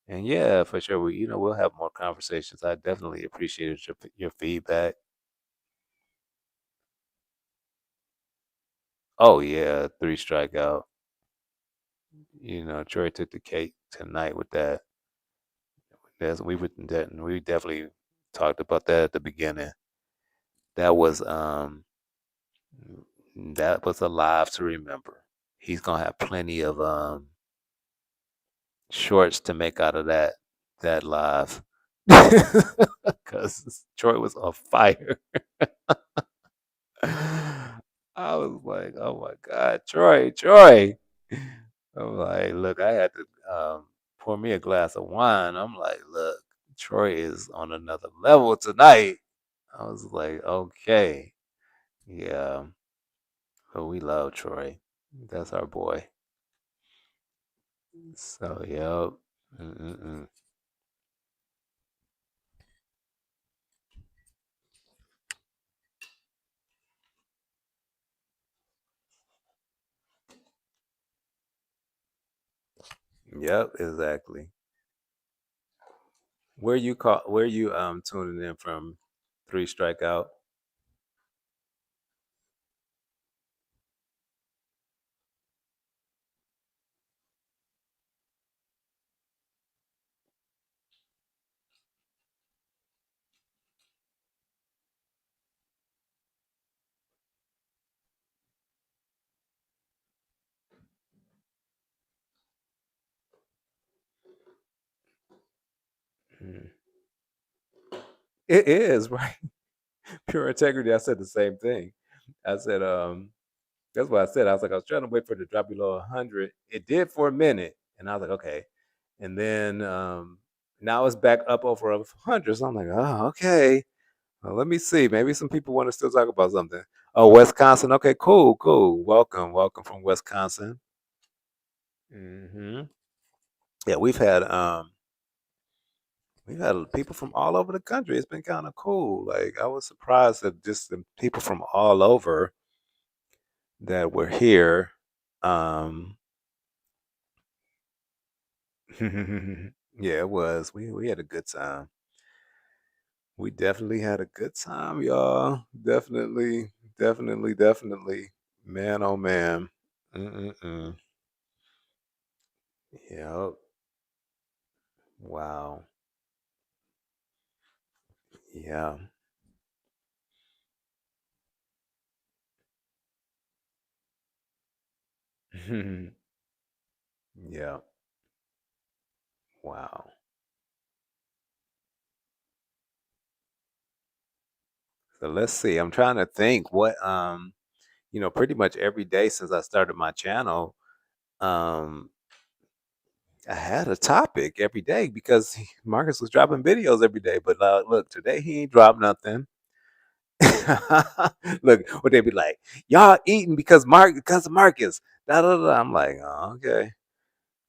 And yeah, for sure, we'll have more conversations. I definitely appreciated your feedback. Oh yeah, three strikeout. Troy took the cake tonight with that. We definitely talked about that at the beginning. That was um that was a live to remember. He's gonna have plenty of shorts to make out of that live. Because Troy was on fire. I was like, oh my God, Troy. I'm like, look, I had to pour me a glass of wine. I'm like, look, Troy is on another level tonight. I was like, okay, yeah, but we love Troy. That's our boy. So, yep. Mm-mm-mm. Yep, exactly. Where you tuning in from? Three strikeout. Mm. It is, right? Pure integrity. I said the same thing. I said, that's what I said. I was like, I was trying to wait for it to drop below 100. It did for a minute, and I was like, okay. And then now it's back up over 100. So I'm like, oh, okay. Well, let me see. Maybe some people want to still talk about something. Oh, Wisconsin. Okay, cool, cool. Welcome, welcome from Wisconsin. Hmm. Yeah, we've had people from all over the country. It's been kind of cool. Like I was surprised that just the people from all over that were here. Um, yeah, it was. We had a good time. We definitely had a good time, y'all. Definitely, definitely, definitely. Man, oh man. Mm-mm-mm. Yep. Wow. Yeah. Yeah. Wow. So let's see. I'm trying to think what pretty much every day since I started my channel, um, I had a topic every day because Marcus was dropping videos every day. But look, today he ain't dropped nothing. Look, what they be like, y'all eating because of Marcus. Da, da, da. I'm like, oh, okay.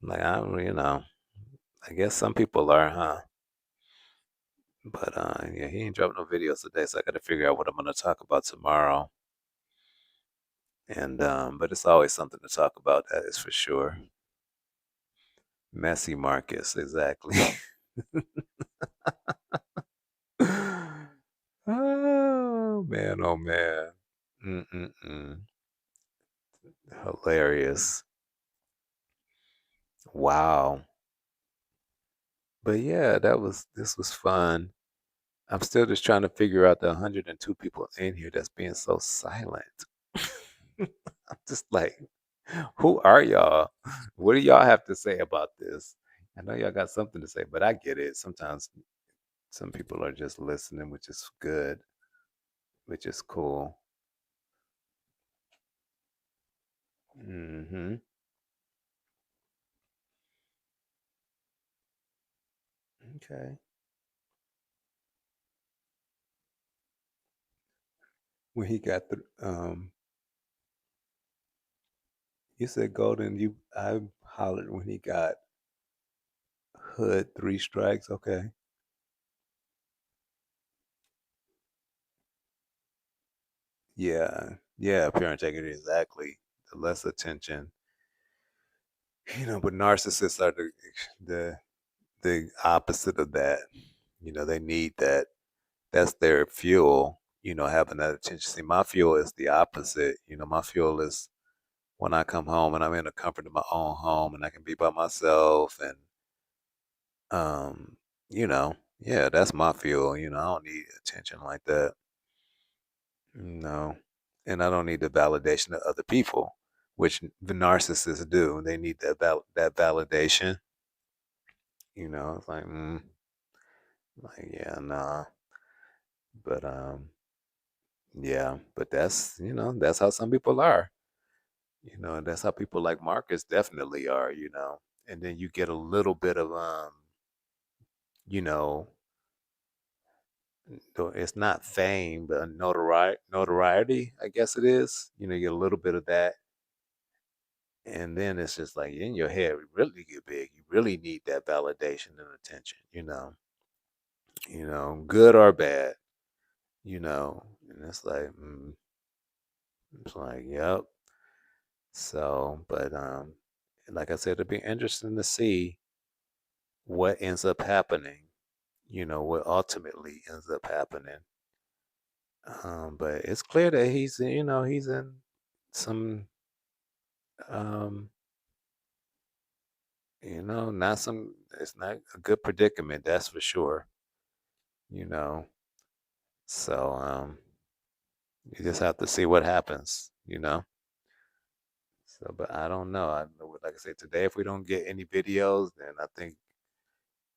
I'm like, I don't, I guess some people are, huh? But yeah, he ain't dropping no videos today, so I got to figure out what I'm gonna talk about tomorrow. And but it's always something to talk about. That is for sure. Messy Marcus, exactly. Oh man, oh man. Mm-mm-mm. Hilarious. Wow. But yeah, this was fun. I'm still just trying to figure out the 102 people in here that's being so silent. I'm just like, who are y'all? What do y'all have to say about this? I know y'all got something to say, but I get it. Sometimes some people are just listening, which is good, which is cool. Hmm. Okay. When he got the you said golden, I hollered when he got hood three strikes. Okay. Yeah. Yeah, pure integrity, exactly. The less attention. But narcissists are the the opposite of that. They need that. That's their fuel, having that attention. See, my fuel is the opposite. My fuel is when I come home and I'm in the comfort of my own home and I can be by myself and um, yeah, that's my fuel. I don't need attention like that. No. And I don't need the validation of other people, which the narcissists do. They need that validation. It's like yeah, nah. But yeah, but that's how some people are. And that's how people like Marcus definitely are. And then you get a little bit of you know, though it's not fame, but notoriety, I guess it is. You get a little bit of that, and then it's just like in your head, you really get big. You really need that validation and attention. Good or bad. And it's like, yep. So, but like I said, it'll be interesting to see what ends up happening. What ultimately ends up happening. But it's clear that he's in some, um, not some. It's not a good predicament, that's for sure. You know, so you just have to see what happens. So, but I don't know. Like I said, today, if we don't get any videos, then I think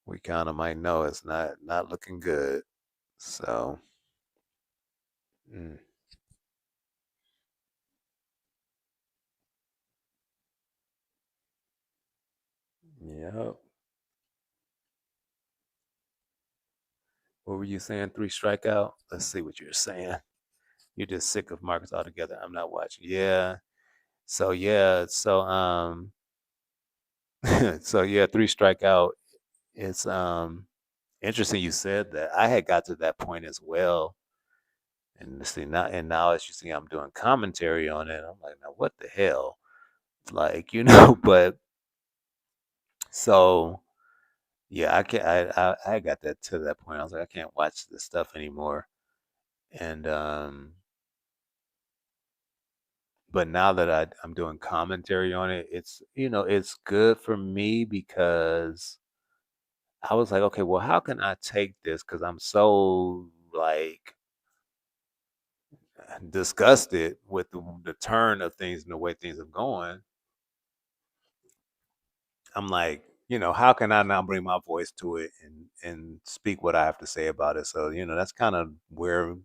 we kind of might know it's not looking good. So, mm, yep. What were you saying? Three strikeout. Let's see what you're saying. You're just sick of Marcus altogether. I'm not watching. Yeah. So yeah. So yeah. Three strikeout. It's interesting you said that. I had got to that point as well. And see now as you see, I'm doing commentary on it. I'm like, now what the hell? Like, but so yeah, I can't. I got that to that point. I was like, I can't watch this stuff anymore. And but now that I'm doing commentary on it, it's good for me because I was like, okay, well, how can I take this? Because I'm so like disgusted with the turn of things and the way things are going. I'm like, how can I now bring my voice to it and speak what I have to say about it? So, that's kind of where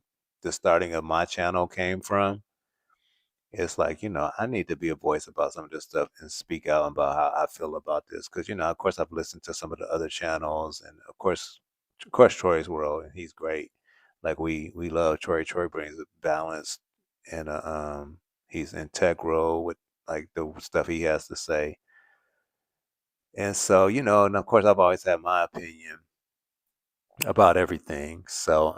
the starting of my channel came from. It's like, I need to be a voice about some of this stuff and speak out about how I feel about this. Because, of course, I've listened to some of the other channels, and of course, Troy's World, and he's great. Like we love Troy. Troy brings a balance, and he's integral with like the stuff he has to say. And so, and of course, I've always had my opinion about everything. So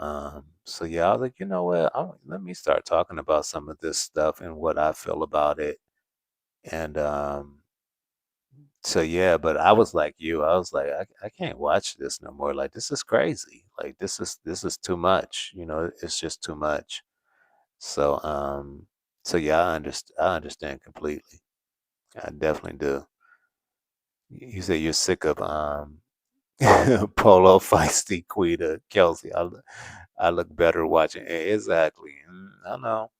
yeah, I was like, you know what? Let me start talking about some of this stuff and what I feel about it. And so yeah, but I was like you. I was like, I can't watch this no more. Like this is crazy. Like this is too much. It's just too much. So so yeah, I understand completely. I definitely do. You say you're sick of Polo, Feisty, Quita, Kelsey. I look better watching. Exactly. I know.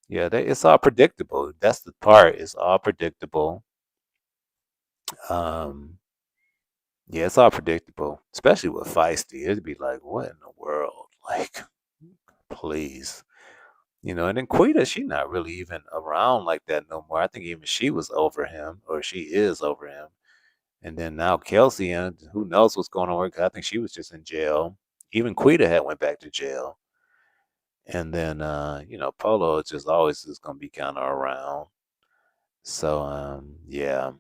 Yeah, it's all predictable. That's the part. It's all predictable. Um, yeah, it's all predictable, especially with Feisty. It'd be like, what in the world? Like, please. And then Quita, she not really even around like that no more. I think even she was over him, or she is over him. And then now Kelsey, and who knows what's going on with her? I think she was just in jail. Even Quita had went back to jail. And then Polo just always is gonna be kind of around. So yeah,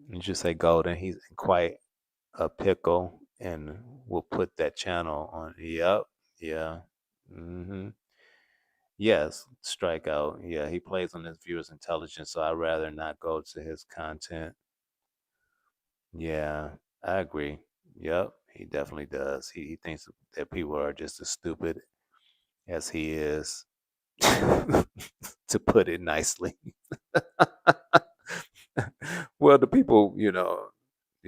you just say Golden. He's in quite a pickle, and we'll put that channel on. Yep, yeah, yes, strikeout. Yeah, he plays on his viewers' intelligence, so I'd rather not go to his content. Yeah, I agree. Yep, he definitely does. He thinks that people are just as stupid as he is, to put it nicely. Well, the people, a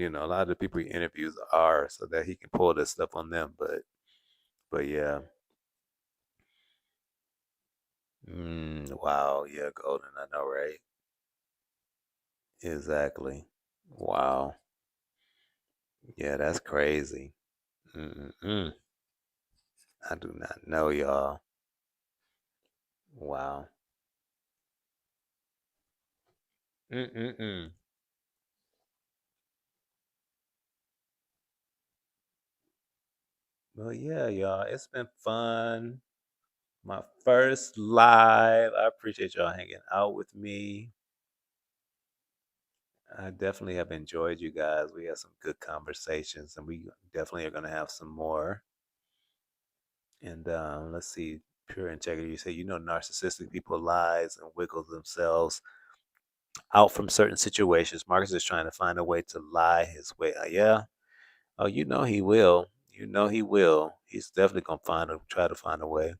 lot of the people he interviews are so that he can pull this stuff on them. But yeah. Wow. Yeah, Golden. I know, right? Exactly. Wow. Yeah, that's crazy. Mm-mm-mm. I do not know, y'all. Wow. Mm-mm-mm. Well, yeah, y'all. It's been fun. My first live. I appreciate y'all hanging out with me. I definitely have enjoyed you guys. We had some good conversations, and we definitely are going to have some more. And let's see, pure integrity. You say narcissistic people lies and wiggle themselves. out from certain situations. Marcus is trying to find a way to lie his way. Yeah. Oh, you know he will. You know he will. He's definitely gonna try to find a way.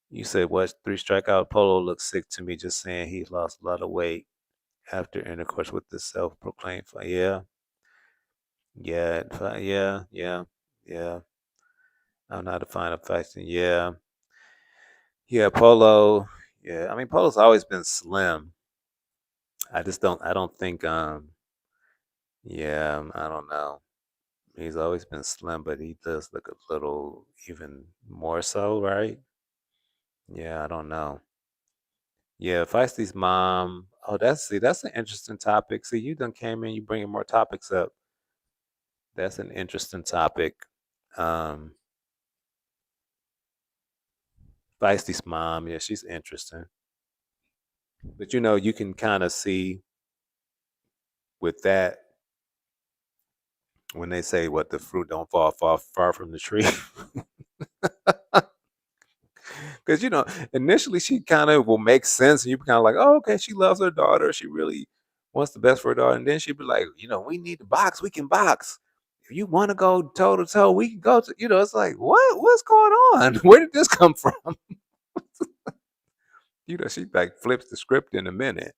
You said what? Three strikeout. Polo looks sick to me. Just saying he lost a lot of weight after intercourse with the self-proclaimed. Yeah, yeah, yeah, yeah, yeah. I don't know how to find a fashion. Yeah, yeah. Polo. Yeah, I mean Polo's always been slim. I just don't. I don't think. Yeah, I don't know. He's always been slim, but he does look a little even more so, right? Yeah, I don't know. Yeah, Feisty's mom. Oh, that's an interesting topic. See, you done came in, you bringing more topics up. That's an interesting topic. Um, Feisty's mom. Yeah, she's interesting. But you can kind of see with that when they say what the fruit don't fall far from the tree. Because initially she kind of will make sense, and you kind of like, oh, okay, she loves her daughter. She really wants the best for her daughter, and then she'd be like, we need to box. We can box. If you want to go toe to toe, we can go to. It's like, what's going on? Where did this come from? She like flips the script in a minute.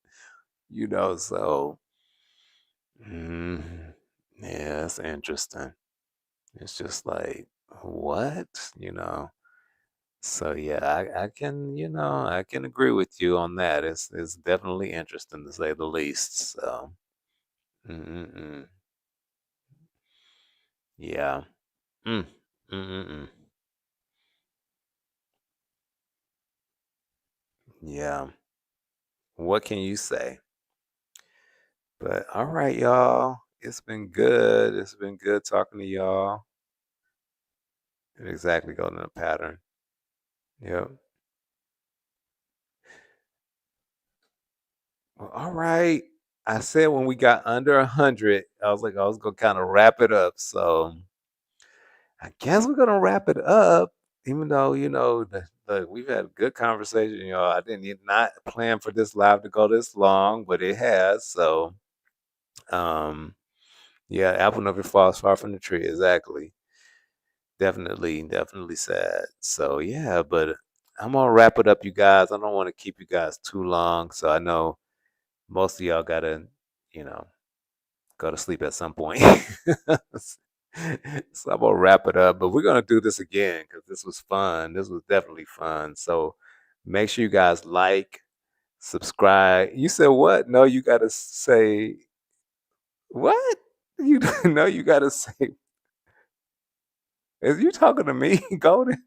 So mm, yeah, it's interesting. It's just like what, you know. So yeah, I can agree with you on that. It's definitely interesting to say the least. So mm-mm-mm. Yeah. Mm. Mm-mm-mm. Yeah. What can you say? But all right, y'all. It's been good. It's been good talking to y'all. It exactly goes in a pattern. Yep. Well, all right. I said when we got under 100, I was like, I was gonna kind of wrap it up. So I guess we're gonna wrap it up. Even though we've had a good conversation, I didn't not plan for this live to go this long, but it has. So, um, yeah, apple never falls far from the tree. Exactly. Definitely, definitely sad. So yeah, but I'm gonna wrap it up, you guys. I don't want to keep you guys too long. So I know most of y'all gotta, you know, go to sleep at some point. So I'm gonna wrap it up, but we're gonna do this again because this was fun. This was definitely fun. So make sure you guys like, subscribe. You said what? No, you gotta say what? You know you gotta say. Is you talking to me, Golden?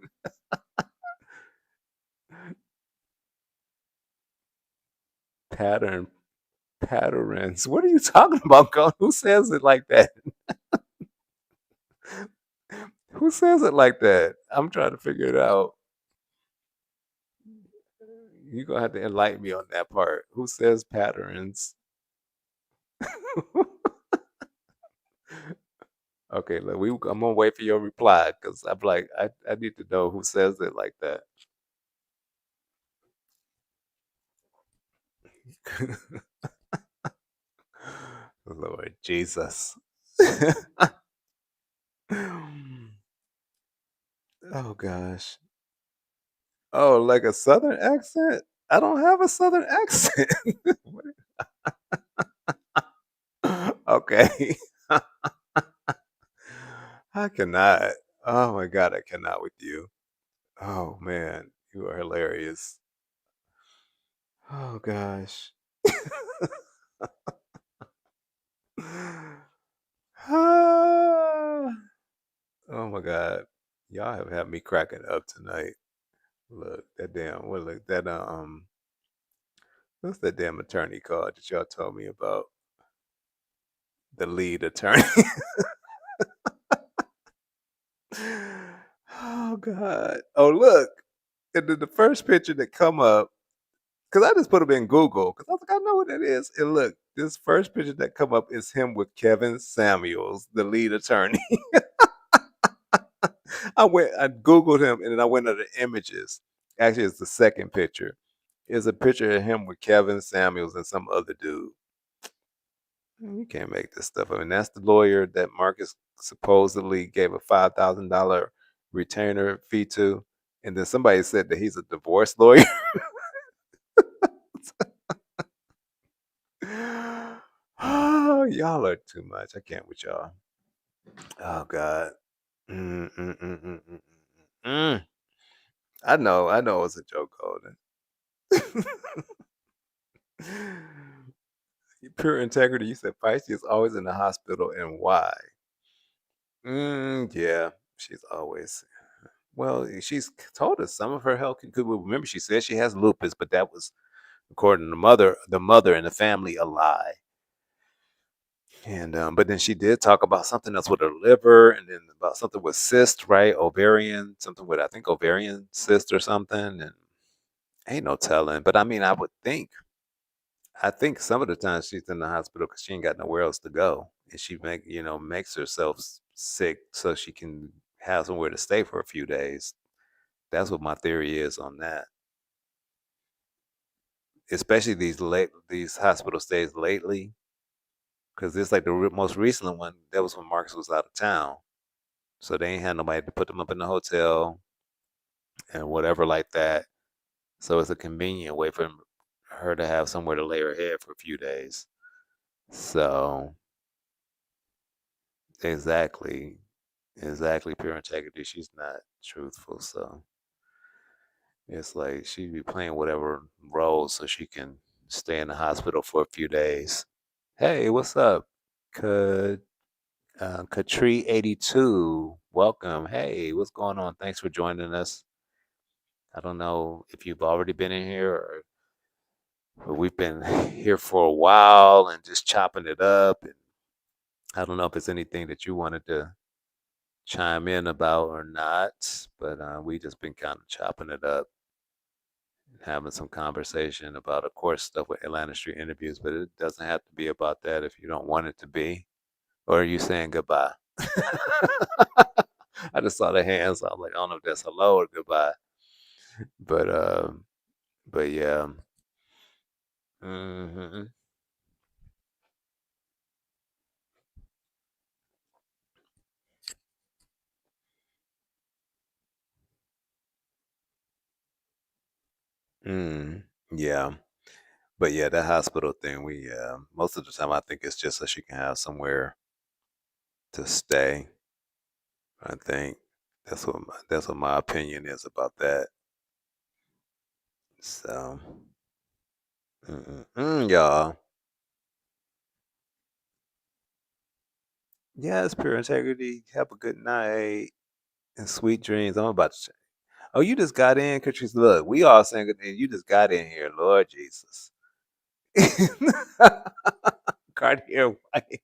Pattern patterns. What are you talking about, Golden? Who says it like that? Who says it like that? I'm trying to figure it out. You're gonna have to enlighten me on that part. Who says patterns? Okay, look, I'm gonna wait for your reply because I'm like, I need to know who says it like that. Lord Jesus. Oh gosh. Oh, like a southern accent? I don't have a southern accent. Okay. I cannot. Oh my God, I cannot with you. Oh man, you are hilarious. Oh gosh. Ah, oh my God. Y'all have had me cracking up tonight. Look, that damn what look that what's that damn attorney called that y'all told me about? The lead attorney. Oh God. Oh look. And then the first picture that come up, because I just put him in Google, because I was like, I know what that is. And look, this first picture that come up is him with Kevin Samuels, the lead attorney. I Googled him and then I went to the images. Actually, it's the second picture. It's a picture of him with Kevin Samuels and some other dude. You can't make this stuff up. And that's the lawyer that Marcus supposedly gave a $5,000 retainer fee to. And then somebody said that he's a divorce lawyer. Oh, y'all are too much. I can't with y'all. Oh God. Mm, mm, mm, mm, mm, mm, mm. I know it's a joke, Golden. Pure integrity. You said Feisty is always in the hospital, and why? Yeah, she's always. Well, she's told us some of her health could. Remember, she said she has lupus, but that was according to the mother and the family, a lie. And but then she did talk about something else with her liver, and then about something with cyst, right? Ovarian, something with I think ovarian cyst or something, and ain't no telling. But I mean, I think some of the times she's in the hospital because she ain't got nowhere else to go, and she makes herself sick so she can have somewhere to stay for a few days. That's what my theory is on that. Especially these hospital stays lately, because it's like the most recent one. That was when Marcus was out of town, so they ain't had nobody to put them up in the hotel and whatever like that. So it's a convenient way for her to have somewhere to lay her head for a few days. So exactly, exactly, pure integrity. She's not truthful, so it's like she'd be playing whatever role so she can stay in the hospital for a few days. Hey, what's up? Could Katri 82, welcome. Hey, what's going on? Thanks for joining us. I don't know if you've already been in here or we've been here for a while and just chopping it up. And I don't know if it's anything that you wanted to chime in about or not, but we just been kind of chopping it up, having some conversation about, of course, stuff with Atlanta Street interviews, but it doesn't have to be about that if you don't want it to be. Or are you saying goodbye? I just saw the hands. So I'm like, I don't know if that's hello or goodbye. But but yeah. Hmm. Mm, yeah. But yeah, that hospital thing, we most of the time I think it's just so she can have somewhere to stay. I think that's what my opinion is about that. So, y'all. Yeah, it's pure integrity. Have a good night and sweet dreams. I'm about to. Oh, you just got in, Catrice. Look, we all saying good, and you just got in here, Lord Jesus. Cartier White.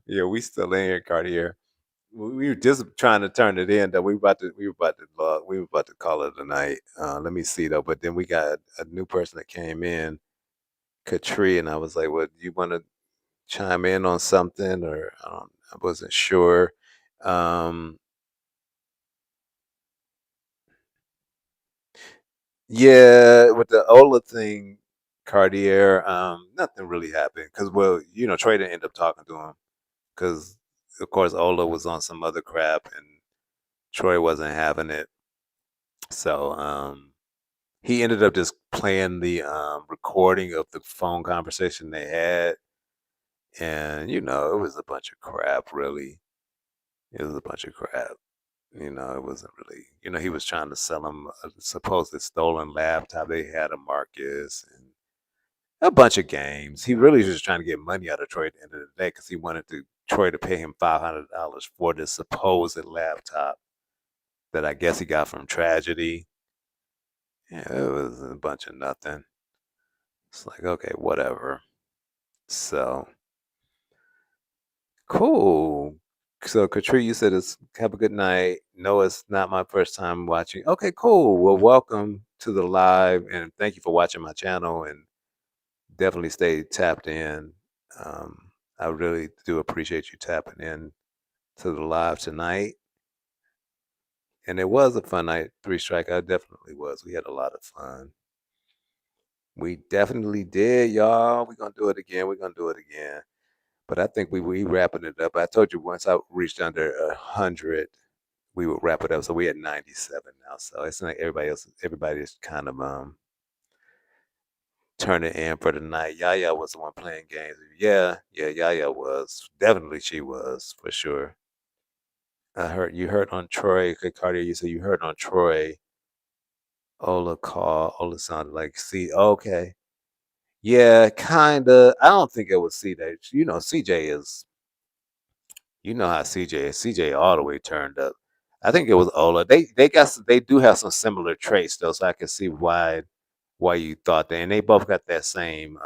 Yeah, we still in here, Cartier. We were just trying to turn it in. That we were about to call it a night. Let me see though. But then we got a new person that came in, Katri, and I was like, "Well, do you want to chime in on something?" Or I wasn't sure. Um, yeah, with the Ola thing, Cartier, nothing really happened because, well, Trey didn't end up talking to him because, of course, Ola was on some other crap and Troy wasn't having it. So, he ended up just playing the recording of the phone conversation they had, and it was a bunch of crap. Really, it was a bunch of crap. It wasn't really. He was trying to sell him a supposed stolen laptop they had of Marcus and a bunch of games. He really was just trying to get money out of Troy at the end of the day because he wanted Troy to pay him $500 for this supposed laptop that I guess he got from Tragedy. Yeah, it was a bunch of nothing. It's like, okay, whatever. So cool. So Katri, you said it's have a good night. No, it's not my first time watching. Okay, cool. Well, welcome to the live and thank you for watching my channel and definitely stay tapped in. I really do appreciate you tapping in to the live tonight. And it was a fun night. Three Strike Out definitely was. We had a lot of fun. We definitely did, y'all. We're gonna do it again. We're gonna do it again. But I think we wrapping it up. I told you once I reached under 100, we would wrap it up. So we at 97 now. So it's like everybody's kind of turning in for the night. Yaya was the one playing games. Yeah, yeah, Yaya was. Definitely she was, for sure. I heard you heard on Troy, okay, Cartier, you said you heard on Troy, Ola sounded like okay. Yeah, kinda. I don't think it was CJ. CJ is you know how CJ is. CJ all the way turned up. I think it was Ola. They do have some similar traits though, so I can see why you thought that. And they both got that same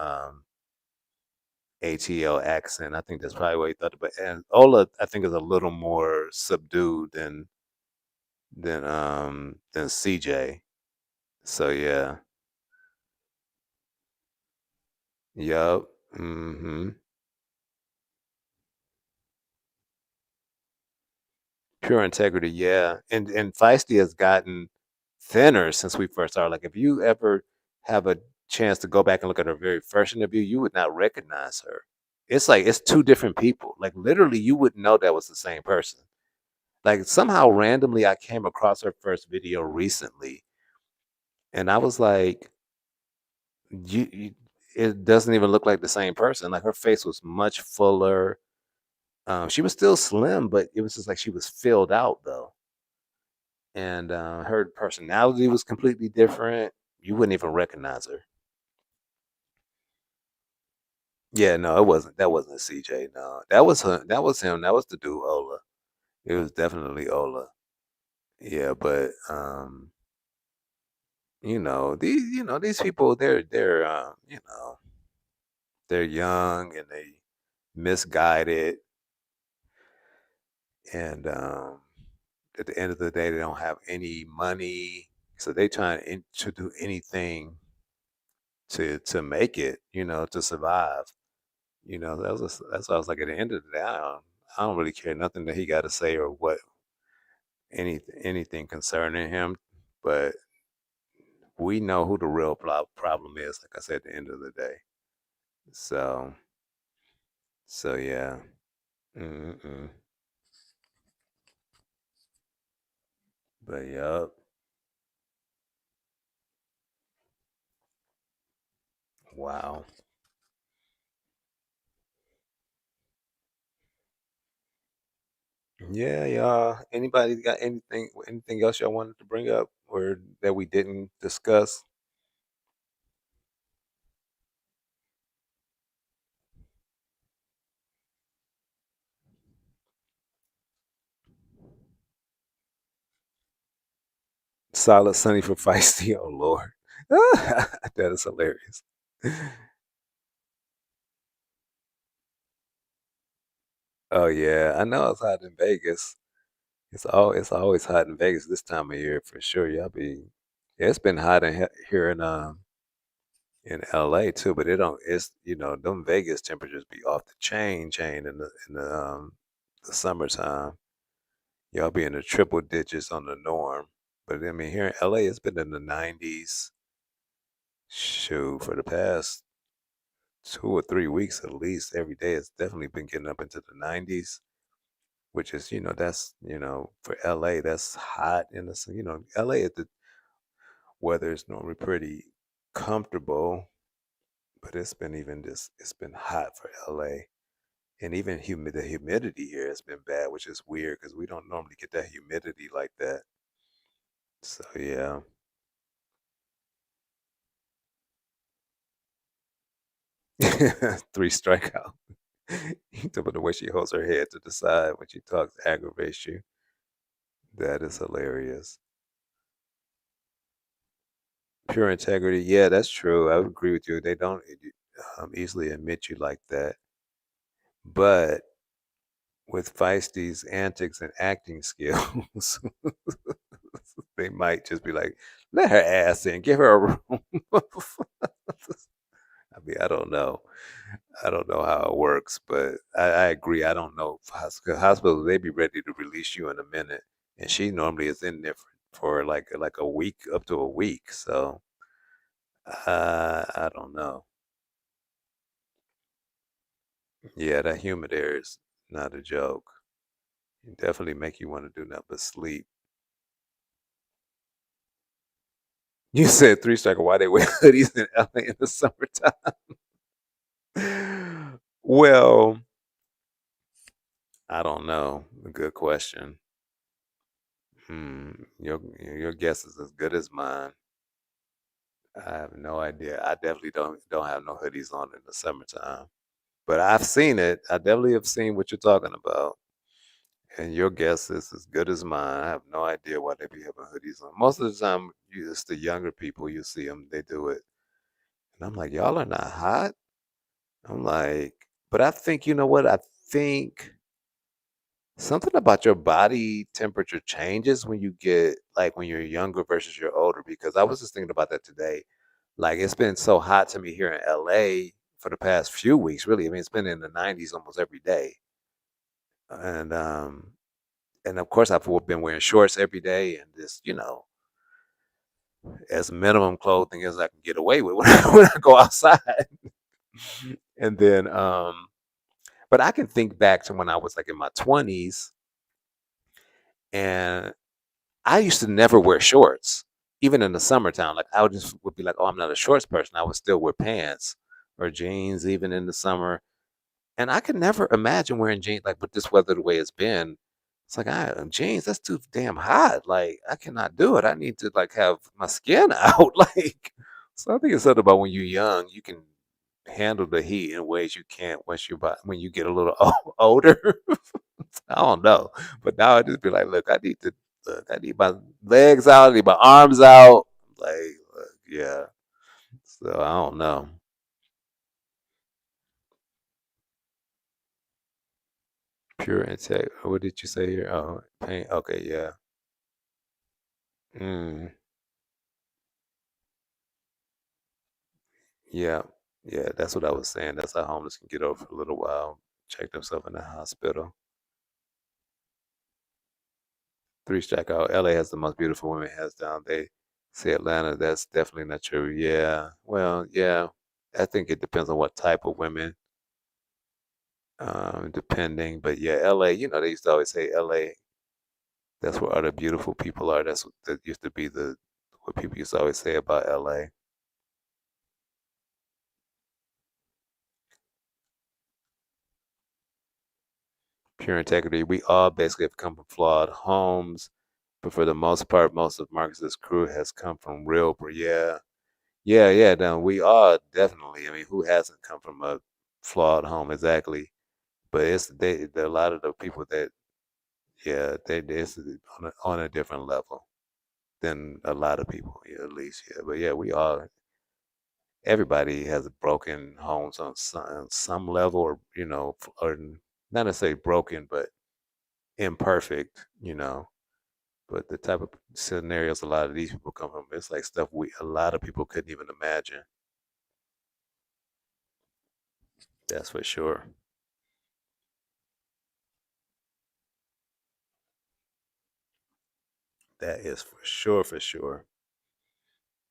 ATL accent. I think that's probably what he thought. But and Ola, I think, is a little more subdued than CJ. So yeah, yup. Hmm. Pure integrity, yeah. And Feisty has gotten thinner since we first started. Like if you ever have a chance to go back and look at her very first interview, you would not recognize her. It's like it's two different people. Like literally, you wouldn't know that was the same person. Like somehow randomly, I came across her first video recently, and I was like, you it doesn't even look like the same person. Like her face was much fuller. She was still slim, but it was just like she was filled out though. And her personality was completely different. You wouldn't even recognize her. Yeah, no, it wasn't. That wasn't CJ. No, that was her. That was him. That was the dude Ola. It was definitely Ola. Yeah, but these people, they're young and they misguided, and at the end of the day, they don't have any money, so they trying to do anything to make it, to survive. That's why I was like, at the end of the day, I don't really care nothing that he got to say or what anything concerning him, but we know who the real problem is. Like I said, at the end of the day. So so yeah. Mm-mm. But yup. Wow. Yeah, y'all. Anybody got anything else y'all wanted to bring up or that we didn't discuss? Solid Sunny for Feisty. Oh Lord. That is hilarious. Oh yeah, I know it's hot in Vegas. It's always hot in Vegas this time of year for sure. Yeah, it's been hot here in LA too, but it don't it's them Vegas temperatures be off the chain in the summertime. Y'all be in the triple digits on the norm. But I mean here in LA it's been in the 90s, shoot, for the past 2 or 3 weeks at least. Every day it's definitely been getting up into the 90s, which is, that's, for LA, that's hot in LA, the weather is normally pretty comfortable, but it's been hot for LA. And even the humidity here has been bad, which is weird because we don't normally get that humidity like that. So yeah. Three strikeout. You talk about the way she holds her head to the side when she talks aggravates you. That is hilarious. Pure integrity. Yeah, that's true. I would agree with you. They don't easily admit you like that. But with Feisty's antics and acting skills, they might just be like, let her ass in, give her a room. I mean, I don't know. I don't know how it works, but I agree. I don't know. Hospitals, they be ready to release you in a minute. and she normally is in there for like a week, up to a week. So I don't know. Yeah, that humid air is not a joke. It definitely make you want to do nothing but sleep. You said three striker. Why they wear hoodies in LA in the summertime? Well, I don't know. A good question. Your guess is as good as mine. I have no idea. I definitely don't have no hoodies on in the summertime. But I've seen it. I definitely have seen what you're talking about. And your guess is as good as mine. I have no idea why they be having hoodies on. Most of the time, it's the younger people you see them. They do it, and I'm like, y'all are not hot. I'm like, but I think you know what? I think something about your body temperature changes when you get like when you're younger versus you're older. Because I was just thinking about that today. Like it's been so hot to me here in LA for the past few weeks. Really, I mean, it's been in the 90s almost every day, and of course I've been wearing shorts every day and just as minimum clothing as I can get away with when when I go outside. And then but I can think back to when I was like in my 20s and I used to never wear shorts, even in the summertime. Like I would be like, oh, I'm not a shorts person. I would still wear pants or jeans even in the summer. And I could never imagine wearing jeans like with this weather the way it's been. It's like jeans, that's too damn hot. Like I cannot do it. I need to like have my skin out. Like so I think it's something about when you're young, you can handle the heat in ways you can't when you get a little older. I don't know. But now I just be like, look, I need my legs out, I need my arms out. Like, look, yeah. So I don't know. Pure intake. What did you say here? Oh, paint. Okay, yeah. Mm, yeah. Yeah, that's what I was saying. That's how homeless can get over for a little while. Check themselves in the hospital. Three strikeout. LA has the most beautiful women hands down. They say Atlanta. That's definitely not true. Yeah. Well, yeah. I think it depends on what type of women, depending. But yeah, LA, they used to always say LA, that's where other beautiful people are. That used to be what people used to always say about LA. Pure integrity. We all basically have come from flawed homes, but for the most part, most of Marcus's crew has come from yeah. Yeah, yeah, no, we are definitely. I mean, who hasn't come from a flawed home exactly? But a lot of the people that, yeah, it's on a different level than a lot of people, yeah, at least, yeah. But yeah, we are. Everybody has broken homes on some level, or or not necessarily broken, but imperfect, But the type of scenarios a lot of these people come from, it's like stuff a lot of people couldn't even imagine. That's for sure. That is for sure, for sure.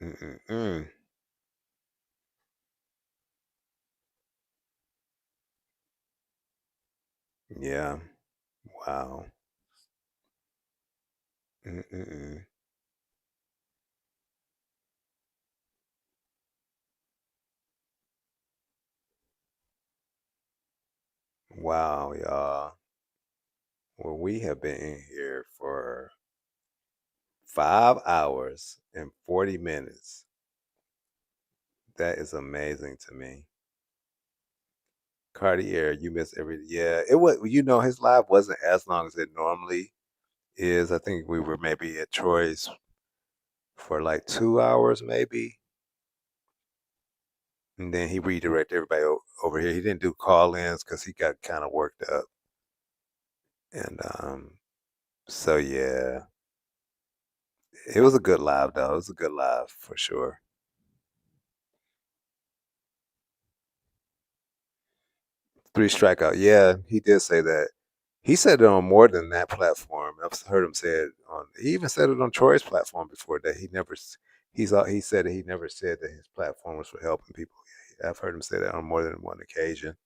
Mm-mm-mm. Yeah. Wow. Mm-mm-mm. Wow, y'all. Well, we have been in here for 5 hours and 40 minutes. That is amazing to me. Cartier, you miss every yeah. It was his live wasn't as long as it normally is. I think we were maybe at Troy's for like 2 hours maybe. And then he redirected everybody over here. He didn't do call-ins because he got kind of worked up. And so yeah, it was a good live though. It was a good live for sure. Three strikeout. Yeah, he did say that. He said it on more than that platform. I've heard him say it on. He even said it on Troy's platform before that he never. He said that he never said that his platform was for helping people. Yeah, I've heard him say that on more than one occasion.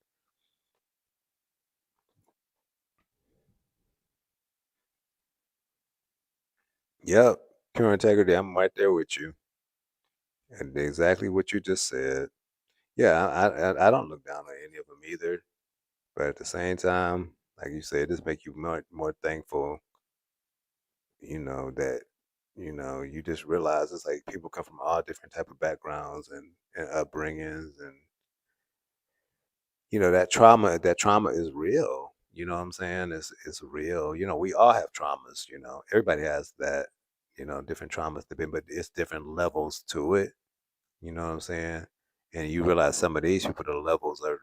Yep, pure integrity. I'm right there with you, and exactly what you just said. Yeah, I don't look down on any of them either. But at the same time, like you said, this make you more thankful. That you just realize it's like people come from all different type of backgrounds and upbringings, and that trauma is real. You know what I'm saying? It's real. We all have traumas. Everybody has that. Different traumas to be, but it's different levels to it. You know what I'm saying? And you realize some of these people, the levels are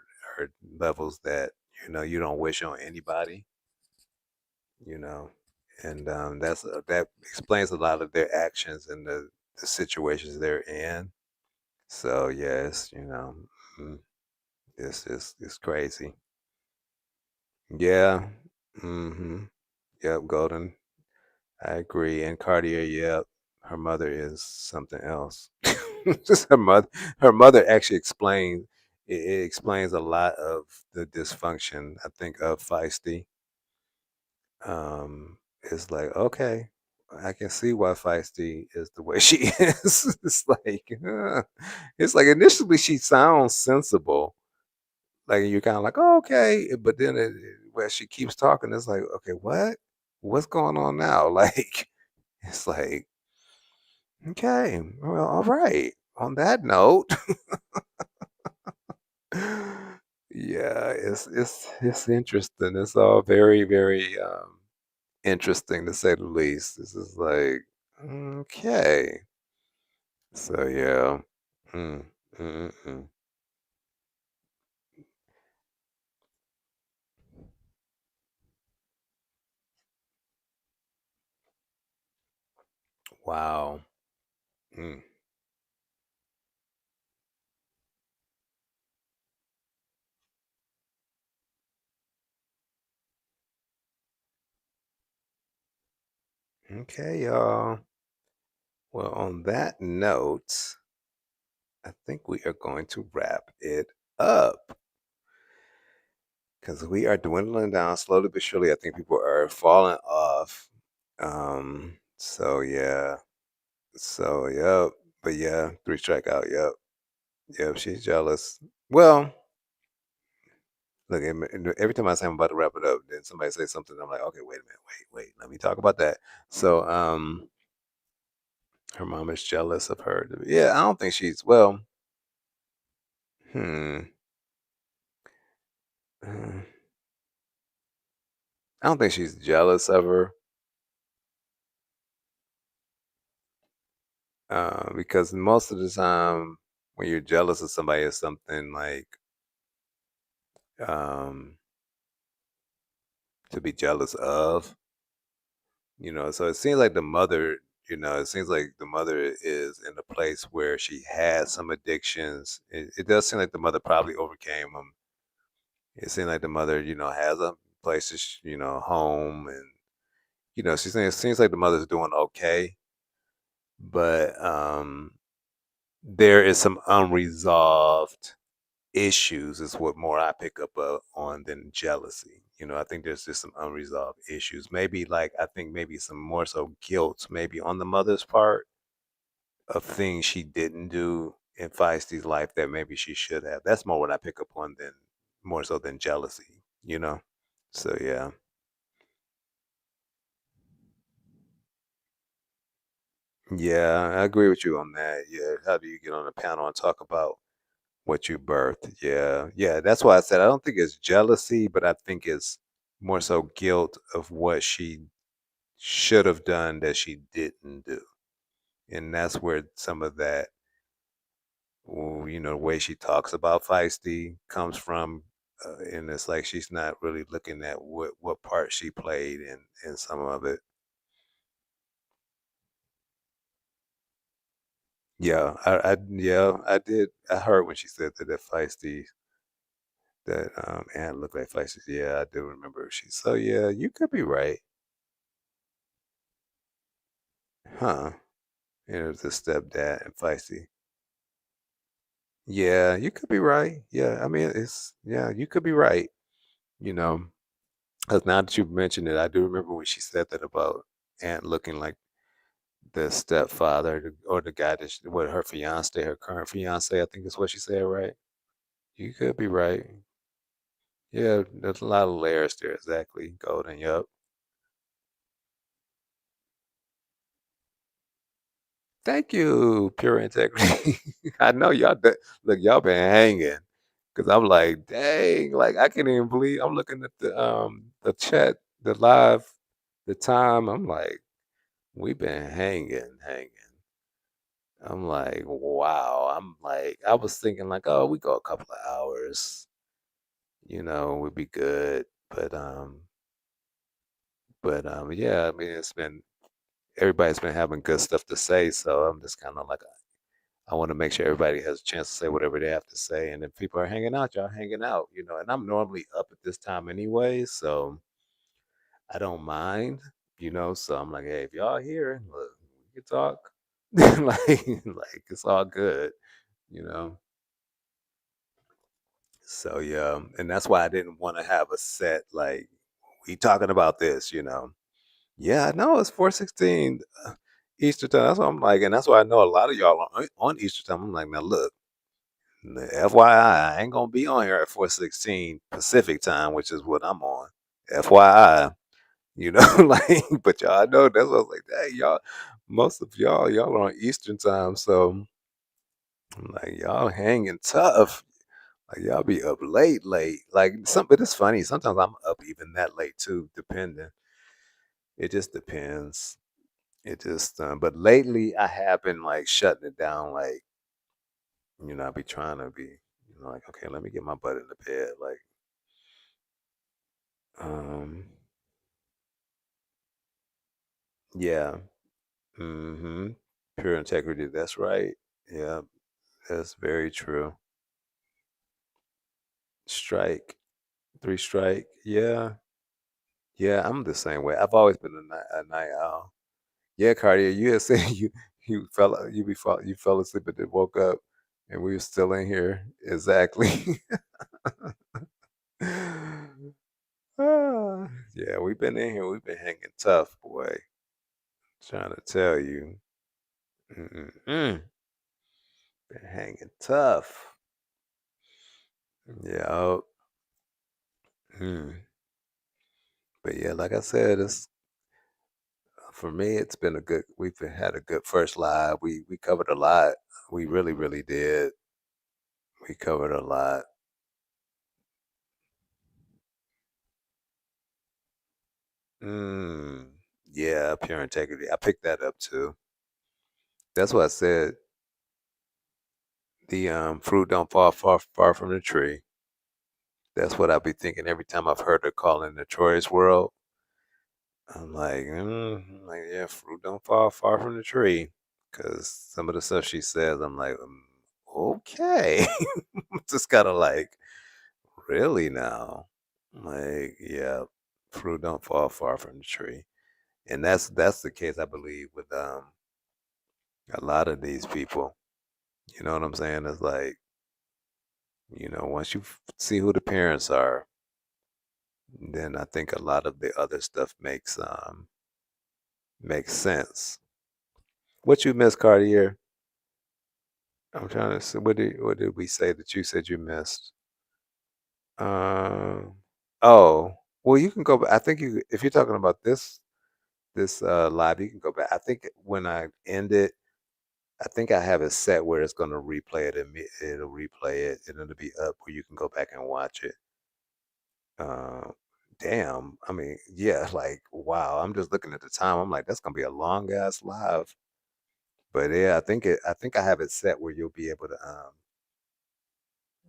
levels that you don't wish on anybody. You know, and that explains a lot of their actions and the situations they're in. So yes, mm, it's crazy. Yeah. Mm-hmm. Yep. Golden. I agree. And Cartier. Yep. Her mother is something else. Just her mother actually explains. It explains a lot of the dysfunction. I think of Feisty. It's like, okay, I can see why Feisty is the way she is. It's like initially she sounds sensible, like you're kind of like, oh, okay, but then where she keeps talking, it's like, okay, what's going on now? Like, it's like, okay, well, all right. On that note, yeah, it's interesting. It's all very, very interesting to say the least. This is like, okay. So yeah. Mm, mm, mm. Wow. Mm. Okay, y'all. Well, on that note, I think we are going to wrap it up because we are dwindling down slowly but surely. I think people are falling off. So yeah. So yep. But yeah, three strike out. Yep. Yep. She's jealous. Well, look, every time I say I'm about to wrap it up, then somebody says something. I'm like, okay, wait a minute, wait, let me talk about that. So, her mom is jealous of her. Yeah, I don't think she's well. Hmm. uh, I don't think she's jealous of her, because most of the time when you're jealous of somebody, it's something like um, to be jealous of. So it seems like the mother. It seems like the mother is in a place where she has some addictions. It does seem like the mother probably overcame them. It seems like the mother, has a place to, home, and it seems like the mother's doing okay, but there is some unresolved issues. Is what more I pick up on than jealousy. I think there's just some unresolved issues. Maybe like I think maybe some more so guilt, maybe on the mother's part of things she didn't do in Feisty's life that maybe she should have. That's more what I pick up on than more so than jealousy. So yeah. Yeah, I agree with you on that. Yeah, how do you get on a panel and talk about what you birthed? Yeah, yeah, that's why I said I don't think it's jealousy, but I think it's more so guilt of what she should have done that she didn't do. And that's where some of that, the way she talks about Feisty comes from. And it's like she's not really looking at what part she played in some of it. Yeah, I did. I heard when she said that Feisty. That aunt looked like feisty. Yeah, I do remember. She's so yeah, you could be right, huh? There's the stepdad and feisty. Yeah, you could be right. Yeah, I mean, it's yeah, you could be right. You know, because now that you've mentioned it, I do remember when she said that about aunt looking like the stepfather or the guy that what her fiance, her current fiance, I think is what she said, right? You could be right. Yeah, there's a lot of layers there. Exactly, golden. Yup. Thank you, pure integrity. I know y'all. Look, y'all been hanging, cause I'm like, dang, like I can't even believe. I'm looking at the chat, the live, the time. I'm like, we've been hanging, hanging. I'm like, wow. I'm like, I was thinking like, oh, we go a couple of hours, we'd be good. But yeah, I mean, it's been everybody's been having good stuff to say, so I'm just kind of like, I want to make sure everybody has a chance to say whatever they have to say, and if people are hanging out, y'all hanging out. And I'm normally up at this time anyway, so I don't mind. So I'm like, hey, if y'all here, look, we can talk. like it's all good, you know. So yeah, and that's why I didn't want to have a set like we talking about this. Yeah, I know it's 4:16 Easter time. That's what I'm like, and that's why I know a lot of y'all are on Easter time. I'm like, now look, FYI, I ain't gonna be on here at 4:16 Pacific time, which is what I'm on. FYI, like, but y'all know that's what I was like. Hey, y'all, most of y'all are on Eastern time, so I'm like, y'all hanging tough. Like y'all be up late, late. Like but it's funny. Sometimes I'm up even that late too, depending. It just depends. It just but lately I have been like shutting it down, like, I be trying to be, like, okay, let me get my butt in the bed. Like, um, yeah. Mm-hmm. Pure integrity, that's right. Yeah, that's very true. Strike. Three strike. Yeah. Yeah, I'm the same way. I've always been a night owl. Yeah, Cartier, you had said you fell asleep and then woke up and we were still in here. Exactly. Yeah, we've been in here. We've been hanging tough, boy. Trying to tell you. Mm-mm-mm. Been hanging tough. Yeah. Mm. But yeah, like I said, it's for me. It's been a good. Had a good first live. We covered a lot. We really, really did. We covered a lot. Mm. Yeah, pure integrity. I picked that up too. That's what I said. The fruit don't fall far from the tree. That's what I be thinking every time I've heard her call in the Troy's world. I'm like, yeah, fruit don't fall far from the tree. Cause some of the stuff she says, I'm like, okay. Just kind of like, really now? Like, yeah, fruit don't fall far from the tree. And that's the case, I believe, with a lot of these people. You know what I'm saying? It's like, once you see who the parents are, then I think a lot of the other stuff makes sense. What you miss, Cartier? I'm trying to see what did we say that you said you missed? Um. Oh, well, you can go back. I think you if you're talking about this live, you can go back. I think when I end it, I think I have it set where it's gonna replay it and it'll replay it and it'll be up where you can go back and watch it. Uh, damn. I mean, yeah, like wow. I'm just looking at the time. I'm like, that's gonna be a long ass live. But yeah, I think I have it set where you'll be able to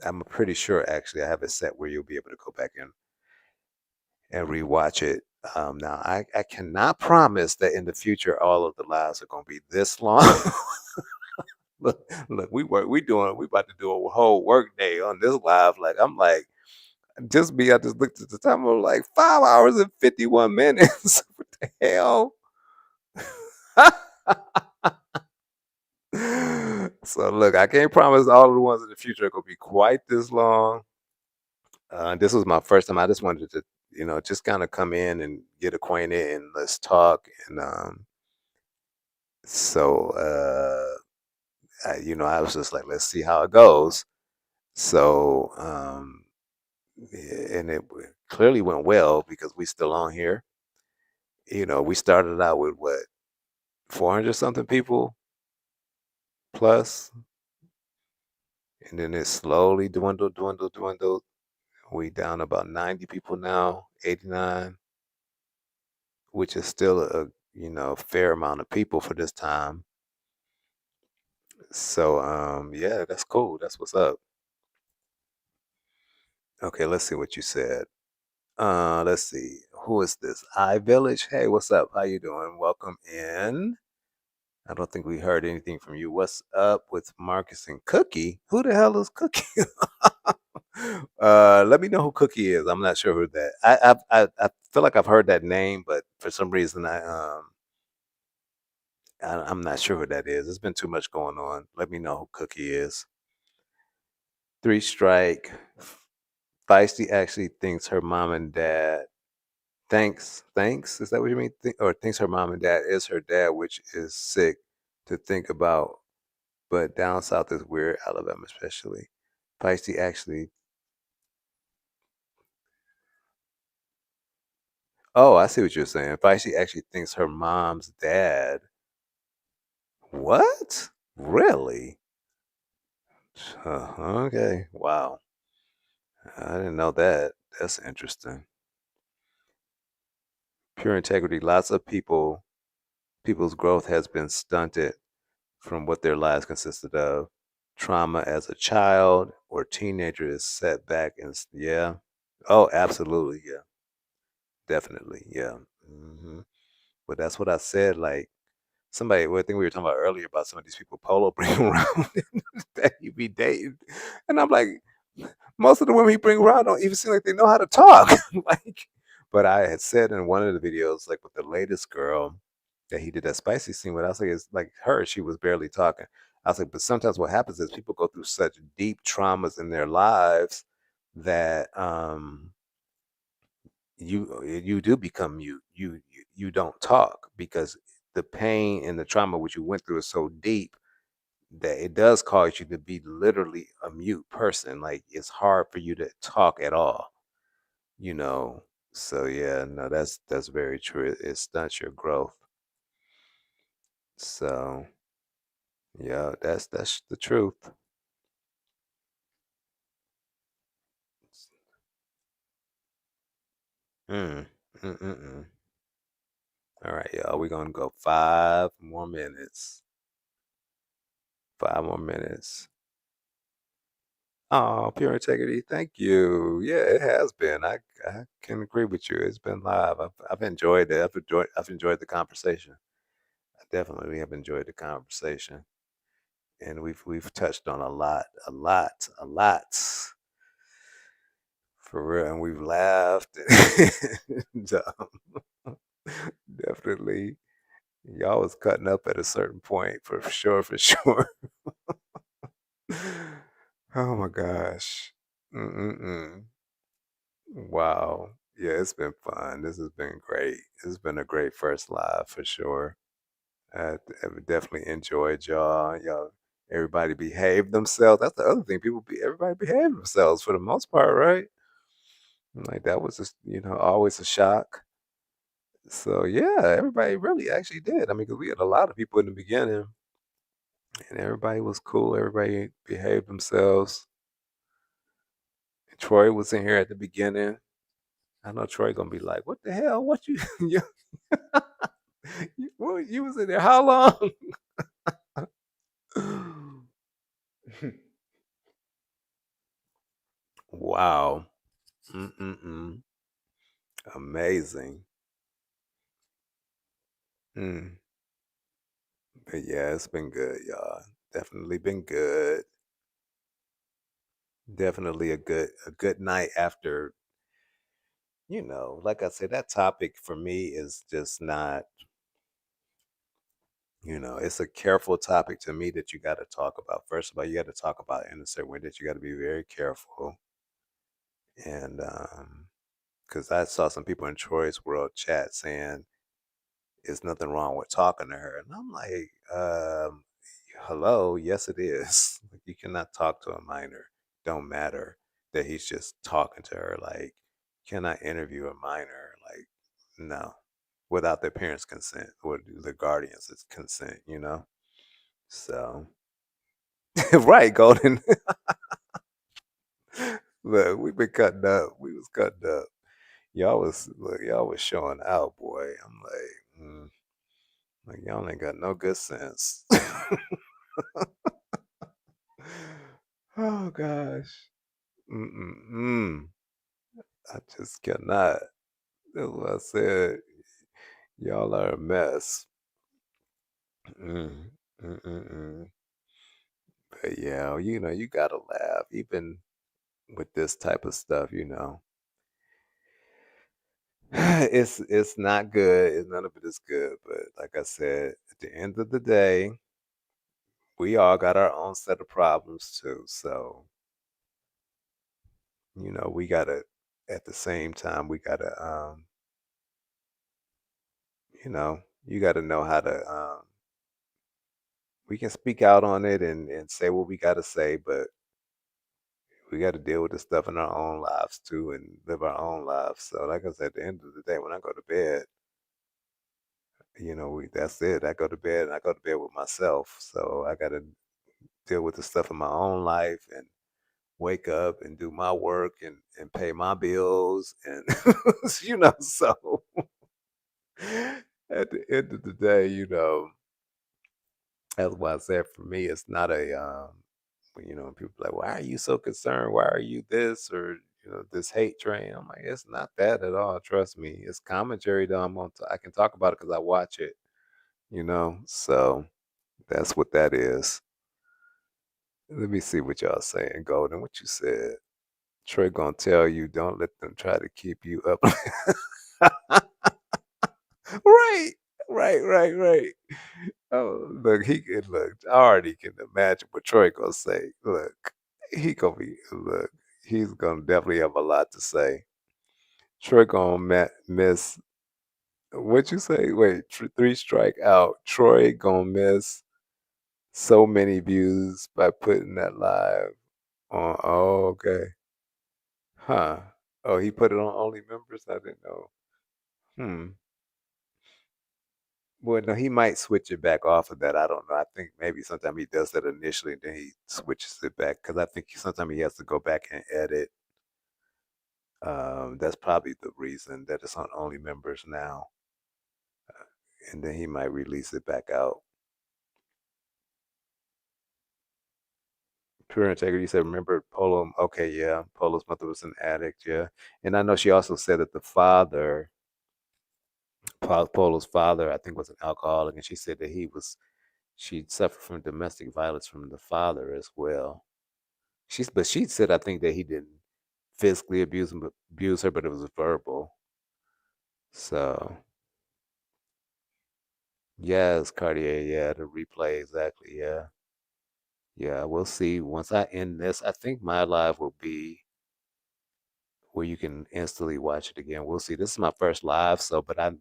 I'm pretty sure actually I have it set where you'll be able to go back and rewatch it. Now I cannot promise that in the future all of the lives are gonna be this long. look, look, we about to do a whole work day on this live. Like I'm like, Just me, I just looked at the time. I'm like 5 hours and 51 minutes. What the hell? So look, I can't promise all of the ones in the future are gonna be quite this long. This was my first time. I just wanted to, just kind of come in and get acquainted and let's talk. And so, I was just like, let's see how it goes. So, yeah, and clearly went well because we still on here. We started out with what, 400 something people plus, and then it slowly dwindled, dwindled, dwindled. We down about 90 people now, 89, which is still a fair amount of people for this time. So yeah, that's cool. That's what's up. Okay, let's see what you said. Let's see. Who is this? I Village. Hey, what's up? How you doing? Welcome in. I don't think we heard anything from you. What's up with Marcus and Cookie? Who the hell is Cookie? Let me know who Cookie is. I'm not sure who that. I feel like I've heard that name, but for some reason I'm not sure who that is. There's been too much going on. Let me know who Cookie is. Three Strike. Feisty actually thinks her mom and dad. Thanks. Is that what you mean? Or thinks her mom and dad is her dad, which is sick to think about. But down south is weird, Alabama especially. Feisty actually. Oh, I see what you're saying. Feisty actually thinks her mom's dad. What? Really? Okay. Wow. I didn't know that. That's interesting. Pure integrity. Lots of people's growth has been stunted from what their lives consisted of. Trauma as a child or teenager is set back and yeah. Oh, absolutely. Yeah. Definitely. Yeah. But that's what I said. Like somebody, well, I think we were talking about earlier about some of these people Polo bring around that he be dating. And I'm like, most of the women he bring around don't even seem like they know how to talk. Like, but I had said in one of the videos, like with the latest girl that he did that spicy scene with, I was like, it's like her, she was barely talking. I was like, but sometimes what happens is people go through such deep traumas in their lives that you do become mute. You don't talk because the pain and the trauma which you went through is so deep that it does cause you to be literally a mute person. Like it's hard for you to talk at all, you know. So yeah, no, that's very true. It stunts your growth. So yeah, that's the truth. Mm, mm. All right, y'all. We're gonna go 5 more minutes. 5 more minutes. Oh, pure integrity. Thank you. Yeah, it has been. I can agree with you. It's been live. I've enjoyed it. I've enjoyed the conversation. I definitely have enjoyed the conversation, and we've touched on a lot for real, and we've laughed. And, definitely, y'all was cutting up at a certain point for sure, for sure. Oh my gosh. Mm-mm-mm. Wow. Yeah, it's been fun. This has been great. It's been a great first live for sure. I've definitely enjoyed y'all. Everybody behaved themselves. That's the other thing. Everybody behaved themselves for the most part, right? Like that was just, always a shock. So yeah, everybody really actually did. I mean, because we had a lot of people in the beginning, and everybody was cool. Everybody behaved themselves. Troy was in here at the beginning. I know Troy gonna be like, "What the hell? What you you, you was in there how long?" Wow. Mm-mm-mm. Amazing. Mm. But yeah, it's been good, y'all. Definitely been good. Definitely a good night after, like I said, that topic for me is just not, it's a careful topic to me that you got to talk about. First of all, you got to talk about it in a certain way that you got to be very careful. And because I saw some people in Troy's World chat saying there's nothing wrong with talking to her. And I'm like, hello, yes, it is. Like, you cannot talk to a minor. Don't matter that he's just talking to her. Like, can I interview a minor? Like, no, without their parents' consent or the guardians' consent. So, right, Golden. Look, we've been cutting up. We was cutting up. Y'all was showing out, boy. I'm like y'all ain't got no good sense. Oh gosh. Mm-mm-mm. I just cannot. That's what I said. Y'all are a mess. Mm. Mm-mm-mm. But yeah, you gotta laugh. Even with this type of stuff. It's not good. None of it is good. But like I said, at the end of the day, we all got our own set of problems too. So, we gotta at the same time we gotta you gotta know how to we can speak out on it and say what we gotta say, but we gotta deal with the stuff in our own lives too and live our own lives. So like I said, at the end of the day, when I go to bed, that's it. I go to bed and I go to bed with myself. So I gotta deal with the stuff in my own life and wake up and do my work and pay my bills and so at the end of the day, that's why I said for me it's not a when people are like, why are you so concerned? Why are you this or this hate train? I'm like, it's not that at all. Trust me. It's commentary though. I can talk about it because I watch it. So that's what that is. Let me see what y'all saying, Golden. What you said. Trey gonna tell you, don't let them try to keep you up. Right, right. Oh, look, he can look. I already can imagine what Troy gonna say. Look, look. He's gonna definitely have a lot to say. Troy gonna miss. What you say? Wait, three strike out. Troy gonna miss so many views by putting that live on. Oh, okay. Huh. Oh, he put it on only members. I didn't know. Hmm. Well, no, he might switch it back off of that. I don't know. I think maybe sometimes he does that initially, and then he switches it back because I think sometimes he has to go back and edit. That's probably the reason that it's on only members now, and then he might release it back out. Pure integrity said, "Remember Polo? Okay, yeah, Polo's mother was an addict, yeah, and I know she also said that the father, Polo's father, I think was an alcoholic, and she said that she suffered from domestic violence from the father as well." But she said I think that he didn't physically abuse her, but it was verbal. So yes, Cartier, yeah, the replay exactly, yeah, yeah. We'll see. Once I end this, I think my live will be where you can instantly watch it again. We'll see. This is my first live, so but I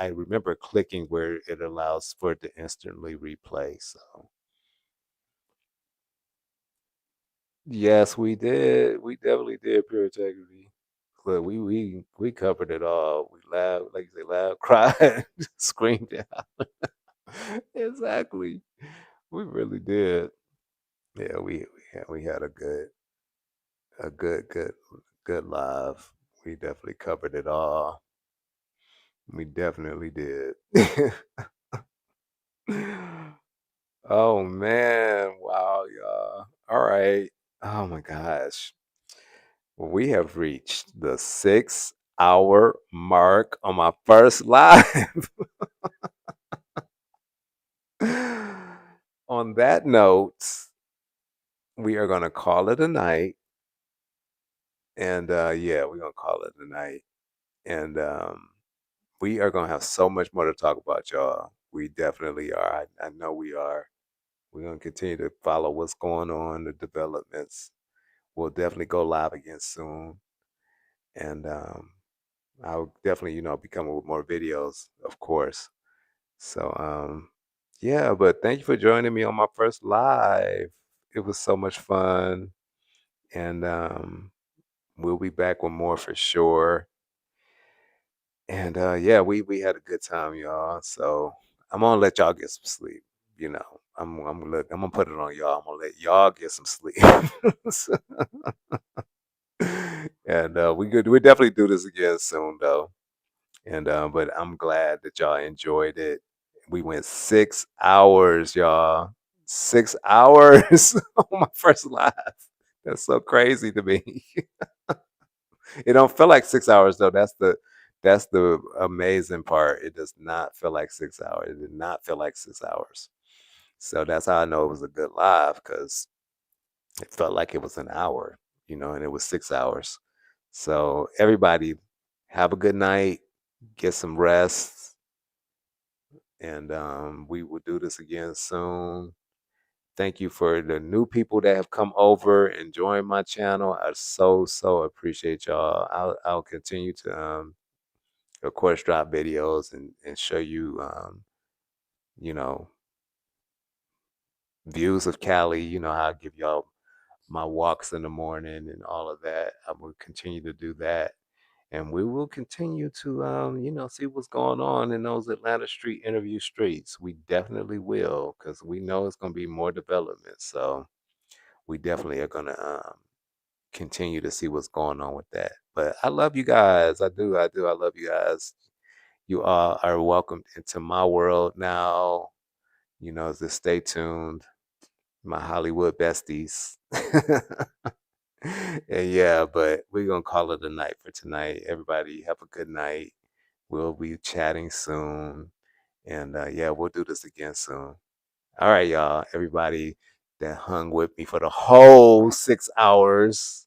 remember clicking where it allows for it to instantly replay. So yes, we did. We definitely did pure integrity. Look, we covered it all. We laughed, like you say, laughed, cried, screamed out. Exactly. We really did. Yeah, we had a good live. We definitely covered it all. We definitely did. Oh man, wow, y'all. All right. Oh my gosh. Well, we have reached the 6 hour mark on my first live. On that note, we are going to call it a night. And yeah, we're gonna call it a night. And we are gonna have so much more to talk about, y'all. We definitely are. I know we are. We're gonna continue to follow what's going on, the developments. We'll definitely go live again soon. And I'll definitely, be coming with more videos, of course. So yeah, but thank you for joining me on my first live. It was so much fun. And we'll be back with more for sure. And yeah, we had a good time, y'all. So I'm gonna let y'all get some sleep. I'm gonna put it on y'all. I'm gonna let y'all get some sleep. So- and we definitely do this again soon though. And but I'm glad that y'all enjoyed it. We went 6 hours, y'all. 6 hours on my first live. That's so crazy to me. It don't feel like 6 hours though. That's the amazing part. It does not feel like 6 hours. It did not feel like 6 hours. So that's how I know it was a good live because it felt like it was an hour, and it was 6 hours. So everybody have a good night, get some rest, and we will do this again soon. Thank you for the new people that have come over and joined my channel. I so appreciate y'all. I'll continue to of course drop videos and show you you know views of Cali. You know how I give y'all my walks in the morning and all of that. I will continue to do that. And we will continue to see what's going on in those Atlanta street interview streets. We definitely will, because we know it's gonna be more development. So we definitely are gonna continue to see what's going on with that. But I love you guys. I love you guys. You all are welcomed into my world now. Just stay tuned, my Hollywood besties. And yeah, but we're gonna call it a night for tonight. Everybody have a good night. We'll be chatting soon. And yeah, we'll do this again soon. All right, y'all. Everybody that hung with me for the whole 6 hours.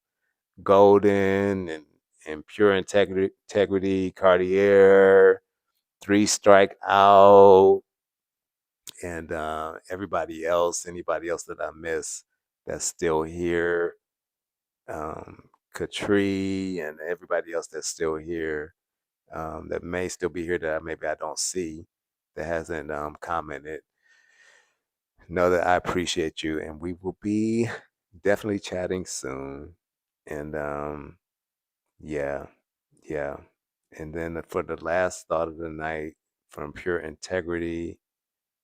Golden and Pure Integrity, Cartier, Three Strike Out, and anybody else that I miss that's still here, Katri, and everybody else that's still here, that may still be here that maybe I don't see, that hasn't commented. Know that I appreciate you, and we will be definitely chatting soon. And yeah, yeah. And then for the last thought of the night from Pure Integrity,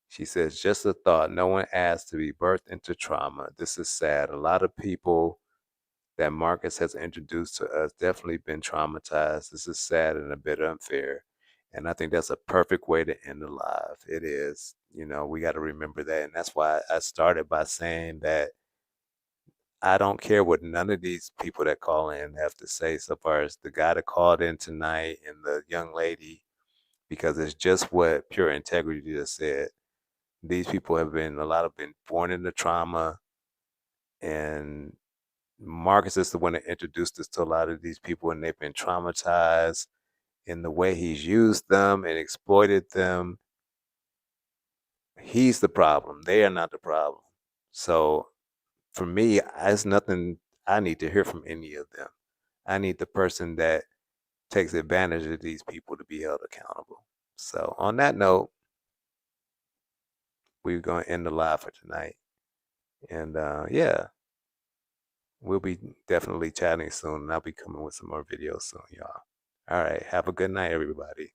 she says, just a thought. No one asked to be birthed into trauma. This is sad. A lot of people that Marcus has introduced to us definitely been traumatized. This is sad and a bit unfair. And I think that's a perfect way to end the live. It is. We got to remember that. And that's why I started by saying that I don't care what none of these people that call in have to say so far as the guy that called in tonight and the young lady, because it's just what Pure Integrity just said. These people a lot have been born into trauma, and Marcus is the one that introduced us to a lot of these people, and they've been traumatized in the way he's used them and exploited them. He's the problem. They are not the problem. So for me, there's nothing I need to hear from any of them. I need the person that takes advantage of these people to be held accountable. So on that note, we're gonna end the live for tonight. And yeah, we'll be definitely chatting soon. And I'll be coming with some more videos soon, y'all. All right. Have a good night, everybody.